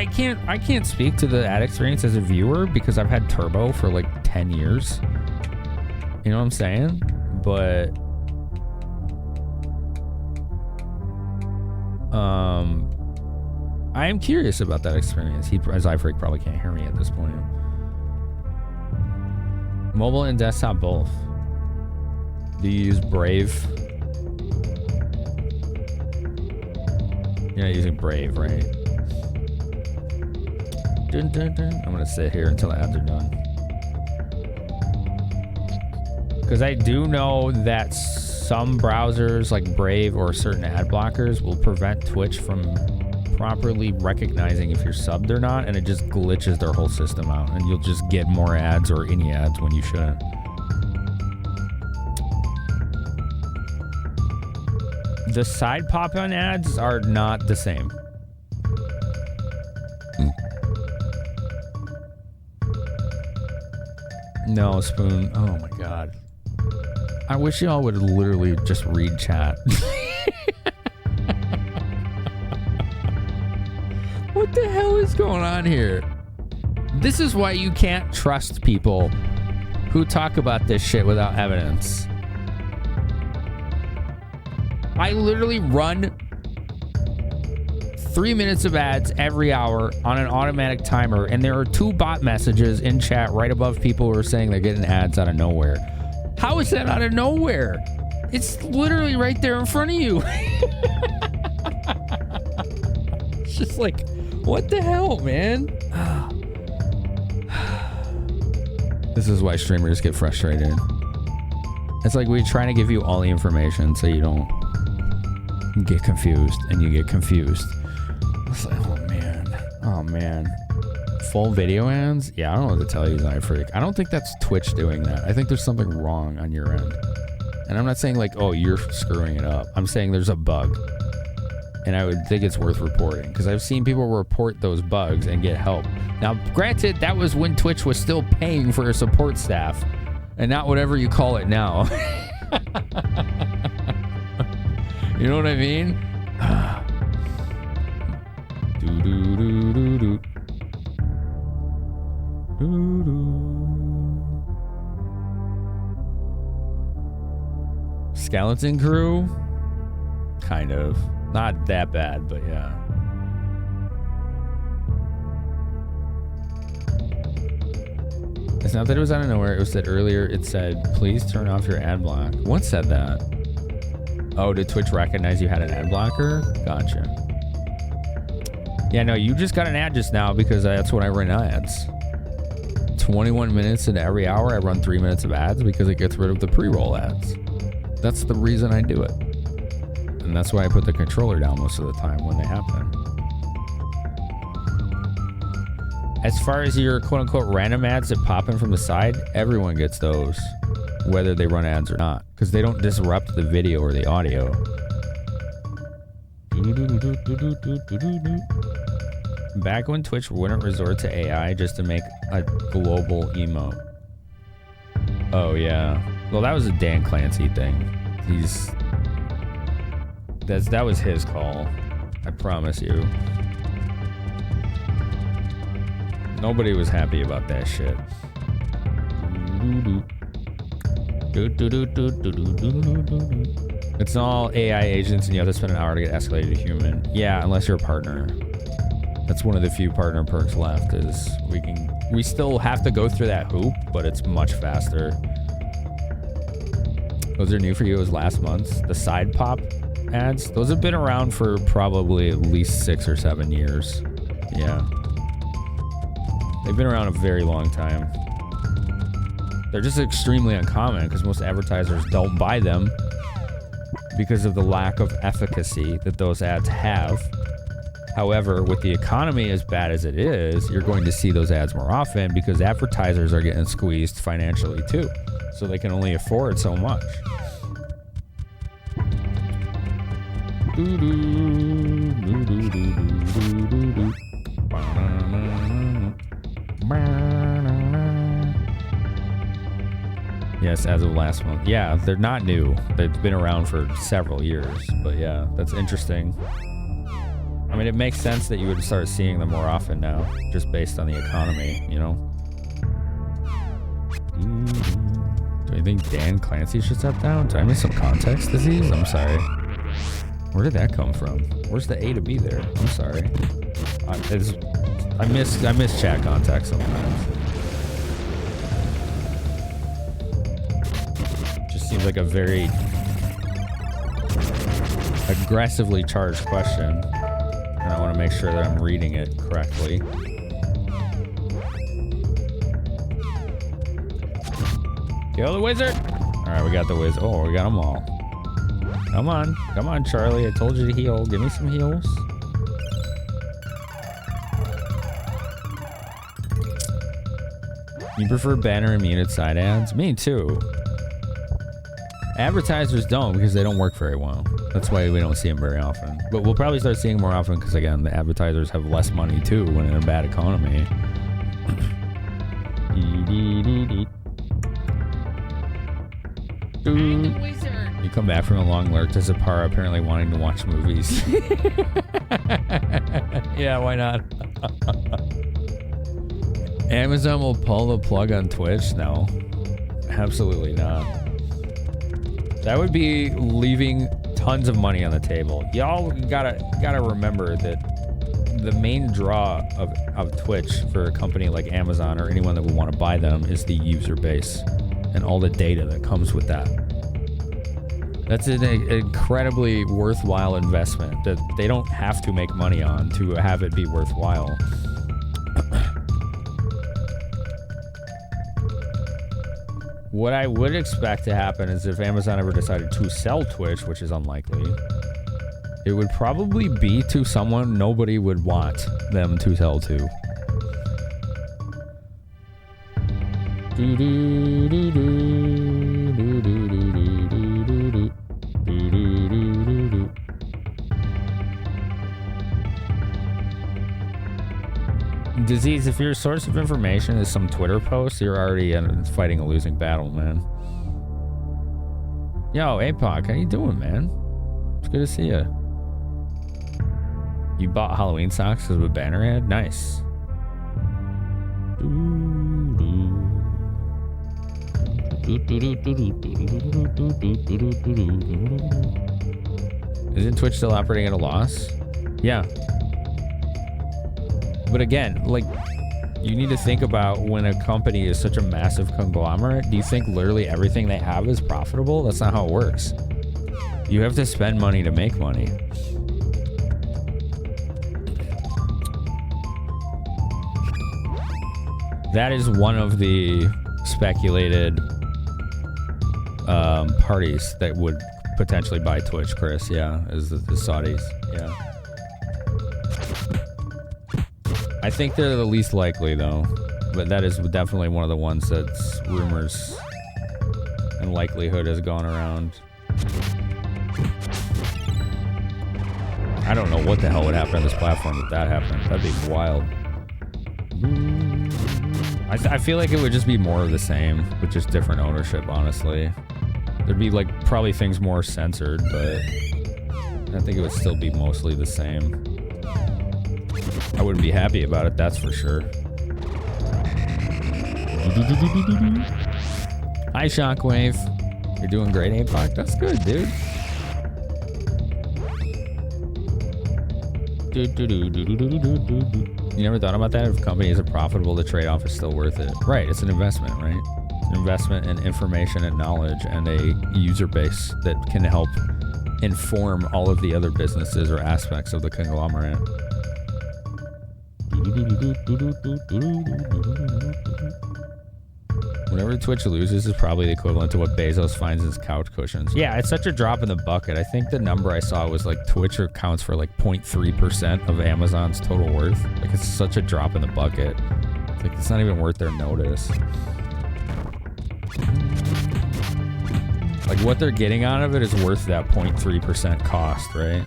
can't speak to the ad experience as a viewer because I've had Turbo for like 10 years. You know what I'm saying? But I am curious about that experience. As iFreak probably can't hear me at this point. Mobile and desktop both. Do you use Brave? You're not using Brave, right? Dun, dun, dun. I'm gonna sit here until the ads are done. Because I do know that some browsers like Brave or certain ad blockers will prevent Twitch from properly recognizing if you're subbed or not, and it just glitches their whole system out, and you'll just get more ads or any ads when you shouldn't. The side pop-on ads are not the same. No, Spoon. Oh my god. I wish y'all would literally just read chat. What the hell is going on here? This is why you can't trust people who talk about this shit without evidence. I literally run 3 minutes of ads every hour on an automatic timer, and there are 2 bot messages in chat right above people who are saying they're getting ads out of nowhere. How is that out of nowhere? It's literally right there in front of you. It's just like, what the hell, man? This is why streamers get frustrated. It's like we're trying to give you all the information so you don't get confused, and you get confused. It's like, oh man. Full video ads? Yeah, I don't know what to tell you, iFreak. I don't think that's Twitch doing that. I think there's something wrong on your end. And I'm not saying like, oh, you're screwing it up. I'm saying there's a bug. And I would think it's worth reporting, because I've seen people report those bugs and get help. Now, granted, that was when Twitch was still paying for a support staff, and not whatever you call it now. You know what I mean? Skeleton Crew? Kind of. Not that bad, but yeah. It's not that it was out of nowhere. It was that earlier it said, please turn off your ad block. What said that? Oh, did Twitch recognize you had an ad blocker? Gotcha. Yeah, no, you just got an ad just now because that's when I run ads. 21 minutes into every hour, I run 3 minutes of ads because it gets rid of the pre-roll ads. That's the reason I do it. And that's why I put the controller down most of the time when they happen. As far as your quote-unquote random ads that pop in from the side, everyone gets those, whether they run ads or not, because they don't disrupt the video or the audio. Back when Twitch wouldn't resort to AI just to make a global emote. Oh yeah. Well, that was a Dan Clancy thing. That was his call. I promise you. Nobody was happy about that shit. It's all AI agents and you have to spend an hour to get escalated to human. Yeah, unless you're a partner. That's one of the few partner perks left, is we still have to go through that hoop, but it's much faster. Those are new for you as last month's. The side pop ads, those have been around for probably at least 6 or 7 years. Yeah. They've been around a very long time. They're just extremely uncommon because most advertisers don't buy them because of the lack of efficacy that those ads have. However, with the economy as bad as it is, you're going to see those ads more often because advertisers are getting squeezed financially too. So they can only afford so much. Yes, as of last month. Yeah, they're not new. They've been around for several years. But yeah, that's interesting. I mean, it makes sense that you would start seeing them more often now, just based on the economy, you know? Do you think Dan Clancy should step down? Did I miss some context disease? I'm sorry. Where did that come from? Where's the A to B there? I'm sorry. I miss chat context sometimes. Just seems like a very aggressively charged question. And I want to make sure that I'm reading it correctly. Kill the wizard! Alright, we got the wizard. Oh, we got them all. Come on. Come on, Charlie. I told you to heal. Give me some heals. You prefer banner and muted side ads? Me too. Advertisers don't because they don't work very well. That's why we don't see them very often. But we'll probably start seeing more often because, again, the advertisers have less money too when in a bad economy. You come back from a long lurk to Zapara apparently wanting to watch movies. Yeah, why not? Amazon will pull the plug on Twitch? No. Absolutely not. That would be leaving tons of money on the table. Y'all gotta remember that the main draw of Twitch for a company like Amazon or anyone that would want to buy them is the user base and all the data that comes with that. That's an incredibly worthwhile investment that they don't have to make money on to have it be worthwhile. What I would expect to happen is if Amazon ever decided to sell Twitch, which is unlikely, it would probably be to someone nobody would want them to sell to. Disease, if your source of information is some Twitter post, you're already fighting a losing battle, man. Yo, APOC, how you doing, man? It's good to see you. You bought Halloween socks because of a banner ad? Nice. Isn't Twitch still operating at a loss? Yeah. But again, like, you need to think about when a company is such a massive conglomerate, do you think literally everything they have is profitable? That's not how it works. You have to spend money to make money. That is one of the speculated parties that would potentially buy Twitch, Chris. Yeah, is the Saudis. Yeah. I think they're the least likely, though. But that is definitely one of the ones that's rumors and likelihood has gone around. I don't know what the hell would happen on this platform if that happened. That'd be wild. I feel like it would just be more of the same with just different ownership, honestly. Thered be, like, probably things more censored, but I think it would still be mostly the same. I wouldn't be happy about it, that's for sure. Hi, Shockwave. You're doing great, APOC. That's good, dude. You never thought about that? If companies are profitable, the trade-off is still worth it. Right, it's an investment, right? It's an investment in information and knowledge and a user base that can help inform all of the other businesses or aspects of the conglomerate. Whenever Twitch loses is probably the equivalent to what Bezos finds in his couch cushions. Yeah, it's such a drop in the bucket. I think the number I saw was like Twitch accounts for like 0.3% of Amazon's total worth. Like, it's such a drop in the bucket. It's like, it's not even worth their notice. Like, what they're getting out of it is worth that 0.3% cost, right?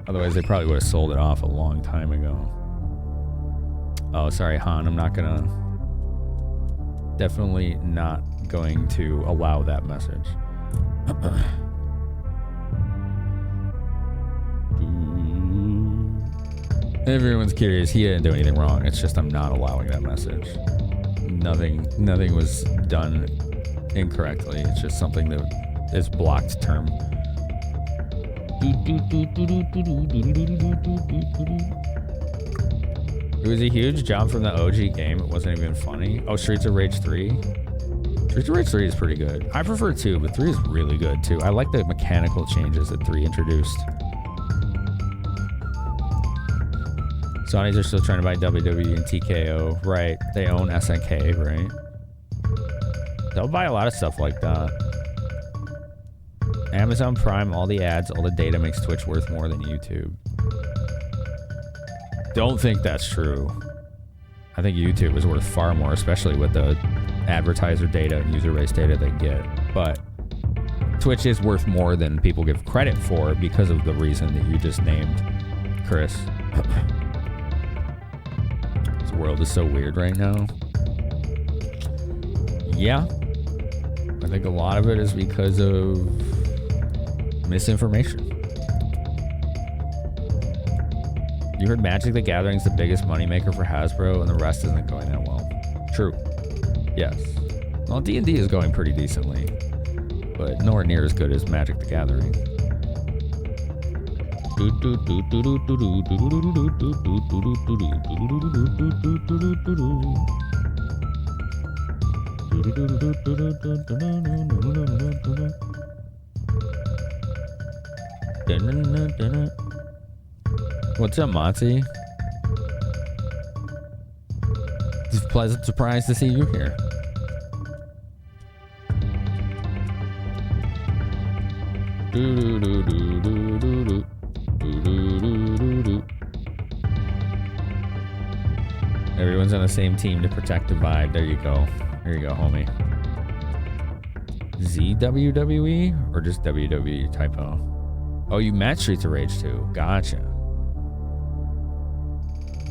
Otherwise, they probably would have sold it off a long time ago. Oh, sorry, Han. I'm not gonna... Definitely not going to allow that message. Everyone's curious. He didn't do anything wrong. It's just I'm not allowing that message. Nothing was done incorrectly. It's just something that is blocked term. It was a huge jump from the OG game. It wasn't even funny. Oh, Streets of Rage 3. Streets of Rage 3 is pretty good. I prefer 2, but 3 is really good too. I like the mechanical changes that 3 introduced. Sonys are still trying to buy WWE and TKO. Right. They own SNK, right? They'll buy a lot of stuff like that. Amazon Prime, all the ads, all the data makes Twitch worth more than YouTube. Don't think that's true. I think YouTube is worth far more, especially with the advertiser data and user base data they get. But Twitch is worth more than people give credit for because of the reason that you just named, Chris. This world is so weird right now. Yeah. I think a lot of it is because of misinformation. You heard Magic the Gathering's the biggest moneymaker for Hasbro and the rest isn't going that well. True. Yes. Well, D&D is going pretty decently, but nowhere near as good as Magic the Gathering. What's up, Monty? It's a pleasant surprise to see you here. Everyone's on the same team to protect the vibe. There you go. There you go, homie. ZWWE or just WWE typo? Oh, you met Streets of Rage 2. Gotcha.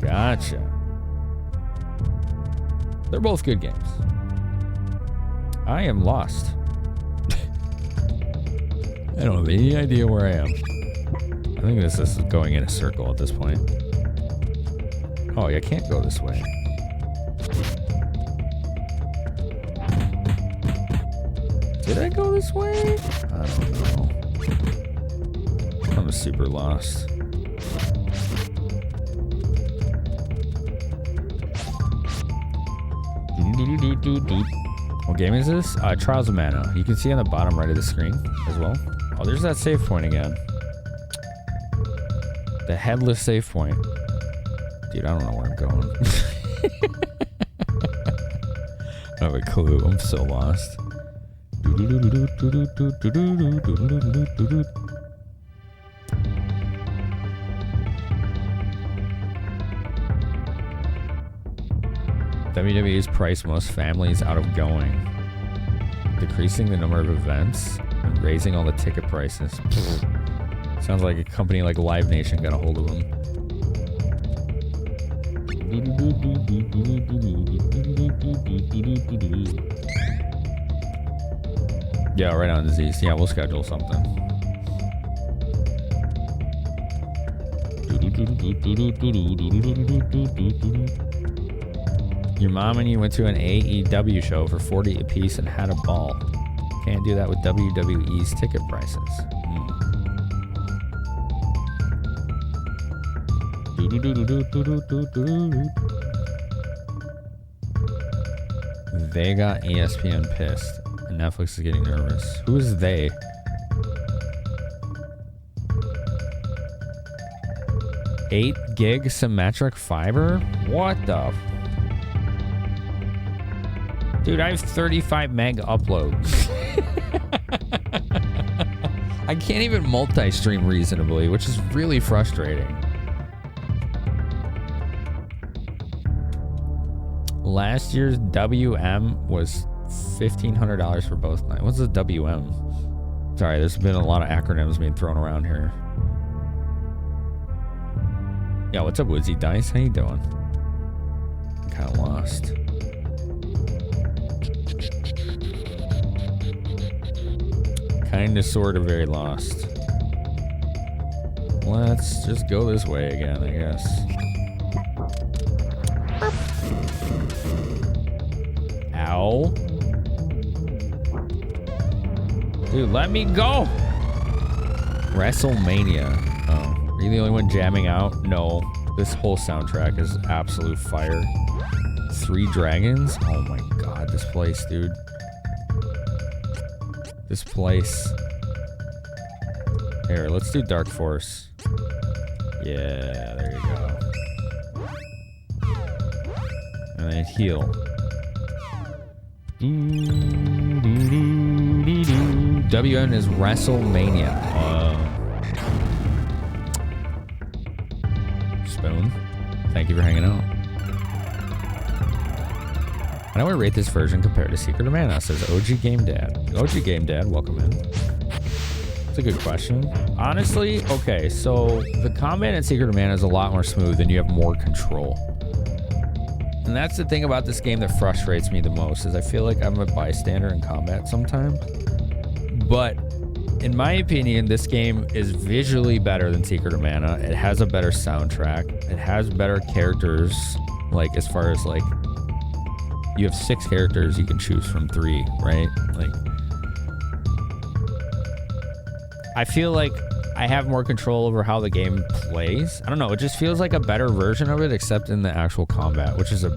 Gotcha. They're both good games. I am lost. I don't have any idea where I am. I think this is going in a circle at this point. Oh, I can't go this way. Did I go this way? I don't know. I'm super lost. What game is this? Trials of Mana. You can see on the bottom right of the screen as well. Oh, there's that save point again. The headless save point. Dude, I don't know where I'm going. I don't have a clue. I'm so lost. WWE's priced most families out of going, decreasing the number of events and raising all the ticket prices. Sounds like a company like Live Nation got a hold of them. Yeah, right on, Z's. Yeah, we'll schedule something. Your mom and you went to an AEW show for $40 apiece and had a ball. Can't do that with WWE's ticket prices. They got ESPN pissed, and Netflix is getting nervous. Who is they? $8 gig symmetric fiber? What the? Dude, I have 35 meg upload. I can't even multi-stream reasonably, which is really frustrating. Last year's WM was $1,500 for both nights. What's the WM? Sorry, there's been a lot of acronyms being thrown around here. Yeah, what's up, Woodsy Dice? How you doing? I'm kind of lost. Kinda, sorta, very lost. Let's just go this way again, I guess. Ow. Dude, let me go! WrestleMania. Oh, are you the only one jamming out? No. This whole soundtrack is absolute fire. 3 Dragons? Oh my god, this place, dude. This place. Here, let's do Dark Force. Yeah, there you go. And then heal. WN is WrestleMania. Spoon, thank you for hanging out. How do I rate this version compared to Secret of Mana? Says OG Game Dad. OG Game Dad, welcome in. That's a good question. Honestly, okay, so the combat in Secret of Mana is a lot more smooth and you have more control. And that's the thing about this game that frustrates me the most, is I feel like I'm a bystander in combat sometimes. But in my opinion, this game is visually better than Secret of Mana. It has a better soundtrack. It has better characters, like as far as like, you have 6 characters, you can choose from 3, right? Like, I feel like I have more control over how the game plays. I don't know, it just feels like a better version of it, except in the actual combat, which is a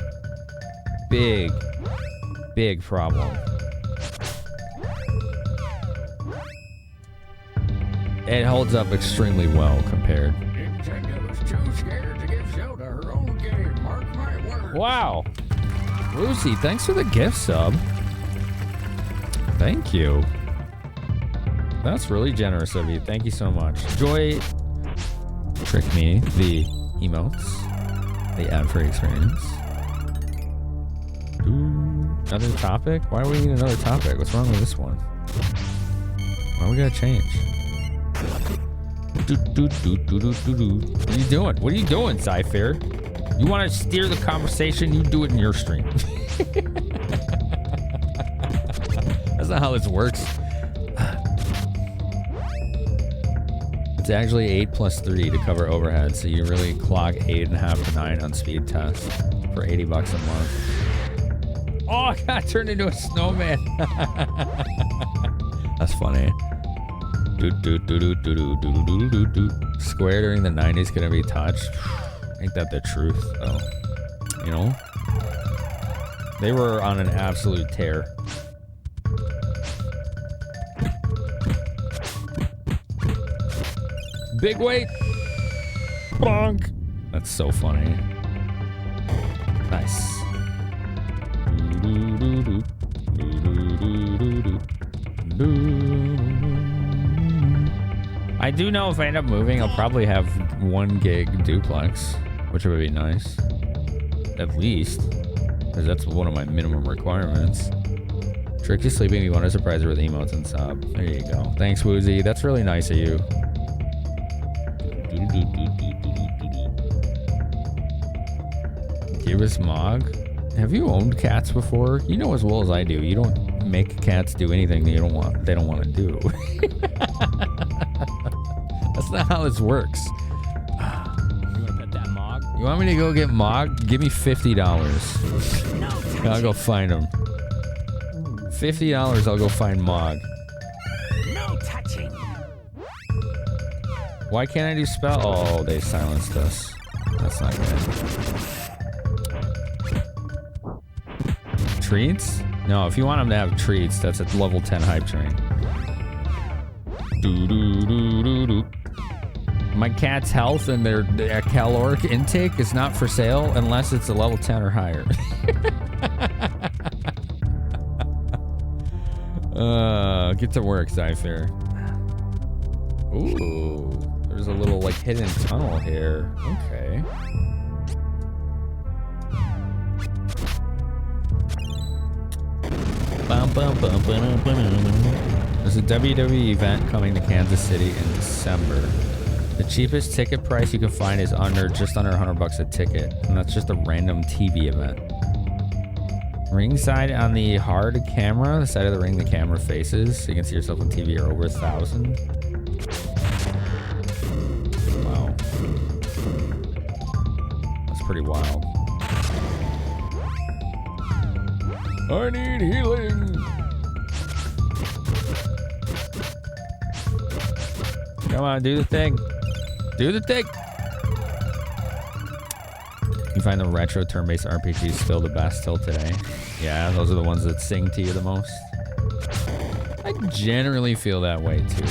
big, big problem. It holds up extremely well compared. Nintendo's too scared to give Zelda her own game, mark my words. Wow. Lucy, thanks for the gift sub. Thank you. That's really generous of you. Thank you so much. Joy, Trick Me, the emotes, the ad-free experience. Ooh, another topic? Why do we need another topic? What's wrong with this one? Why we gotta change? What are you doing? What are you doing, Cypher? You want to steer the conversation? You do it in your stream. That's not how this works. It's actually 8 plus 3 to cover overhead, so you really clock 8.5 to 9 on speed test for $80 a month. Oh, I got turned into a snowman. That's funny. Square during the 90s gonna be touched. Ain't that the truth, though? You know? They were on an absolute tear. Big weight! Bonk! That's so funny. Nice. I do know if I end up moving, I'll probably have 1 gig duplex, which would be nice. At least. Because that's one of my minimum requirements. Trick you sleeping, you want to surprise her with emotes and sub. There you go. Thanks, Woozy. That's really nice of you. Give us Mog. Have you owned cats before? You know as well as I do. You don't make cats do anything they don't want to do. That's not how this works. You want to pet that Mog? You want me to go get Mog? Give me $50. No, I'll go find him. $50, I'll go find Mog. No touching. Why can't I do spell? Oh, they silenced us. That's not good. Treats? No, if you want them to have treats, that's a level 10 hype train. My cat's health and their caloric intake is not for sale unless it's a level 10 or higher. Get to work, Cypher. Ooh, there's a little like hidden tunnel here. Okay. There's a WWE event coming to Kansas City in December. The cheapest ticket price you can find is just under $100 a ticket, and that's just a random TV event. Ring side on the hard camera, the side of the ring the camera faces, so you can see yourself on TV, are over 1,000. Wow. That's pretty wild. I need healing. Come on, do the thing. Do the thing. You find the retro turn-based RPGs still the best till today? Yeah, those are the ones that sing to you the most. I generally feel that way too,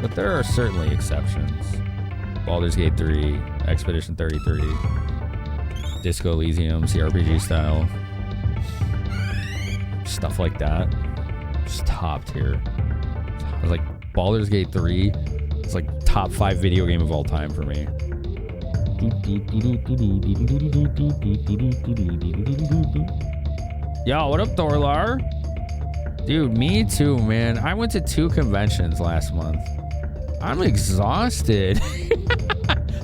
but there are certainly exceptions. Baldur's Gate 3, Expedition 33, Disco Elysium, CRPG style. Stuff like that. Just top tier. I was like, Baldur's Gate 3 is like top 5 video game of all time for me. Yo, what up, Thorlar? Dude, me too, man. I went to 2 conventions last month. I'm exhausted.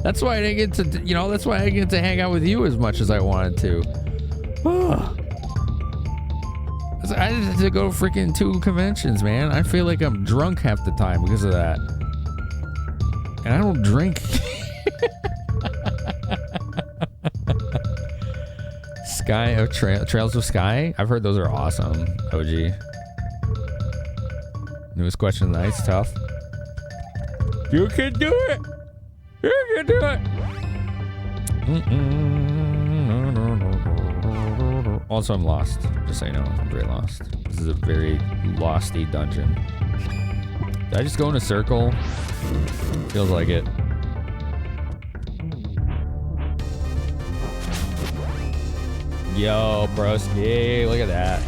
That's why I didn't get to, that's why I didn't get to hang out with you as much as I wanted to. I had to go freaking 2 conventions, man. I feel like I'm drunk half the time because of that. And I don't drink. Sky of Trails of Sky. I've heard those are awesome. OG. Newest question of the night's tough. You can do it. You can do it. Also, I'm lost. Just so you know, I'm very lost. This is a very losty dungeon. Did I just go in a circle? Feels like it. Yo, broski, look at that.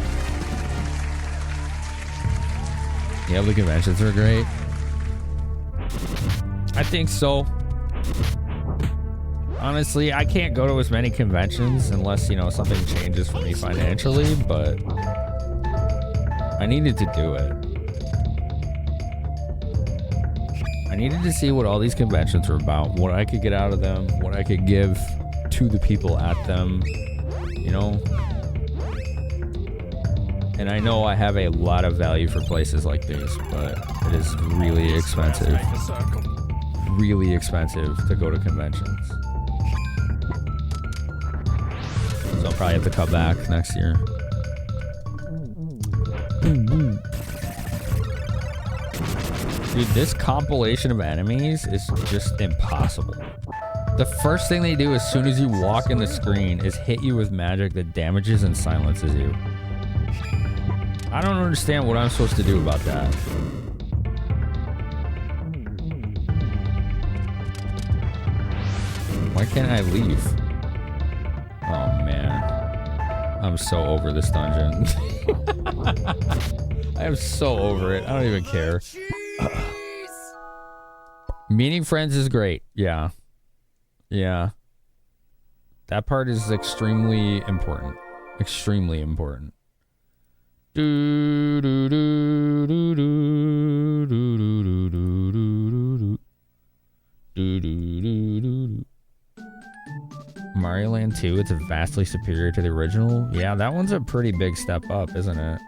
Yeah, the conventions are great. I think so. Honestly, I can't go to as many conventions unless, something changes for me financially, but I needed to do it. I needed to see what all these conventions were about, what I could get out of them, what I could give to the people at them. And I know I have a lot of value for places like these, but it is really expensive. Really expensive to go to conventions. So I'll probably have to come back next year. Dude, this compilation of enemies is just impossible. The first thing they do as soon as you walk in the screen is hit you with magic that damages and silences you. I don't understand what I'm supposed to do about that. Why can't I leave? Oh man. I'm so over this dungeon. I am so over it. I don't even care. Meeting friends is great. Yeah. Yeah. That part is extremely important. Extremely important. Do do do do do do do do do do do do. Mario Land 2, it's vastly superior to the original. Yeah, that one's a pretty big step up, isn't it?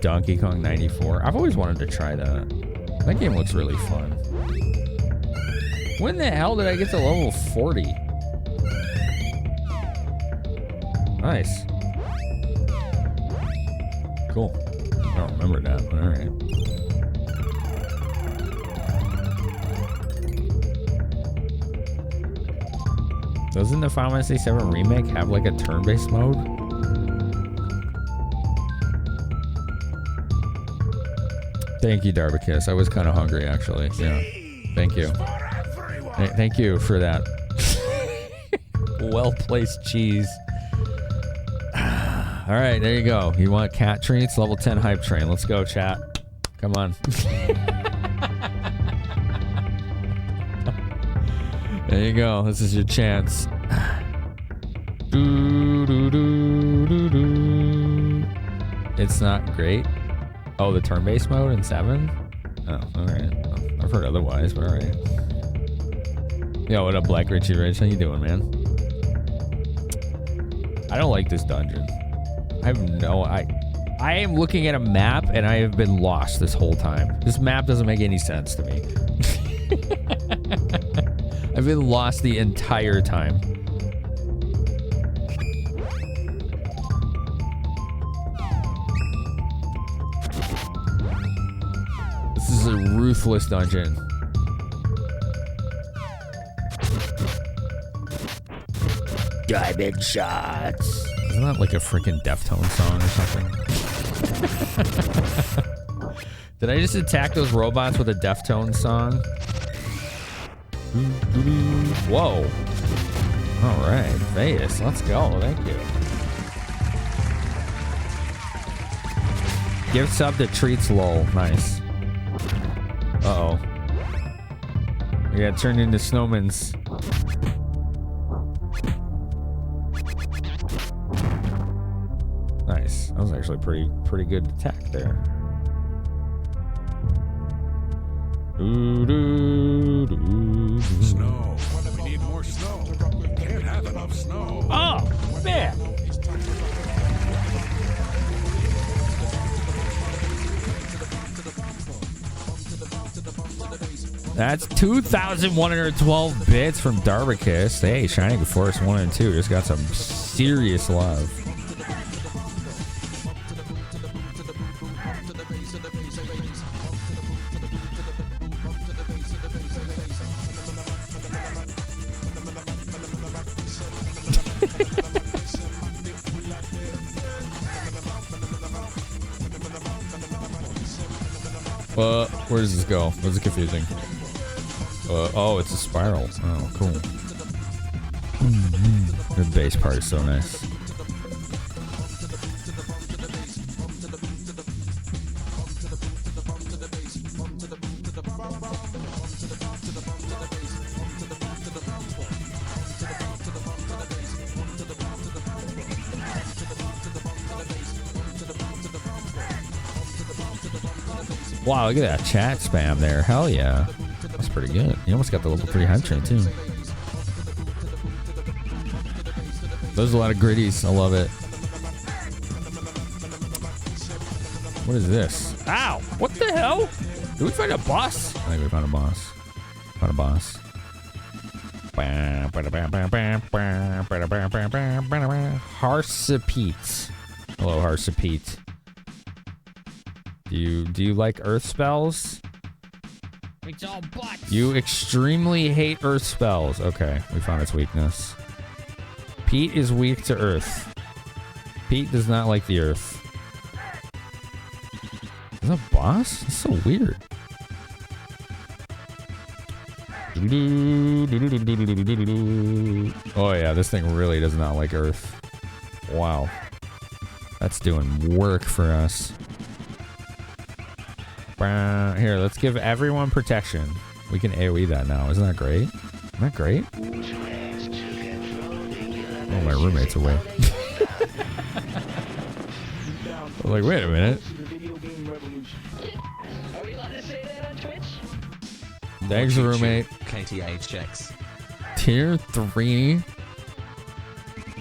Donkey Kong 94. I've always wanted to try that. That game looks really fun. When the hell did I get to level 40? Nice. Cool. I don't remember that, but alright. Doesn't the Final Fantasy VII Remake have like a turn-based mode? Thank you, Darbicus. I was kind of hungry, actually. Yeah. Thank you. Thank you for that. Well-placed cheese. All right, there you go. You want cat treats? Level 10 hype train. Let's go, chat. Come on. There you go. This is your chance. It's not great. Oh, the turn-based mode in 7? Oh, alright. I've heard otherwise, but alright. Yo, what up, Black Richie Rich? How you doing, man? I don't like this dungeon. I am looking at a map and I have been lost this whole time. This map doesn't make any sense to me. I've been lost the entire time. This is a ruthless dungeon. Diamond shots. Isn't that like a freaking Deftones song or something? Did I just attack those robots with a Deftones song? Whoa. All right, Vegas, let's go. Thank you. Give sub to Treats lol. Nice. Uh-oh. We got turned into snowmans. Nice. That was actually pretty good attack there. Snow. We need more snow. Can't have enough snow. Oh, man. That's 2,112 bits from Darbicus. Hey, Shining Force 1 and 2 just got some serious love. Where does this go? What's it confusing? Oh, it's a spiral. Oh, cool. The bass part is so nice. Wow, look at that chat spam there. Hell yeah. That's pretty good. You almost got the level 3 hype train too. There's a lot of gritties. I love it. What is this? Ow! What the hell? Did we find a boss? I think we found a boss. Found a boss. Harsapete. Hello, Harsapete. Do you like earth spells? It's all butts. You extremely hate earth spells. Okay, we found its weakness. Pete is weak to earth. Pete does not like the earth. Is that a boss? That's so weird. Oh yeah, this thing really does not like earth. Wow. That's doing work for us. Here, let's give everyone protection. We can AoE that now. Isn't that great? Isn't that great? Oh, my roommate's away. I was like, wait a minute. Thanks, roommate. KTHX. Tier 3.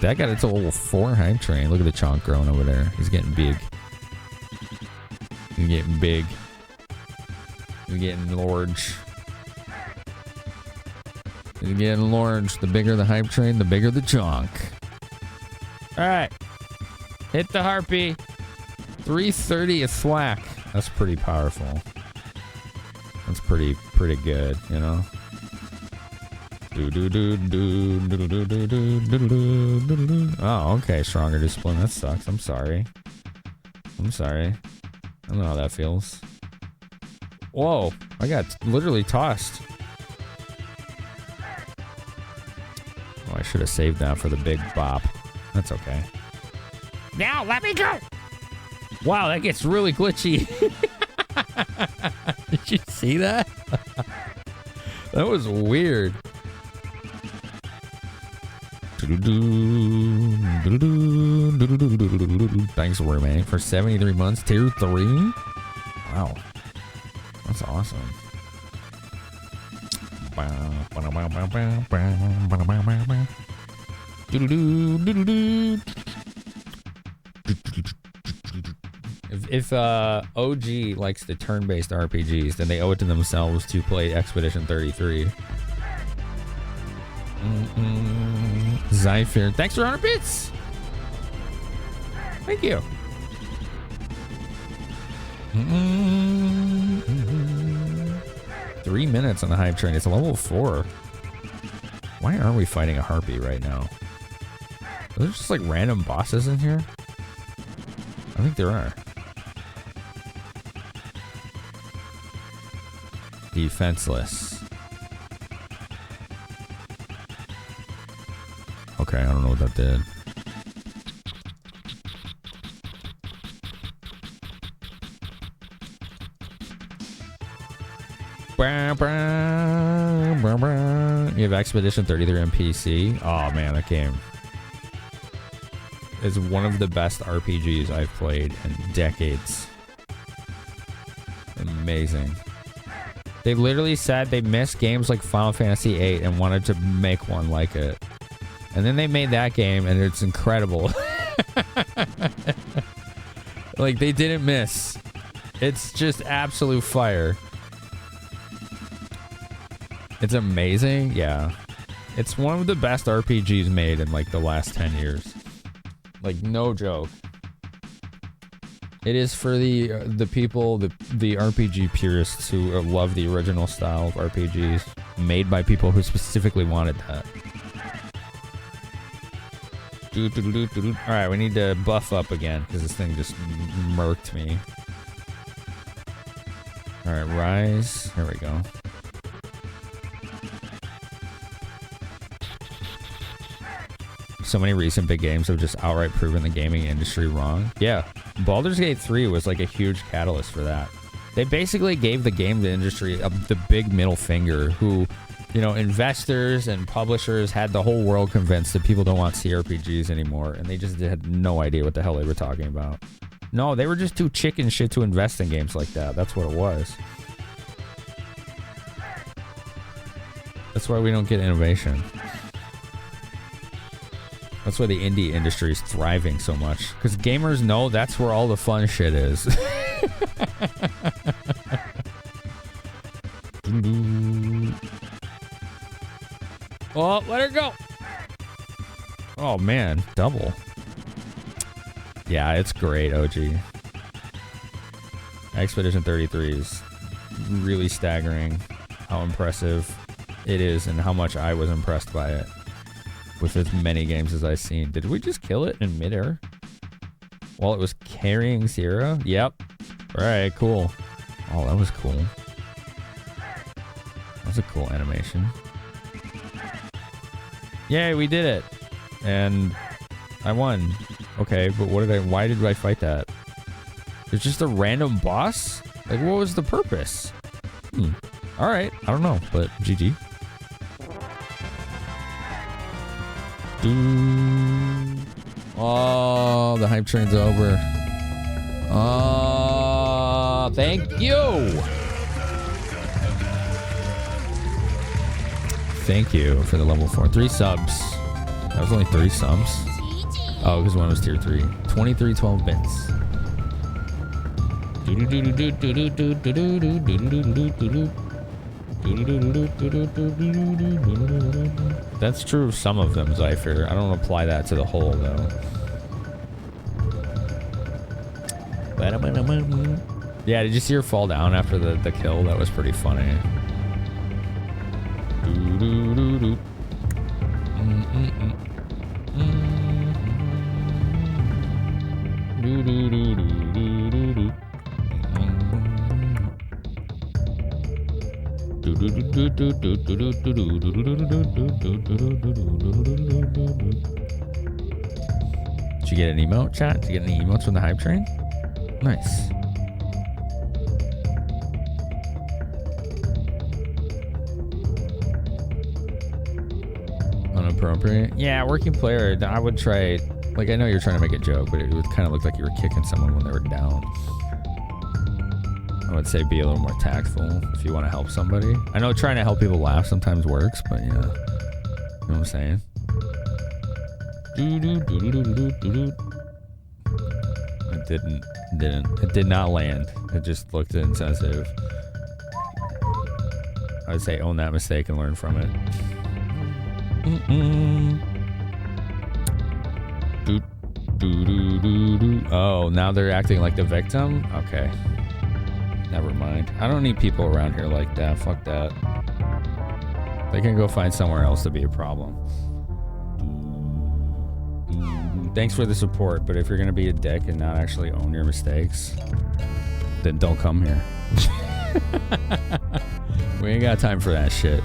That got its level 4 hype train. Look at the chonk growing over there. He's getting big. He's getting big. He's getting large. He's getting large. The bigger the hype train, the bigger the chonk. Alright. Hit the harpy. 330 a thwack. That's pretty powerful. That's pretty good, you know? Oh, okay. Stronger discipline. That sucks. I'm sorry. I don't know how that feels. Whoa. I got literally tossed. Oh, I should have saved that for the big bop. That's okay. Now, let me go! Wow, that gets really glitchy. Did you see that? That was weird. Thanks, roommate, for 73 months. Tier 3? Wow. That's awesome. If OG likes the turn-based RPGs, then they owe it to themselves to play Expedition 33. Zypher, thanks for 100 bits. Thank you. 3 minutes on the hype train. It's a level 4. Why aren't we fighting a harpy right now? Are there just like random bosses in here? I think there are. Defenseless. Okay, I don't know what that did. You have Expedition 33 on PC. Oh man, that game is one of the best RPGs I've played in decades. Amazing. They literally said they missed games like Final Fantasy VIII and wanted to make one like it. And then they made that game and it's incredible. Like they didn't miss. It's just absolute fire. It's amazing. Yeah. It's one of the best RPGs made in like the last 10 years. Like no joke. It is for the people, the RPG purists who love the original style of RPGs made by people who specifically wanted that. Alright, we need to buff up again because this thing just murked me. Alright, rise. There we go. So many recent big games have just outright proven the gaming industry wrong. Yeah, Baldur's Gate 3 was like a huge catalyst for that. They basically gave the game industry the big middle finger who, you know, investors and publishers had the whole world convinced that people don't want CRPGs anymore, and they just had no idea what the hell they were talking about. No, they were just too chicken shit to invest in games like that. That's what it was. That's why we don't get innovation. That's why the indie industry is thriving so much. Because gamers know that's where all the fun shit is. Oh, let her go. Oh, man. Double. Yeah, it's great, OG. Expedition 33 is really staggering how impressive it is and how much I was impressed by it. With as many games as I've seen. Did we just kill it in midair? While it was carrying Sierra? Yep. Alright, cool. Oh, that was cool. That was a cool animation. Yay, we did it! And I won. Okay, but why did I fight that? It's just a random boss? Like, what was the purpose? Alright, I don't know, but GG. Oh, the hype train's over. Oh, thank you. Thank you for the level 4. 3 subs. That was only 3 subs. Oh, because one was tier 3. 23 12 bits. That's true of some of them, Zypher. I don't apply that to the whole, though. Yeah, did you see her fall down after the kill? That was pretty funny. Did you get an emote, chat? Did you get any emotes from the hype train? Nice. Unappropriate? Yeah, working player. I would try. Like, I know you're trying to make a joke, but it would kind of look like you were kicking someone when they were down. I would say be a little more tactful if you want to help somebody. I know trying to help people laugh sometimes works, but yeah. You know what I'm saying? It did not land. It just looked insensitive. I would say own that mistake and learn from it. Oh, now they're acting like the victim? Okay. Never mind. I don't need people around here like that. Fuck that. They can go find somewhere else to be a problem. Thanks for the support, but if you're gonna be a dick and not actually own your mistakes, then don't come here. We ain't got time for that shit.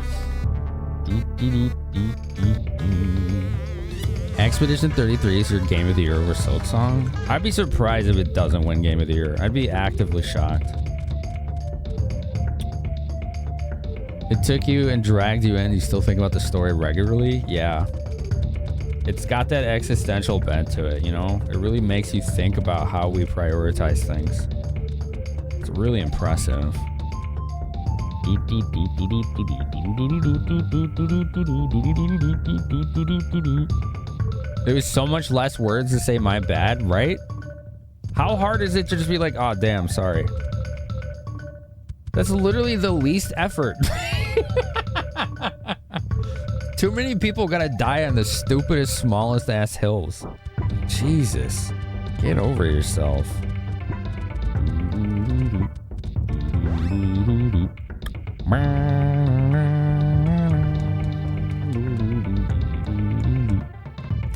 Expedition 33 is your Game of the Year over Silk Song? I'd be surprised if it doesn't win Game of the Year. I'd be actively shocked. It took you and dragged you in. You still think about the story regularly? Yeah. It's got that existential bent to it, you know? It really makes you think about how we prioritize things. It's really impressive. There was so much less words to say my bad, right? How hard is it to just be like, oh, damn, sorry. That's literally the least effort. Too many people gotta die on the stupidest, smallest ass hills. Jesus. Get over yourself.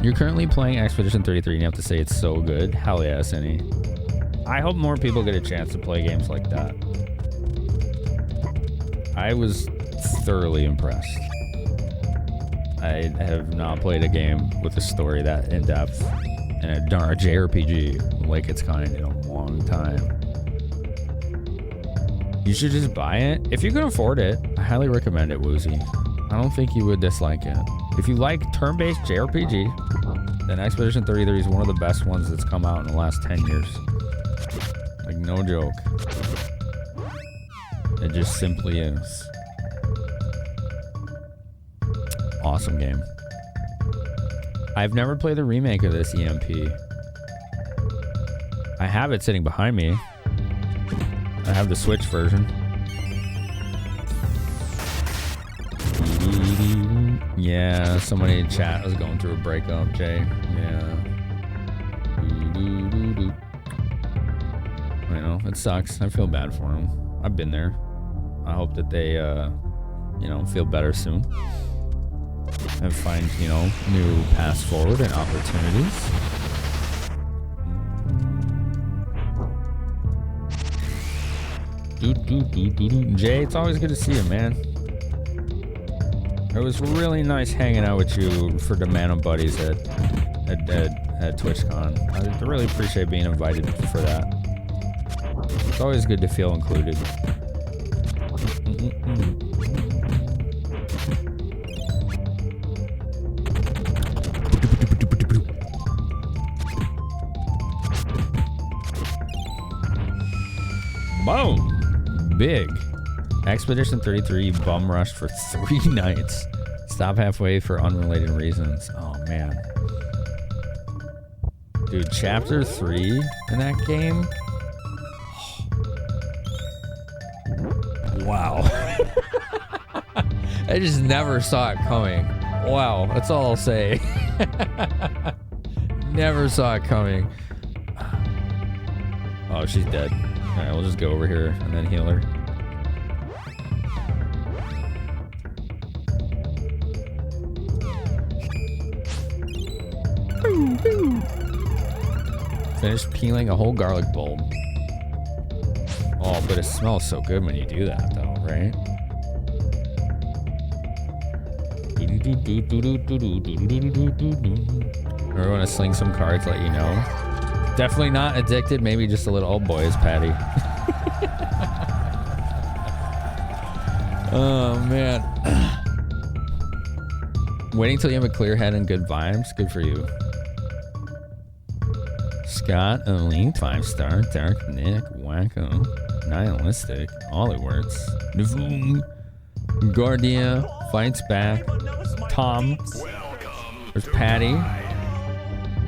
You're currently playing Expedition 33 and you have to say it's so good. Hell yeah, Cindy. I hope more people get a chance to play games like that. I was thoroughly impressed. I have not played a game with a story that in-depth and a JRPG like its kind in a long time. You should just buy it. If you can afford it, I highly recommend it, Woozy. I don't think you would dislike it. If you like turn-based JRPG, then Expedition 33 is one of the best ones that's come out in the last 10 years. Like, no joke. It just simply is. Awesome game. I've never played the remake of this EMP. I have it sitting behind me. I have the Switch version. Yeah, somebody in chat was going through a breakup, Jay. Yeah. You know, it sucks. I feel bad for him. I've been there. I hope that they, you know, feel better soon. And find, you know, new paths forward and opportunities. Jay, it's always good to see you, man. It was really nice hanging out with you for the Man Buddies at TwitchCon. I really appreciate being invited for that. It's always good to feel included. Boom! Big. Expedition 33 bum rushed for 3 nights. Stop halfway for unrelated reasons. Oh, man. Dude, chapter 3 in that game? Wow. I just never saw it coming. Wow, that's all I'll say. Never saw it coming. Oh, she's dead. Alright, we'll just go over here and then heal her. Finish peeling a whole garlic bulb. Oh, but it smells so good when you do that, though, right? Remember when I sling some cards, let you know. Definitely not addicted, maybe just a little old boy is Patty. Oh, man. Waiting till you have a clear head and good vibes? Good for you. Scott Elite, 5-star, Dark Nick, Wacko, Nihilistic, Hollywords, Navoom, Guardia, Fights Back, Tom, there's Patty.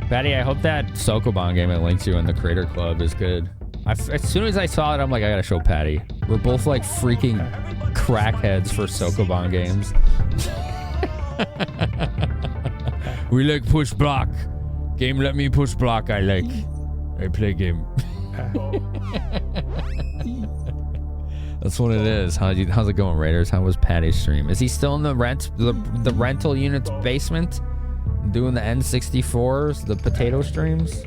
Patty, I hope that Sokoban game I linked you in the Creator Club is good. As soon as I saw it, I'm like, I gotta show Patty. We're both like freaking crackheads for Sokoban games. We like push block. Game let me push block, I like. I play game. That's what it is. How's it going, Raiders? How was Patty's stream? Is he still in the rental unit's basement? Doing the N64s, the potato streams?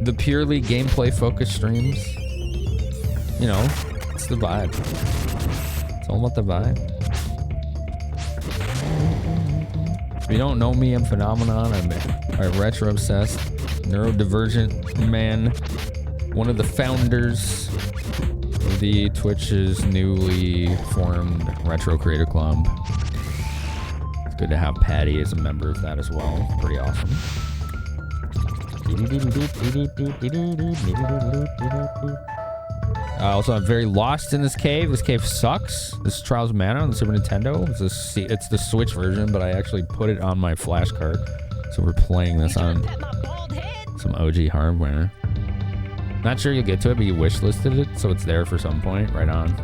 The purely gameplay focused streams? You know, it's the vibe. It's all about the vibe. If you don't know me, I'm Finamenon. I'm a retro obsessed, neurodivergent man, one of the founders of the Twitch's newly formed Retro Creator Club. It's good to have Patty as a member of that as well. Pretty awesome. Also, I'm very lost in this cave. This cave sucks. This is Trials of Mana on the Super Nintendo. It's the Switch version, but I actually put it on my flash card. So we're playing this on some OG hardware. Not sure you'll get to it, but you wishlisted it, so it's there for some point. Right on.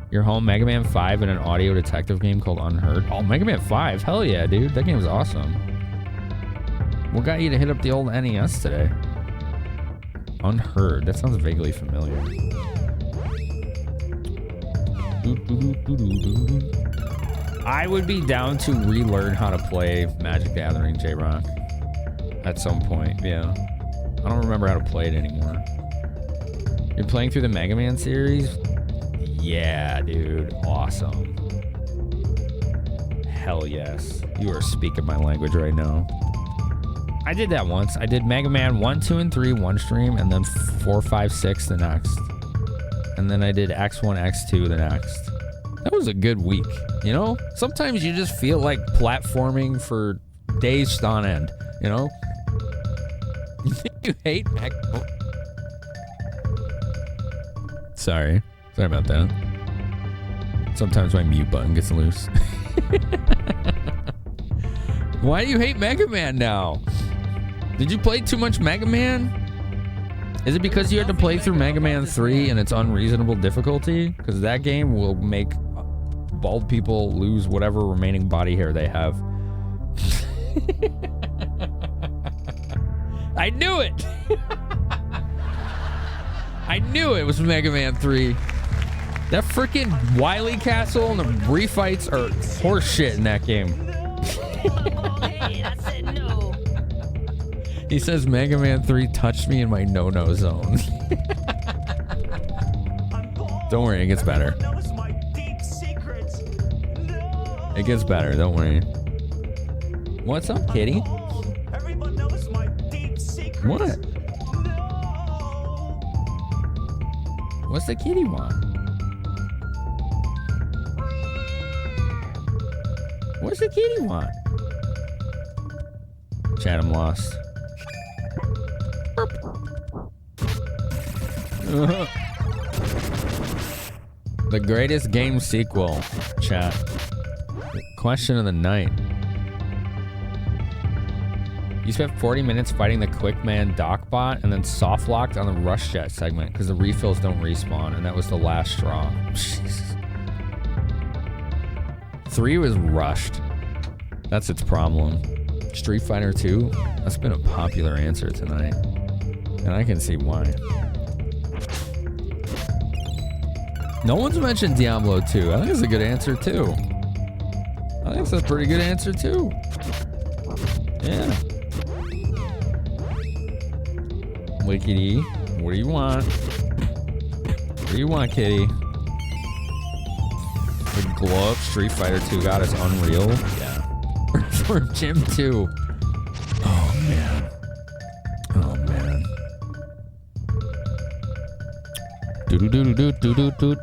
Your home, Mega Man 5 and an audio detective game called Unheard. Oh, Mega Man 5? Hell yeah, dude. That game was awesome. What got you to hit up the old NES today? Unheard. That sounds vaguely familiar. I would be down to relearn how to play Magic the Gathering J-Rock at some point. Yeah. I don't remember how to play it anymore. You're playing through the Mega Man series? Yeah, dude. Awesome. Hell yes. You are speaking my language right now. I did that once. I did Mega Man 1, 2, and 3 one stream, and then 4, 5, 6 the next. And then I did X1, X2 the next. That was a good week, you know? Sometimes you just feel like platforming for days on end, you know? You hate Mega... Oh. Sorry about that. Sometimes my mute button gets loose. Why do you hate Mega Man now? Did you play too much Mega Man? Is it because you had to play through Mega Man 3 and its unreasonable difficulty? Because that game will make bald people lose whatever remaining body hair they have. I knew it! I knew it was Mega Man 3. That freaking Wily Castle and the refights are horseshit in that game. Hey, I said no. He says Mega Man 3 touched me in my no-no zone. Don't worry, it gets better. It gets better, don't worry. What's up, kitty? What? What's the kitty want? What's the kitty want? Chat, I'm lost. The greatest game sequel. Chat. Question of the night. You spent 40 minutes fighting the Quickman dock bot and then soft locked on the rush jet segment because the refills don't respawn, and that was the last straw. Jesus. 3 was rushed. That's its problem. Street Fighter 2? That's been a popular answer tonight. And I can see why. No one's mentioned Diablo 2. I think it's a good answer too. I think it's a pretty good answer too. Yeah. Lickety, what do you want? What do you want, kitty? The glow up Street Fighter 2 got us Unreal. Yeah. For Jim 2. Oh man. Oh man. Do do do do do do do.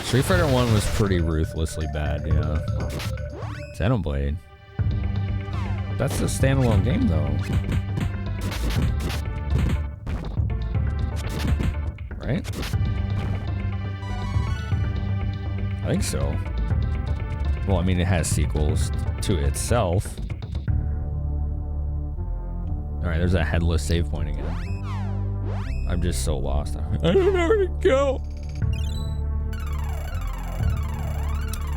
Street Fighter 1 was pretty ruthlessly bad, yeah. Xenoblade. That's a standalone game, though. Right? I think so. Well, I mean, it has sequels to itself. Alright, there's that headless save point again. I'm just so lost. I don't know where to go.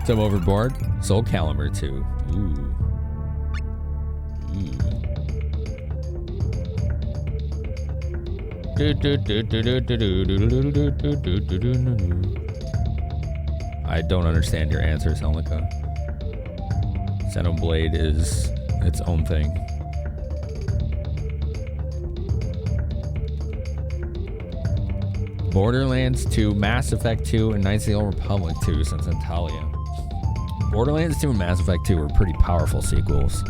So I'm overboard. Soul Calibur 2. Ooh. I don't understand your answer, Selnica. Xenoblade is its own thing. Borderlands 2, Mass Effect 2, and Knights of the Old Republic 2 since Antalya. Borderlands 2 and Mass Effect 2 were pretty powerful sequels.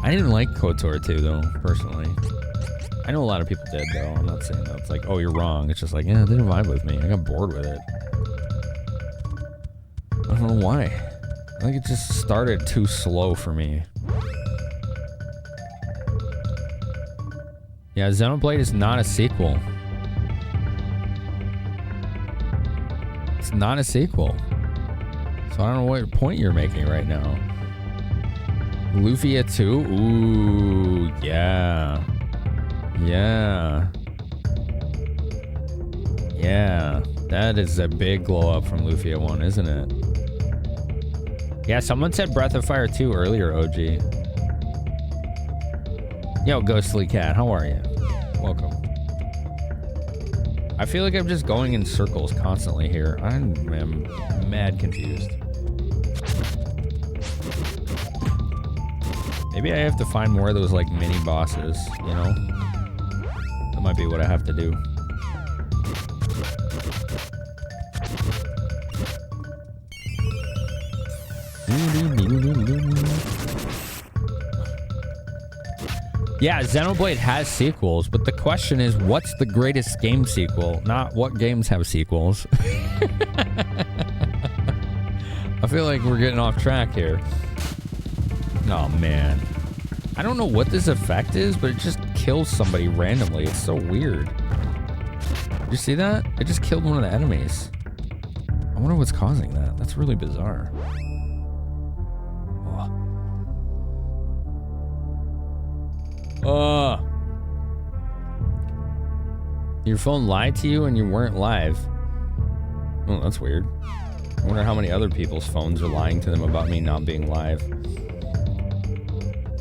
I didn't like KOTOR 2 though, personally. I know a lot of people did though. I'm not saying that. It's like, oh, you're wrong. It's just like, yeah, it didn't vibe with me. I got bored with it. I don't know why. I think it just started too slow for me. Yeah, Xenoblade is not a sequel. It's not a sequel. So I don't know what point you're making right now. Lufia 2? Ooh, yeah. Yeah. Yeah. That is a big glow up from Lufia 1, isn't it? Yeah, someone said Breath of Fire 2 earlier, OG. Yo, Ghostly Cat, how are you? Welcome. I feel like I'm just going in circles constantly here. I am mad confused. Maybe I have to find more of those like mini bosses, you know? That might be what I have to do. Yeah, Xenoblade has sequels, but the question is, what's the greatest game sequel? Not what games have sequels. I feel like we're getting off track here. Oh, man. I don't know what this effect is, but it just kills somebody randomly. It's so weird. Did you see that? It just killed one of the enemies. I wonder what's causing that. That's really bizarre. Your phone lied to you and you weren't live. Oh, that's weird. I wonder how many other people's phones are lying to them about me not being live.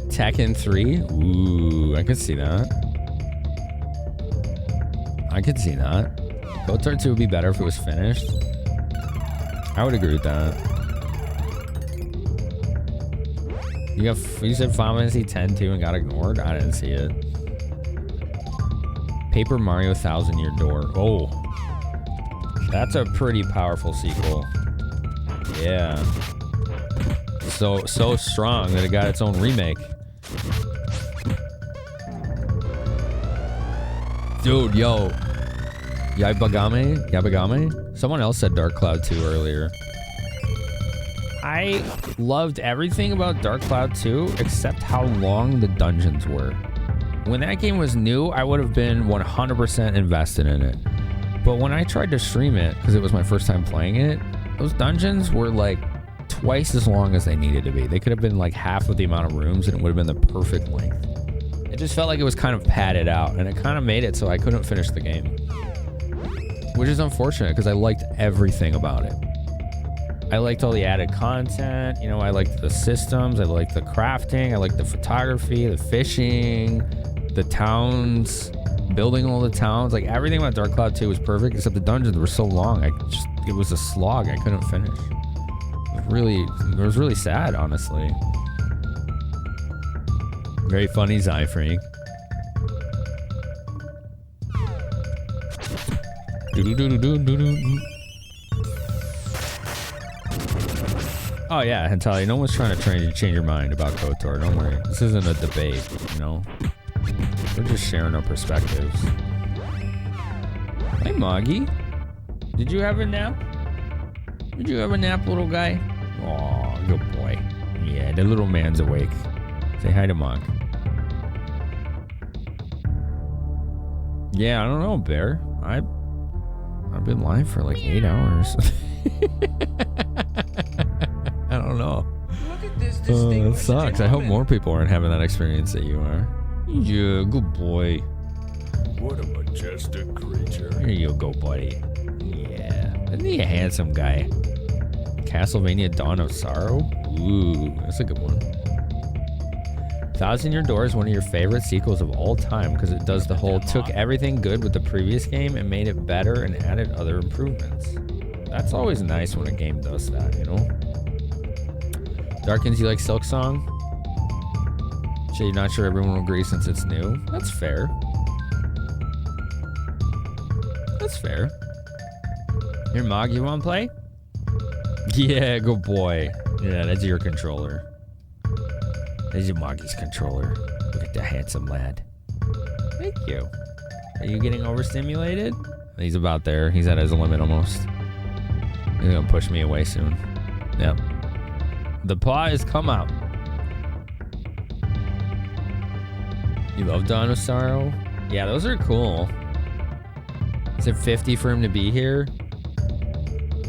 Tekken 3? Ooh, I could see that. I could see that. KOTOR 2 would be better if it was finished. I would agree with that. You said Final Fantasy X too and got ignored? I didn't see it. Paper Mario Thousand Year Door. Oh. That's a pretty powerful sequel. Yeah. So strong that it got its own remake. Dude, yo. Yabagame? Someone else said Dark Cloud 2 earlier. I loved everything about Dark Cloud 2 except how long the dungeons were. When that game was new, I would have been 100% invested in it. But when I tried to stream it, because it was my first time playing it, those dungeons were like twice as long as they needed to be. They could have been like half of the amount of rooms and it would have been the perfect length. It just felt like it was kind of padded out and it kind of made it so I couldn't finish the game. Which is unfortunate because I liked everything about it. I liked all the added content, you know, I liked the systems, I liked the crafting, I liked the photography, the fishing, the towns, building all the towns. Like everything about Dark Cloud 2 was perfect except the dungeons were so long. It was a slog. I couldn't finish. It was really sad, honestly. Very funny, Zyfreak. Oh yeah, Hentali, no one's trying to change your mind about KOTOR. Don't worry. This isn't a debate, you know? We're just sharing our perspectives. Hey, Moggy. Did you have a nap? Did you have a nap, little guy? Aw, good boy. Yeah, the little man's awake. Say hi to Monk. Yeah, I don't know, Bear. I've been live for like 8 hours. I don't know. It sucks. I hope more people aren't having that experience that you are. Yeah, good boy. What a majestic creature. Here you go, buddy. Yeah. Isn't he a handsome guy? Castlevania Dawn of Sorrow? Ooh, that's a good one. Thousand Year Door is one of your favorite sequels of all time because it does the whole took everything good with the previous game and made it better and added other improvements. That's always nice when a game does that, you know? Darkins, you like Silk Song? So you're not sure everyone will agree since it's new? That's fair. That's fair. Here, Mog, you want to play? Yeah, good boy. Yeah, that's your controller. There's your Moggy's controller. Look at the handsome lad. Thank you. Are you getting overstimulated? He's about there. He's at his limit almost. He's gonna push me away soon. Yep. The paw has come out. You love Dawn of Sorrow? Yeah, those are cool. Is it 50 for him to be here?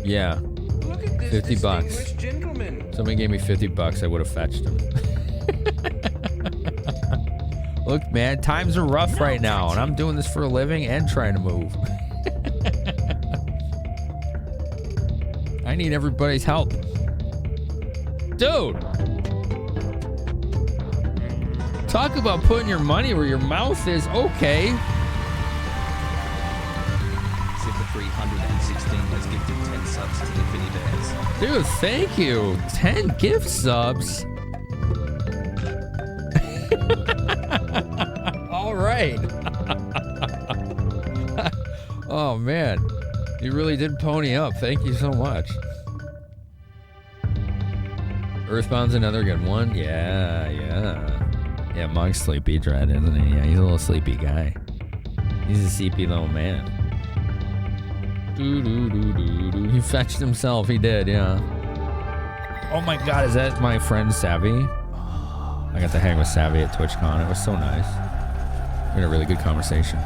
Yeah. Look at this 50 bucks. distinguished gentleman. Somebody gave me 50 bucks, I would have fetched him. Look, man, times are rough right now, and I'm doing this for a living and trying to move. I need everybody's help. Dude! Talk about putting your money where your mouth is. Okay. Zipper316 has gifted 10 subs to the Finny Bears. Dude, thank you. 10 gift subs. All right. Oh, man. You really did pony up. Thank you so much. Earthbound's another good one. Yeah. Yeah, Monk's sleepy dread, isn't he? Yeah, he's a little sleepy guy. He's a sleepy little man. He fetched himself. He did, yeah. Oh my god, is that my friend Savvy? I got to hang with Savvy at TwitchCon. It was so nice. We had a really good conversation.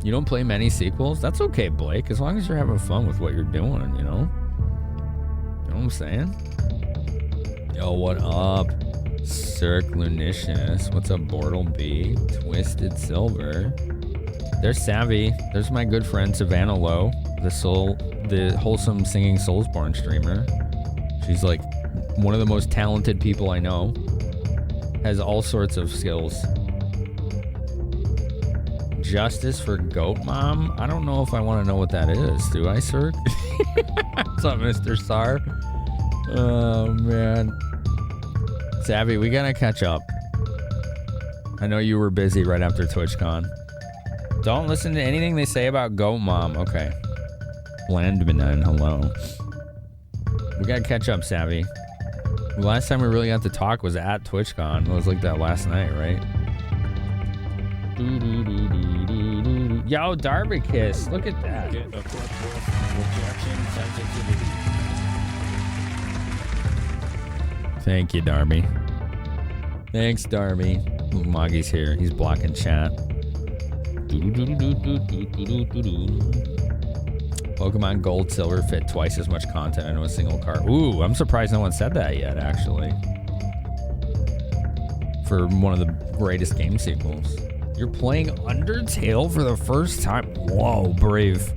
You don't play many sequels? That's okay, Blake, as long as you're having fun with what you're doing, you know? You know what I'm saying? Yo, what up? Cirque Lunicious. What's up, Bortle B? Twisted Silver. There's Savvy. There's my good friend Savannah Lowe, the wholesome singing Soulsborne streamer. She's like one of the most talented people I know. Has all sorts of skills. Justice for Goat Mom? I don't know if I want to know what that is. Do I, Cirque? What's up, Mr. Sar? Oh, man. Savvy, we gotta catch up. I know you were busy right after TwitchCon. Don't listen to anything they say about Goat Mom. Okay. Landmanen, hello. We gotta catch up, Savvy. The last time we really got to talk was at TwitchCon. It was like that last night, right? Yo, Darby Kiss. Look at that. Thank you, Darby. Thanks, Darby. Moggy's here. He's blocking chat. Pokemon Gold, Silver fit twice as much content into a single cart. Ooh, I'm surprised no one said that yet, actually. For one of the greatest game sequels. You're playing Undertale for the first time? Whoa, brave.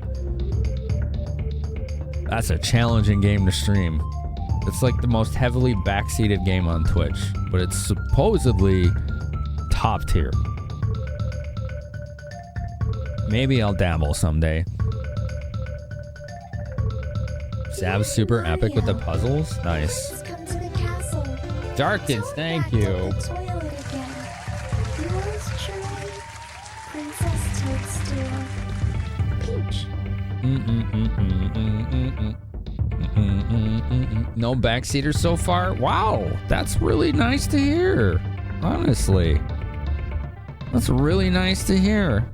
That's a challenging game to stream. It's like the most heavily backseated game on Twitch, but it's supposedly top tier. Maybe I'll dabble someday. Sav's super epic with the puzzles. Nice. Darkins, thank you. No backseaters so far? Wow, that's really nice to hear. Honestly. That's really nice to hear.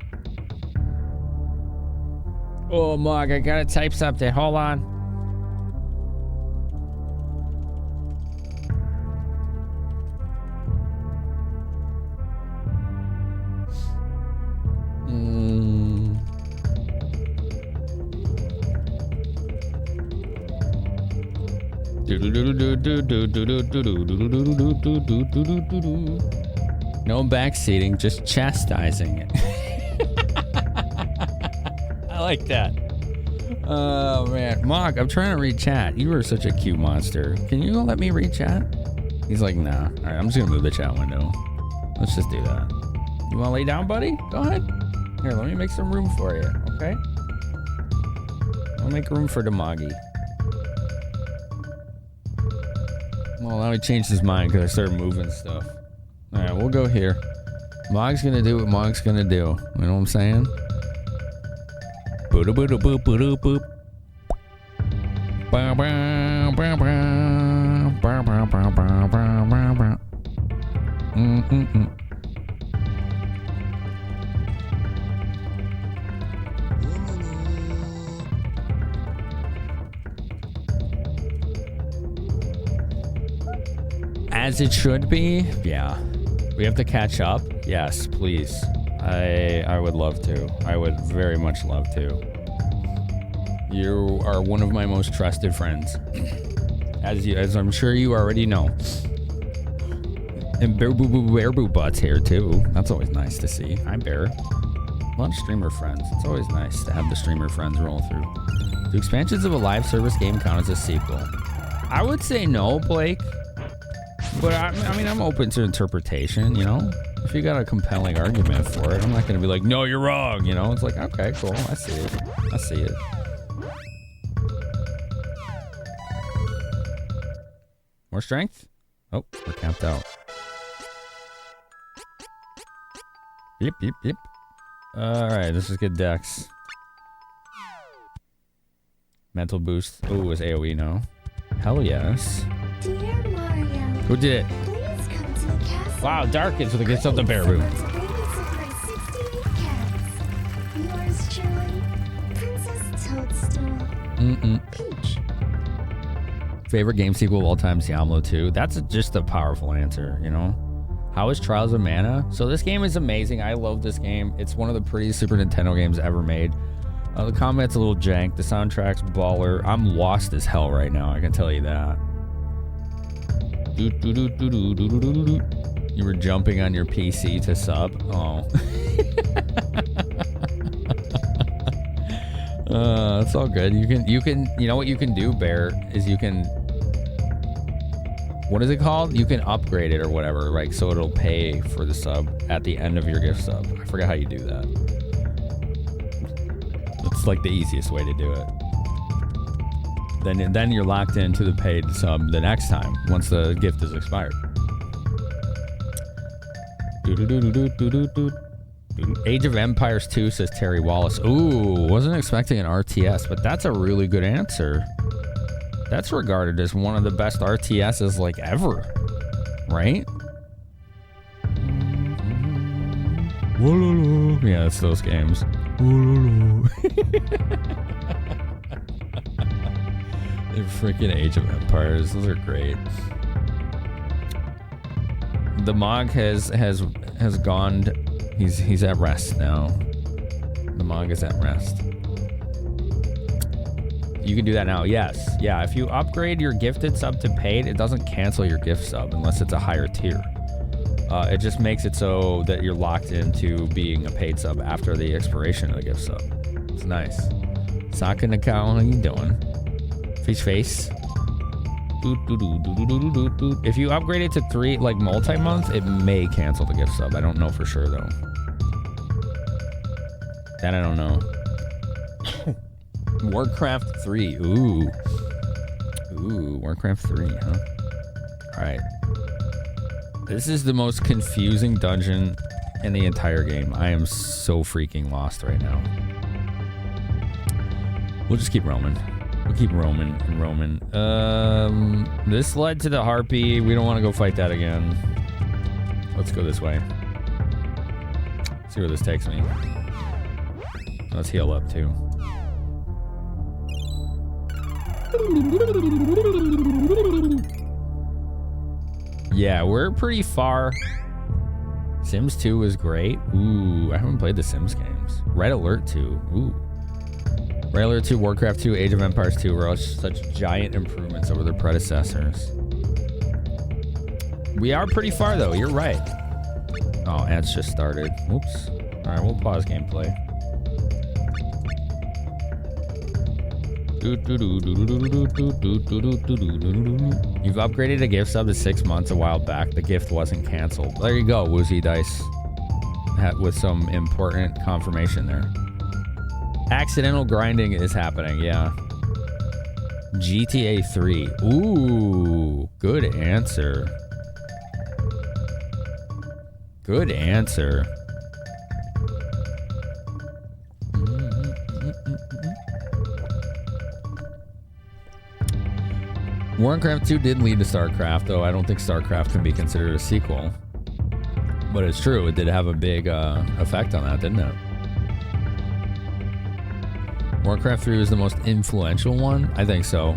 Oh, Mog, I gotta type something. Hold on. No backseating, just chastising it. I like that. Oh man, Mog, I'm trying to read chat. You are such a cute monster. Can you let me read chat? He's like, nah. All right, I'm just gonna move the chat window. Let's just do that. You wanna lay down, buddy? Go ahead. Here, let me make some room for you, okay? I'll make room for the Moggy. Well, now he changed his mind because I started moving stuff. All right, we'll go here. Mog's gonna do what Mog's gonna do. You know what I'm saying? Boop boop boop boop boop. Bow bow bow bow bow bow bow bow bow bow. As it should be, yeah. We have to catch up. Yes, please. I would love to. I would very much love to. You are one of my most trusted friends, as I'm sure you already know. And Bear Boo Butt's here too. That's always nice to see. Hi, Bear. A lot of streamer friends. It's always nice to have the streamer friends roll through. Do expansions of a live service game count as a sequel? I would say no, Blake. But I mean, I'm open to interpretation, you know? If you got a compelling argument for it, I'm not going to be like, no, you're wrong, you know? It's like, okay, cool, I see it. I see it. More strength? Oh, we're capped out. Yep. Alright, let's just get Dex. Mental boost. Oh, it's AoE now. Hell yes. Dear Mario, who did it? Please come to the castle. Wow, Darkins with a gift of the bear room. Yours truly, Princess Toadstool. Peach. Favorite game sequel of all time, Diablo 2. That's just a powerful answer, you know? How is Trials of Mana? So this game is amazing. I love this game. It's one of the prettiest Super Nintendo games ever made. The combat's a little jank. The soundtrack's baller. I'm lost as hell right now, I can tell you that. You were jumping on your PC to sub? Oh. It's all good. You know what you can do, Bear, is you can, what is it called? You can upgrade it or whatever, right? So it'll pay for the sub at the end of your gift sub. I forget how you do that. It's like the easiest way to do it. Then you're locked into the paid sub the next time once the gift is expired. Age of Empires 2 says Terry Wallace. Ooh, wasn't expecting an RTS, but that's a really good answer. That's regarded as one of the best RTSs like ever, right? Yeah, it's those games. The freaking Age of Empires, those are great. The Mog has gone. He's at rest now. The Mog is at rest. You can do that now. Yes. Yeah. If you upgrade your gifted sub to paid, it doesn't cancel your gift sub unless it's a higher tier. It just makes it so that you're locked into being a paid sub after the expiration of the gift sub. It's nice. Seiken Densetsu, how you doing? Fish face. If you upgrade it to 3, like multi-month, it may cancel the gift sub. I don't know for sure though. That I don't know. Warcraft 3. Ooh, Warcraft 3, huh? Alright. This is the most confusing dungeon in the entire game. I am so freaking lost right now. We'll just keep roaming. We'll keep roaming and roaming. This led to the Harpy. We don't want to go fight that again. Let's go this way. See where this takes me. Let's heal up too. Yeah, we're pretty far. Sims 2 was great. Ooh, I haven't played the Sims games. Red Alert 2. Ooh. Railer 2, Warcraft 2, Age of Empires 2 were all such giant improvements over their predecessors. We are pretty far though, you're right. Oh, ads just started. Whoops. Alright, we'll pause gameplay. You've upgraded a gift sub to 6 months a while back. The gift wasn't canceled. There you go, Woozy Dice. With some important confirmation there. Accidental grinding is happening, yeah. GTA 3. Ooh, good answer. Good answer. Warcraft 2 did lead to StarCraft, though I don't think StarCraft can be considered a sequel. But it's true, it did have a big effect on that, didn't it? Warcraft 3 was the most influential one? I think so.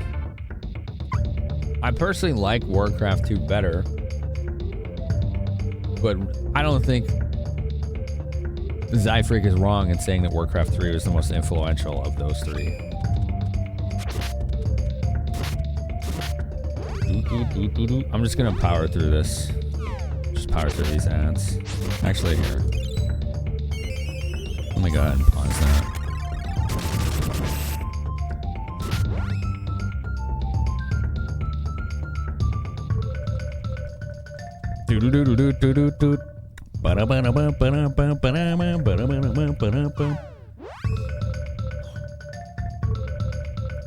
I personally like Warcraft 2 better. But I don't think Zyfreak is wrong in saying that Warcraft 3 was the most influential of those three. I'm just gonna power through this. Just power through these ads. Actually, here. Let me go ahead and pause that. It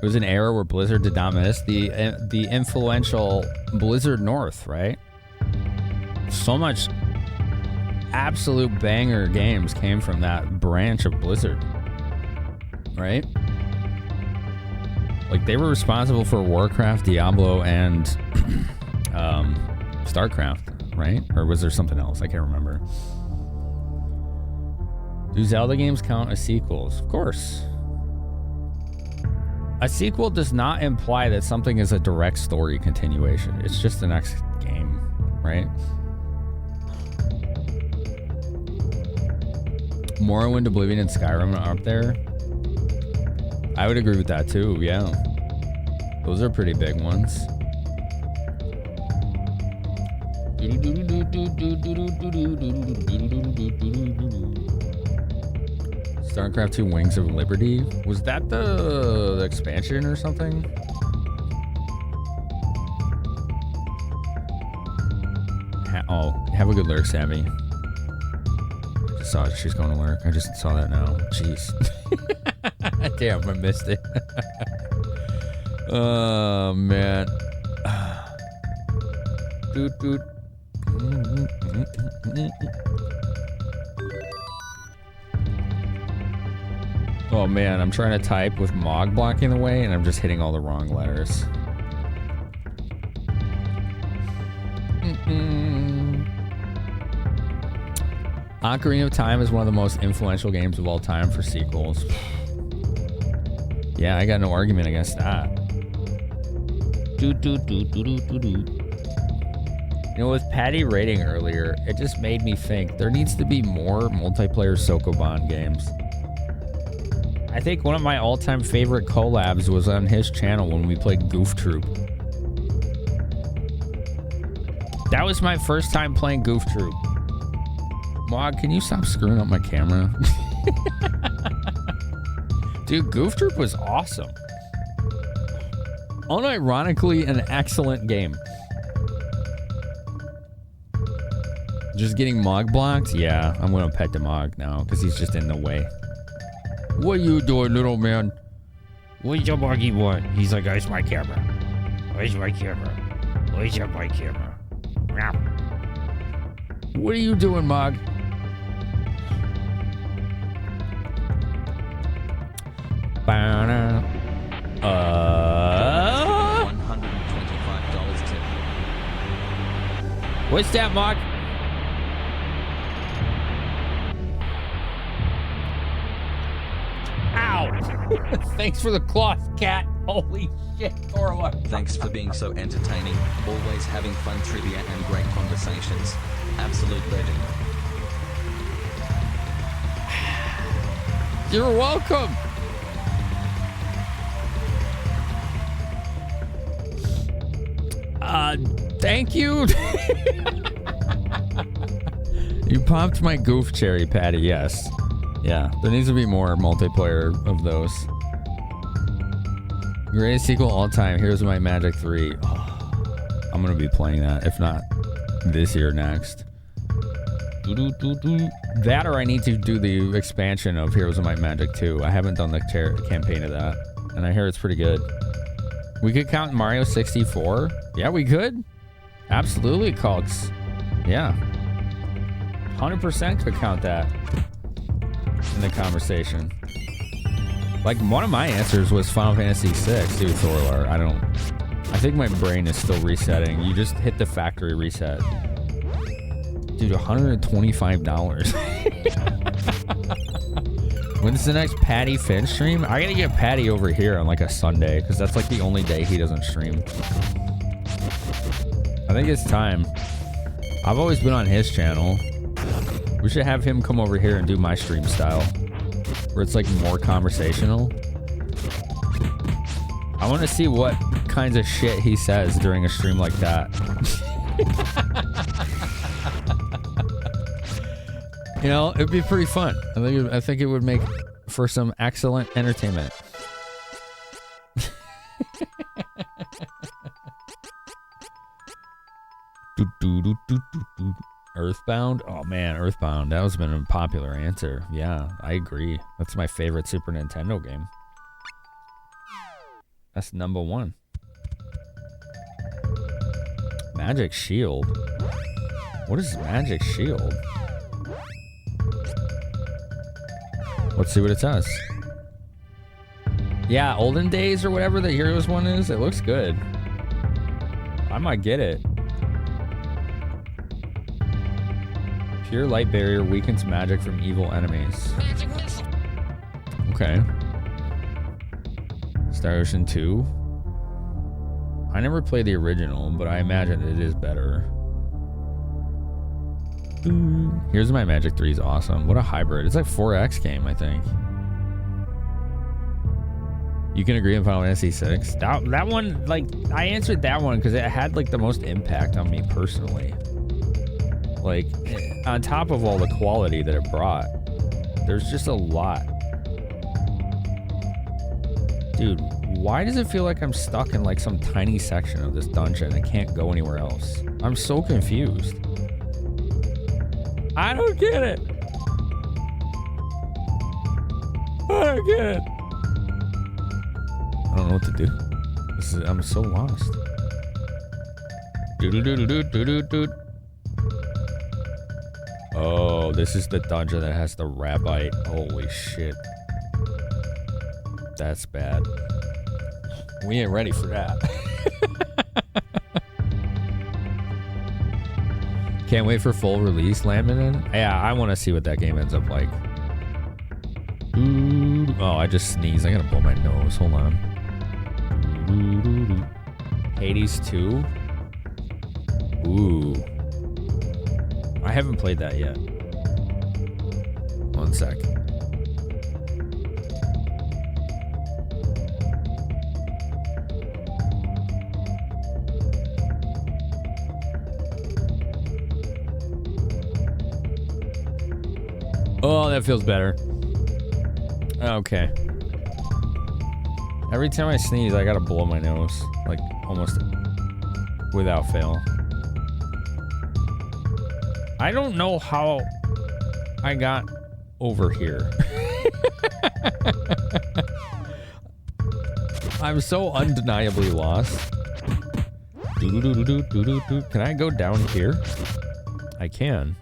was an era where Blizzard did not miss the influential Blizzard North, right? So much absolute banger games came from that branch of Blizzard, right? Like they were responsible for Warcraft, Diablo, and StarCraft, right? Or was there something else? I can't remember. Do Zelda games count as sequels? Of course. A sequel does not imply that something is a direct story continuation. It's just the next game, right? Morrowind, Oblivion, and Skyrim are up there. I would agree with that too, yeah. Those are pretty big ones. StarCraft 2 Wings of Liberty. Was that the expansion or something? Have a good lurk, Sammy. I just saw it. She's going to lurk. I just saw that now. Jeez. Damn, I missed it. Oh, man. Doot, doot. Oh man, I'm trying to type with Mog blocking the way and I'm just hitting all the wrong letters. Ocarina of Time is one of the most influential games of all time for sequels. Yeah, I got no argument against that. You know, with Patty rating earlier, it just made me think there needs to be more multiplayer Sokoban games. I think one of my all-time favorite collabs was on his channel when we played Goof Troop. That was my first time playing Goof Troop. Mog, can you stop screwing up my camera? Dude, Goof Troop was awesome. Unironically, an excellent game. Just getting Mog blocked? Yeah, I'm gonna pet the Mog now because he's just in the way. What are you doing, little man? What's your Moggy want? He's like, where's my camera? Where's my camera? Where's my camera? Meow. What are you doing, Mog? $125 tip. What's that, Mog? Thanks for the cloth, cat. Holy shit, Torwa. Thanks for being so entertaining, always having fun trivia and great conversations. Absolute legend. You're welcome. Thank you. You popped my goof cherry, Patty. Yes. Yeah, there needs to be more multiplayer of those. Greatest sequel all time, Heroes of Might and Magic 3. Oh, I'm gonna be playing that, if not this year, next. That or I need to do the expansion of Heroes of Might and Magic 2. I haven't done the campaign of that, and I hear it's pretty good. We could count Mario 64? Yeah, we could. Absolutely, Cogs. Yeah. 100% could count that in the conversation. Like, one of my answers was Final Fantasy VI, too, Thorlar. I think my brain is still resetting. You just hit the factory reset. Dude, $125. When's the next Patty Finn stream? I gotta get Patty over here on like a Sunday, because that's like the only day he doesn't stream. I think it's time. I've always been on his channel. We should have him come over here and do my stream style, where it's like more conversational. I want to see what kinds of shit he says during a stream like that. You know, it'd be pretty fun. I think it would make for some excellent entertainment. Earthbound? Oh man, Earthbound. That has been a popular answer. Yeah, I agree. That's my favorite Super Nintendo game. That's #1. Magic Shield? What is Magic Shield? Let's see what it says. Yeah, Olden Days or whatever the Heroes one is. It looks good. I might get it. Pure light barrier weakens magic from evil enemies. Okay. Star Ocean 2. I never played the original, but I imagine it is better. Here's My Magic 3 is awesome. What a hybrid. It's like 4X game, I think. You can agree on Final Fantasy 6. That one, like, I answered that one because it had like the most impact on me personally. Like, on top of all the quality that it brought, there's just a lot. Dude, why does it feel like I'm stuck in like some tiny section of this dungeon and can't go anywhere else? I'm so confused. I don't get it. I don't get it. I don't know what to do. I'm so lost. Oh, this is the dungeon that has the rabbite. Holy shit. That's bad. We ain't ready for that. Can't wait for full release, Finamenon. Yeah, I want to see what that game ends up like. Oh, I just sneezed. I gotta blow my nose. Hold on. Hades 2. Ooh. I haven't played that yet. 1 sec. Oh, that feels better. Okay. Every time I sneeze, I gotta blow my nose. Like, almost without fail. I don't know how I got over here. I'm so undeniably lost. Can I go down here? I can.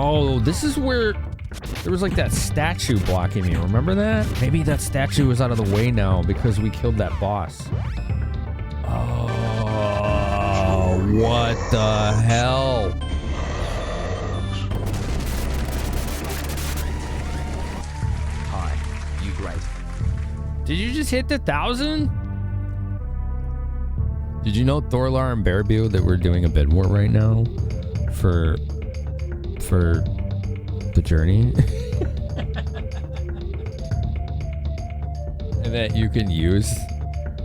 Oh, this is where there was like that statue blocking me. Remember that? Maybe that statue is out of the way now because we killed that boss. Oh, what the hell? Hi, you great. Did you just hit the 1,000? Did you know Thorlar and Bearbew that we're doing a bid war right now for the journey? that you can use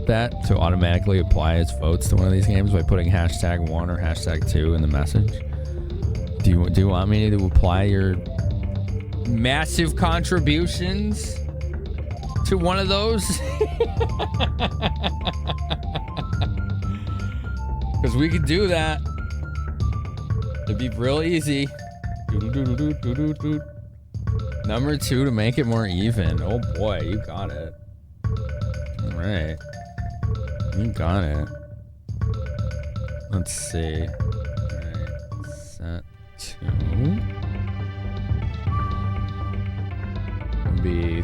that to automatically apply its votes to one of these games by putting #1 or #2 in the message? Do you want me to apply your massive contributions to one of those? Because we could do that. It'd be real easy. Number 2 to make it more even. Oh boy, you got it. All right. You got it. Let's see. All right. Set 2. Would be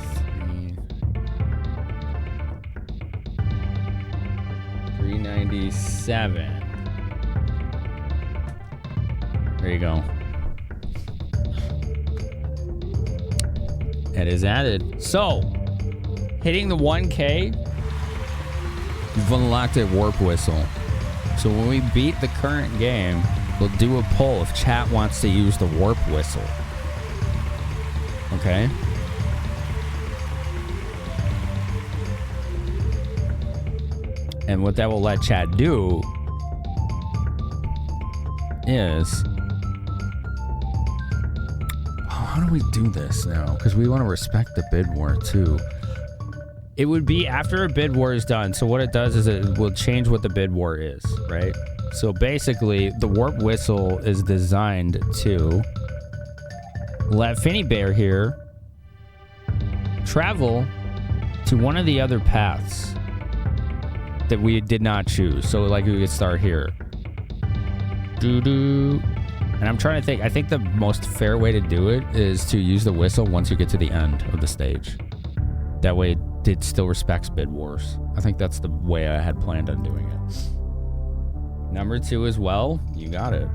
397. There you go. It is added. So, hitting the 1K, you've unlocked a warp whistle. So when we beat the current game, we'll do a poll if chat wants to use the warp whistle. Okay? And what that will let chat do is... How do we do this now? Because we want to respect the bid war too. It would be after a bid war is done. So what it does is it will change what the bid war is, right? So basically, the warp whistle is designed to let Finny Bear here travel to one of the other paths that we did not choose. So like we could start here. Doo-doo. And I'm trying to think. I think the most fair way to do it is to use the whistle once you get to the end of the stage. That way it still respects bid wars. I think that's the way I had planned on doing it. Number 2 as well. You got it.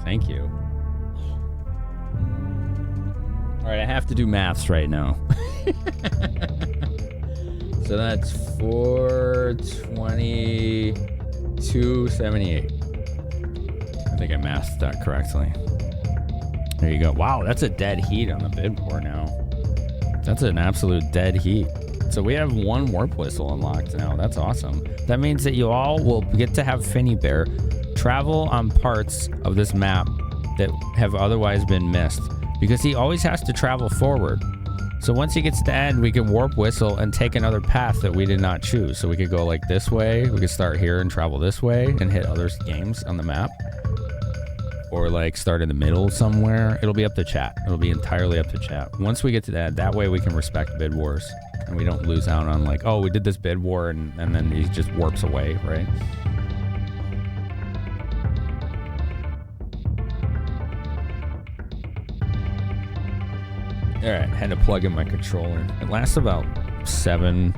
Thank you. All right, I have to do maths right now. So that's 422.78. I think I mathed that correctly. There you go. Wow, that's a dead heat on the bid war now. That's an absolute dead heat. So we have 1 warp whistle unlocked now. That's awesome. That means that you all will get to have Finny Bear travel on parts of this map that have otherwise been missed, because he always has to travel forward. So once he gets to the end, we can warp whistle and take another path that we did not choose. So we could go like this way. We could start here and travel this way and hit other games on the map. Or like start in the middle somewhere. It'll be up to chat. It'll be entirely up to chat. Once we get to that way we can respect bid wars. And we don't lose out on like, oh, we did this bid war and then he just warps away, right? Alright, had to plug in my controller. It lasts about 7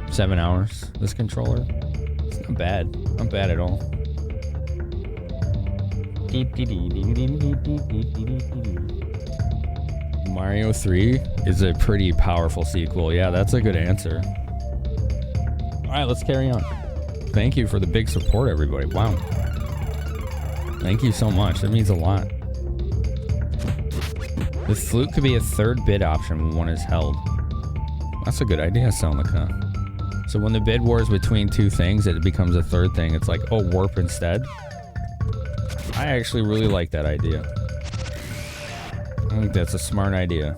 hours, this controller. It's not bad. Not bad at all. Mario 3 is a pretty powerful sequel. Yeah, that's a good answer. Alright, let's carry on. Thank you for the big support, everybody. Wow. Thank you so much. That means a lot. The flute could be a 3rd bid option when one is held. That's a good idea, Selnica. So when the bid war is between 2 things, it becomes a 3rd thing. It's like, oh, warp instead. I actually really like that idea. I think that's a smart idea.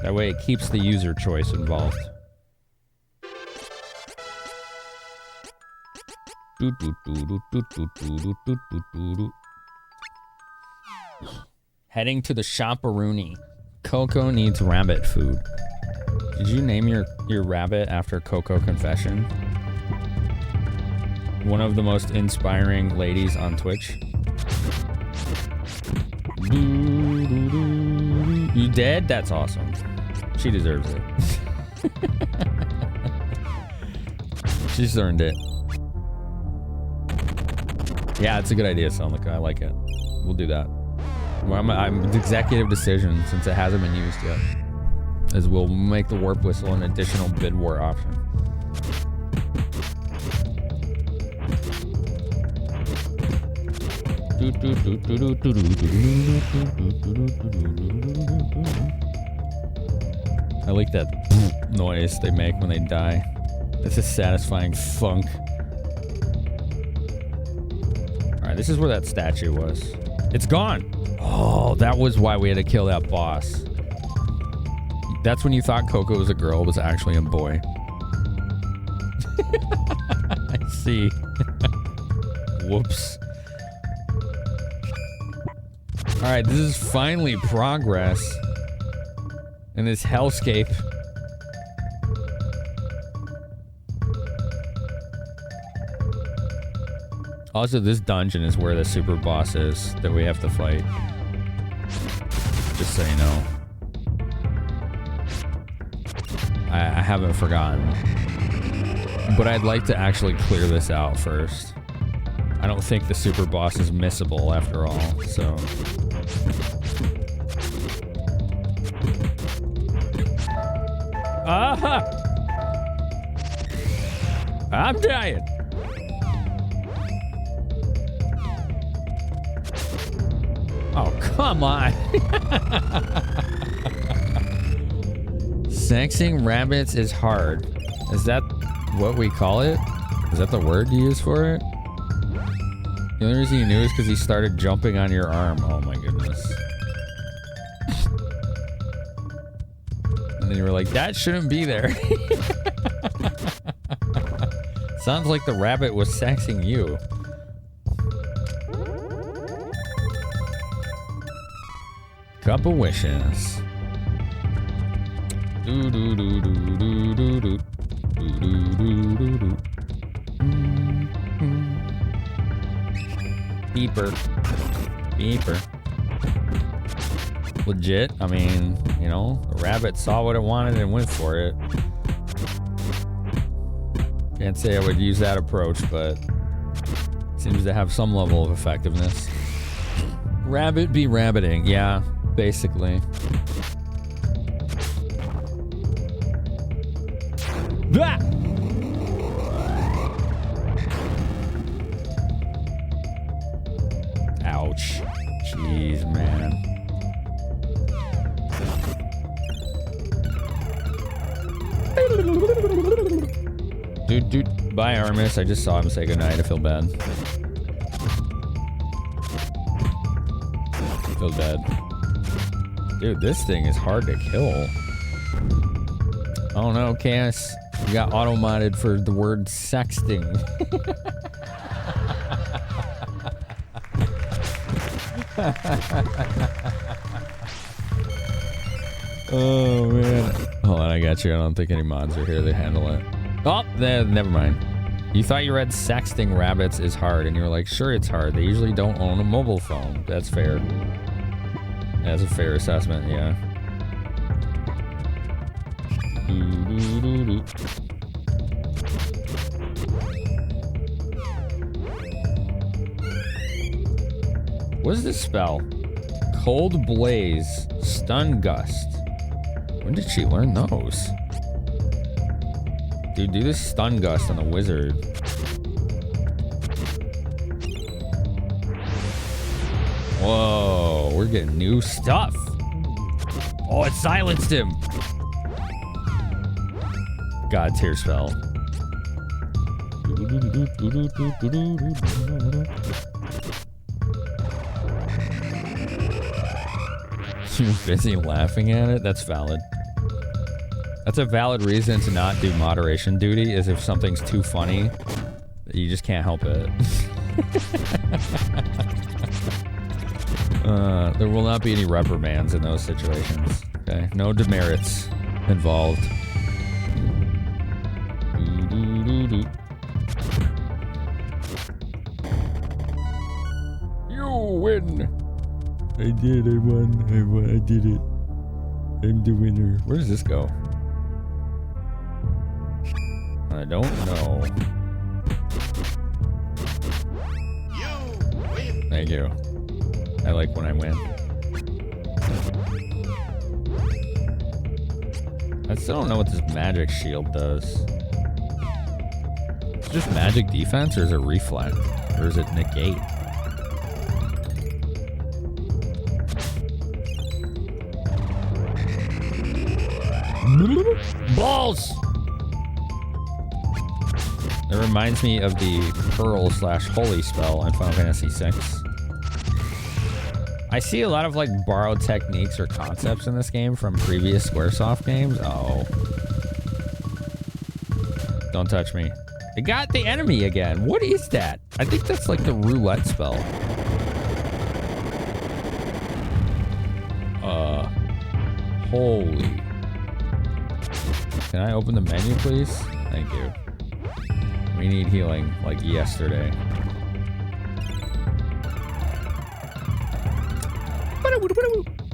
That way it keeps the user choice involved. Heading to the shop-a-rooney. Coco needs rabbit food. Did you name your rabbit after Coco Confession? One of the most inspiring ladies on Twitch. You dead? That's awesome. She deserves it. She's earned it. Yeah, it's a good idea, Selnica. I like it. We'll do that. Well, I'm executive decision, since it hasn't been used yet, is we'll make the warp whistle an additional bid war option. I like that noise they make when they die. It's a satisfying funk. Alright, this is where that statue was. It's gone! Oh, that was why we had to kill that boss. That's when you thought Coco was a girl, it was actually a boy. I see. Whoops. Alright, this is finally progress in this hellscape. Also, this dungeon is where the super boss is that we have to fight. Just so you know. I haven't forgotten. But I'd like to actually clear this out first. I don't think the super boss is missable after all, so... Aha! I'm dying! Oh, come on! Sexing rabbits is hard. Is that what we call it? Is that the word you use for it? The only reason you knew is because he started jumping on your arm. Oh my goodness. And then you were like, that shouldn't be there. Sounds like the rabbit was sexing you. Cup of wishes. Do do do do do do do do do do do. Beeper. Beeper. Legit. I mean, you know, the rabbit saw what it wanted and went for it. Can't say I would use that approach, but seems to have some level of effectiveness. Rabbit be rabbiting. Yeah, basically. Ah! Ouch. Jeez, man. Dude, bye, Artemis. I just saw him say goodnight. I feel bad. I feel bad. Dude, this thing is hard to kill. Oh no, Cass. You got auto-modded for the word sexting. Oh man. Hold on, I got you. I don't think any mods are here. They handle it. Oh, never mind. You thought you read sexting rabbits is hard, and you were like, sure it's hard. They usually don't own a mobile phone. That's fair. That's a fair assessment, yeah. What is this spell? Cold Blaze, Stun Gust. When did she learn those? Dude, do this Stun Gust on the wizard. Whoa, we're getting new stuff. Oh, it silenced him. God tier spell. You're busy laughing at it? That's valid. That's a valid reason to not do moderation duty, is if something's too funny, you just can't help it. There will not be any reprimands in those situations. Okay, no demerits involved. You win! I did, I won, I did it. I'm the winner. Where does this go? I don't know. Thank you. I like when I win. I still don't know what this magic shield does. Is it just magic defense, or is it reflect? Or is it negate? Balls! It reminds me of the Pearl/Holy spell in Final Fantasy VI. I see a lot of like borrowed techniques or concepts in this game from previous Squaresoft games. Oh. Don't touch me. It got the enemy again. What is that? I think that's like the roulette spell. Holy. Can I open the menu, please? Thank you. We need healing like yesterday.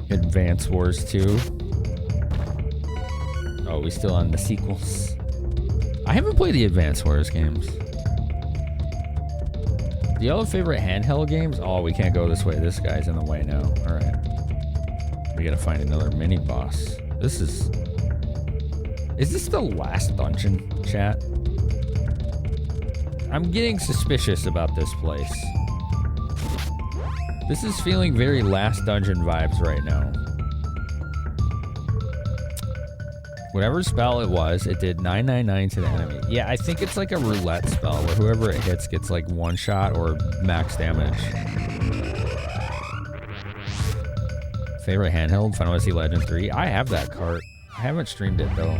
Advance Wars 2. Oh, we still on the sequels. I haven't played the Advance Wars games. Do y'all have favorite handheld games? Oh, we can't go this way. This guy's in the way now. All right. We gotta find another mini boss. This is... Is this the last dungeon, chat? I'm getting suspicious about this place. This is feeling very last dungeon vibes right now. Whatever spell it was, it did 999 to the enemy. Yeah, I think it's like a roulette spell where whoever it hits gets like one shot or max damage. Favorite handheld? Final Fantasy Legend 3. I have that cart. I haven't streamed it though.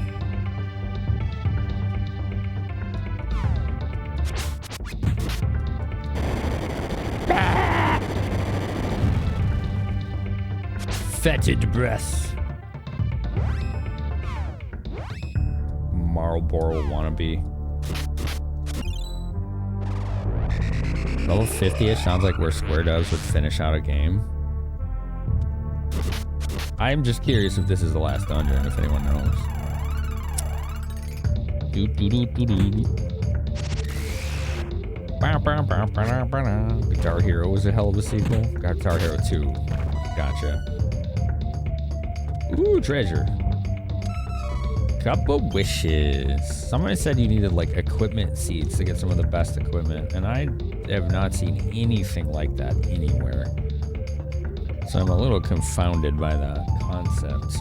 Fetid breath. Marlboro wannabe. Level 50-ish sounds like where Square Devs would finish out a game. I'm just curious if this is the last dungeon, if anyone knows. Guitar Hero was a hell of a sequel. Guitar Hero 2. Gotcha. Ooh, treasure. Cup of wishes. Somebody said you needed like equipment seeds to get some of the best equipment, and I have not seen anything like that anywhere. So I'm a little confounded by that concept.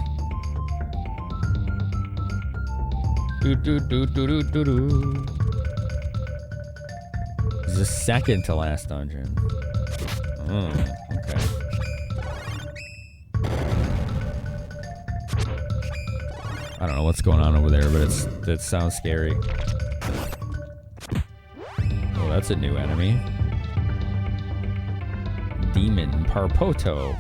This is the second to last dungeon. Okay. I don't know what's going on over there, but it sounds scary. Oh, that's a new enemy. Demon Parpoto.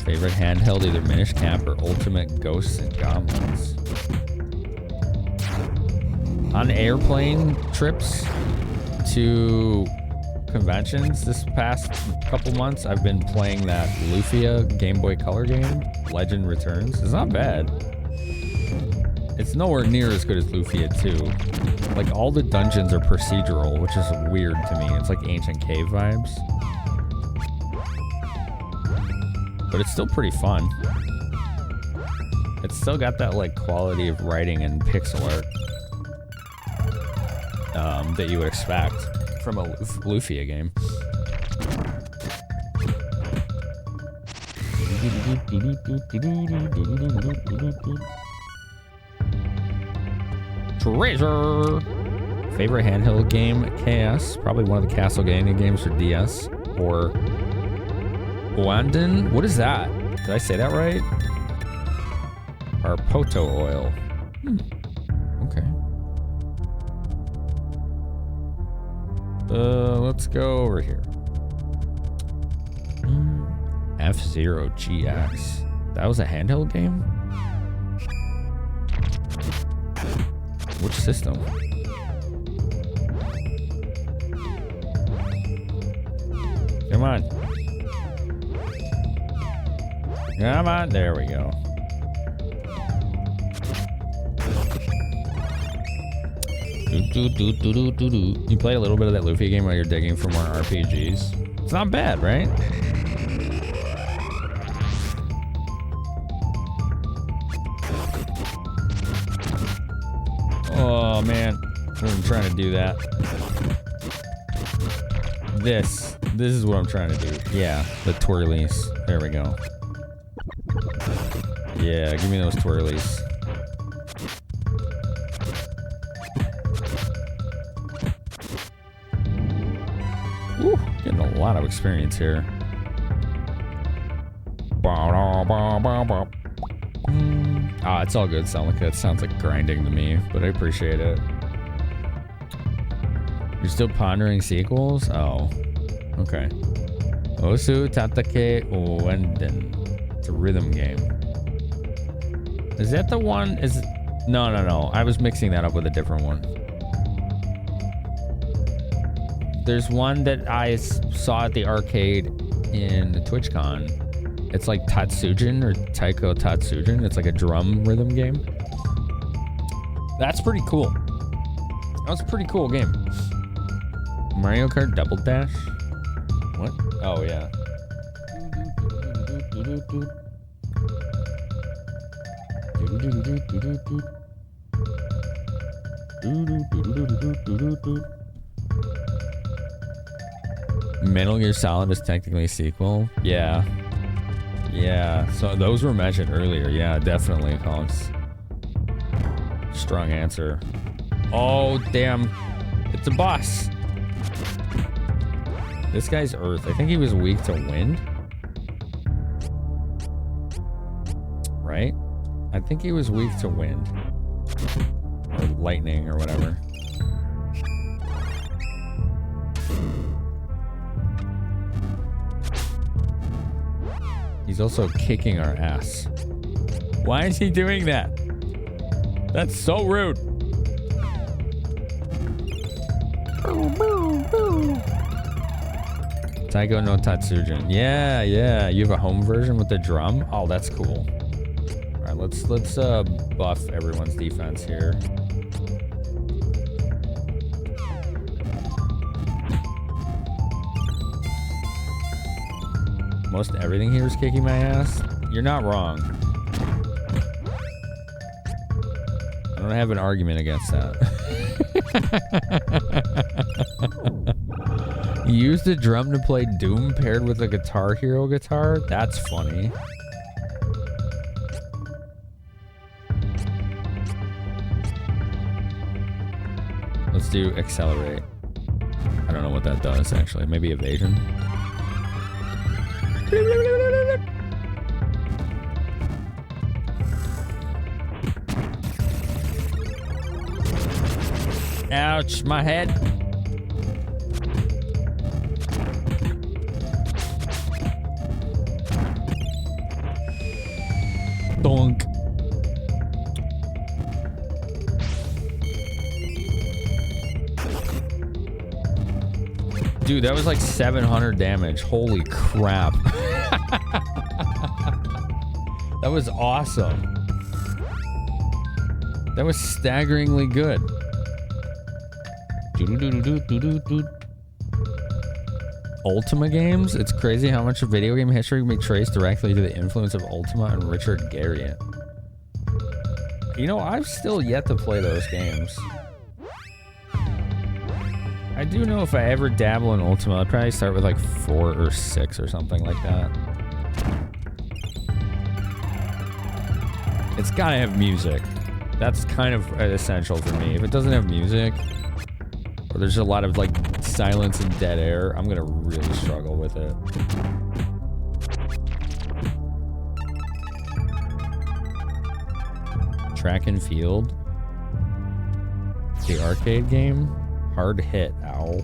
Favorite handheld, either Minish Cap or Ultimate Ghosts and Goblins. On airplane trips to conventions this past couple months, I've been playing that Lufia Game Boy Color game, Legend Returns. It's not bad. It's nowhere near as good as Lufia 2. Like, all the dungeons are procedural, which is weird to me. It's like ancient cave vibes. But it's still pretty fun. It's still got that, like, quality of writing and pixel art that you would expect from a Lufia game. Treasure! Favorite handheld game? KS. Probably one of the Castlevania games for DS. Or Wanden? What is that? Did I say that right? Parpoto oil. Okay. Let's go over here. F-Zero GX. That was a handheld game? Which system? Come on. Come on. There we go. You play a little bit of that Luffy game while you're digging for more RPGs. It's not bad, right? Oh man, I'm trying to do that. This is what I'm trying to do. Yeah, the twirlies. There we go. Yeah, give me those twirlies. Woo, getting a lot of experience here. Ah, it's all good. That sounds like grinding to me, but I appreciate it. You're still pondering sequels? Oh, okay. Osu Tatake Wenden. It's a rhythm game. Is that the one? No. I was mixing that up with a different one. There's one that I saw at the arcade in the TwitchCon. It's like Tatsujin or Taiko Tatsujin. It's like a drum rhythm game. That's pretty cool. That was a pretty cool game. Mario Kart Double Dash? What? Oh, yeah. Metal Gear Solid is technically a sequel? Yeah. Yeah, so those were mentioned earlier. Yeah, definitely, Conks. Strong answer. Oh, damn. It's a boss. This guy's Earth. I think he was weak to wind. Right? I think he was weak to wind. Or lightning or whatever. He's also kicking our ass. Why is he doing that? That's so rude. Taiko no Tatsujin. Yeah. You have a home version with the drum? Oh, that's cool. All right, let's buff everyone's defense here. Most everything here is kicking my ass. You're not wrong. I don't have an argument against that. You used the drum to play Doom paired with a Guitar Hero guitar? That's funny. Let's do accelerate. I don't know what that does actually. Maybe evasion. Ouch, my head. Donk. Dude, that was like 700 damage. Holy crap. That was awesome. That was staggeringly good. Ultima games? It's crazy how much of video game history can be traced directly to the influence of Ultima and Richard Garriott. You know, I've still yet to play those games. I do know if I ever dabble in Ultima, I'd probably start with like 4 or 6 or something like that. It's gotta have music. That's kind of essential for me. If it doesn't have music, or there's a lot of like silence and dead air, I'm gonna really struggle with it. Track and Field, the arcade game. Hard hit, ow.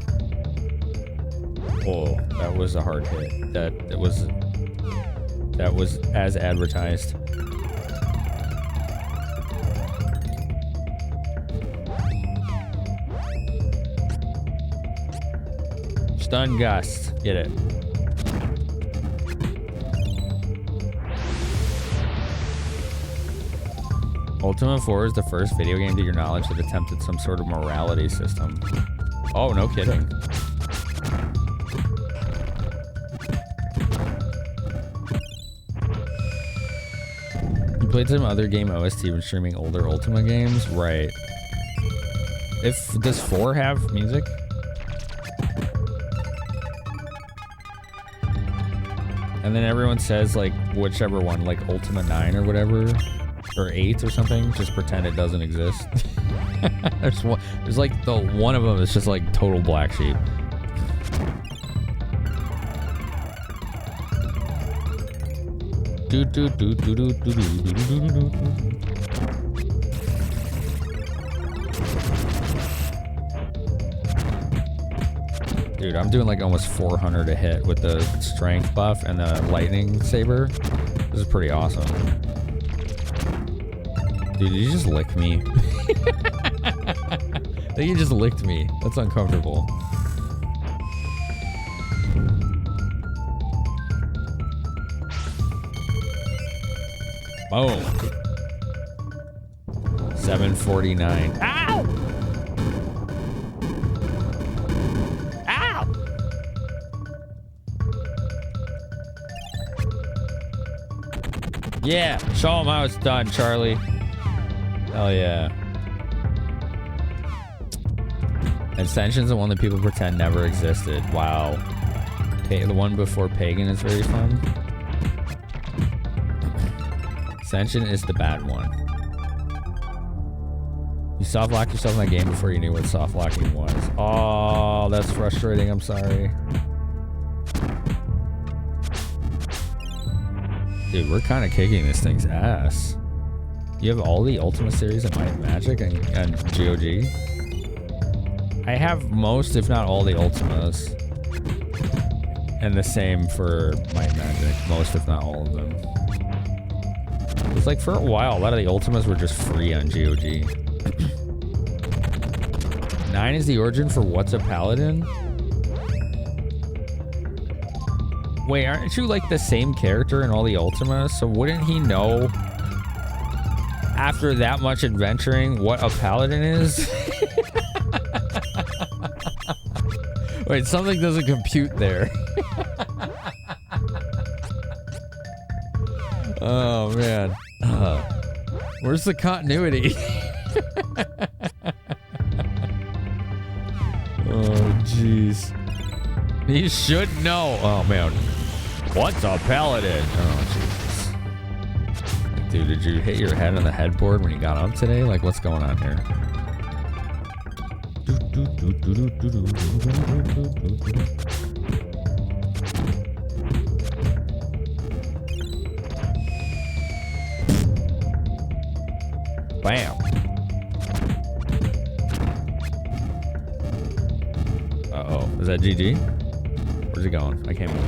Oh, that was a hard hit. That was as advertised. Stun Gust. Get it. Ultima 4 is the first video game to your knowledge that attempted some sort of morality system. Oh, no kidding. You played some other game OST when streaming older Ultima games? Right. Does 4 have music? And then everyone says, like, whichever one, like Ultima 9 or whatever, or 8 or something, just pretend it doesn't exist. There's like the one of them is just like total black sheep. Dude, I'm doing like almost 400 a hit with the strength buff and the lightning saber. This is pretty awesome. Dude, did you just lick me? I think you just licked me. That's uncomfortable. Boom. 749. Ow! Ow! Yeah, show him how it's done, Charlie. Hell yeah. Ascension's the one that people pretend never existed. Wow. The one before Pagan is very fun. Ascension is the bad one. You soft locked yourself in that game before you knew what soft locking was. Oh, that's frustrating. I'm sorry. Dude, we're kind of kicking this thing's ass. You have all the Ultima series in Might and Magic and GOG? I have most, if not all, the Ultimas. And the same for Might and Magic. Most, if not all of them. It's like for a while, a lot of the Ultimas were just free on GOG. 9 is the origin for What's a Paladin? Wait, aren't you like the same character in all the Ultimas? So wouldn't he know after that much adventuring what a paladin is? Wait, something doesn't compute there. Oh man. Where's the continuity? Oh jeez. He should know. Oh man. What's a paladin? Oh Jesus. Dude, did you hit your head on the headboard when you got up today? Like, what's going on here? Bam. Uh-oh. Is that GG? Where's it going? I can't move.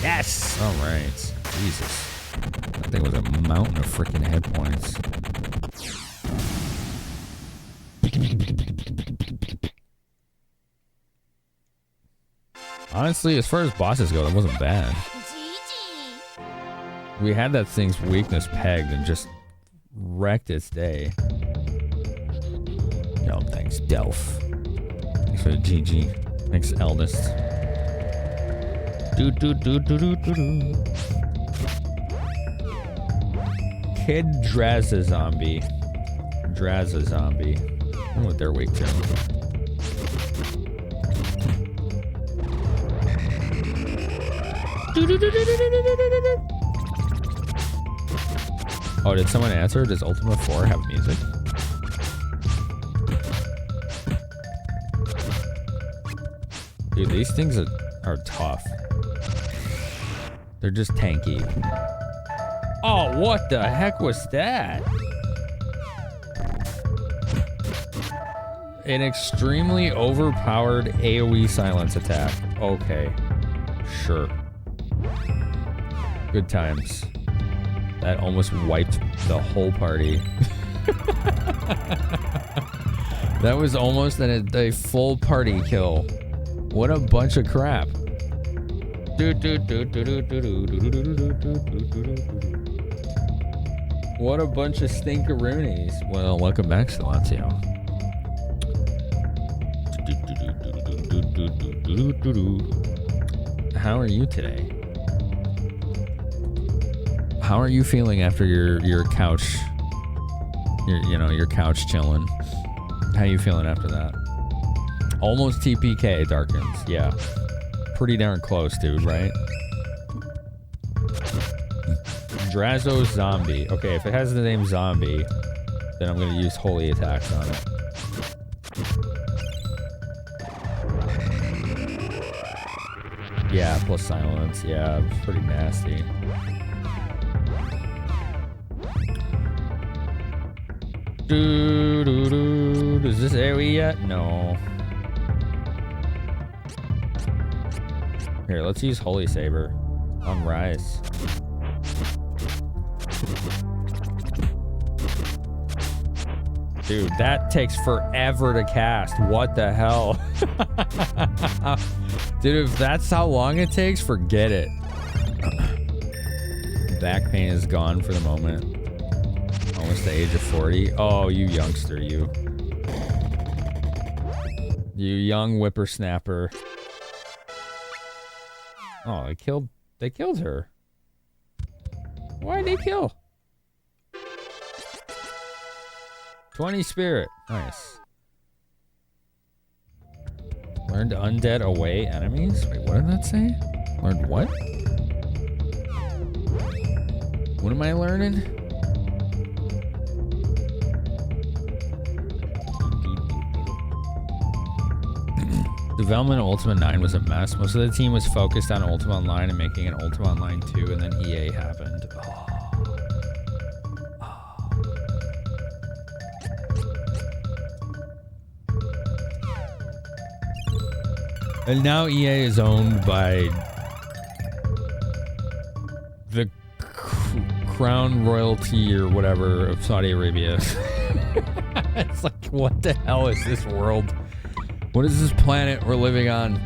Yes! All right. Jesus. That thing was a mountain of freaking head points. Honestly, as far as bosses go, that wasn't bad. We had that thing's weakness pegged and just wrecked its day. Yo, thanks, Delph. Thanks for the GG. Thanks, Eldest. Kid Drazza Zombie. Drazza Zombie. I don't know what they're weak to. Oh, did someone answer? Does Ultima 4 have music? Dude, these things are tough. They're just tanky. Oh, what the heck was that? An extremely overpowered AoE silence attack. Okay. Sure. Good times. That almost wiped the whole party. That was almost a full party kill. What a bunch of crap. What a bunch of stinkeroonies. Well, welcome back, Silencio. How are you today? How are you feeling after your couch? Your couch chilling. How you feeling after that? Almost TPK, Darkins. Yeah. Pretty darn close, dude, right? Drazo Zombie. Okay, if it has the name Zombie, then I'm gonna use holy attacks on it. Yeah, plus silence. Yeah, it's pretty nasty. Is this AoE yet? No. Here, let's use Holy Saber on Rise. Dude, that takes forever to cast. What the hell? Dude, if that's how long it takes, forget it. Back pain is gone for the moment. Almost the age of 40. Oh, you youngster, you. You young whippersnapper. Oh, they killed her. Why'd they kill? 20 spirit. Nice. Learned undead away enemies? Wait, what did that say? Learned what? What am I learning? Development of Ultima 9 was a mess. Most of the team was focused on Ultima Online and making an Ultima Online 2, and then EA happened. And now EA is owned by the Crown Royalty or whatever of Saudi Arabia. It's like, what the hell is this world? What is this planet we're living on?